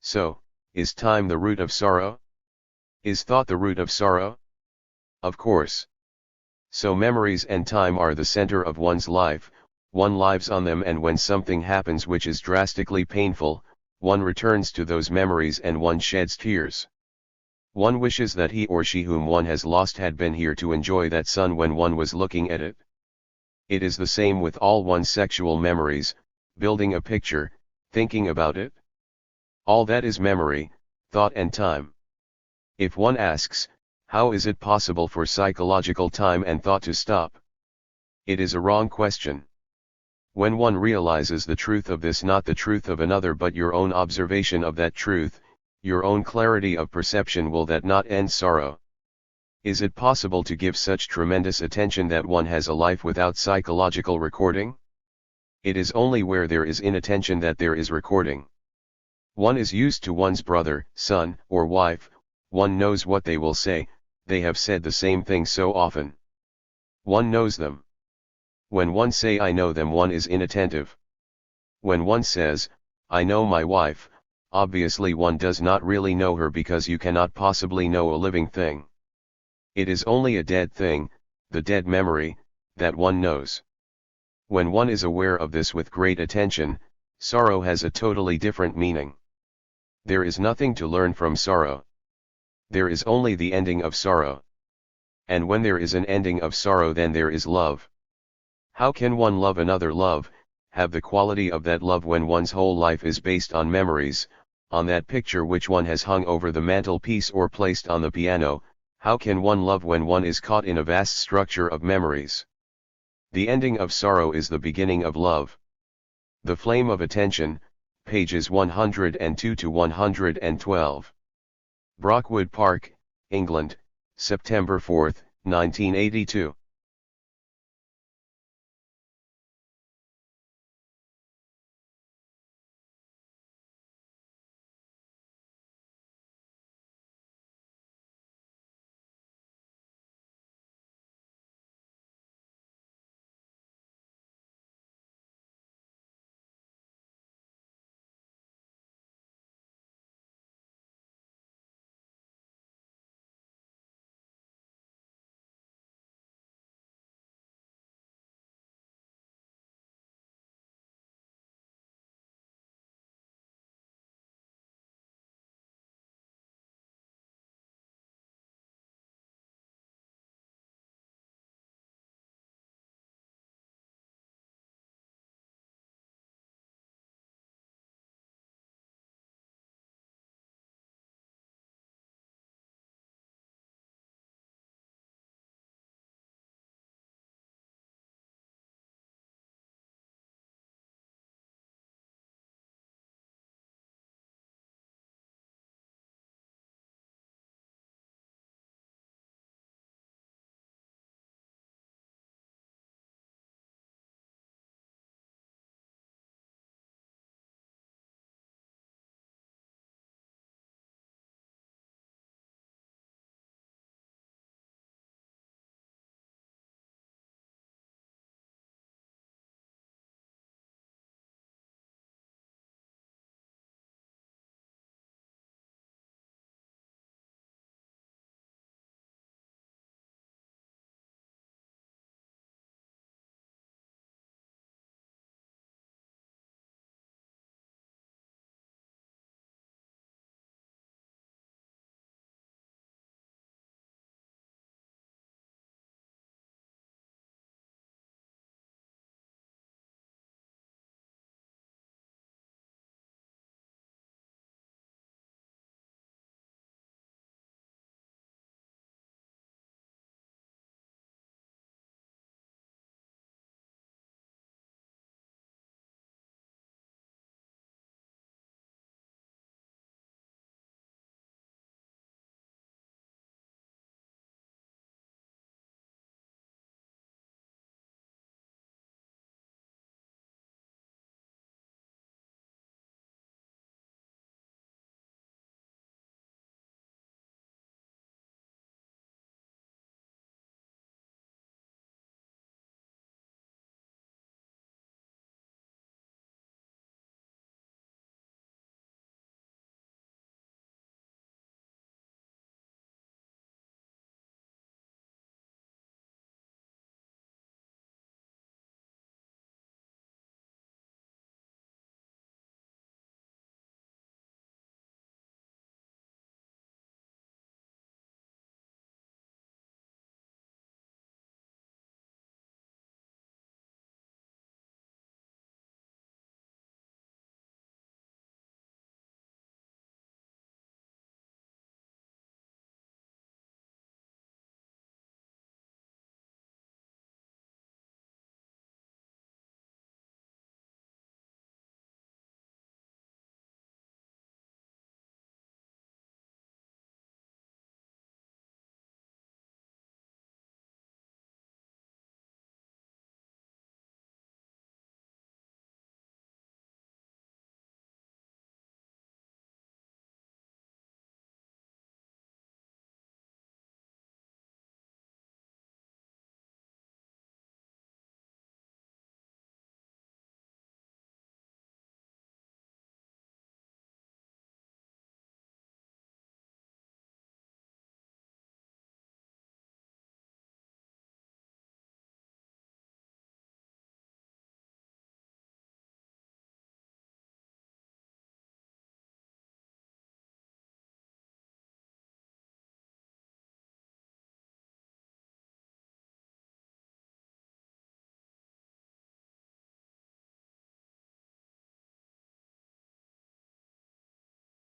So, is time the root of sorrow? Is thought the root of sorrow? Of course. So memories and time are the center of one's life, one lives on them, and when something happens which is drastically painful, one returns to those memories and one sheds tears. One wishes that he or she whom one has lost had been here to enjoy that sun when one was looking at it. It is the same with all one's sexual memories, building a picture, thinking about it. All that is memory, thought and time. If one asks, how is it possible for psychological time and thought to stop? It is a wrong question. When one realizes the truth of this, not the truth of another but your own observation of that truth, your own clarity of perception, will that not end sorrow? Is it possible to give such tremendous attention that one has a life without psychological recording? It is only where there is inattention that there is recording. One is used to one's brother, son, or wife, one knows what they will say, they have said the same thing so often. One knows them. When one say I know them, one is inattentive. When one says, I know my wife, obviously one does not really know her, because you cannot possibly know a living thing. It is only a dead thing, the dead memory, that one knows. When one is aware of this with great attention, sorrow has a totally different meaning. There is nothing to learn from sorrow. There is only the ending of sorrow. And when there is an ending of sorrow, then there is love. How can one love another love, have the quality of that love, when one's whole life is based on memories, on that picture which one has hung over the mantelpiece or placed on the piano? How can one love when one is caught in a vast structure of memories? The ending of sorrow is the beginning of love. The Flame of Attention, pages 102 to 112. Brockwood Park, England, September 4, 1982.